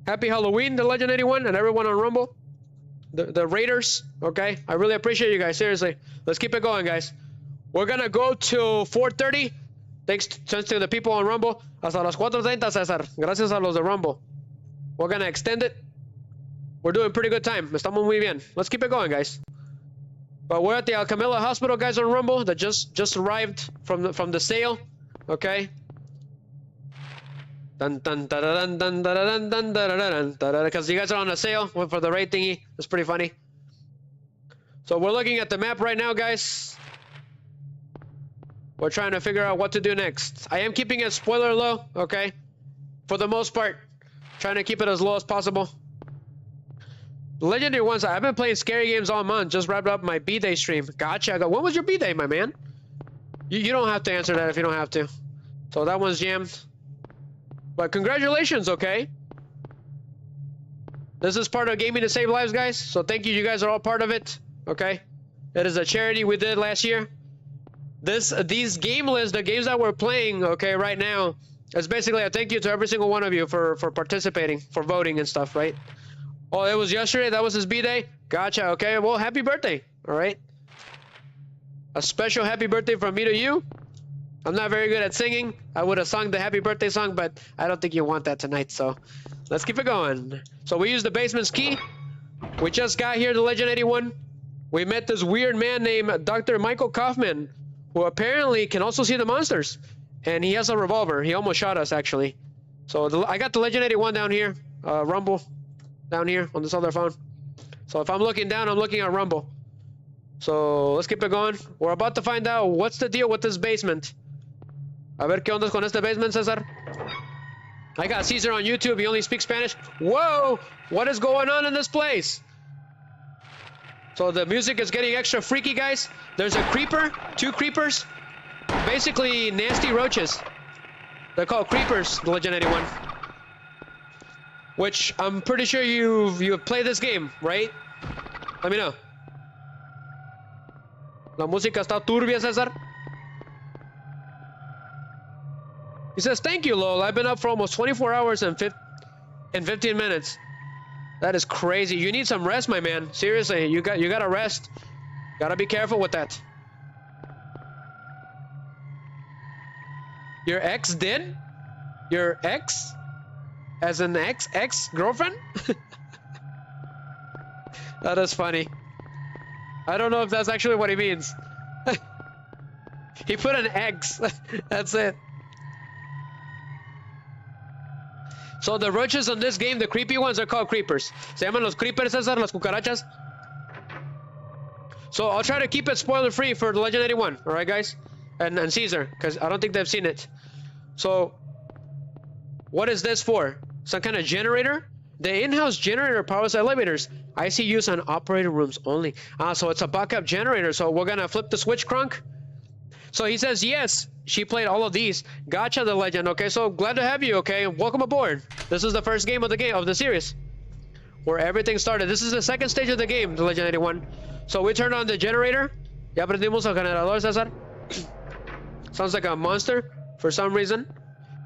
Happy Halloween, The Legend 81, and everyone on Rumble. The Raiders. Okay. I really appreciate you guys. Seriously. Let's keep it going, guys. We're gonna go till 4:30. Thanks to the people on Rumble. Hasta las 4:30, César. Gracias a los de Rumble. We're gonna extend it. We're doing pretty good time. Estamos muy bien. Let's keep it going, guys. But we're at the Alcamilla Hospital, guys, on Rumble that just arrived from the sale. Okay. Because you guys are on a sale for the raid thingy. It's pretty funny. So we're looking at the map right now, guys. We're trying to figure out what to do next. I am keeping it spoiler low, okay? For the most part. Trying to keep it as low as possible. Legendary ones, I've been playing scary games all month. Just wrapped up my B-Day stream. Gotcha. When was your B-Day, my man? You don't have to answer that if you don't have to. So that one's jammed. But congratulations, okay? This is part of Gaming to Save Lives, guys. So thank you. You guys are all part of it, okay? It is a charity we did last year. These game lists, the games that we're playing, okay, right now, is basically a thank you to every single one of you for participating, for voting and stuff, right? Oh, it was yesterday? That was his B-Day? Gotcha, okay. Well, happy birthday, all right? A special happy birthday from me to you. I'm not very good at singing. I would have sung the happy birthday song, but I don't think you want that tonight, so let's keep it going. So we used the basement's key. We just got here to Legend 81. We met this weird man named Dr. Michael Kaufman, who apparently can also see the monsters. And he has a revolver. He almost shot us, actually. So I got the Legend 81 down here. Rumble down here on this other phone. So if I'm looking down, I'm looking at Rumble. So let's keep it going. We're about to find out what's the deal with this basement. A ver qué ondas con este basement, César. I got Caesar on YouTube. He only speaks Spanish. Whoa! What is going on in this place? So the music is getting extra freaky, guys. There's a creeper, 2 creepers. Basically nasty roaches. They're called creepers, the Legend 81. Which I'm pretty sure you've played this game, right? Let me know. La música está turbia, César. He says, thank you, Lol. I've been up for almost 24 hours and 15 minutes. That is crazy. You need some rest, my man. Seriously, you gotta rest. Gotta be careful with that. Your ex did? Your ex? As an ex-girlfriend? That is funny. I don't know if that's actually what he means. He put an X. That's it. So the roaches on this game, the creepy ones, are called creepers. Se llaman los creepers, César, las cucarachas. So I'll try to keep it spoiler-free for the Legend 81, alright, guys? And Caesar, because I don't think they've seen it. So, what is this for? Some kind of generator? The in-house generator powers elevators. I see use on operating rooms only. So it's a backup generator. So we're gonna flip the switch, Crunk. So he says, yes, she played all of these. Gotcha, the Legend. Okay, so glad to have you, okay? Welcome aboard. This is the first game of the series. Where everything started. This is the second stage of the game, the Legend 81. So we turned on the generator. Ya prendimos el generador, César. Sounds like a monster for some reason.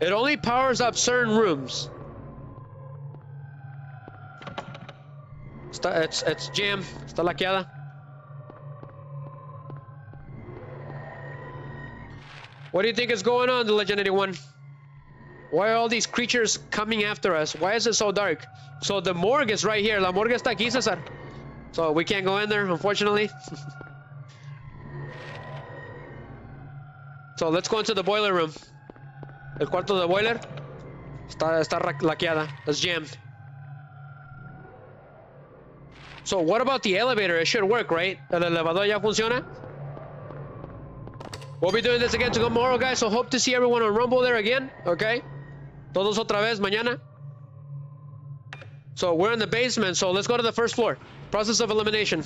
It only powers up certain rooms. It's jammed. Está laqueada. What do you think is going on, the Legend 81? Why are all these creatures coming after us? Why is it so dark? So the morgue is right here. La morgue está aquí, Cesar. So we can't go in there, unfortunately. So let's go into the boiler room. El cuarto de boiler está laqueada. It's jammed. So what about the elevator? It should work, right? El elevador ya funciona? We'll be doing this again tomorrow, guys. So hope to see everyone on Rumble there again. Okay? Todos otra vez mañana. So we're in the basement. So let's go to the first floor. Process of elimination.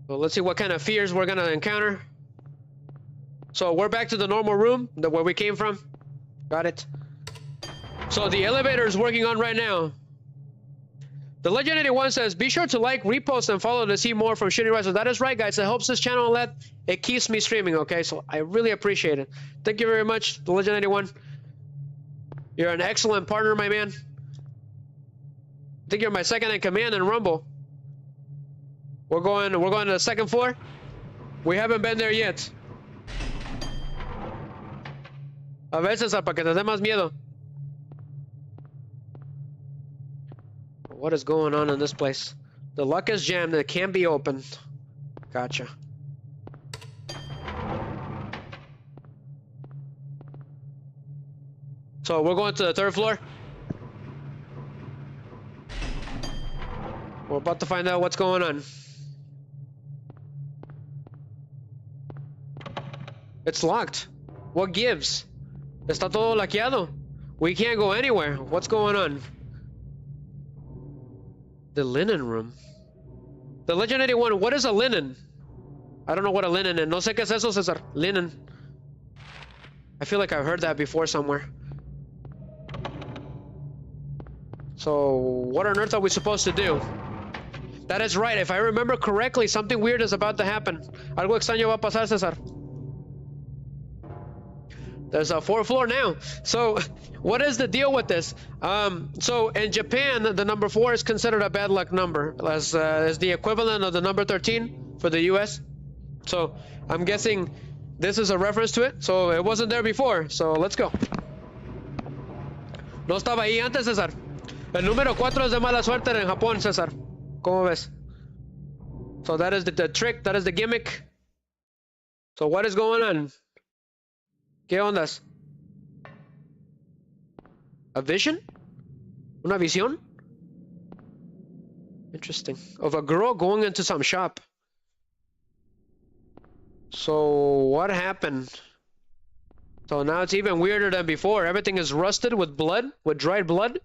So let's see what kind of fears we're gonna encounter. So we're back to the normal room, where we came from. Got it. So the elevator is working on right now. The Legend 81 says, be sure to like, repost, and follow to see more from Shooting Risers. That is right, guys. It helps this channel a lot. It keeps me streaming, okay? So I really appreciate it. Thank you very much, The Legend 81. You're an excellent partner, my man. I think you're my second in command in Rumble. We're going to the second floor. We haven't been there yet. A veces, para que te dé más miedo. What is going on in this place? The lock is jammed. It can't be opened. Gotcha. So we're going to the third floor. We're about to find out what's going on. It's locked. What gives? Está todo laqueado. We can't go anywhere. What's going on? The linen room. The Legend 81, what is a linen? I don't know what a linen is. No sé qué es eso, Cesar. Linen. I feel like I've heard that before somewhere. So, what on earth are we supposed to do? That is right. If I remember correctly, something weird is about to happen. Algo extraño va a pasar, Cesar. There's a fourth floor now. So, what is the deal with this? So in Japan, the number 4 is considered a bad luck number, as the equivalent of the number 13 for the US. So I'm guessing this is a reference to it. So it wasn't there before. So let's go. No estaba ahí antes, César. El número 4 es de mala suerte en Japón, César. ¿Cómo ves? So that is the trick. That is the gimmick. So what is going on? ¿Qué ondas? A vision? Una visión? Interesting. Of a girl going into some shop. So what happened? So now it's even weirder than before. Everything is rusted with blood, with dried blood.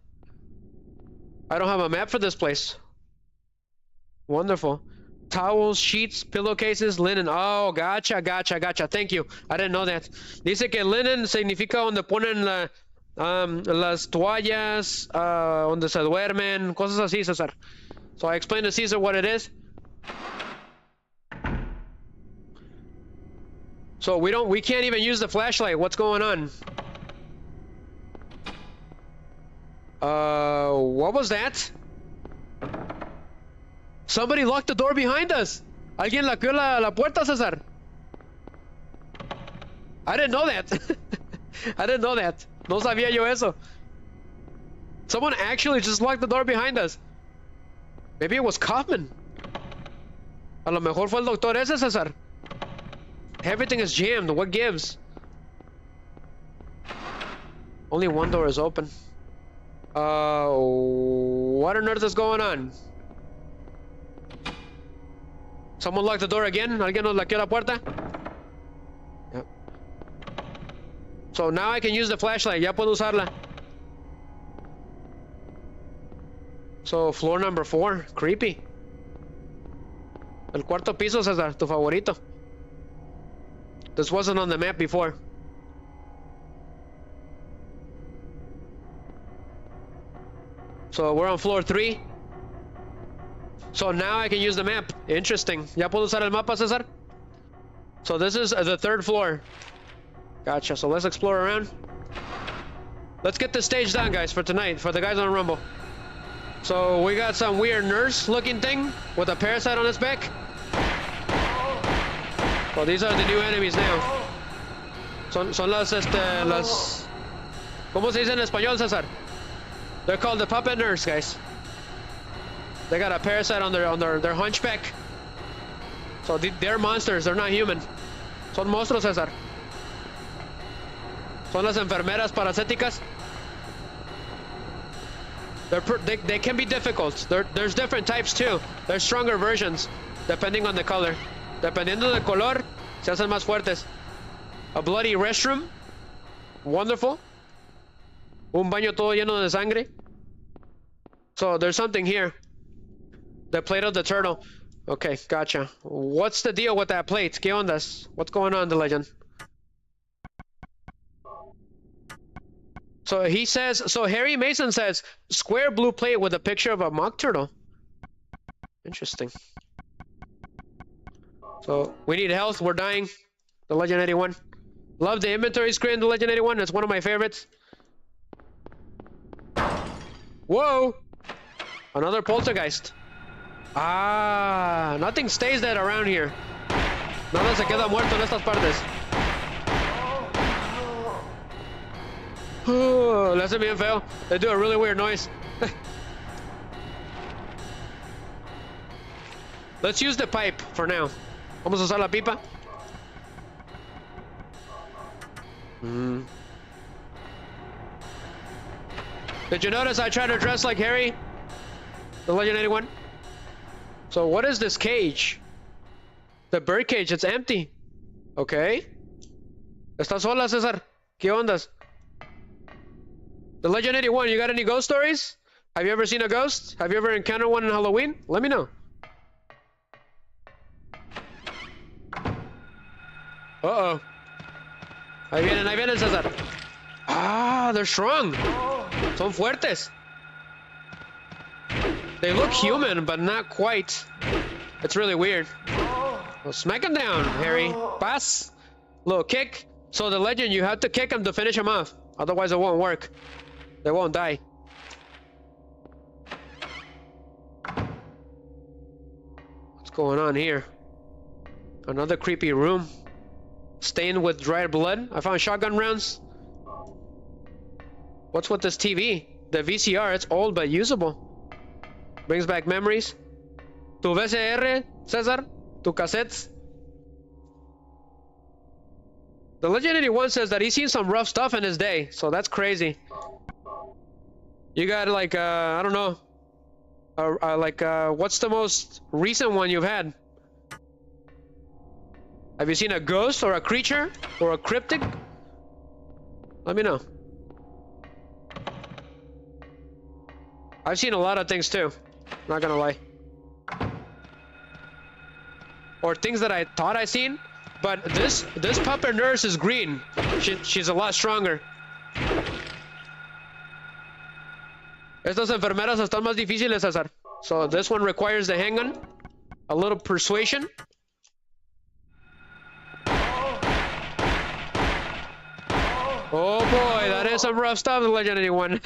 I don't have a map for this place. Wonderful. Towels, sheets, pillowcases, linen. Oh, gotcha. Thank you. I didn't know that. Dice que linen significa donde ponen las toallas, donde se duermen, cosas así, César. So I explained to Caesar what it is. So we can't even use the flashlight. What's going on? What was that? Somebody locked the door behind us. Alguien laqueó la puerta, César. I didn't know that. I didn't know that. No sabía yo eso. Someone actually just locked the door behind us. Maybe it was Kaufman. A lo mejor fue el doctor ese, César. Everything is jammed. What gives? Only one door is open. What on earth is going on? Someone locked the door again. ¿Alguien nos laqueó la puerta? Yep. So now I can use the flashlight. Ya puedo usarla. So floor number 4. Creepy. El cuarto piso, César. Tu favorito. This wasn't on the map before. So we're on floor 3. So now I can use the map. Interesting. ¿Ya puedo usar el mapa, César? So this is the 3rd floor. Gotcha. So let's explore around. Let's get the stage done, guys, for tonight, for the guys on Rumble. So we got some weird nurse-looking thing with a parasite on its back. So these are the new enemies now. Son las, las... ¿Cómo se dice en español, César? They're called the puppet nurse, guys. They got a parasite on their hunchback. So they're monsters, they're not human. Son monstruos, César. Son las enfermeras parasíticas. They can be difficult. There's different types too. There's stronger versions, depending on the color. Dependiendo del color, se hacen más fuertes. A bloody restroom. Wonderful. Un baño todo lleno de sangre. So there's something here. The plate of the turtle. Okay, gotcha. What's the deal with that plate? ¿Qué ondas? What's going on, the legend? So he says, so Harry Mason says, square blue plate with a picture of a mock turtle. Interesting. So we need health, we're dying. The Legend 81. Love the inventory screen, the Legend 81. It's one of my favorites. Whoa! Another poltergeist. Ah, nothing stays dead around here. Nada se queda muerto en estas partes. Le hacen bien feo. They do a really weird noise. Let's use the pipe for now. Vamos a usar la pipa. Did you notice I tried to dress like Harry? The Legend 81? So what is this cage? The bird cage, it's empty. Okay. ¿Estás sola, César? ¿Qué ondas? The Legend 81, you got any ghost stories? Have you ever seen a ghost? Have you ever encountered one in Halloween? Let me know. Uh-oh. Ahí vienen, César. Ah, they're strong. Son fuertes. They look human, but not quite. It's really weird. Well, smack him down, Harry. Pass. Little kick. So the Legend, you have to kick him to finish him off. Otherwise it won't work. They won't die. What's going on here? Another creepy room. Stained with dried blood. I found shotgun rounds. What's with this TV? The VCR, it's old but usable. Brings back memories. Tu VCR, Cesar? Tu cassettes? The Legend 81 says that he's seen some rough stuff in his day, so that's crazy. You got like, I don't know. What's the most recent one you've had? Have you seen a ghost or a creature or a cryptic? Let me know. I've seen a lot of things too. Not gonna lie. Or things that I thought I seen, but this puppet nurse is green. She's a lot stronger. Estas enfermeras están más difíciles, César. So this one requires the handgun, a little persuasion. Oh boy, that is some rough stuff, the Legend 81.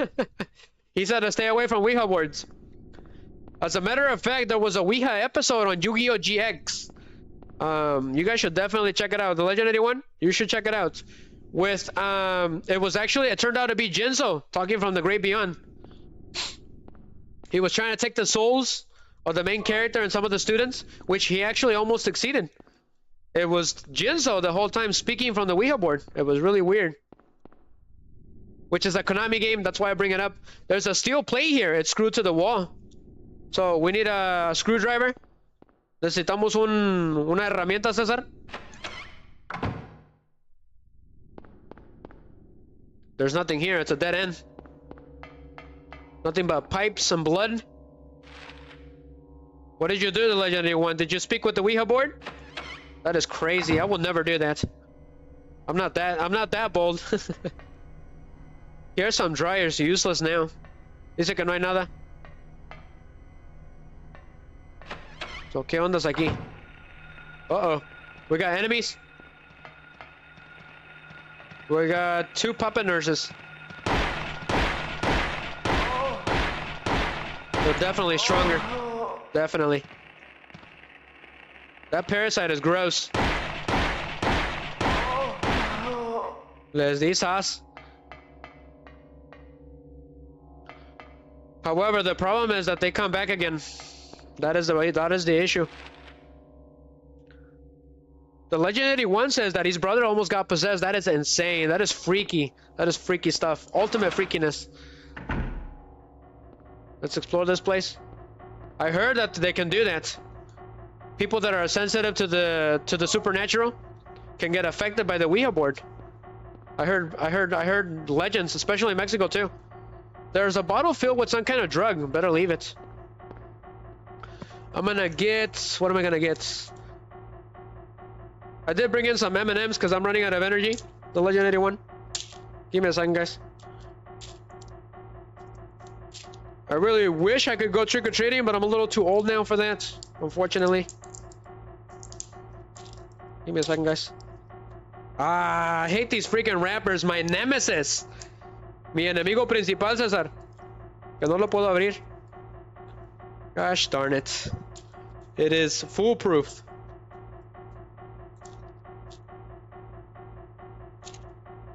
He said to stay away from Ouija boards. As a matter of fact, there was a Ouija episode on Yu-Gi-Oh! GX. You guys should definitely check it out. The Legend 81, you should check it out. With, it turned out to be Jinzo, talking from the Great Beyond. He was trying to take the souls of the main character and some of the students, which he actually almost succeeded. It was Jinzo the whole time speaking from the Ouija board. It was really weird. Which is a Konami game, that's why I bring it up. There's a steel plate here, it's screwed to the wall. So we need a screwdriver. Necesitamos una herramienta, César. There's nothing here, it's a dead end. Nothing but pipes and blood. What did you do, the Legend 81? Did you speak with the Ouija board? That is crazy, I will never do that. I'm not that bold. Here's some dryers, useless now. Dice que no hay nada. So, ¿qué ondas aquí? Uh-oh. We got enemies? We got 2 puppet nurses. They're definitely stronger. Definitely. That parasite is gross. Les disas. However, the problem is that they come back again. That is the issue. The Legend 81 says that his brother almost got possessed. That is insane. That is freaky. That is freaky stuff. Ultimate freakiness. Let's explore this place. I heard that they can do that. People that are sensitive to the supernatural can get affected by the Ouija board. I heard legends, especially in Mexico too. There's a bottle filled with some kind of drug. Better leave it. I'm gonna get... What am I gonna get? I did bring in some M&Ms because I'm running out of energy. The Legend 81. Give me a second, guys. I really wish I could go trick-or-treating, but I'm a little too old now for that, unfortunately. Give me a second, guys. Ah, I hate these freaking rappers. My nemesis. Mi enemigo principal, César. Que no lo puedo abrir. Gosh darn it. It is foolproof.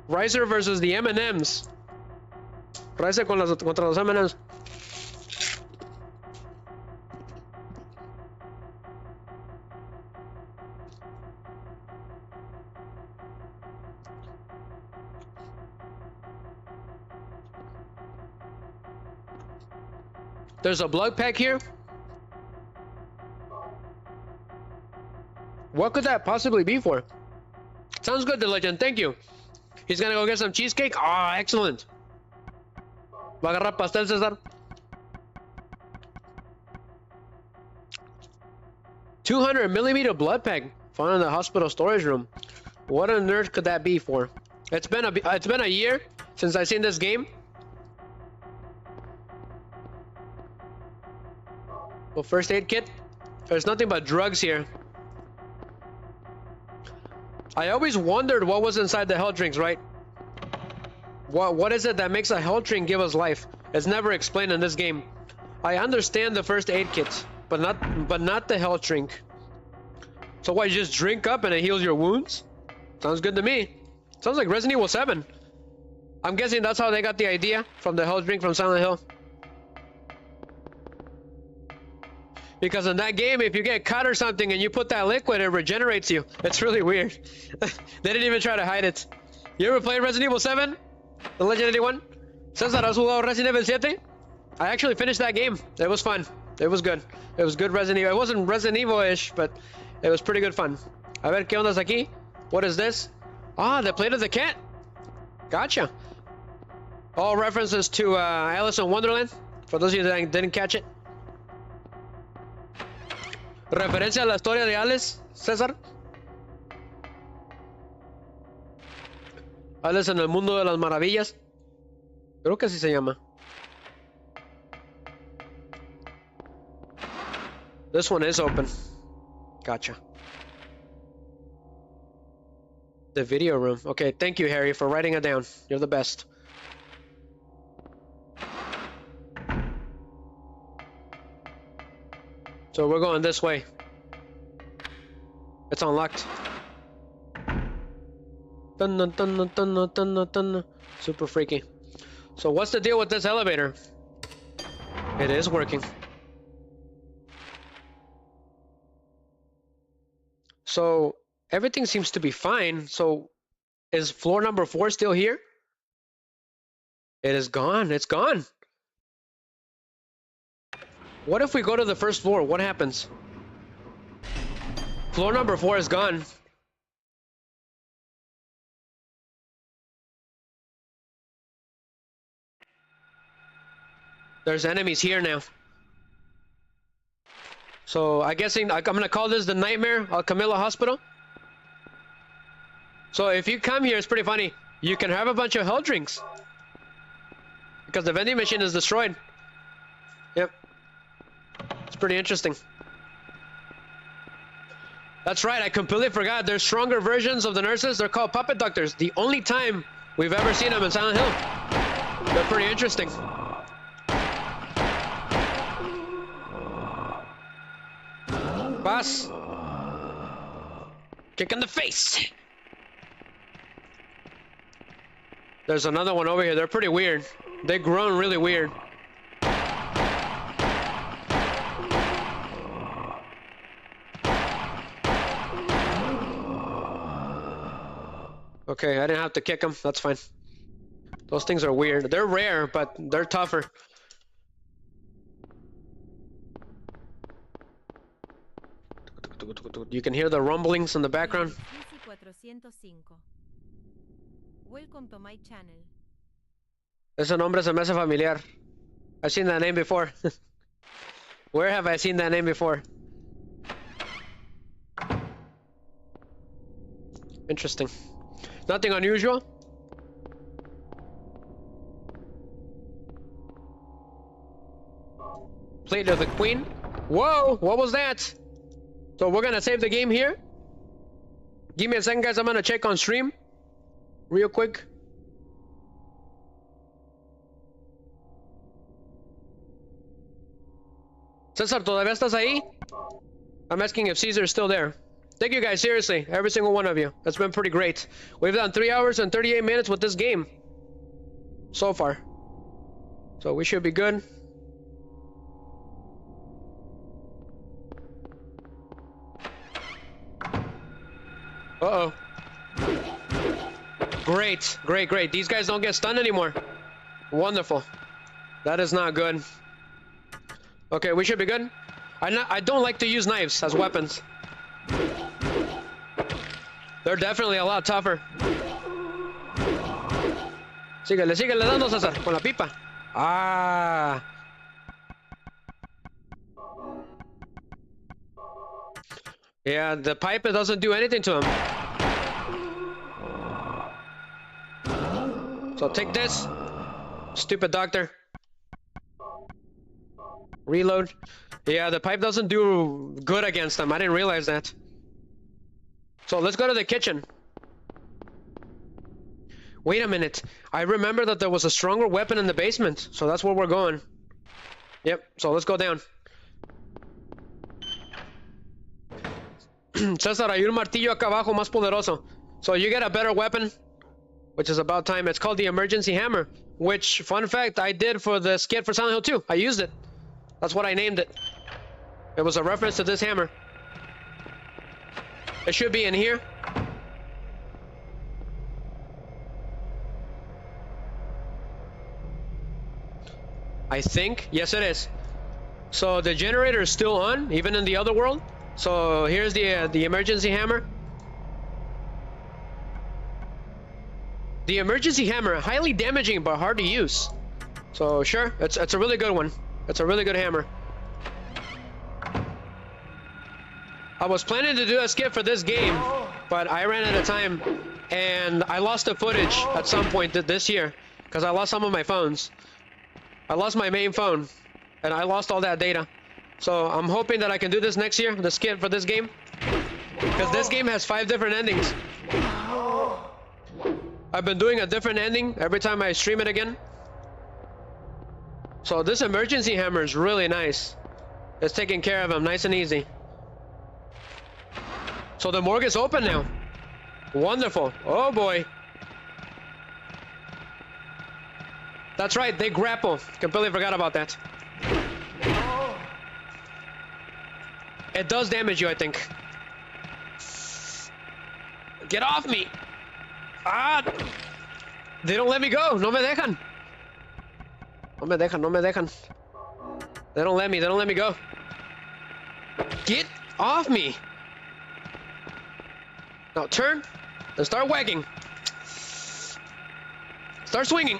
Riser versus the M&Ms. Riser contra los M&Ms. There's a blood pack here. What could that possibly be for? Sounds good, the Legend. Thank you. He's gonna go get some cheesecake. Ah, excellent. Va a agarrar pastel, César. 200mm blood pack found in the hospital storage room. What on earth could that be for? It's been a year since I've seen this game. Well, first aid kit. There's nothing but drugs here. I always wondered what was inside the health drinks, right? What is it that makes a health drink give us life? It's never explained in this game. I understand the first aid kit, but not the health drink. So what, you just drink up and it heals your wounds? Sounds good to me. Sounds like Resident Evil 7. I'm guessing that's how they got the idea from the health drink from Silent Hill. Because in that game, if you get cut or something and you put that liquid, it regenerates you. It's really weird. They didn't even try to hide it. You ever played Resident Evil 7? The Legend 81? César, ¿has jugado Resident Evil 7? I actually finished that game. It was fun. It was good. It was good Resident Evil. It wasn't Resident Evil-ish, but it was pretty good fun. A ver, ¿qué ondas aquí? What is this? Ah, the plate of the cat. Gotcha. All references to Alice in Wonderland, for those of you that didn't catch it. Referencia a la historia de Alice, César. Alice en el mundo de las maravillas. Creo que así se llama. This one is open. Gotcha. The video room. Okay, thank you, Harry, for writing it down. You're the best. So we're going this way. It's unlocked. Dun, dun, dun, dun, dun, dun, dun, dun. Super freaky. So what's the deal with this elevator? It is working. So everything seems to be fine. So is floor number 4 still here? It is gone. It's gone. What if we go to the first floor? What happens? Floor number 4 is gone. There's enemies here now. So I'm guessing I'm gonna call this the Nightmare Alcamilla Hospital. So if you come here, it's pretty funny. You can have a bunch of health drinks because the vending machine is destroyed. Yep. It's pretty interesting. That's right, I completely forgot. There's stronger versions of the nurses. They're called puppet doctors. The only time we've ever seen them in Silent Hill. They're pretty interesting. Boss. Kick in the face. There's another one over here. They're pretty weird. They've grown really weird. Okay, I didn't have to kick them. That's fine. Those things are weird. They're rare, but they're tougher. You can hear the rumblings in the background. Welcome to my channel. Ese nombre se me hace familiar. I've seen that name before. Where have I seen that name before? Interesting. Nothing unusual? Plate of the Queen. Whoa, what was that? So we're gonna save the game here. Give me a second, guys. I'm gonna check on stream real quick. Cesar, ¿todavía estás ahí? I'm asking if Caesar is still there. Thank you guys, seriously, every single one of you. That's been pretty great. We've done 3 hours and 38 minutes with this game so far. So we should be good. Uh-oh. Great, great, great. These guys don't get stunned anymore. Wonderful. That is not good. Okay, we should be good. I don't like to use knives as weapons. They're definitely a lot tougher. Síguele, síguele dando, César, con la pipa. Ah. Yeah, the pipe doesn't do anything to him. So take this, stupid doctor. Reload. Yeah, the pipe doesn't do good against them. I didn't realize that. So let's go to the kitchen. Wait a minute. I remember that there was a stronger weapon in the basement. So that's where we're going. Yep, so let's go down. César, hay un martillo acá abajo más poderoso. So you get a better weapon, which is about time. It's called the emergency hammer, which, fun fact, I did for the skit for Silent Hill 2. I used it. That's what I named it. It was a reference to this hammer. It should be in here. I think. Yes, it is. So the generator is still on, even in the other world. So here's the emergency hammer. The emergency hammer, highly damaging but hard to use. So sure, it's a really good one. It's a really good hammer. I was planning to do a skip for this game, but I ran out of time, and I lost the footage at some point this year because I lost some of my phones. I lost my main phone, and I lost all that data. So I'm hoping that I can do this next year, the skip for this game, because this game has 5 different endings. I've been doing a different ending every time I stream it again. So this emergency hammer is really nice. It's taking care of him nice and easy. So the morgue is open now. Wonderful. Oh boy. That's right, they grapple. Completely forgot about that. It does damage you, I think. Get off me! Ah! They don't let me go. No me dejan. No me dejan, no me dejan. They don't let me go. Get off me! Now turn and start wagging. Start swinging.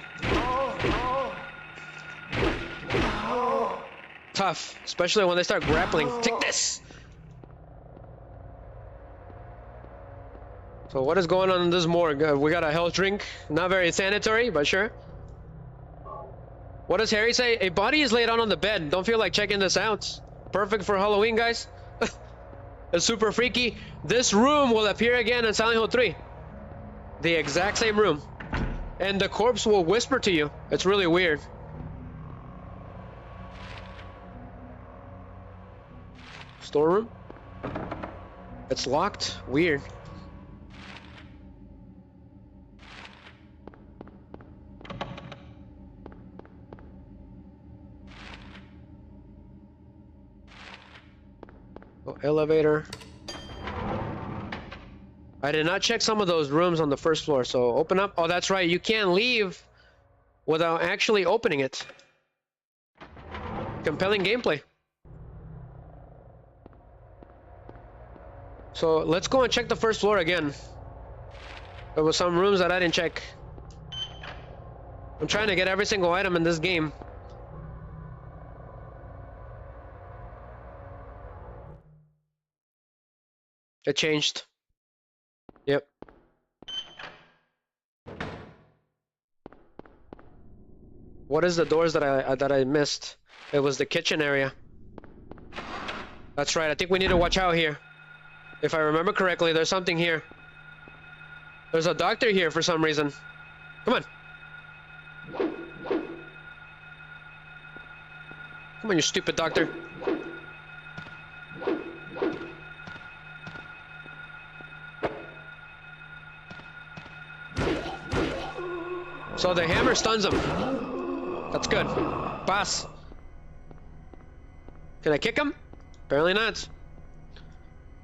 Tough, especially when they start grappling. Take this. So what is going on in this morgue? We got a health drink. Not very sanitary, but sure. What does Harry say? A body is laid out on the bed. Don't feel like checking this out. Perfect for Halloween, guys. It's super freaky. This room will appear again in Silent Hill 3. The exact same room. And the corpse will whisper to you. It's really weird. Storeroom? It's locked. Weird. Oh, elevator. I did not check some of those rooms on the first floor, so open up. Oh, that's right. You can't leave without actually opening it. Compelling gameplay. So let's go and check the first floor again. There were some rooms that I didn't check. I'm trying to get every single item in this game. It changed. Yep. What is the doors that I missed? It was the kitchen area. That's right. I think we need to watch out here. If I remember correctly, there's something here. There's a doctor here for some reason. Come on. Come on, you stupid doctor. So the hammer stuns him. That's good. Boss. Can I kick him? Apparently not.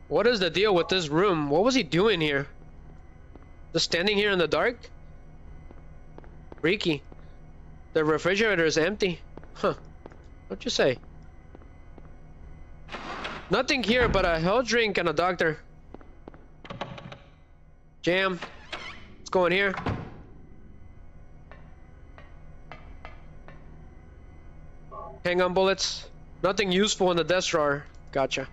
What is the deal with this room? What was he doing here? Just standing here in the dark? Freaky. The refrigerator is empty. Huh. What'd you say? Nothing here but a health drink and a doctor. Jam. Let's go in here. Hang on bullets. Nothing useful in the desk drawer. Gotcha.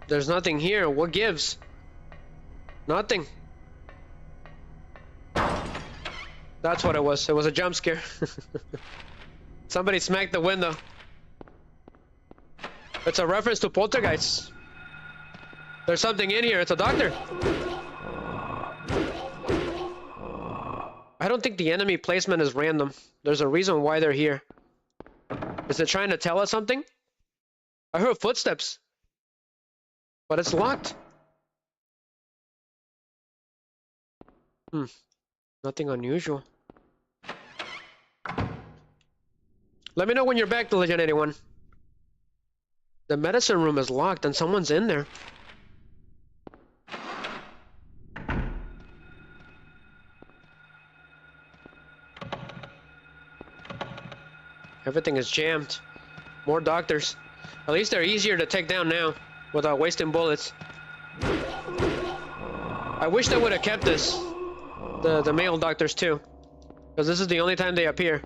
There's nothing here. What gives? Nothing. That's what it was. It was a jump scare. Somebody smacked the window. It's a reference to Poltergeist. There's something in here. It's a doctor. I don't think the enemy placement is random. There's a reason why they're here. Is it trying to tell us something? I heard footsteps. But it's locked. Nothing unusual. Let me know when you're back, the Legend 81. The medicine room is locked and someone's in there. Everything is jammed. More doctors. At least they're easier to take down now without wasting bullets. I wish they would have kept this. The male doctors too. Because this is the only time they appear.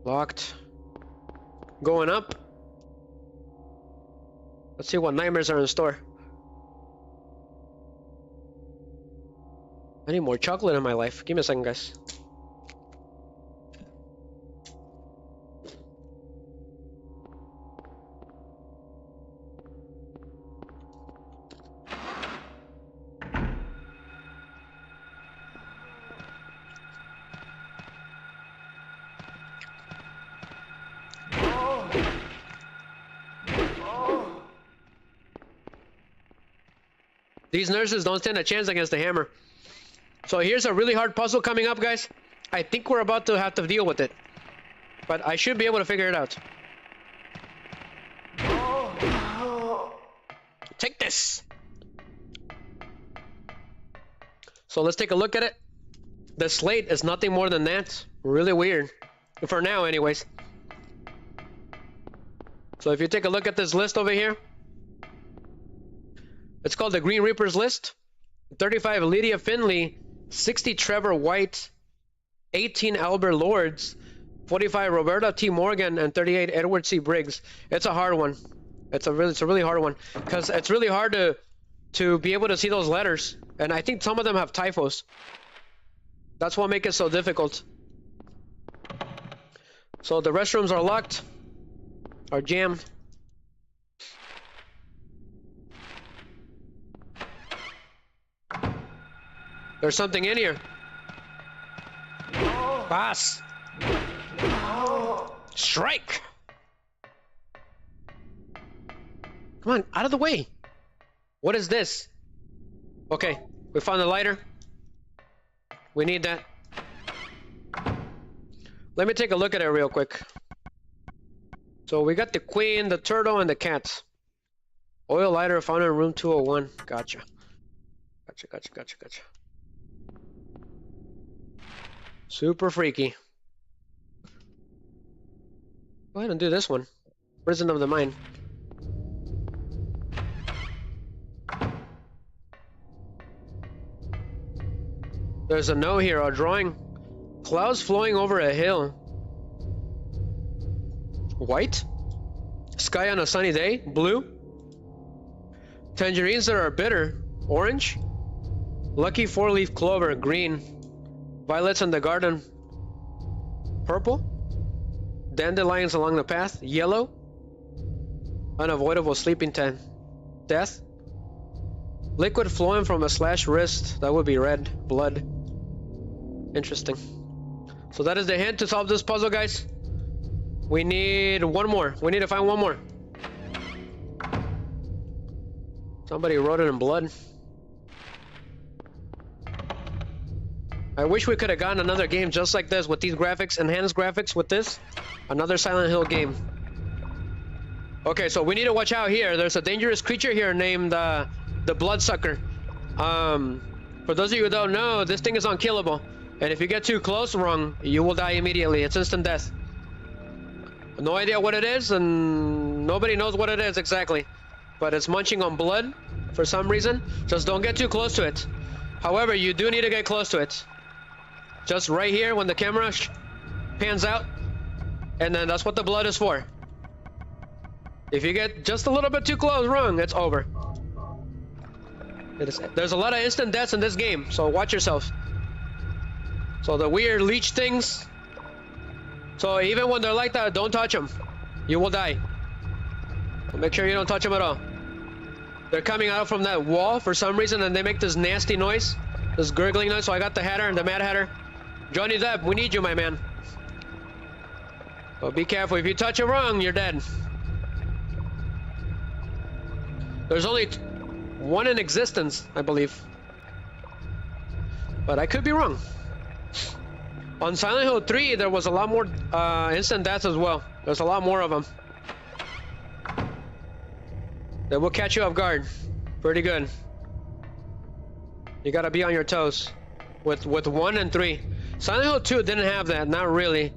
Locked. Going up. Let's see what nightmares are in store. I need more chocolate in my life. Give me a second, guys. These nurses don't stand a chance against the hammer. So here's a really hard puzzle coming up, guys. I think we're about to have to deal with it. But I should be able to figure it out. Take this! So let's take a look at it. The slate is nothing more than that. Really weird. For now, anyways. So if you take a look at this list over here. It's called the Green Reaper's list. 35 Lydia Finley, 60 Trevor White, 18 Albert Lords, 45 Roberta T. Morgan, and 38 Edward C. Briggs. It's a hard one. It's a really hard one because it's really hard to be able to see those letters, and I think some of them have typos. That's what makes it so difficult. So the restrooms are locked, are jammed. There's something in here. Boss. Strike. Come on, out of the way. What is this? Okay, we found the lighter. We need that. Let me take a look at it real quick. So we got the queen, the turtle, and the cat. Oil lighter found in room 201. Gotcha. Gotcha. Super freaky. Go ahead and do this one. Prison of the Mind. There's a note here, a drawing. Clouds flowing over a hill. White. Sky on a sunny day. Blue. Tangerines that are bitter. Orange. Lucky four-leaf clover. Green. Violets in the garden. Purple. Dandelions along the path. Yellow. Unavoidable sleeping tent. Death. Liquid flowing from a slashed wrist. That would be red. Blood. Interesting. So that is the hint to solve this puzzle, guys. We need one more. We need to find one more. Somebody wrote it in blood. I wish we could have gotten another game just like this with these graphics, enhanced graphics with this. Another Silent Hill game. Okay, so we need to watch out here. There's a dangerous creature here named the Bloodsucker. For those of you who don't know, this thing is unkillable. And if you get too close wrong, you will die immediately. It's instant death. No idea what it is, and nobody knows what it is exactly. But it's munching on blood for some reason. Just don't get too close to it. However, you do need to get close to it. Just right here when the camera pans out. And then that's what the blood is for. If you get just a little bit too close wrong, it's over. There's a lot of instant deaths in this game, so watch yourself. So the weird leech things. So even when they're like that, don't touch them. You will die. So make sure you don't touch them at all. They're coming out from that wall for some reason, and they make this nasty noise. This gurgling noise, so I got the Hatter and the Mad Hatter. Johnny Depp, we need you, my man. So be careful. If you touch it wrong, you're dead. There's only one in existence, I believe. But I could be wrong. On Silent Hill 3, there was a lot more instant deaths as well. There's a lot more of them. They will catch you off guard. Pretty good. You gotta be on your toes. With 1 and 3. Silent Hill 2 didn't have that, not really.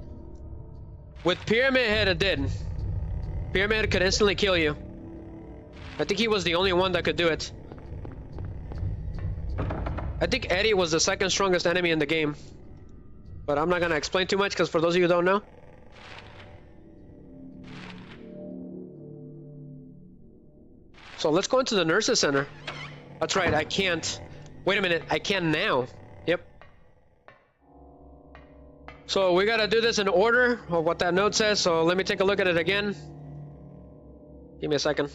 With Pyramid Head, it did. Pyramid Head could instantly kill you. I think he was the only one that could do it. I think Eddie was the second strongest enemy in the game. But I'm not gonna explain too much, because for those of you who don't know. So let's go into the nurses center. That's right, I can't. Wait a minute, I can now. Yep. So we gotta do this in order of what that note says, so let me take a look at it again. Give me a second.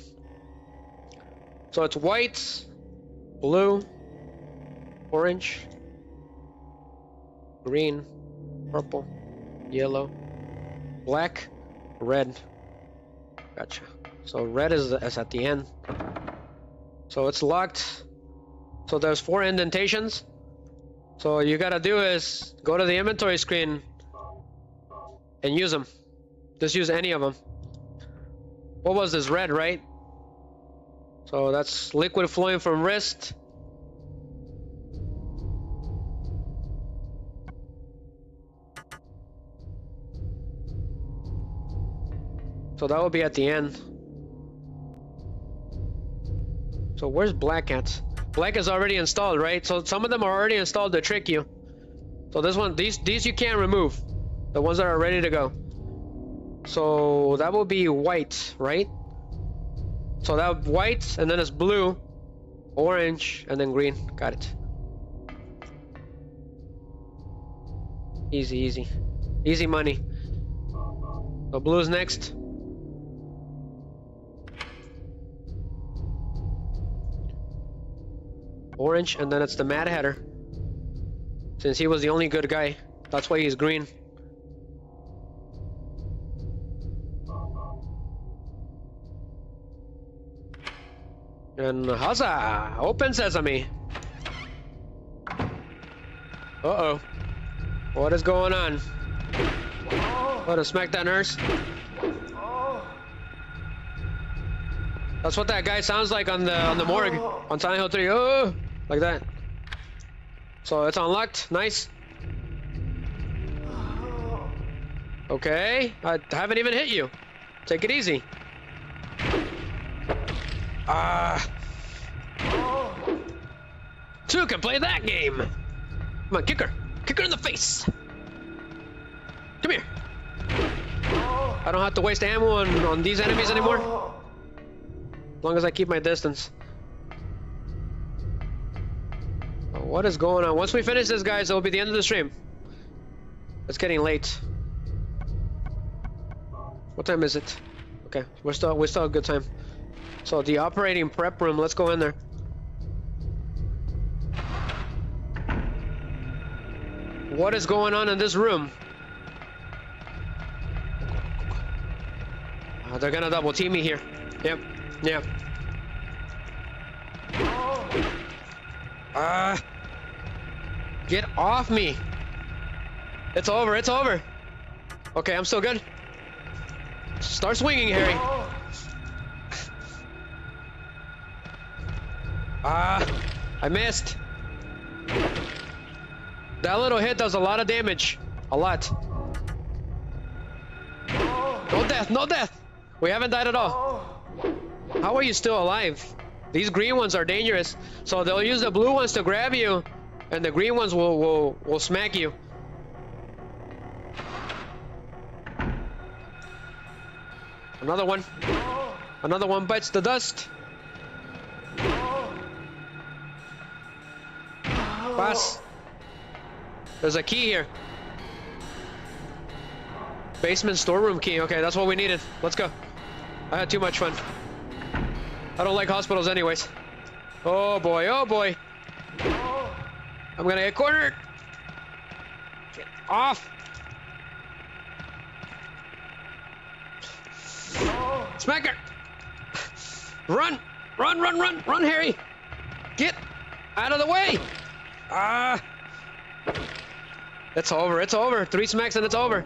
So it's white, blue, orange, green, purple, yellow, black, red. Gotcha. So red is at the end. So it's locked. So there's 4 indentations. So all you gotta do is go to the inventory screen and use them. Just use any of them. What was this? Red, right? So that's liquid flowing from wrist. So that will be at the end. So where's black at? Black is already installed, right? So some of them are already installed to trick you. So this one, these you can't remove. The ones that are ready to go. So that will be white, right? So that white, and then it's blue, orange, and then green. Got it. Easy, easy. Easy money. So blue's next. Orange, and then it's the Mad Hatter. Since he was the only good guy, that's why he's green. And huzzah! Open sesame! Uh-oh. What is going on? What, to smack that nurse? That's what that guy sounds like on the morgue on Silent Hill 3. Oh, like that. So it's unlocked. Nice. Okay, I haven't even hit you. Take it easy. Two can play that game. Come on, kick her. Kick her in the face. Come here. I don't have to waste ammo on these enemies anymore. As long as I keep my distance. What is going on? Once we finish this, guys, it'll be the end of the stream. It's getting late. What time is it? Okay, we're still a good time. So the operating prep room, let's go in there. What is going on in this room? They're gonna double team me here. Yep, yep. Get off me. It's over, it's over. Okay, I'm still good. Start swinging, Harry. I missed. That little hit does a lot of damage. A lot. No death, no death. We haven't died at all. How are you still alive? These green ones are dangerous. So they'll use the blue ones to grab you, and the green ones will smack you. Another one. Another one bites the dust. Pass. There's a key here. Basement storeroom key. Okay, that's what we needed. Let's go. I had too much fun. I don't like hospitals anyways. Oh boy, oh boy. I'm gonna get cornered. Get off. Smack her. Run, run, run, run, run, Harry. Get out of the way. It's over, it's over. 3 smacks and it's over.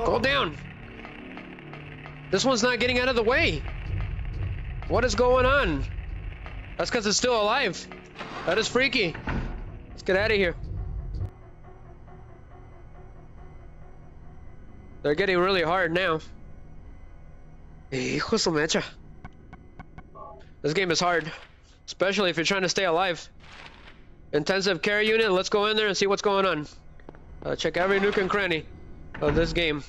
Go down. This one's not getting out of the way. What is going on? That's because it's still alive. That is freaky. Let's get out of here. They're getting really hard now. Hijo su mecha. This game is hard, especially if you're trying to stay alive. Intensive care unit, let's go in there and see what's going on. Check every nook and cranny of this game.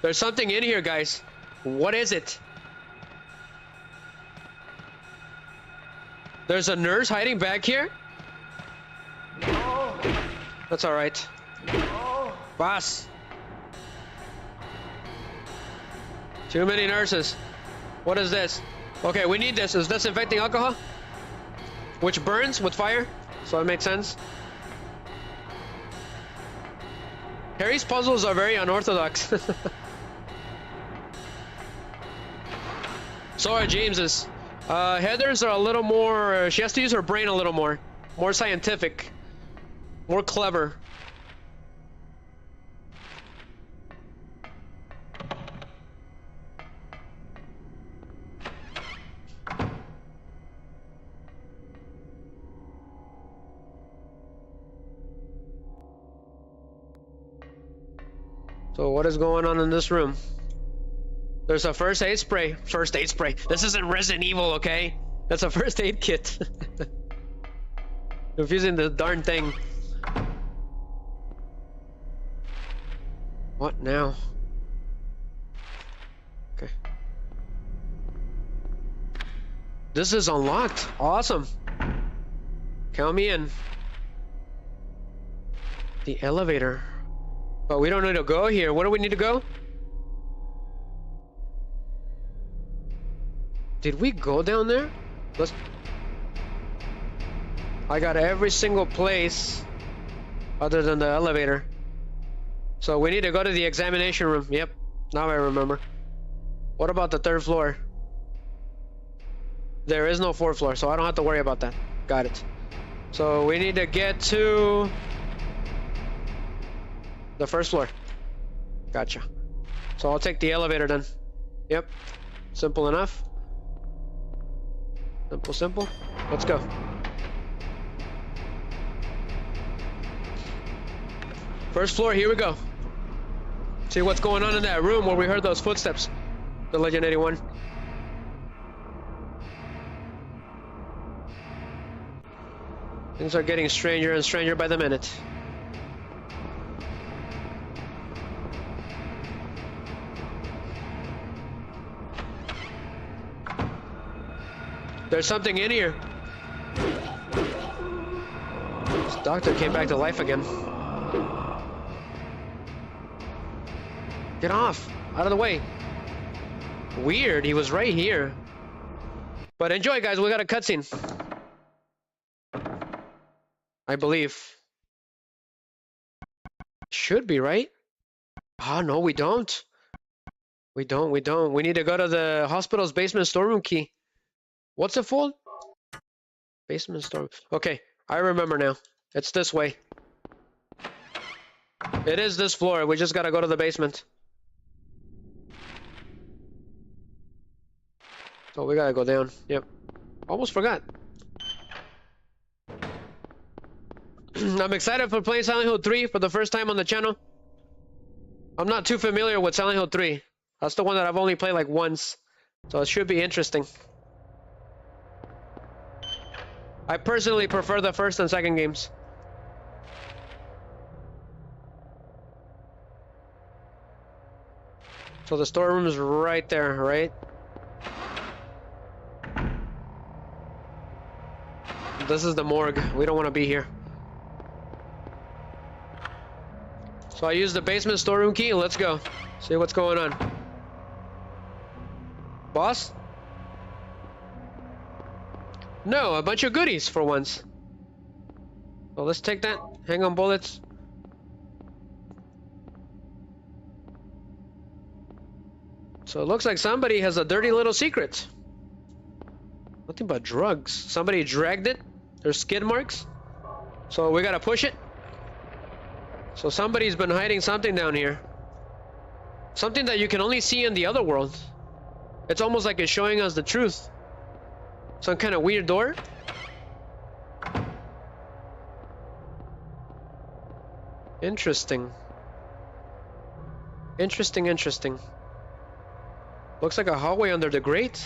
There's something in here, guys. What is it? There's a nurse hiding back here? That's alright. Boss. Too many nurses. What is this? Okay, we need this. Is disinfecting alcohol? Which burns with fire, so it makes sense. Harry's puzzles are very unorthodox. So are James's. Heather's are a little more, she has to use her brain a little more. More scientific. More clever. So what is going on in this room? There's a first aid spray. First aid spray. This isn't Resident Evil, okay? That's a first aid kit. Confusing the darn thing. What now? Okay. This is unlocked. Awesome. Count me in. The elevator. But we don't need to go here. Where do we need to go? Did we go down there? I got every single place other than the elevator. So we need to go to the examination room. Yep, now I remember. What about the 3rd floor? There is no 4th floor, so I don't have to worry about that. Got it. So we need to get to the 1st floor. Gotcha. So I'll take the elevator then. Yep, simple enough. Simple. Let's go. First floor, here we go. See what's going on in that room where we heard those footsteps. The Legend 81. Things are getting stranger and stranger by the minute. There's something in here. This doctor came back to life again. Get off! Out of the way. Weird, he was right here. But enjoy, guys, we got a cutscene. I believe. Should be, right? Ah, no, we don't. We don't. We need to go to the hospital's basement storeroom key. What's it for? Basement store. Okay, I remember now. It's this way. It is this floor. We just gotta go to the basement. So we gotta go down. Yep. Almost forgot. I'm excited for playing Silent Hill 3 for the first time on the channel. I'm not too familiar with Silent Hill 3. That's the one that I've only played like once. So it should be interesting. I personally prefer the 1st and 2nd games. So the storeroom is right there, right? This is the morgue. We don't want to be here. So I use the basement storeroom key. Let's go. See what's going on. Boss? No, a bunch of goodies for once. Well, let's take that. Hang on bullets. So it looks like somebody has a dirty little secret. Nothing but drugs. Somebody dragged it. There's skid marks. So we gotta push it. So somebody's been hiding something down here. Something that you can only see in the other world. It's almost like it's showing us the truth. Some kind of weird door. Interesting. Interesting. Looks like a hallway under the grate.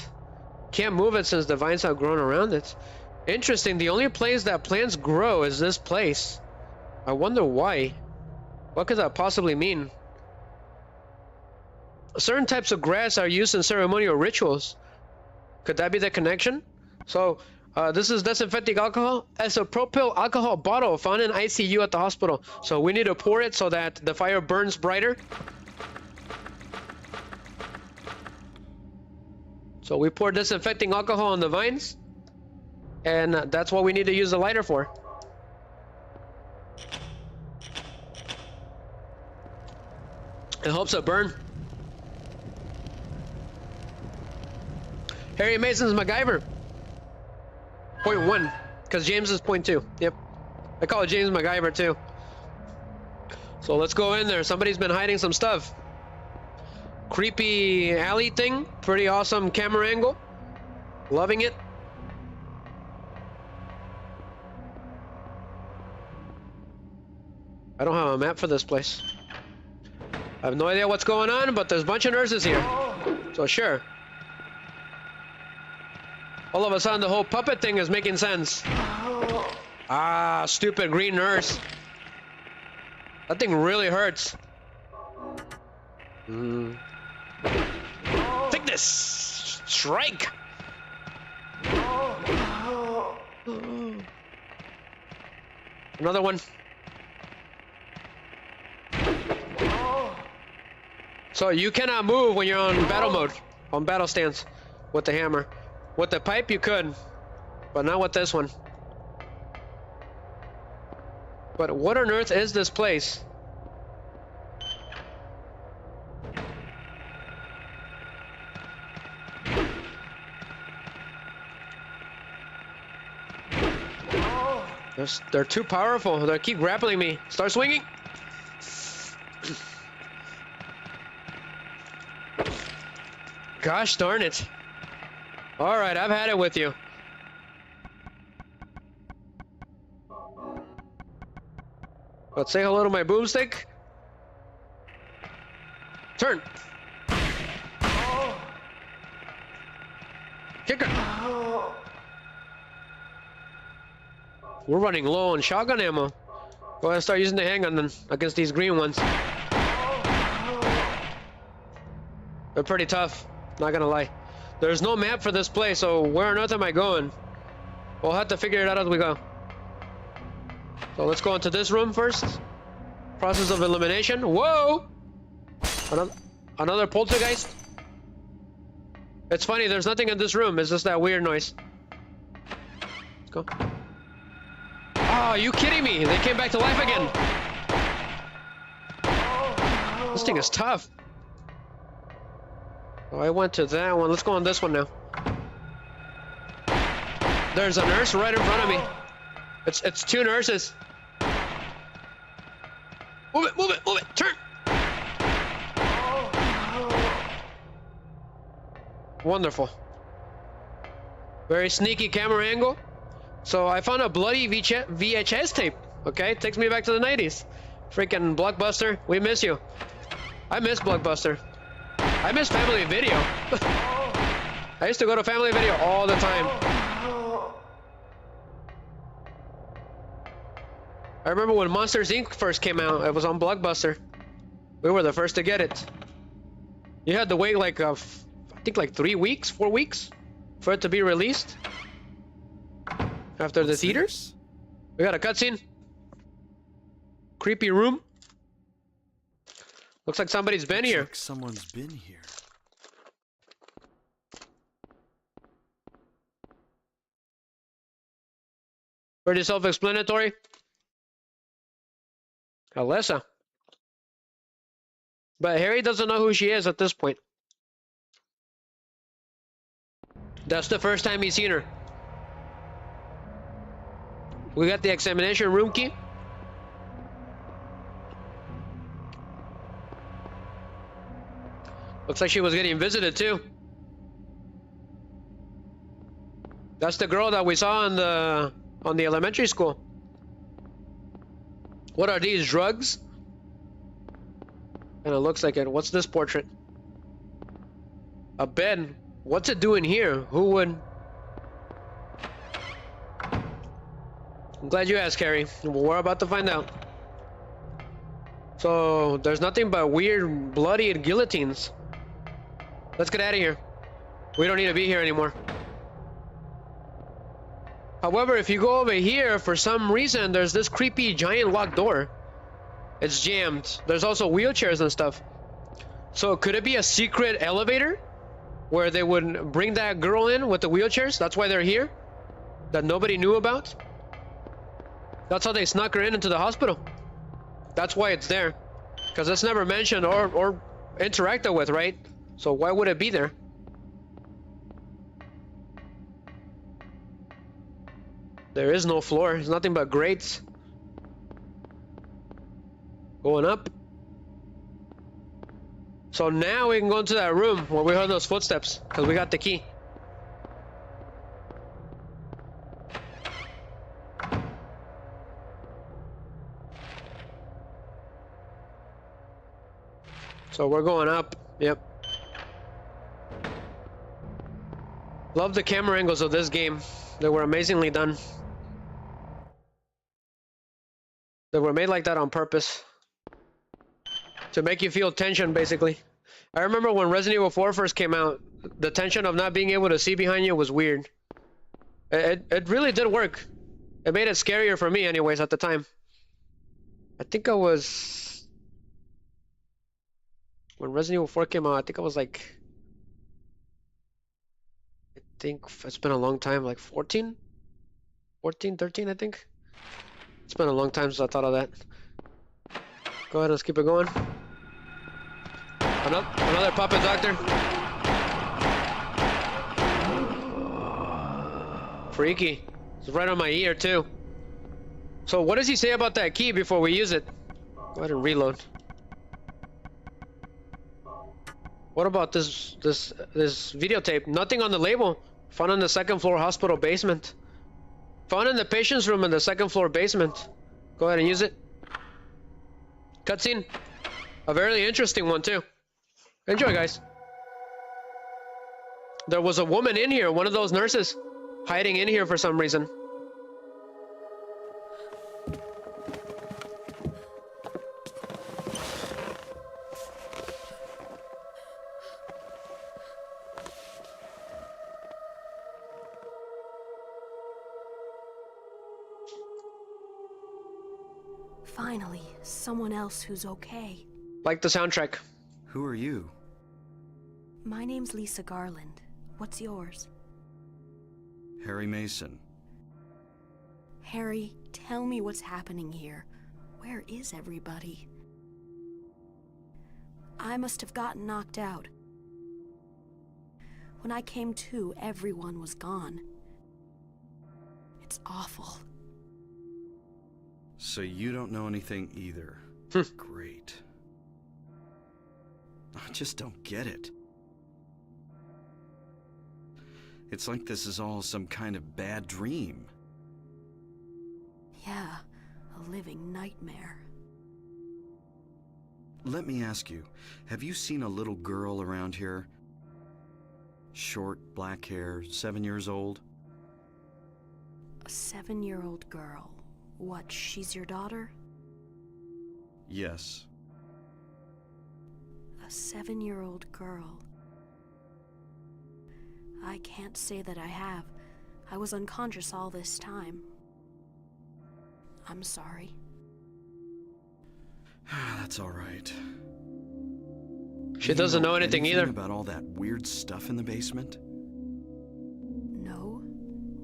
Can't move it since the vines have grown around it. Interesting, the only place that plants grow is this place. I wonder why. What could that possibly mean? Certain types of grass are used in ceremonial rituals. Could that be the connection? So, this is disinfecting alcohol. It's a propyl alcohol bottle found in ICU at the hospital. So we need to pour it so that the fire burns brighter. So we pour disinfecting alcohol on the vines. And that's what we need to use the lighter for. It helps it burn. Harry Mason's MacGyver. 0.1, because James is 0.2. Yep. I call it James MacGyver too. So let's go in there. Somebody's been hiding some stuff. Creepy alley thing. Pretty awesome camera angle. Loving it. I don't have a map for this place. I have no idea what's going on, but there's a bunch of nurses here. So sure. All of a sudden, the whole puppet thing is making sense. Ah, stupid green nurse. That thing really hurts. Take this! Strike! Another one. So you cannot move when you're on battle mode, on battle stance, with the hammer. With the pipe you could, but not with this one. But what on earth is this place? They're too powerful. They keep grappling me. Start swinging. Gosh darn it. All right, I've had it with you. Let's say hello to my boomstick. Turn. Kicker. We're running low on shotgun ammo. Go ahead and start using the handgun then against these green ones. They're pretty tough, not gonna lie. There's no map for this place, so where on earth am I going? We'll have to figure it out as we go. So let's go into this room first. Process of elimination. Whoa! Another poltergeist. It's funny, there's nothing in this room. It's just that weird noise. Let's go. Oh, are you kidding me? They came back to life again. This thing is tough. Oh, I went to that one. Let's go on this one now. There's a nurse right in front of me. It's two nurses. Move it, move it, move it. Turn. Wonderful. Very sneaky camera angle. So I found a bloody VHS tape. Okay, takes me back to the 90s. Freaking Blockbuster, we miss you. I miss Blockbuster. I miss Family Video. I used to go to Family Video all the time. I remember when Monsters Inc. first came out, it was on Blockbuster. We were the first to get it. You had to wait like, I think like 3 weeks, 4 weeks for it to be released. After the theaters. We got a cutscene. Creepy room. Looks like somebody's been here. Like someone's been here. Pretty self-explanatory. Alessa. But Harry doesn't know who she is at this point. That's the first time he's seen her. We got the examination room key. Looks like she was getting visited too. That's the girl that we saw on the elementary school. What are these, drugs? And it looks like it. What's this portrait? A bed. What's it doing here? Who would? I'm glad you asked, Harry. We're about to find out. So there's nothing but weird, bloody guillotines. Let's get out of here. We don't need to be here anymore. However, if you go over here, for some reason, there's this creepy giant locked door. It's jammed. There's also wheelchairs and stuff. So could it be a secret elevator where they would bring that girl in with the wheelchairs? That's why they're here? That nobody knew about? That's how they snuck her into the hospital. That's why it's there. Because it's never mentioned or interacted with, right? So why would it be there? There is no floor. It's nothing but grates. Going up. So now we can go into that room where we heard those footsteps. Because we got the key. So we're going up. Yep. Love the camera angles of this game. They were amazingly done. They were made like that on purpose. To make you feel tension, basically. I remember when Resident Evil 4 first came out, the tension of not being able to see behind you was weird. It really did work. It made it scarier for me anyways at the time. I think I was... When Resident Evil 4 came out, I think I was like... I think it's been a long time, like 14? 14, 13, I think. It's been a long time since I thought of that. Go ahead, let's keep it going. Another puppet doctor. Freaky. It's right on my ear too. So what does he say about that key before we use it? Go ahead and reload. What about this videotape? Nothing on the label. Found in the second floor hospital basement. Found in the patient's room in the second floor basement. Go ahead and use it. Cutscene. A very interesting one too. Enjoy, guys. There was a woman in here, one of those nurses, hiding in here for some reason. Finally, someone else who's okay. Like the soundtrack. Who are you? My name's Lisa Garland. What's yours? Harry Mason. Harry, tell me what's happening here. Where is everybody? I must have gotten knocked out. When I came to, everyone was gone. It's awful. So you don't know anything either. Great. I just don't get it. It's like this is all some kind of bad dream. Yeah, a living nightmare. Let me ask you, have you seen a little girl around here? Short, black hair, 7 years old? A 7-year-old girl. What, she's your daughter? Yes. A 7-year-old girl. I can't say that I have. I was unconscious all this time. I'm sorry. That's all right. She doesn't know anything either. About all that weird stuff in the basement? No.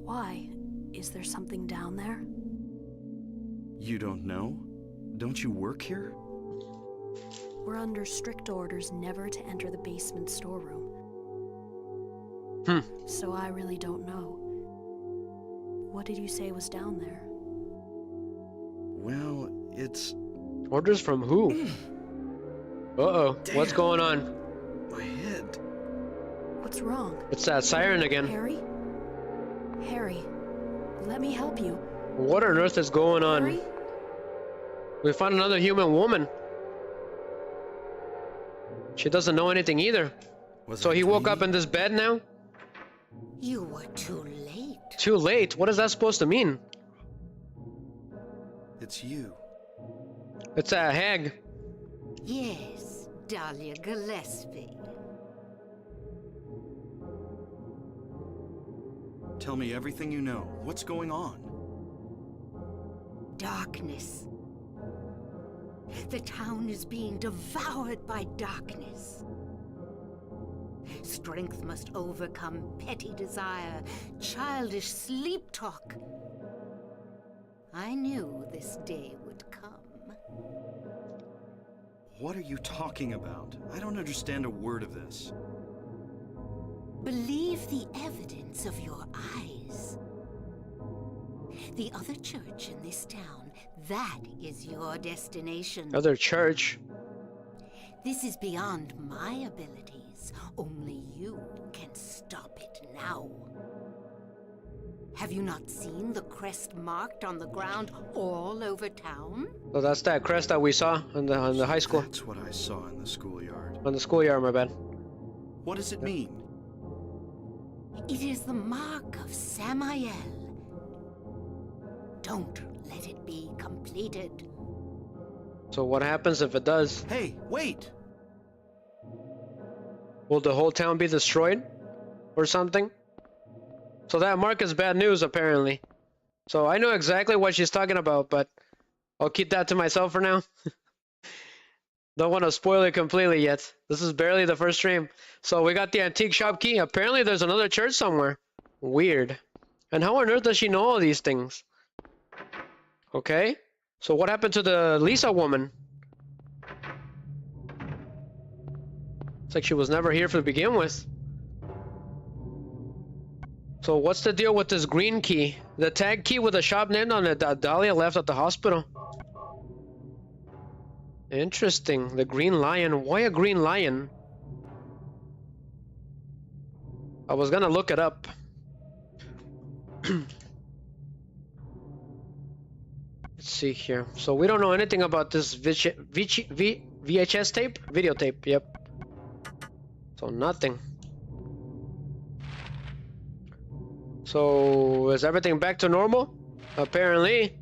Why? Is there something down there? You don't know? Don't you work here? We're under strict orders never to enter the basement storeroom. So I really don't know. What did you say was down there? Well, it's... Orders from who? Uh-oh, what's going on? My head. What's wrong? It's that siren again. Harry? Harry, let me help you. What on earth is going on? Harry? We found another human woman. She doesn't know anything either. So he woke up in this bed now? You were too late. Too late? What is that supposed to mean? It's you. It's a hag. Yes, Dahlia Gillespie. Tell me everything you know. What's going on? Darkness. The town is being devoured by darkness. Strength must overcome petty desire, childish sleep talk. I knew this day would come. What are you talking about? I don't understand a word of this. Believe the evidence of your eyes. The other church in this town, that is your destination. Other church? This is beyond my abilities. Only you can stop it now. Have you not seen the crest marked on the ground all over town? So that's that crest that we saw in the high school. That's what I saw in the schoolyard. On the schoolyard, my bad. What does it mean? It is the mark of Samael. Don't let it be completed. So what happens if it does? Hey, wait! Will the whole town be destroyed? Or something? So that mark is bad news, apparently. So I know exactly what she's talking about, but I'll keep that to myself for now. Don't want to spoil it completely yet. This is barely the first stream. So we got the antique shop key. Apparently there's another church somewhere. Weird. And how on earth does she know all these things? Okay. So what happened to the Lisa woman? It's like she was never here to begin with. So what's the deal with this green key? The tag key with a shop name on it that Dahlia left at the hospital. Interesting. The green lion. Why a green lion? I was gonna look it up. Let's see here. So we don't know anything about this VHS tape? Videotape, yep. So nothing. So is everything back to normal? Apparently.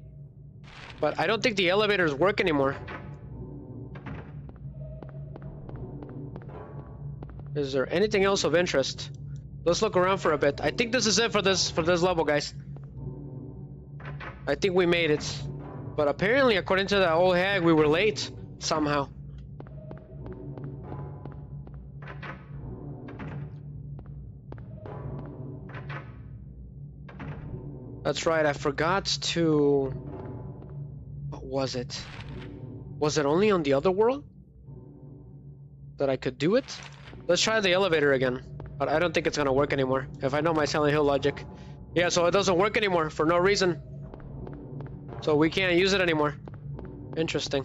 But I don't think the elevators work anymore. Is there anything else of interest? Let's look around for a bit. I think this is it for this level, guys. I think we made it. But apparently, according to that old hag, we were late somehow. That's right, I forgot to... What was it? Was it only on the other world that I could do it? Let's try the elevator again. But I don't think it's gonna work anymore, if I know my Silent Hill logic. Yeah, so it doesn't work anymore for no reason. So we can't use it anymore. Interesting.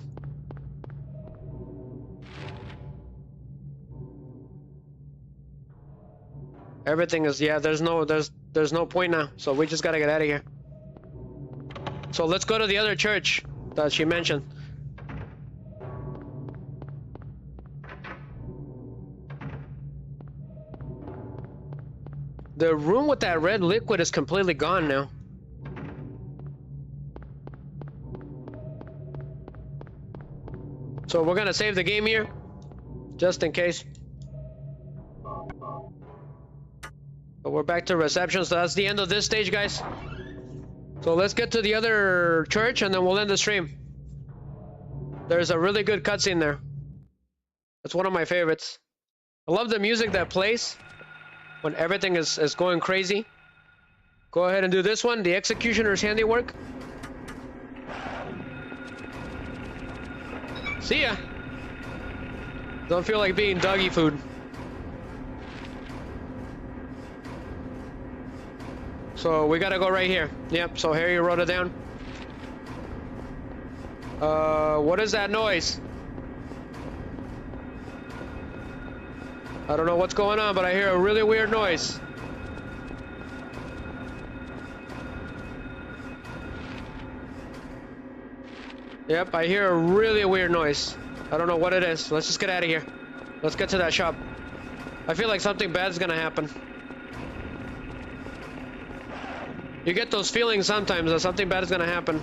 Everything is, yeah, there's no point now. So we just gotta get out of here. So let's go to the other church that she mentioned. The room with that red liquid is completely gone now. So we're gonna save the game here, just in case. But we're back to reception, so that's the end of this stage, guys. So let's get to the other church and then we'll end the stream. There's a really good cutscene there. It's one of my favorites. I love the music that plays when everything is going crazy. Go ahead and do this one, the executioner's handiwork. See ya. Don't feel like being doggy food. So we gotta go right here. Yep, so Harry wrote it down. What is that noise? I don't know what's going on, but I hear a really weird noise. Yep, I hear a really weird noise. I don't know what it is. Let's just get out of here. Let's get to that shop. I feel like something bad is gonna happen. You get those feelings sometimes that something bad is gonna happen.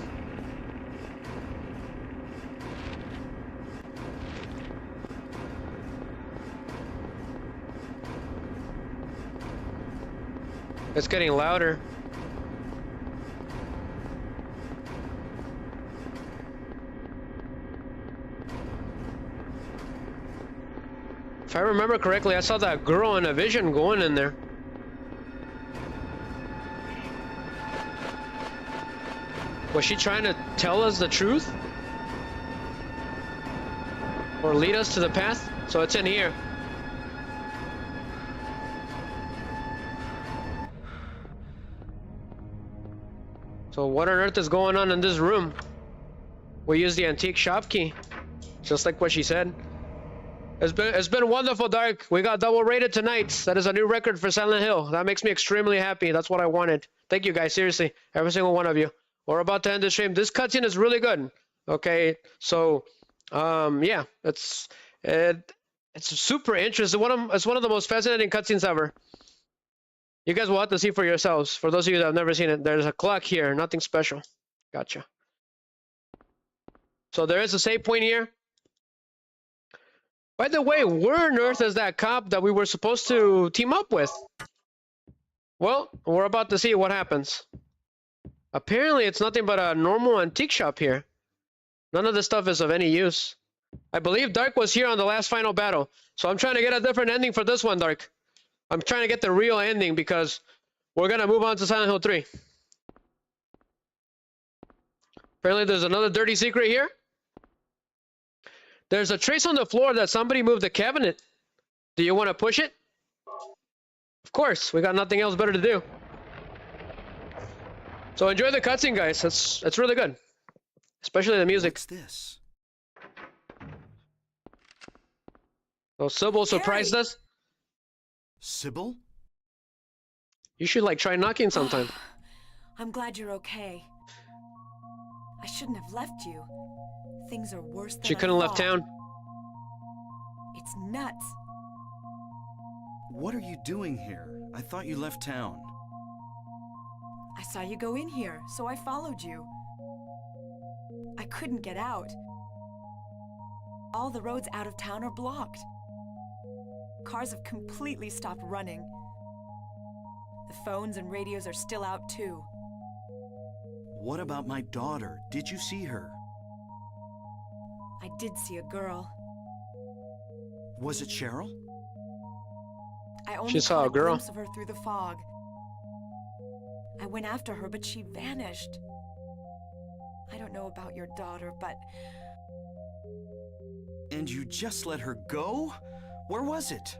It's getting louder. If I remember correctly, I saw that girl in a vision going in there. Was she trying to tell us the truth? Or lead us to the path? So it's in here. So what on earth is going on in this room? We use the antique shop key, just like what she said. It's been wonderful, Dark. We got double rated tonight. That is a new record for Silent Hill. That makes me extremely happy. That's what I wanted. Thank you guys, seriously, every single one of you. We're about to end the stream. This cutscene is really good. Okay, so yeah, it's super interesting. It's one of the most fascinating cutscenes ever. You guys will have to see for yourselves. For those of you that have never seen it, there's a clock here. Nothing special. Gotcha. So there is a save point here. By the way, where on earth is that cop that we were supposed to team up with? Well, we're about to see what happens. Apparently, it's nothing but a normal antique shop here. None of this stuff is of any use. I believe Dark was here on the last final battle, so I'm trying to get a different ending for this one, Dark. I'm trying to get the real ending because we're gonna move on to Silent Hill 3. Apparently, there's another dirty secret here. There's a trace on the floor that somebody moved the cabinet. Do you want to push it? Of course, we got nothing else better to do. So enjoy the cutscene, guys. That's really good, especially the music. What's this? So Sybil surprised us. Sybil? You should like try knocking sometime. I'm glad you're okay. I shouldn't have left you. Things are worse than She couldn't have left town. It's nuts. What are you doing here? I thought you left town. I saw you go in here, so I followed you. I couldn't get out. All the roads out of town are blocked. Cars have completely stopped running. The phones and radios are still out too. What about my daughter? Did you see her? I did see a girl. Was it Cheryl? I only She saw caught a girl. glimpse of her through the fog. I went after her, but she vanished. I don't know about your daughter, but... And you just let her go? Where was it?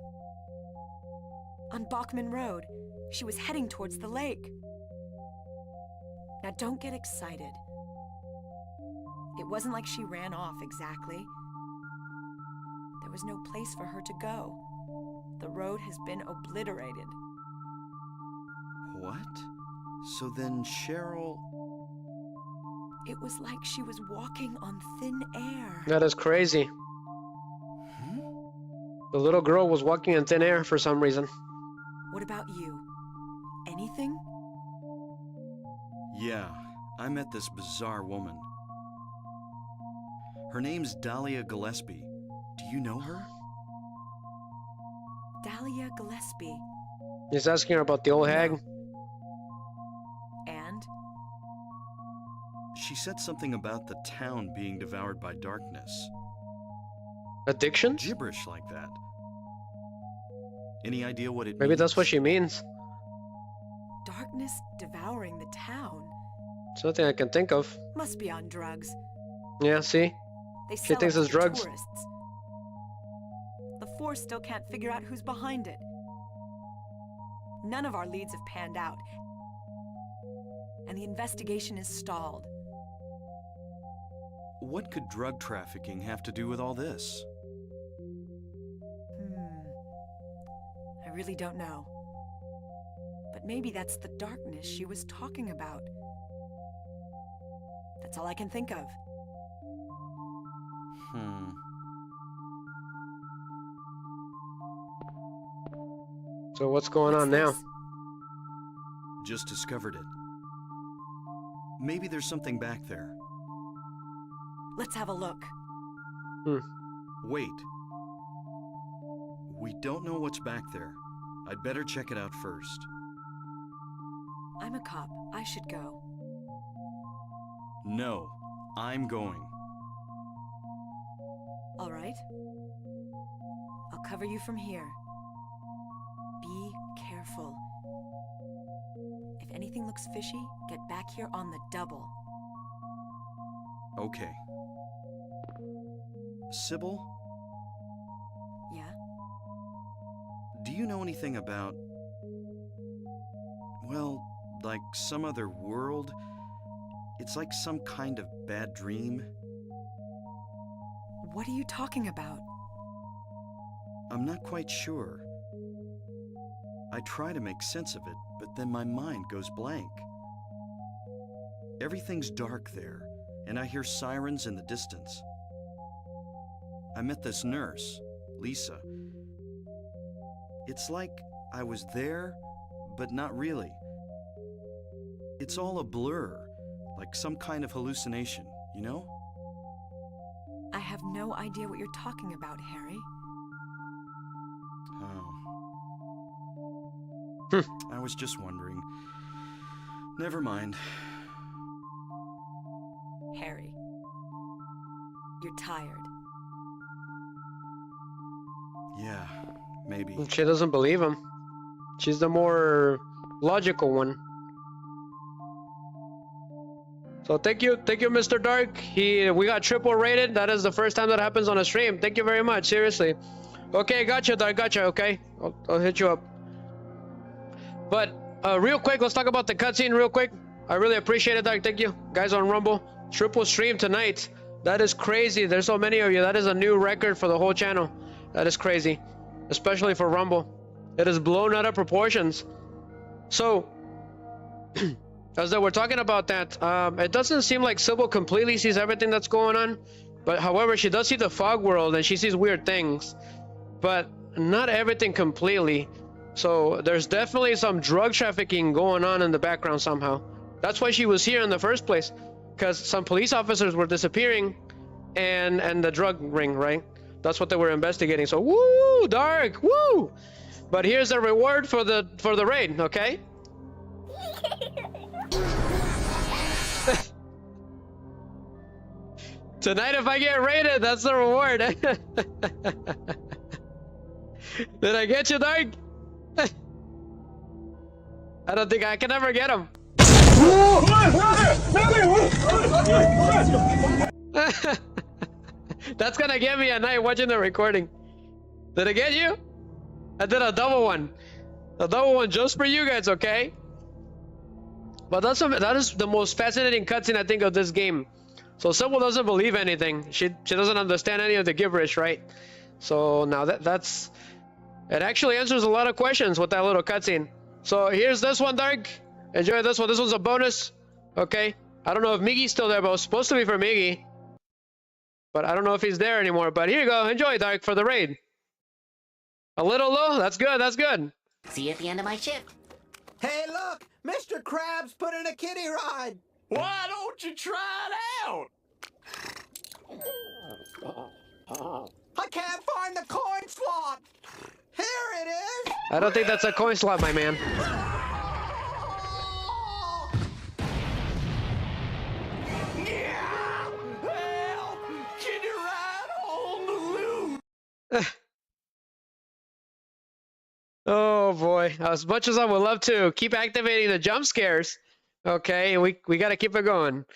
On Bachman Road. She was heading towards the lake. Now don't get excited. It wasn't like she ran off exactly. There was no place for her to go. The road has been obliterated. What? So then Cheryl... It was like she was walking on thin air. That is crazy. The little girl was walking in thin air for some reason. What about you? Anything? Yeah, I met this bizarre woman. Her name's Dahlia Gillespie. Do you know her? Dahlia Gillespie. He's asking her about the old hag. And? She said something about the town being devoured by darkness. Addiction? Gibberish like that. Any idea what it Maybe means? that's what she means. Darkness devouring the town? It's nothing I can think of. Must be on drugs. Yeah, see? They She sell thinks it it's to drugs. tourists. The force still can't figure out who's behind it. None of our leads have panned out. And the investigation is stalled. What could drug trafficking have to do with all this? I really don't know. But maybe that's the darkness she was talking about. That's all I can think of. So what's going on now? Just discovered it. Maybe there's something back there. Let's have a look. Wait. We don't know what's back there. I'd better check it out first. I'm a cop. I should go. No, I'm going. All right. I'll cover you from here. Be careful. If anything looks fishy, get back here on the double. Okay. Sybil, Yeah? do you know anything about... well, like some other world? It's like some kind of bad dream. What are you talking about? I'm not quite sure. I try to make sense of it, but then my mind goes blank. Everything's dark there, and I hear sirens in the distance. I met this nurse, Lisa. It's like I was there, but not really. It's all a blur, like some kind of hallucination, you know? I have no idea what you're talking about, Harry. I was just wondering. Never mind. Harry, you're tired. Yeah, maybe. She doesn't believe him. She's the more logical one. So thank you, Mr. Dark. We got triple rated. That is the first time that happens on a stream. Thank you very much, seriously. Okay, gotcha, Dark, gotcha. Okay, I'll hit you up. But real quick, let's talk about the cutscene real quick. I really appreciate it, Dark. Thank you, guys on Rumble. Triple stream tonight. That is crazy. There's so many of you. That is a new record for the whole channel. That is crazy, especially for Rumble. It is blown out of proportions. So, as that we're talking about that, it doesn't seem like Sybil completely sees everything that's going on. But however, she does see the fog world and she sees weird things. But not everything completely. So there's definitely some drug trafficking going on in the background somehow. That's why she was here in the first place. Because some police officers were disappearing and the drug ring, right? That's what they were investigating. So woo, Dark, woo! But here's the reward for the raid, okay? Tonight, if I get raided, that's the reward. Did I get you, Dark? I don't think I can ever get him. That's gonna get me at night watching the recording. Did I get you? I did a double one. A double one just for you guys, okay? But that is the most fascinating cutscene I think of this game. So Sybil doesn't believe anything. She doesn't understand any of the gibberish, right? So now that's it actually answers a lot of questions with that little cutscene. So here's this one, Dark. Enjoy this one. This one's a bonus. Okay. I don't know if Miggy's still there, but it was supposed to be for Miggy. But I don't know if he's there anymore. But here you go. Enjoy, Dark, for the raid. A little low? That's good. That's good. See you at the end of my shift. Hey, look! Mr. Krabs put in a kiddie ride! Why don't you try it out? I can't find the coin slot! Here it is! I don't think that's a coin slot, my man. Yeah! Help! Can you ride on the loot? Oh boy, as much as I would love to keep activating the jump scares, okay, we gotta keep it going.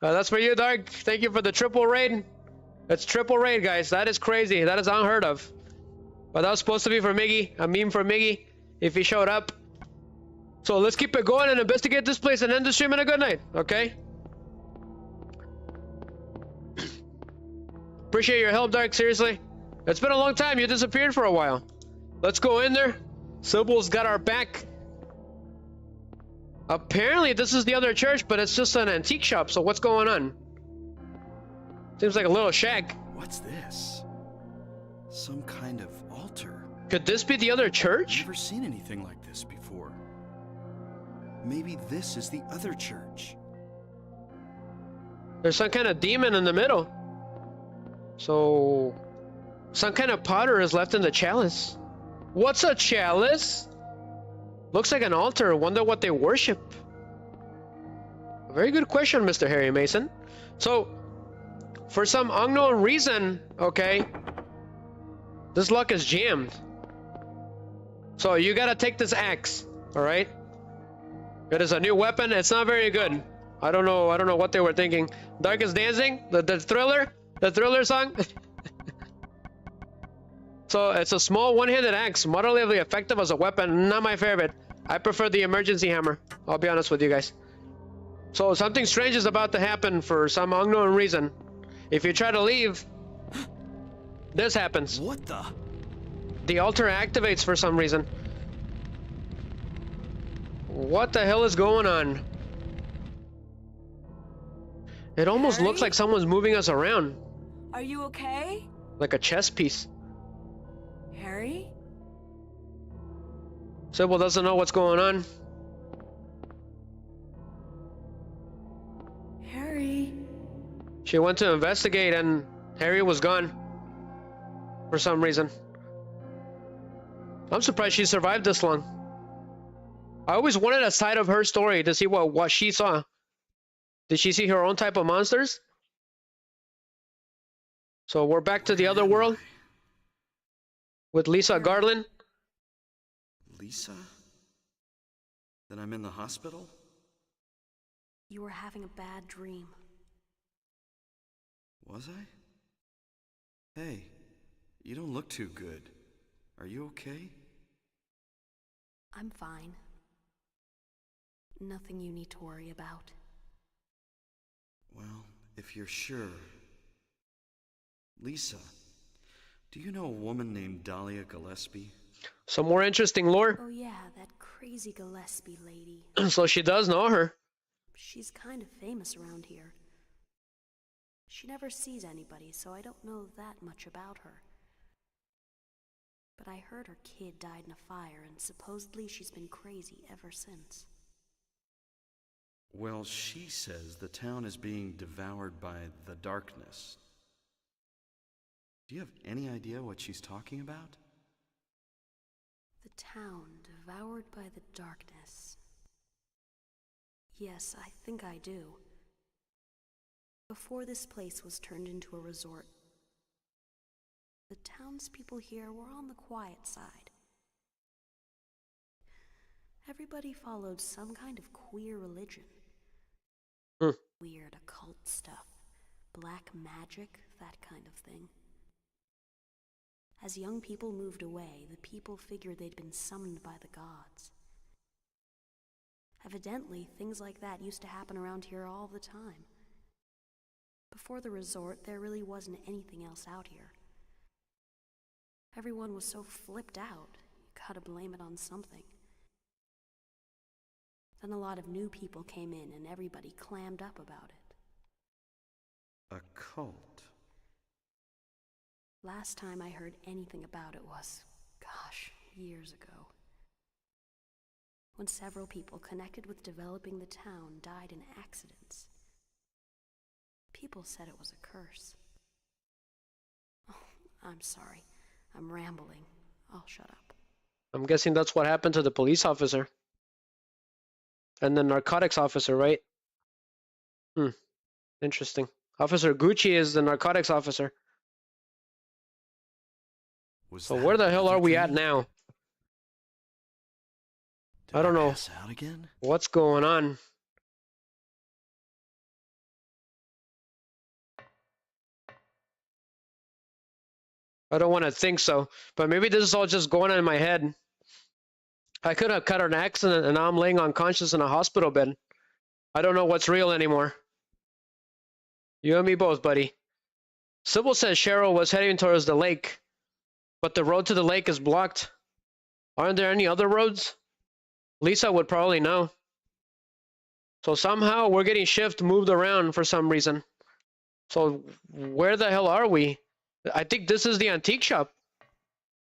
That's for you, Dark. Thank you for the triple raid. It's triple raid, guys. That is crazy. That is unheard of. But that was supposed to be for Miggy, a meme for Miggy if he showed up. So let's keep it going and investigate this place and end the stream in a good night, okay? Appreciate your help, Dark, seriously. It's been a long time. You disappeared for a while. Let's go in there. Sybil's got our back. Apparently this is the other church, but it's just an antique shop, so what's going on? Seems like a little shack. What's this? Some kind of altar. Could this be the other church? I've never seen anything like this before. Maybe this is the other church. There's some kind of demon in the middle. So some kind of powder is left in the chalice. What's a chalice? Looks like an altar. Wonder what they worship. A very good question, Mr. Harry Mason. So, for some unknown reason, okay, this lock is jammed. So you gotta take this axe, all right? It is a new weapon. It's not very good. I don't know what they were thinking. Dark is dancing. The thriller song. So it's a small one-handed axe, moderately effective as a weapon. Not my favorite. I prefer the emergency hammer. I'll be honest with you guys. So something strange is about to happen for some unknown reason. If you try to leave, this happens. What the? The altar activates for some reason. What the hell is going on? It almost looks like someone's moving us around. Are you okay? Like a chess piece. Harry? Sybil doesn't know what's going on. Harry? She went to investigate and Harry was gone. For some reason. I'm surprised she survived this long. I always wanted a side of her story to see what she saw. Did she see her own type of monsters? So we're back to the other world with Lisa Garland. Lisa? Then I'm in the hospital? You were having a bad dream. Was I? Hey, you don't look too good. Are you okay? I'm fine. Nothing you need to worry about. Well, if you're sure. Lisa, do you know a woman named Dahlia Gillespie? Some more interesting lore. Oh yeah, that crazy Gillespie lady. So she does know her. She's kind of famous around here. She never sees anybody, so I don't know that much about her. But I heard her kid died in a fire, and supposedly she's been crazy ever since. Well, she says the town is being devoured by the darkness. Do you have any idea what she's talking about? The town devoured by the darkness. Yes, I think I do. Before this place was turned into a resort, the townspeople here were on the quiet side. Everybody followed some kind of queer religion. Weird occult stuff, black magic, that kind of thing. As young people moved away, the people figured they'd been summoned by the gods. Evidently, things like that used to happen around here all the time. Before the resort, there really wasn't anything else out here. Everyone was so flipped out, you gotta blame it on something. Then a lot of new people came in and everybody clammed up about it. A cult? Last time I heard anything about it was, gosh, years ago. When several people connected with developing the town died in accidents. People said it was a curse. Oh, I'm sorry. I'm rambling. I'll shut up. I'm guessing that's what happened to the police officer. And the narcotics officer, right? Interesting. Officer Gucci is the narcotics officer. So where the hell are we at now? I don't know. Pass out again? What's going on? I don't want to think so, but maybe this is all just going on in my head. I could have cut an accident and now I'm laying unconscious in a hospital bed. I don't know what's real anymore. You and me both, buddy. Sybil says Cheryl was heading towards the lake, but the road to the lake is blocked. Aren't there any other roads? Lisa would probably know. So somehow we're getting moved around for some reason. So where the hell are we? I think this is the antique shop,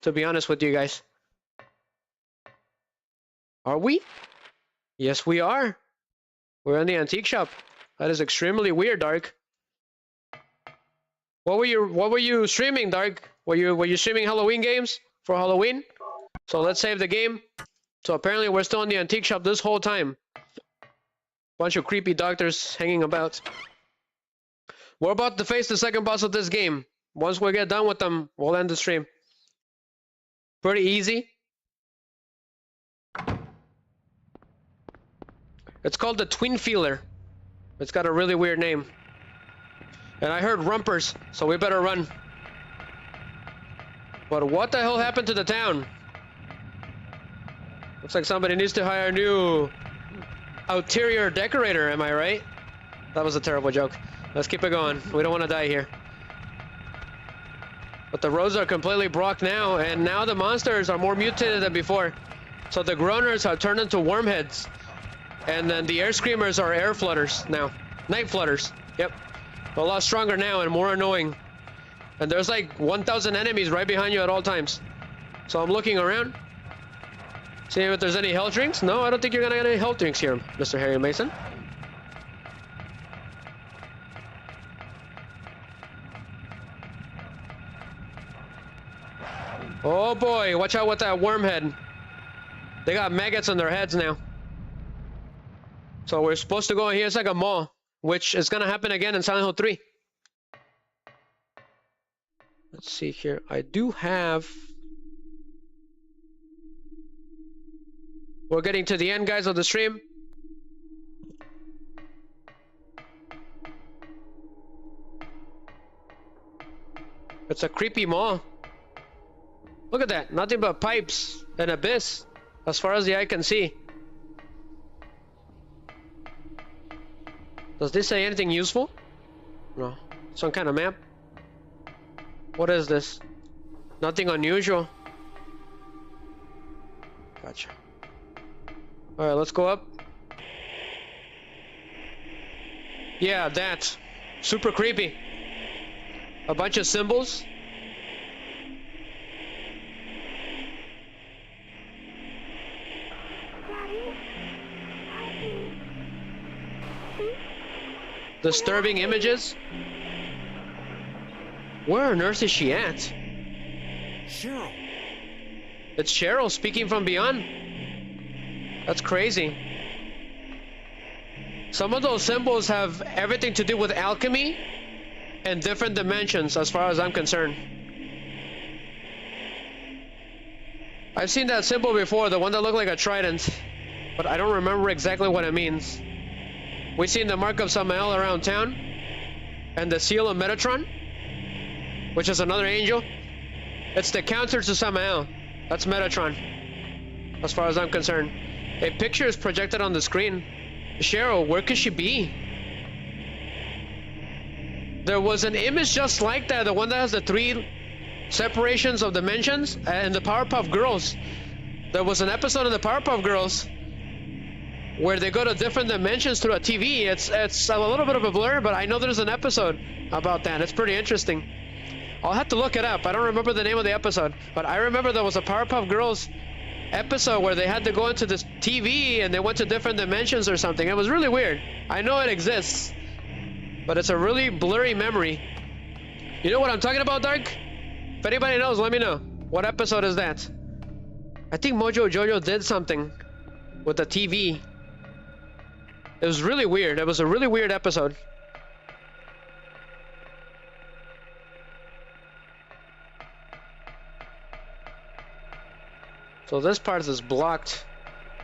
to be honest with you guys. Are we? Yes, we are. We're in the antique shop. That is extremely weird, Dark. What were you streaming, Dark? Were you streaming Halloween games for Halloween? So let's save the game. So apparently we're still in the antique shop this whole time. Bunch of creepy doctors hanging about. We're about to face the second boss of this game. Once we get done with them, we'll end the stream. Pretty easy. It's called the Twin Feeler. It's got a really weird name. And I heard rumpers, so we better run. But what the hell happened to the town? Looks like somebody needs to hire a new interior decorator, am I right? That was a terrible joke. Let's keep it going. We don't want to die here. But the roads are completely blocked now, and now the monsters are more mutated than before. So the groaners have turned into wormheads. And then the air screamers are air flutters now. Night flutters. Yep. A lot stronger now and more annoying. And there's like 1,000 enemies right behind you at all times. So I'm looking around. Seeing if there's any health drinks. No, I don't think you're gonna get any health drinks here, Mr. Harry Mason. Oh boy, watch out with that worm head. They got maggots on their heads now. So we're supposed to go in here. It's like a mall, which is gonna happen again in Silent Hill 3. Let's see here. I do have... We're getting to the end, guys, of the stream. It's a creepy mall. Look at that. Nothing but pipes and abyss, as far as the eye can see. Does this say anything useful? No. Some kind of map? What is this? Nothing unusual. Gotcha. Alright, let's go up. Yeah, that. Super creepy. A bunch of symbols. Disturbing images. Where on earth is she at? Cheryl. It's Cheryl speaking from beyond. That's crazy. Some of those symbols have everything to do with alchemy and different dimensions, as far as I'm concerned. I've seen that symbol before, the one that looked like a trident, but I don't remember exactly what it means. We've seen the mark of Samael around town, and the seal of Metatron, which is another angel. It's the counter to Samael. That's Metatron, as far as I'm concerned. A picture is projected on the screen. Cheryl, where could she be? There was an image just like that, the one that has the 3 separations of dimensions, and the Powerpuff Girls. There was an episode of the Powerpuff Girls where they go to different dimensions through a TV. It's a little bit of a blur, but I know there's an episode about that. It's pretty interesting. I'll have to look it up. I don't remember the name of the episode, but I remember there was a Powerpuff Girls episode where they had to go into this TV and they went to different dimensions or something. It was really weird. I know it exists, but it's a really blurry memory. You know what I'm talking about, Dark? If anybody knows, let me know. What episode is that? I think Mojo Jojo did something with the TV. It was really weird. It was a really weird episode. So this part is blocked.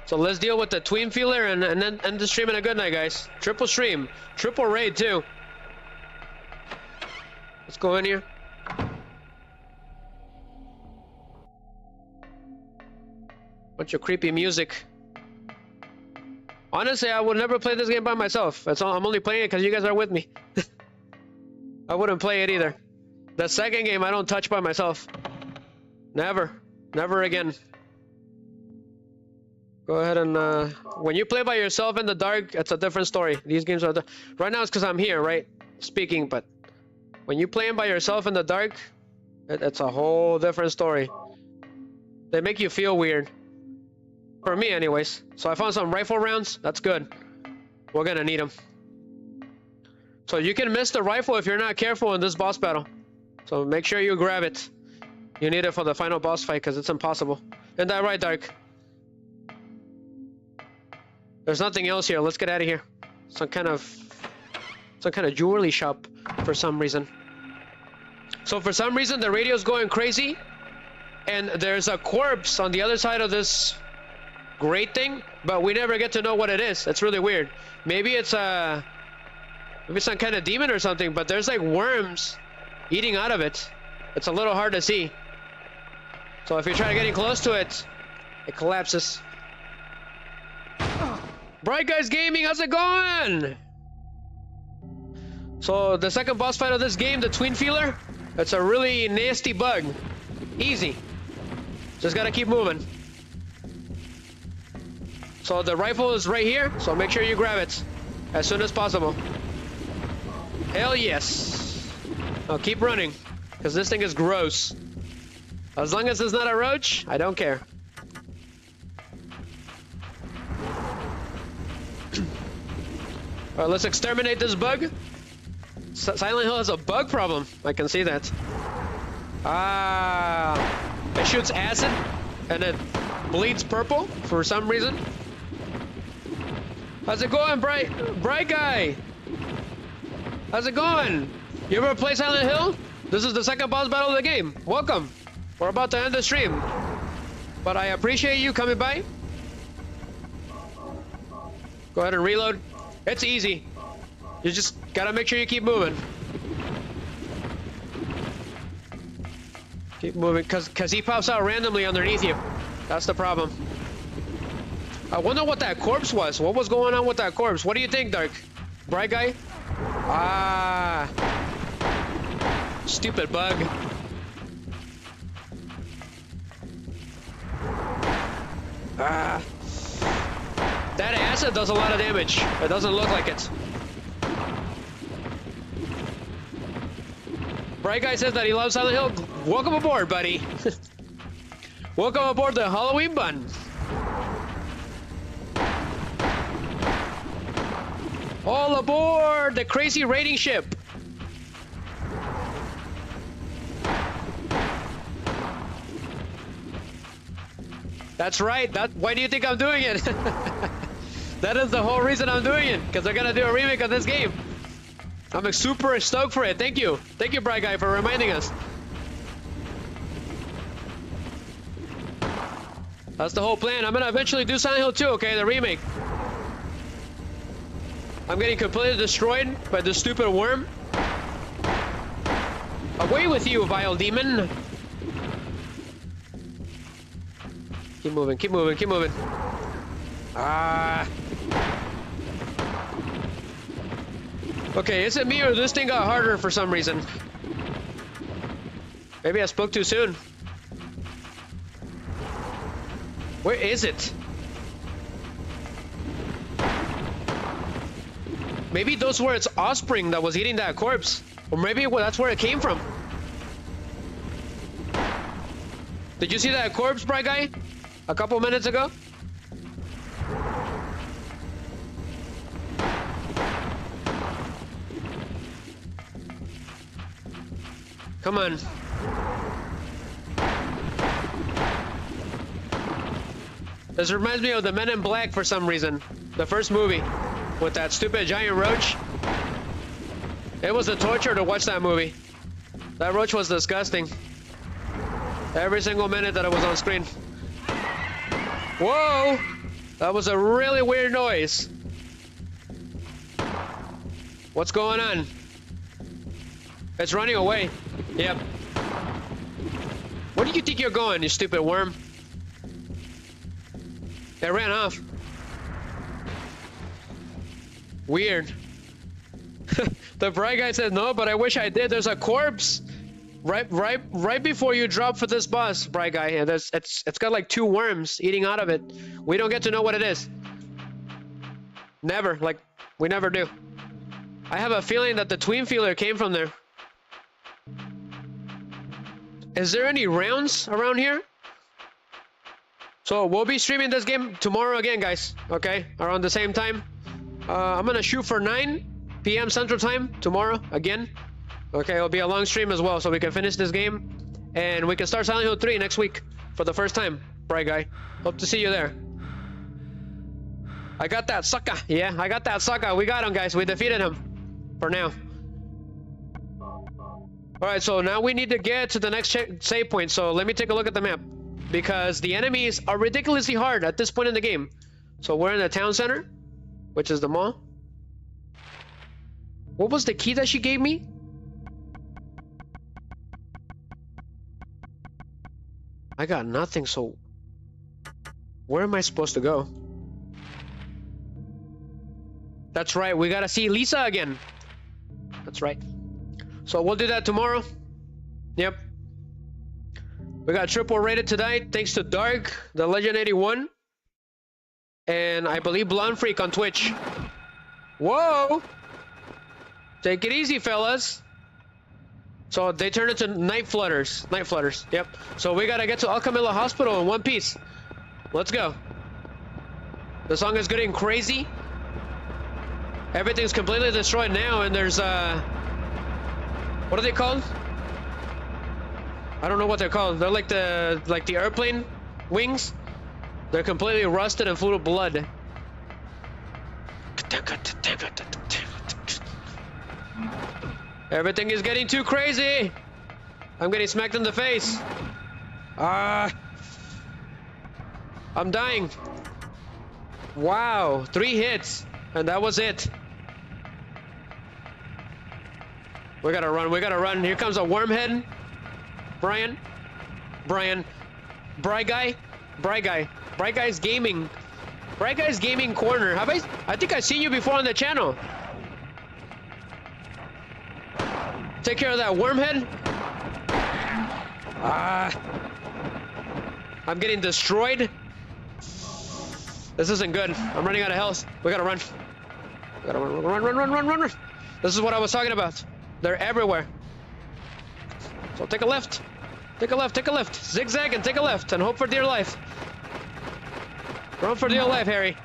So let's deal with the tween feeler and then end the stream in a good night, guys. Triple stream. Triple raid, too. Let's go in here. Bunch of creepy music. Honestly, I would never play this game by myself. I'm only playing it because you guys are with me. I wouldn't play it either. The second game I don't touch by myself. Never. Never again. Go ahead and when you play by yourself in the dark, it's a different story. These games are right now it's because I'm here, right? Speaking, but when you play by yourself in the dark, it's a whole different story. They make you feel weird. For me, anyways. So I found some rifle rounds. That's good. We're gonna need them. So you can miss the rifle if you're not careful in this boss battle. So make sure you grab it. You need it for the final boss fight because it's impossible. Isn't that right, Dark? There's nothing else here. Let's get out of here. Some kind of jewelry shop for some reason. So for some reason the radio's going crazy, and there's a corpse on the other side of this great thing, but we never get to know what it is. It's really weird. Maybe it's some kind of demon or something, but there's like worms eating out of it. It's a little hard to see. So if you try getting close to it, it collapses. Bright Guys Gaming, how's it going? So the second boss fight of this game, the twin feeler, it's a really nasty bug. Easy. Just gotta keep moving. So the rifle is right here, so make sure you grab it as soon as possible. Hell yes. Now keep running, because this thing is gross. As long as it's not a roach, I don't care. Alright, let's exterminate this bug. Silent Hill has a bug problem. I can see that. It shoots acid and it bleeds purple for some reason. How's it going, Bright Guy? How's it going? You ever play Silent Hill? This is the second boss battle of the game. Welcome. We're about to end the stream. But I appreciate you coming by. Go ahead and reload. It's easy. You just gotta make sure you keep moving. Keep moving, cause he pops out randomly underneath you. That's the problem. I wonder what that corpse was. What was going on with that corpse? What do you think, Dark? Bright Guy? Ah. Stupid bug. Ah. That acid does a lot of damage. It doesn't look like it. Bright Guy says that he loves Silent Hill. Welcome aboard, buddy. Welcome aboard the Halloween bun. All aboard the crazy raiding ship. That's right. Why do you think I'm doing it? That is the whole reason I'm doing it, because they're gonna do a remake of this game. I'm super stoked for it. Thank you. Thank you, Bright Guy, for reminding us. That's the whole plan. I'm gonna eventually do Silent Hill 2, okay? The remake. I'm getting completely destroyed by this stupid worm. Away with you, vile demon. Keep moving, keep moving, keep moving. Ah. Okay, is it me or this thing got harder for some reason? Maybe I spoke too soon. Where is it? Maybe those were its offspring that was eating that corpse. Or maybe that's where it came from. Did you see that corpse, Bright Guy? A couple minutes ago? Come on. This reminds me of the Men in Black for some reason. The first movie. With that stupid giant roach. It was a torture to watch that movie. That roach was disgusting. Every single minute that it was on screen. Whoa! That was a really weird noise. What's going on? It's running away. Yep. Where do you think you're going, you stupid worm? It ran off. Weird. The Bright Guy said no, but I wish I did. There's a corpse right before you drop for this boss, Bright Guy, and it's got like 2 worms eating out of it. We don't get to know what it is. Never, like we never do. I have a feeling that the tween feeler came from there. Is there any rounds around here? So we'll be streaming this game tomorrow again, guys. Okay, around the same time. I'm gonna shoot for 9 p.m. Central Time tomorrow again. Okay, it'll be a long stream as well, so we can finish this game and we can start Silent Hill 3 next week for the first time. Bright Guy, hope to see you there. I got that sucker. Yeah, I got that sucker. We got him, guys. We defeated him for now. All right, so now we need to get to the next save point. So let me take a look at the map, because the enemies are ridiculously hard at this point in the game. So we're in the town center, which is the mall. What was the key that she gave me? I got nothing, so where am I supposed to go? That's right, we gotta see Lisa again. That's right. So we'll do that tomorrow. Yep. We got triple rated tonight, thanks to Dark, the Legend 81, and I believe Blonde Freak on Twitch. Whoa! Take it easy, fellas. So they turn into night flutters. Night flutters, yep. So we gotta get to Alcamilla Hospital in one piece. Let's go. The song is getting crazy. Everything's completely destroyed now, and there's what are they called? I don't know what they're called. They're like the airplane wings. They're completely rusted and full of blood. Everything is getting too crazy. I'm getting smacked in the face. I'm dying. Wow, 3 hits, and that was it. We gotta run, we gotta run. Here comes a wormhead. Brian. Bright Guy. Bright Guy's Gaming. Bright Guy's Gaming Corner. I think I've seen you before on the channel. Take care of that wormhead. I'm getting destroyed. This isn't good. I'm running out of health. We gotta run. We gotta run. This is what I was talking about. They're everywhere. So take a left. Take a left. Zigzag and take a left and hope for dear life. Run for dear life, Harry.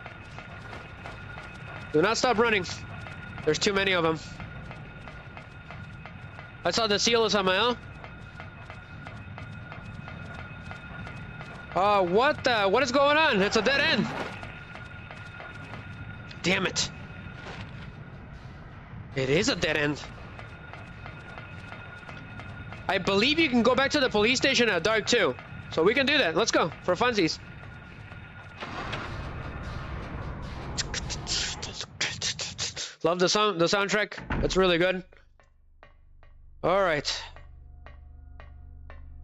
Do not stop running. There's too many of them. I saw the seal somehow. What is going on? It's a dead end. Damn it. It is a dead end. I believe you can go back to the police station at dark too. So we can do that. Let's go for funsies. Love the soundtrack. It's really good. All right.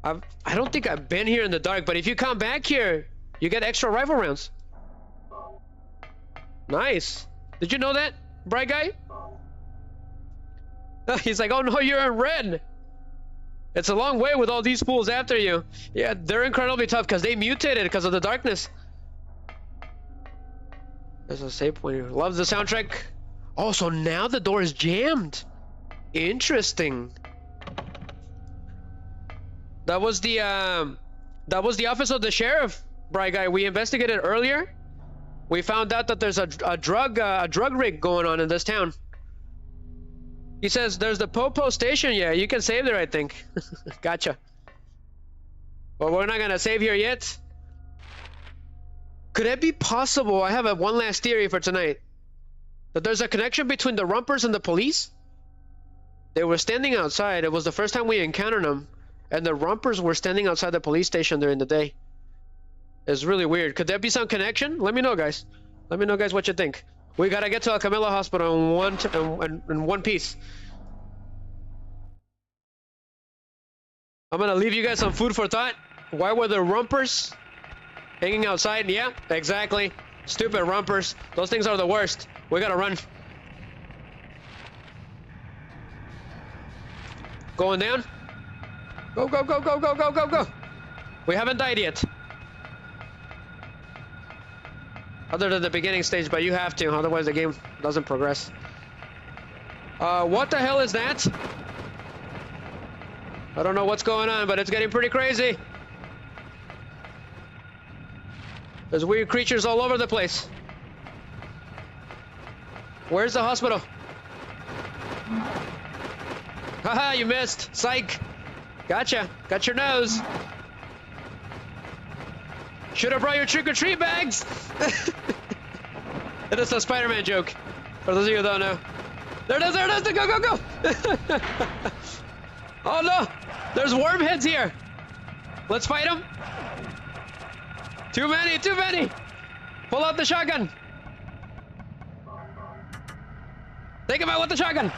I don't think I've been here in the dark, but if you come back here, you get extra rifle rounds. Nice. Did you know that, Bright Guy? He's like, oh no, you're in red. It's a long way with all these fools after you. Yeah, they're incredibly tough because they mutated because of the darkness. There's a save point. Loves the soundtrack. Oh, so now the door is jammed. Interesting. That was the office of the sheriff, Bright Guy. We investigated earlier. We found out that there's a drug rig going on in this town. He says there's the Popo station. Yeah, you can save there, I think. Gotcha. Well, we're not gonna save here yet. Could it be possible? I have one last theory for tonight. That there's a connection between the Rumpers and the police? They were standing outside. It was the first time we encountered them. And the Rumpers were standing outside the police station during the day. It's really weird. Could there be some connection? Let me know, guys. Let me know, guys, what you think. We gotta get to Alcamilla Hospital in one piece. I'm gonna leave you guys some food for thought. Why were the Rumpers hanging outside? Yeah, exactly. Stupid Rumpers. Those things are the worst. We gotta run. Going down. Go, go, go, go, go, go, go, go. We haven't died yet. Other than the beginning stage, but you have to, otherwise the game doesn't progress. What the hell is that? I don't know what's going on, but it's getting pretty crazy. There's weird creatures all over the place. Where's the hospital? Haha, you missed. Psych. Gotcha. Got your nose. Should have brought your trick-or-treat bags. It is a Spider-Man joke. For those of you who don't know. There it is, there it is. Go, go, go. Oh no. There's wormheads here. Let's fight them. Too many, too many. Pull out the shotgun. Take him out with the shotgun.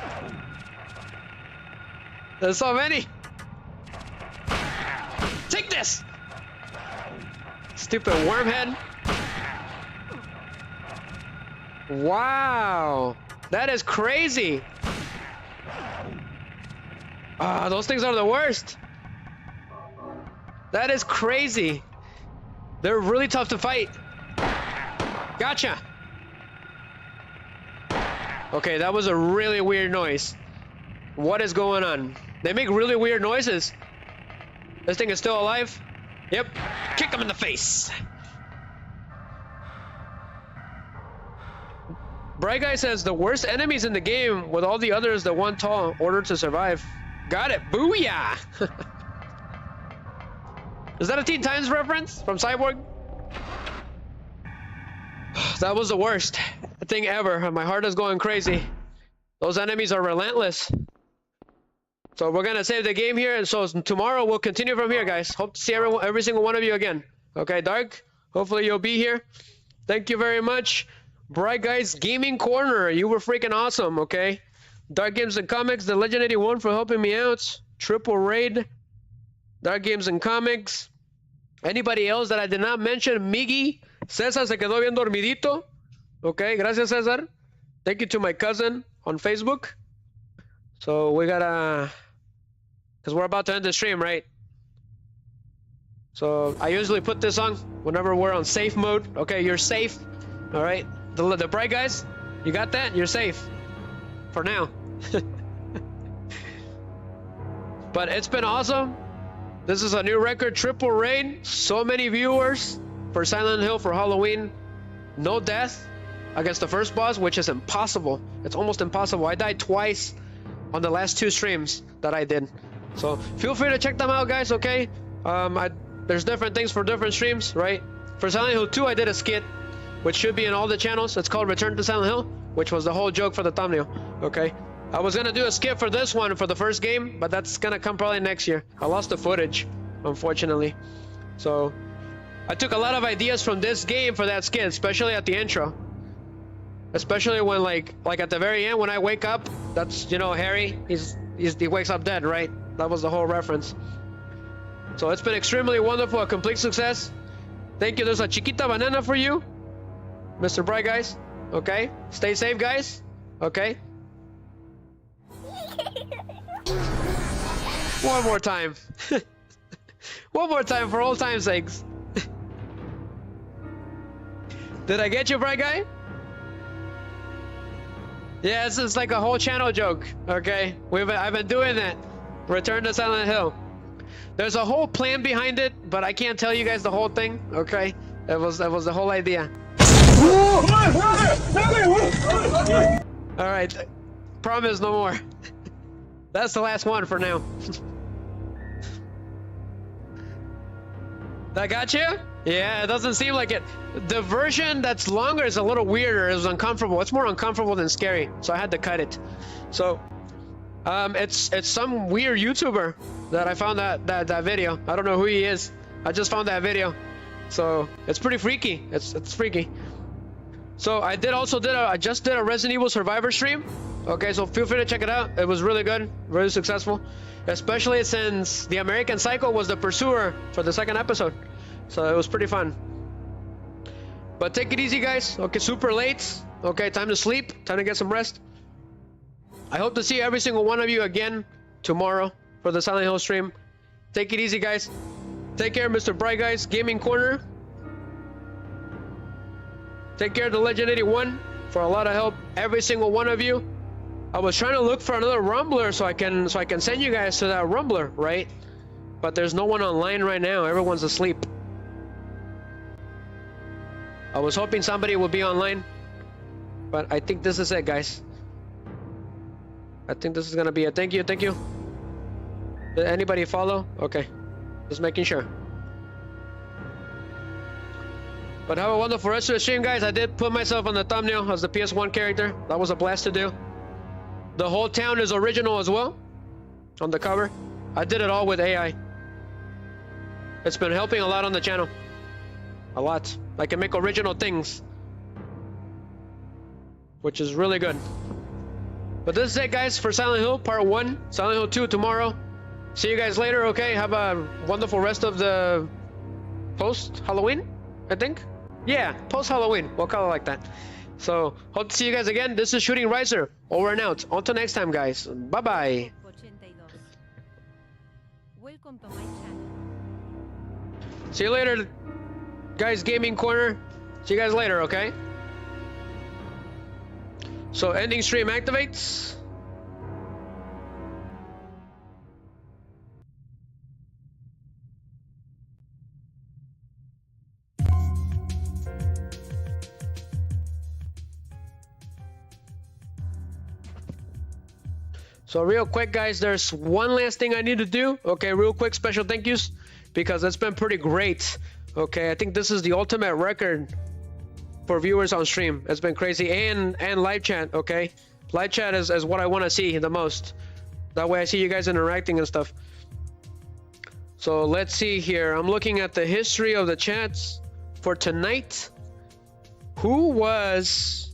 There's so many. Take this. Stupid wormhead. Wow. That is crazy. Ah, those things are the worst. That is crazy. They're really tough to fight. Gotcha. Okay, that was a really weird noise. What is going on? They make really weird noises. This thing is still alive? Yep. Kick him in the face. Bright Guy says the worst enemies in the game with all the others that want tall order to survive. Got it. Booyah. Is that a Teen Titans reference from Cyborg? That was the worst thing ever. My heart is going crazy. Those enemies are relentless. So we're gonna save the game here, and so tomorrow we'll continue from here, guys. Hope to see every single one of you again. Okay, Dark? Hopefully you'll be here. Thank you very much. Bright Guys Gaming Corner, you were freaking awesome, okay? Dark Games and Comics, the Legend 81 for helping me out. Triple Raid, Dark Games and Comics. Anybody else that I did not mention? Miggy, Cesar se quedó bien dormidito. Okay, gracias Cesar. Thank you to my cousin on Facebook. So we gotta, because we're about to end the stream, right? So I usually put this on whenever we're on safe mode. Okay, you're safe. All right, the Bright Guys, you got that? You're safe for now. But it's been awesome. This is a new record, Triple Raid. So many viewers for Silent Hill for Halloween. No death against the first boss, which is impossible. It's almost impossible. I died twice on the last 2 streams that I did. So feel free to check them out, guys, okay? There's different things for different streams, right? For Silent Hill 2, I did a skit, which should be in all the channels. It's called Return to Silent Hill, which was the whole joke for the thumbnail, okay? I was gonna do a skit for this one for the first game, but that's gonna come probably next year. I lost the footage, unfortunately. So I took a lot of ideas from this game for that skit, especially at the intro. Especially when like at the very end when I wake up, that's, you know, Harry, he wakes up dead, right? That was the whole reference. So it's been extremely wonderful, a complete success. Thank you. There's a chiquita banana for you, Mr. Bright Guys. Okay, stay safe, guys. Okay. One more time. One more time for old time's sakes. Did I get you, Bright Guy? Yeah, it's like a whole channel joke. Okay, I've been doing that. Return to Silent Hill. There's a whole plan behind it, but I can't tell you guys the whole thing. Okay, that was the whole idea. All right, promise no more. That's the last one for now. That got you? Yeah, it doesn't seem like it. The version that's longer is a little weirder. It was uncomfortable. It's more uncomfortable than scary, so I had to cut it. So, it's some weird YouTuber that I found that video. I don't know who he is. I just found that video, so it's pretty freaky. It's freaky. So I just did a Resident Evil Survivor stream. Okay, so feel free to check it out. It was really good, really successful, especially since the American Psycho was the pursuer for the second episode. So it was pretty fun. But take it easy, guys. Okay, super late. Okay, time to sleep. Time to get some rest. I hope to see every single one of you again tomorrow for the Silent Hill stream. Take it easy, guys. Take care, Mr. Bright Guys Gaming Corner. Take care of the Legend 81 for a lot of help, every single one of you. I was trying to look for another Rumbler so I can send you guys to that Rumbler, right? But there's no one online right now. Everyone's asleep. I was hoping somebody would be online, but I think this is it, guys. I think this is gonna be it. Thank you, thank you. Did anybody follow? Okay, just making sure. But have a wonderful rest of the stream, guys. I did put myself on the thumbnail as the PS1 character. That was a blast to do. The whole town is original as well on the cover. I did it all with AI. It's been helping a lot on the channel. A lot. I can make original things, which is really good. But this is it, guys, for Silent Hill Part 1. Silent Hill 2 tomorrow. See you guys later, okay? Have a wonderful rest of the post-Halloween, I think? Yeah, post-Halloween. We'll call it like that. So, hope to see you guys again. This is Shooting Riser. Over and out. Until next time, guys. Bye-bye. Welcome to my channel. See you later, guys. Gaming Corner. See you guys later, okay? So, ending stream activates. So real quick, guys, there's one last thing I need to do. Okay, real quick, special thank yous, because it's been pretty great. Okay, I think this is the ultimate record for viewers on stream. It's been crazy. And live chat, okay? Live chat is what I want to see the most. That way I see you guys interacting and stuff. So let's see here. I'm looking at the history of the chats for tonight. Who was...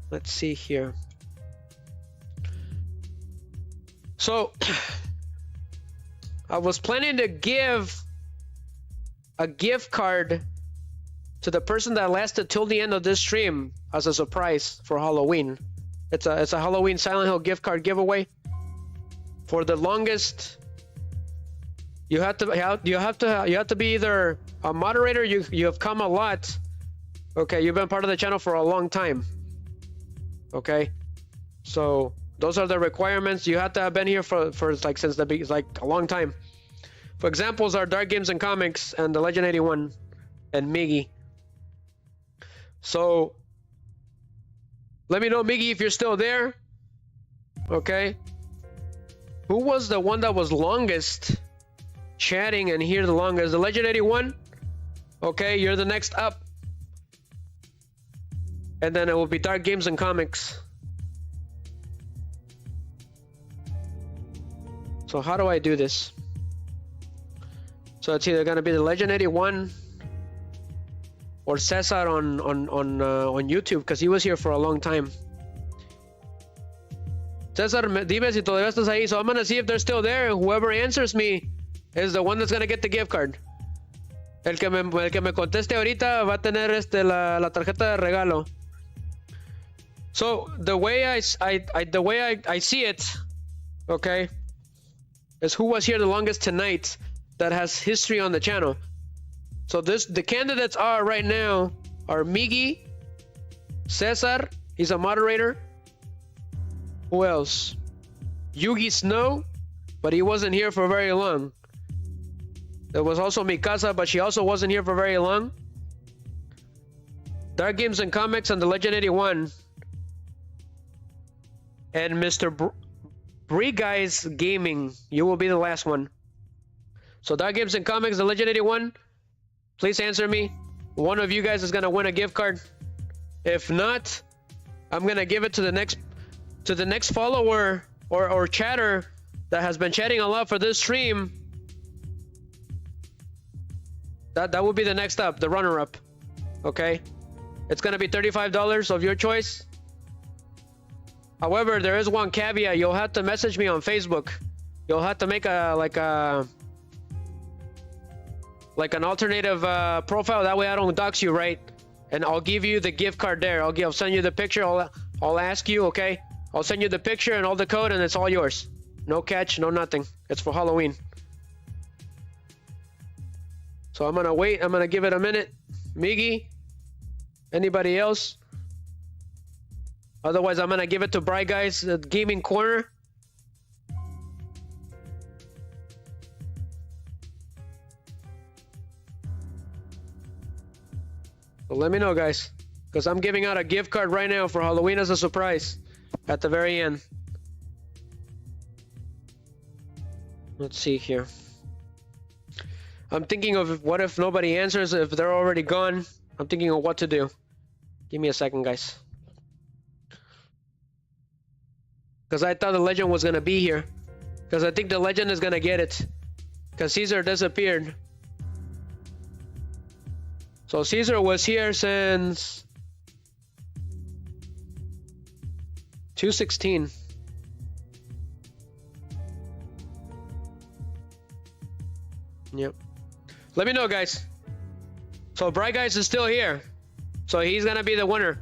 Let's see here. So I was planning to give a gift card to the person that lasted till the end of this stream as a surprise for Halloween. It's a Halloween Silent Hill gift card giveaway. For the longest, you have to be either a moderator. You have come a lot. Okay, you've been part of the channel for a long time. Okay, so those are the requirements. You have to have been here for like since like a long time. For examples are Dark Games and Comics and the Legend 81 and Miggy. So let me know, Miggy, if you're still there. Okay. Who was the one that was longest chatting and here the longest? The Legend 81. Okay, you're the next up. And then it will be Dark Games and Comics. So how do I do this? So it's either gonna be the Legend 81 or Cesar on YouTube, because he was here for a long time. Cesar, dime si todavía estás ahí. So I'm gonna see if they're still there. Whoever answers me is the one that's gonna get the gift card. El que me conteste ahorita va a tener la tarjeta de regalo. So the way I see it, okay, is who was here the longest tonight that has history on the channel. So the candidates are right now are Miggy, Cesar, he's a moderator. Who else? Yugi Snow, but he wasn't here for very long. There was also Mikasa, but she also wasn't here for very long. Dark Games and Comics and the Legend 81. And Mr. Bree Guys Gaming, you will be the last one. So Dark Games and Comics, the Legend 81, please answer me. One of you guys is gonna win a gift card. If not, I'm gonna give it to the next follower or chatter that has been chatting a lot for this stream. That would be the next up, the runner-up. Okay, it's gonna be $35 of your choice. However, there is one caveat. You'll have to message me on Facebook. You'll have to make like an alternative profile. That way I don't dox you, right? And I'll give you the gift card there. I'll send you the picture. I'll ask you, okay? I'll send you the picture and all the code, and it's all yours. No catch, no nothing. It's for Halloween. So I'm gonna wait. I'm gonna give it a minute. Miggy, anybody else? Otherwise, I'm gonna give it to Bright Guys Gaming Corner. So let me know, guys, because I'm giving out a gift card right now for Halloween as a surprise at the very end. Let's see here. I'm thinking of what if nobody answers, if they're already gone. I'm thinking of what to do. Give me a second, guys. Because I thought the Legend was going to be here. Because I think the Legend is going to get it. Because Caesar disappeared. So Caesar was here since 2/16. Yep. Let me know, guys. So Bright Guys is still here. So he's gonna be the winner.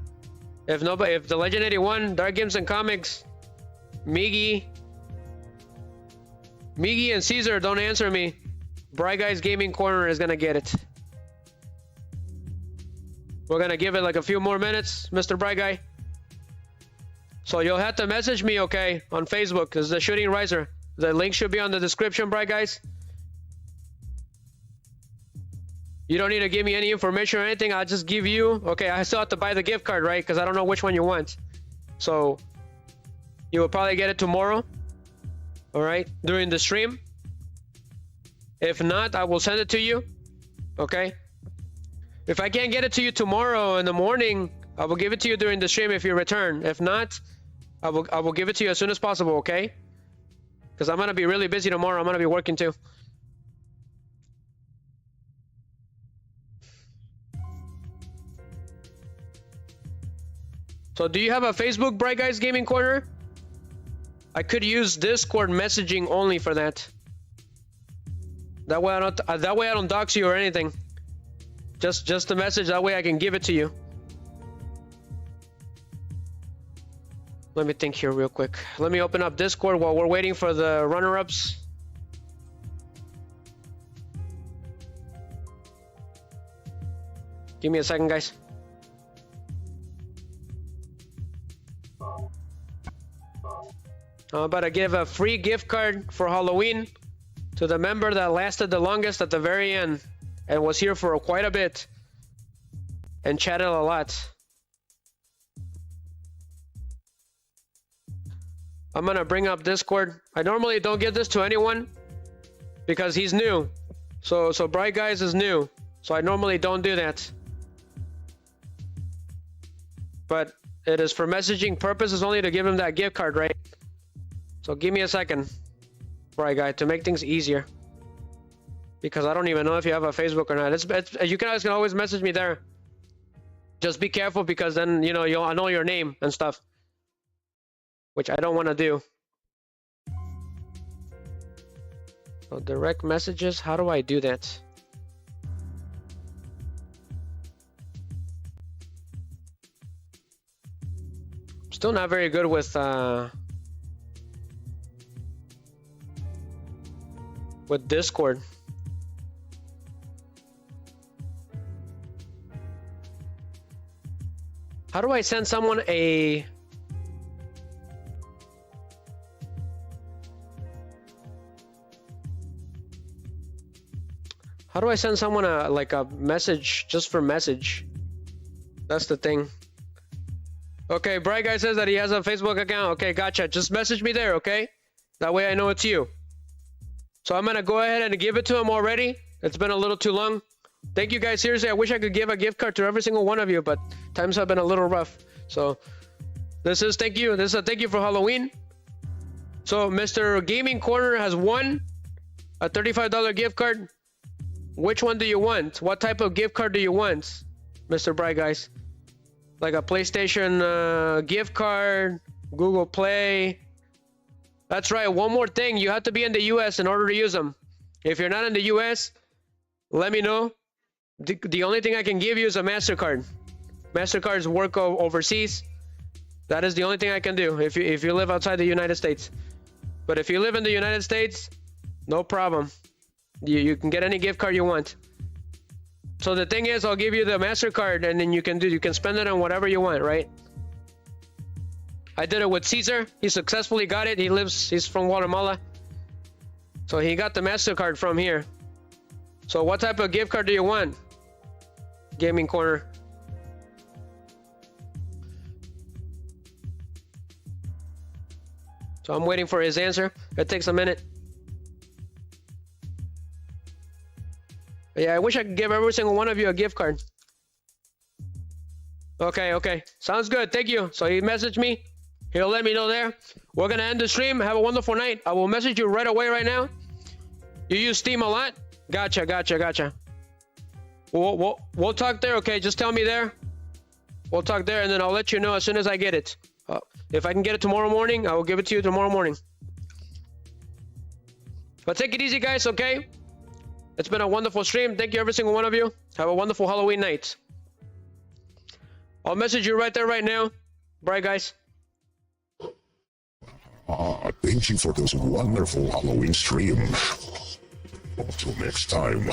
If the Legend 81, Dark Games and Comics, Miggy and Caesar don't answer me, Bright Guys Gaming Corner is gonna get it. We're gonna give it like a few more minutes, Mr. Bright Guy. So you'll have to message me, okay, on Facebook, because the Shooting Riser. The link should be on the description, Bright Guys. You don't need to give me any information or anything. I'll just give you, okay, I still have to buy the gift card, right? Because I don't know which one you want. So you will probably get it tomorrow, all right, during the stream. If not, I will send it to you, okay? If I can't get it to you tomorrow in the morning, I will give it to you during the stream if you return. If not, I will give it to you as soon as possible, okay? Because I'm gonna be really busy tomorrow. I'm gonna be working too. So do you have a Facebook, Bright Guys Gaming Corner? I could use Discord messaging only for that. That way I don't dox you or anything. Just a message, that way I can give it to you. Let me think here real quick. Let me open up Discord while we're waiting for the runner-ups. Give me a second, guys. I'm about to give a free gift card for Halloween to the member that lasted the longest at the very end and was here for quite a bit and chatted a lot. I'm gonna bring up Discord. I normally don't give this to anyone because he's new. So Bright Guys is new. So I normally don't do that. But it is for messaging purposes only to give him that gift card, right? So give me a second, Bright Guy, to make things easier. Because I don't even know if you have a Facebook or not. You guys can always message me there. Just be careful because then, you know, I know your name and stuff. Which I don't want to do. So direct messages, how do I do that? Still not very good with Discord. How do I send someone a... How do I send someone a message just for message? That's the thing. Okay, Bright Guy says that he has a Facebook account. Okay, gotcha. Just message me there, okay? That way I know it's you. So I'm gonna go ahead and give it to him already. It's been a little too long. Thank you guys. Seriously, I wish I could give a gift card to every single one of you, but times have been a little rough. So this is thank you. This is a thank you for Halloween. So Mr. Gaming Corner has won a $35 gift card. Which one do you want? What type of gift card do you want, Mr. Bright Guys? Like a PlayStation gift card, Google Play. That's right. One more thing. You have to be in the US in order to use them. If you're not in the US, let me know. The only thing I can give you is a MasterCard. MasterCards work overseas. That is the only thing I can do if you live outside the United States. But if you live in the United States, no problem. You can get any gift card you want. So the thing is, I'll give you the MasterCard and then you can spend it on whatever you want, right? I did it with Caesar. He successfully got it. He's from Guatemala. So he got the MasterCard from here. So what type of gift card do you want? Gaming Corner. So I'm waiting for his answer. It takes a minute. But yeah, I wish I could give every single one of you a gift card. Okay. Sounds good. Thank you. So he messaged me. He'll let me know there. We're going to end the stream. Have a wonderful night. I will message you right away right now. You use Steam a lot? Gotcha. We'll talk there, okay? Just tell me there. We'll talk there, and then I'll let you know as soon as I get it. If I can get it tomorrow morning, I will give it to you tomorrow morning. But take it easy, guys, okay? It's been a wonderful stream. Thank you, every single one of you. Have a wonderful Halloween night. I'll message you right there right now. Bye, guys. Thank you for this wonderful Halloween stream. Until next time.